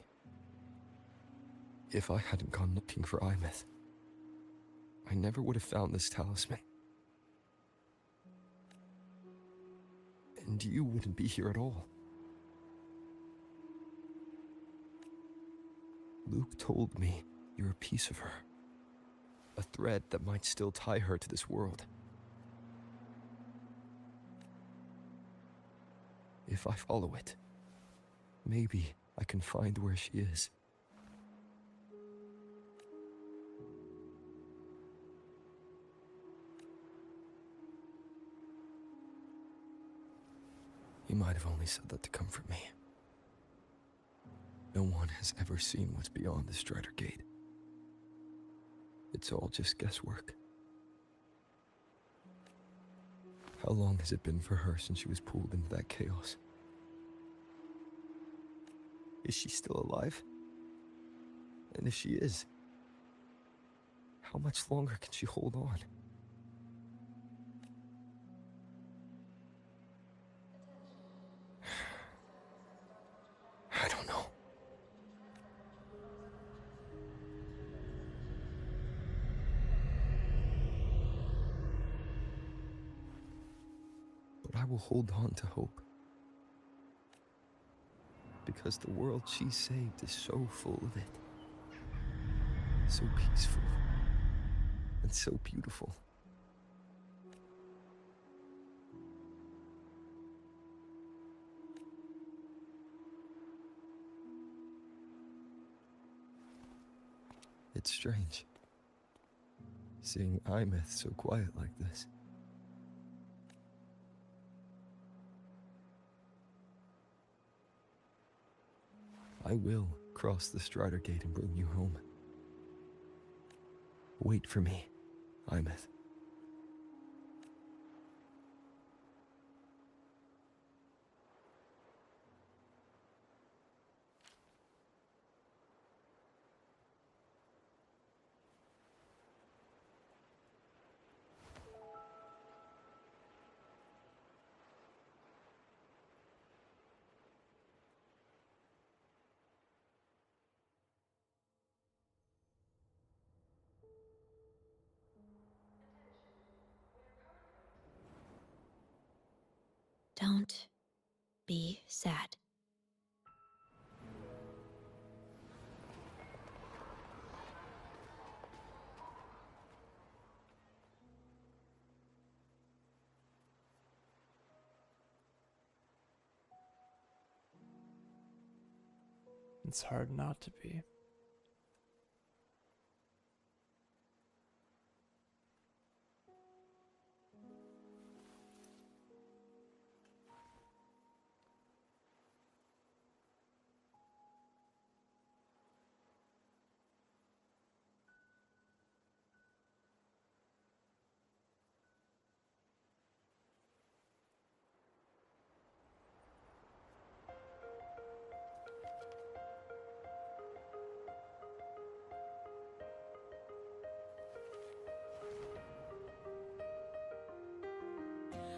If I hadn't gone looking for Imeth, I never would have found this talisman. And you wouldn't be here at all. Luke told me you're a piece of her. A thread that might still tie her to this world. If I follow it, maybe I can find where she is. You might have only said that to comfort me. No one has ever seen what's beyond the Strider Gate. It's all just guesswork. How long has it been for her since she was pulled into that chaos? Is she still alive? And if she is, how much longer can she hold on? I don't know. But I will hold on to hope. Because the world she saved is so full of it. So peaceful. And so beautiful. It's strange, seeing Imeth so quiet like this. I will cross the Strider Gate and bring you home. Wait for me, Imeth. Don't be sad. It's hard not to be.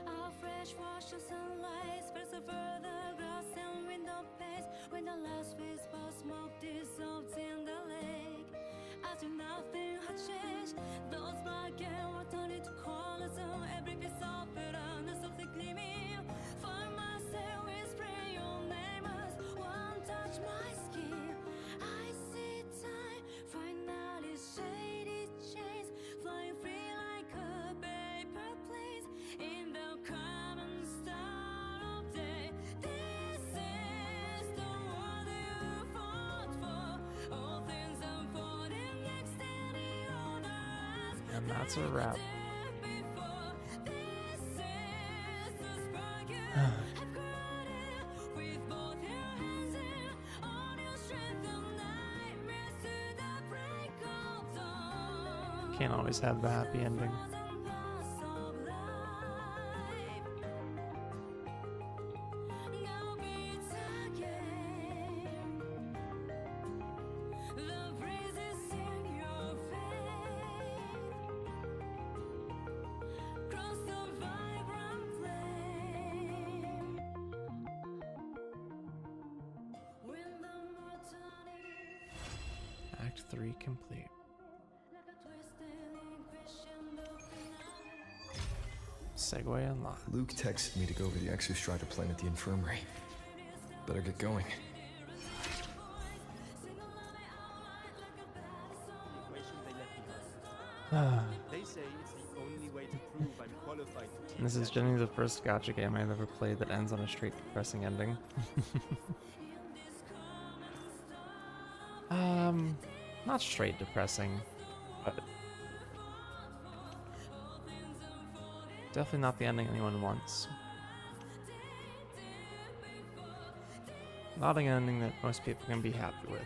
Our fresh wash of sunlight spreads over the grass and window panes. When the last whisper of smoke dissolves in the lake, as if nothing had changed, those black and white turn into colors on every piece of it, and softly gleaming. For myself, we spray your name as one touch my skin. I see time finally shaded chains, flying free like a paper plane in the common star of day. This is the world you fought for. All things unfolding next in the order. And that's a wrap. Can't always have the happy ending. Act 3 complete. Segue unlocked. Luke texted me to go over the Exostrider plan at the infirmary. Better get going. They say it's the only way to prove I'm qualified to teach. This is generally the first gacha game I've ever played that ends on a straight depressing ending. Not straight depressing, but definitely not the ending anyone wants. Not an ending that most people can be happy with.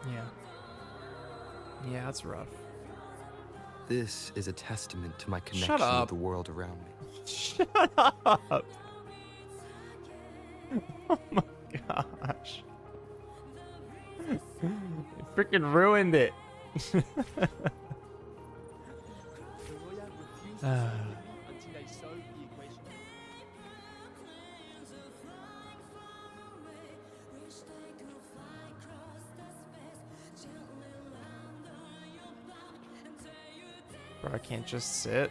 Yeah. Yeah, it's rough. This is a testament to my Shut connection up. with the world around me. Shut up! Oh my gosh. You freaking ruined it. Until I solve the equation. Bro, I can't just sit.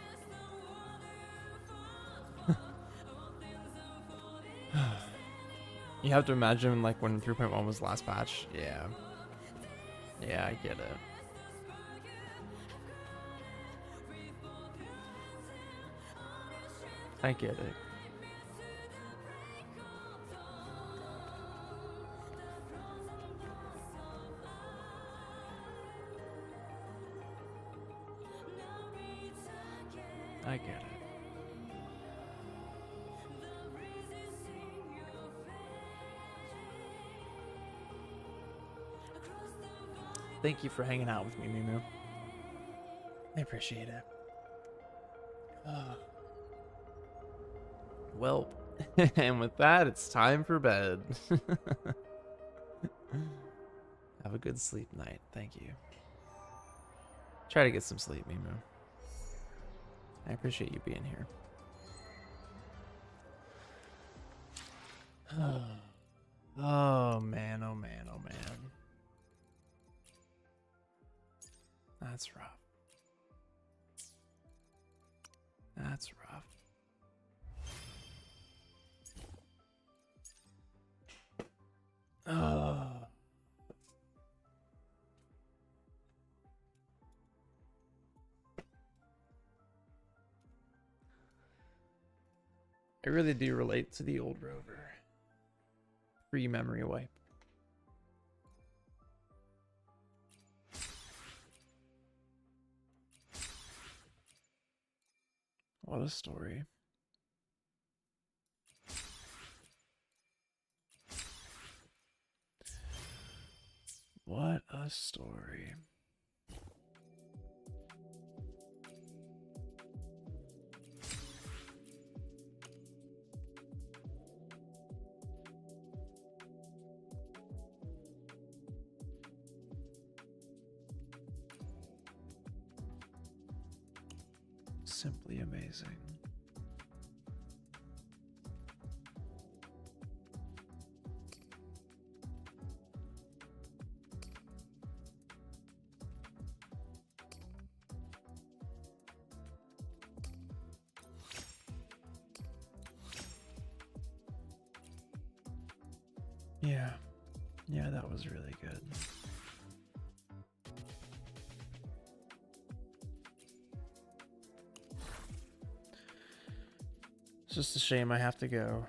You have to imagine like when 3.1 was last patch. Yeah. Yeah, I get it. I get it. I get it. Thank you for hanging out with me, Mimu. I appreciate it. Well, and with that, it's time for bed. Have a good sleep night. Thank you. Try to get some sleep, Mimu. I appreciate you being here. Oh man, oh man, oh man. That's rough. That's rough. Oh. I really do relate to the old rover. Free memory wipe. What a story. What a story. Simply amazing. Yeah. Yeah, that was really good. It's just a shame I have to go.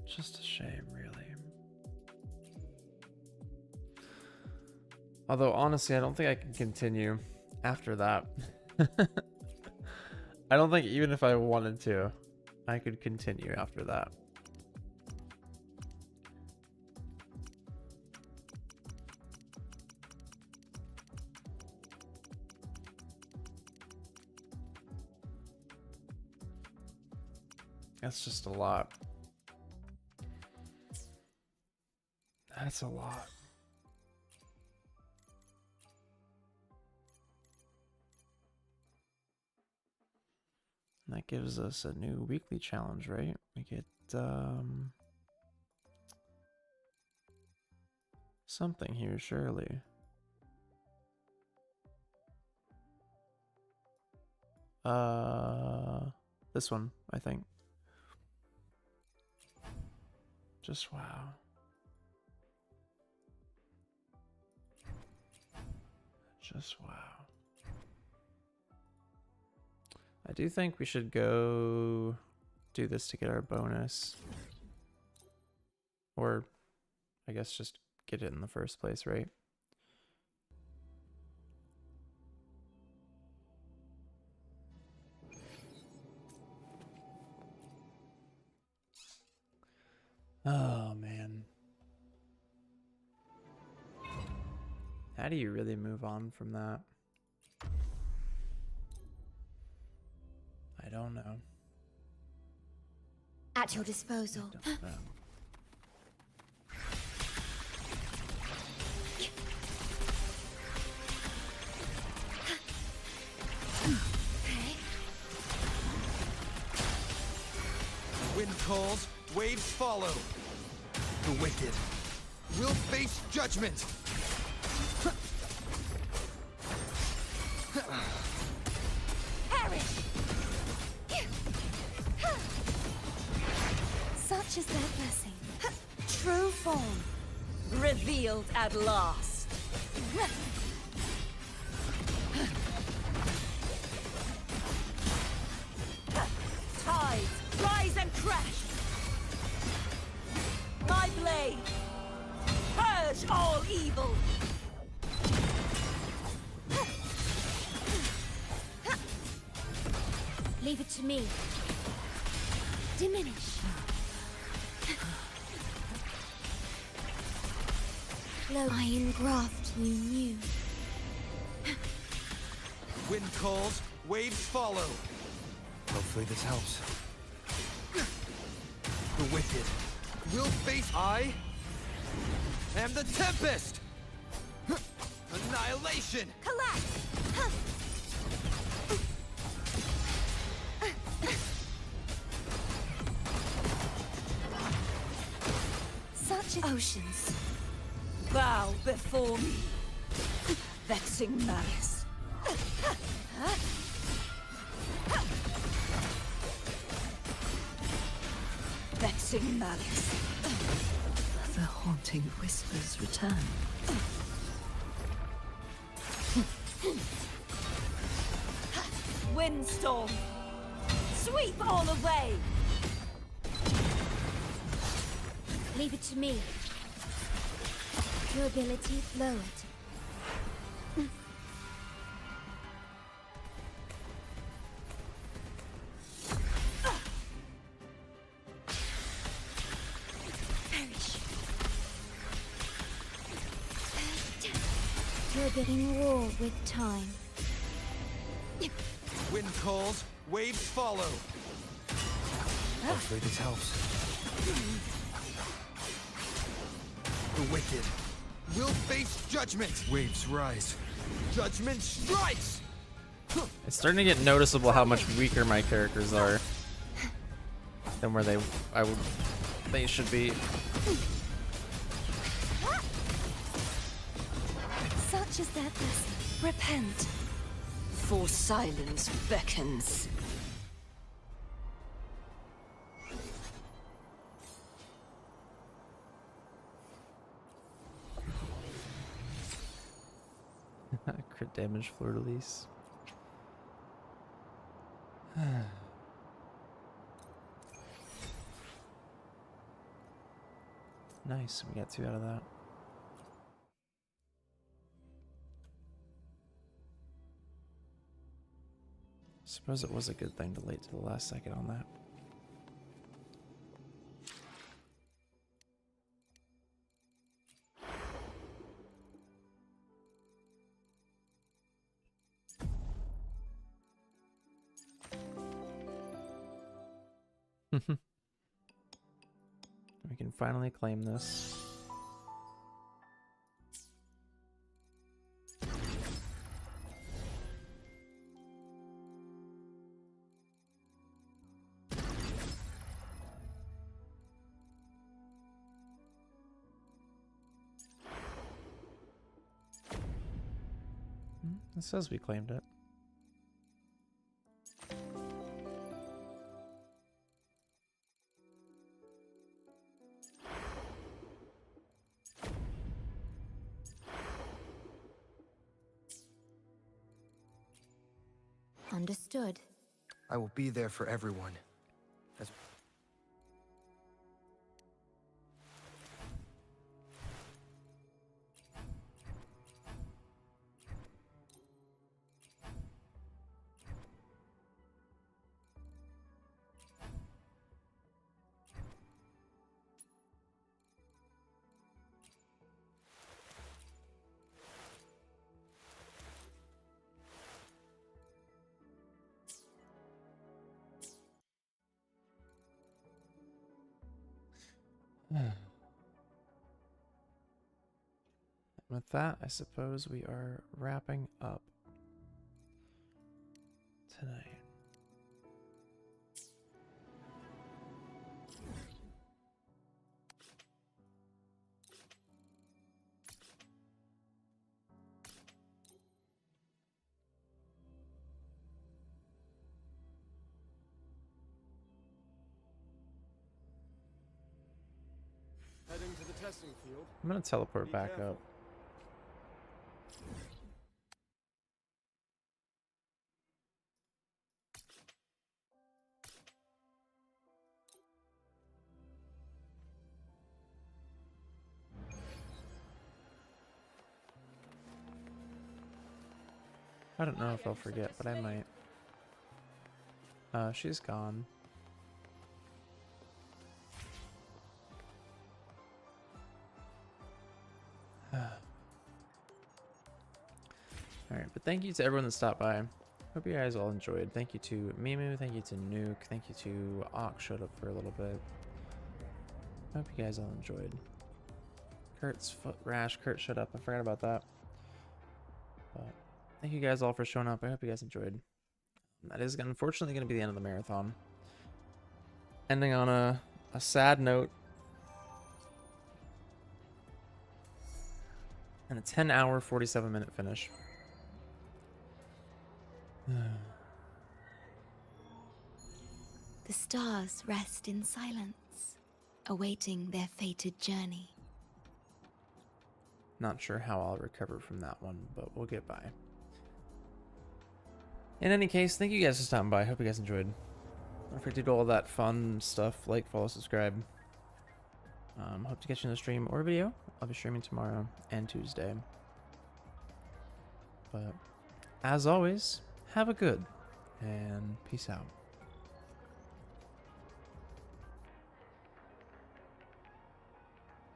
Just a shame, really. Although, honestly, I don't think I can continue after that. I don't think even if I wanted to, I could continue after that. That's just a lot. That's a lot. And that gives us a new weekly challenge, right? We get, something here, surely. This one, I think. Just wow. Just wow. I do think we should go do this to get our bonus. Or I guess just get it in the first place, right? Oh, man. How do you really move on from that? I don't know. At your disposal. I don't know. Wind calls, waves follow. The wicked will face judgment. Perish! Such is their blessing. True form, revealed at last. Tides, rise and crash! My blade, purge all evil! Leave it to me. Diminish. Lo, I engraft you new. Wind calls, waves follow. Hopefully this helps. The wicked will face. I am the Tempest! Annihilation! Collapse! Such oceans. Bow before me, vexing malice. Vexing malice. The haunting whispers return. Windstorm, sweep all away. Leave it to me. Your ability, flow it. Perish. You're getting war with time. Wind calls, waves follow. Hopefully this helps. The wicked will face judgment. Waves rise. Judgment strikes. It's starting to get noticeable how much weaker my characters are than where they should be. Such is their blessing. Repent. For silence beckons. Crit damage floor release. Nice, we got 2 out of that. Suppose it was a good thing to wait to the last second on that. We can finally claim this. It says we claimed it. Understood. I will be there for everyone. As With that, I suppose we are wrapping up tonight. Heading to the testing field. I'm gonna teleport back up. I don't know if I'll forget, but I might. She's gone. Alright, but thank you to everyone that stopped by. Hope you guys all enjoyed. Thank you to Mimu, thank you to Nuke, thank you to Ox, showed up for a little bit. Hope you guys all enjoyed. Kurt's foot rash, Kurt showed up, I forgot about that. But thank you guys all for showing up. I hope you guys enjoyed. That is unfortunately going to be the end of the marathon. Ending on a sad note. And a 10-hour, 47-minute finish. The stars rest in silence, awaiting their fated journey. Not sure how I'll recover from that one, but we'll get by. In any case, thank you guys for stopping by. Hope you guys enjoyed. Don't forget to do all that fun stuff. Like, follow, subscribe. Hope to catch you in the stream or video. I'll be streaming tomorrow and Tuesday. But as always, have a good and peace out.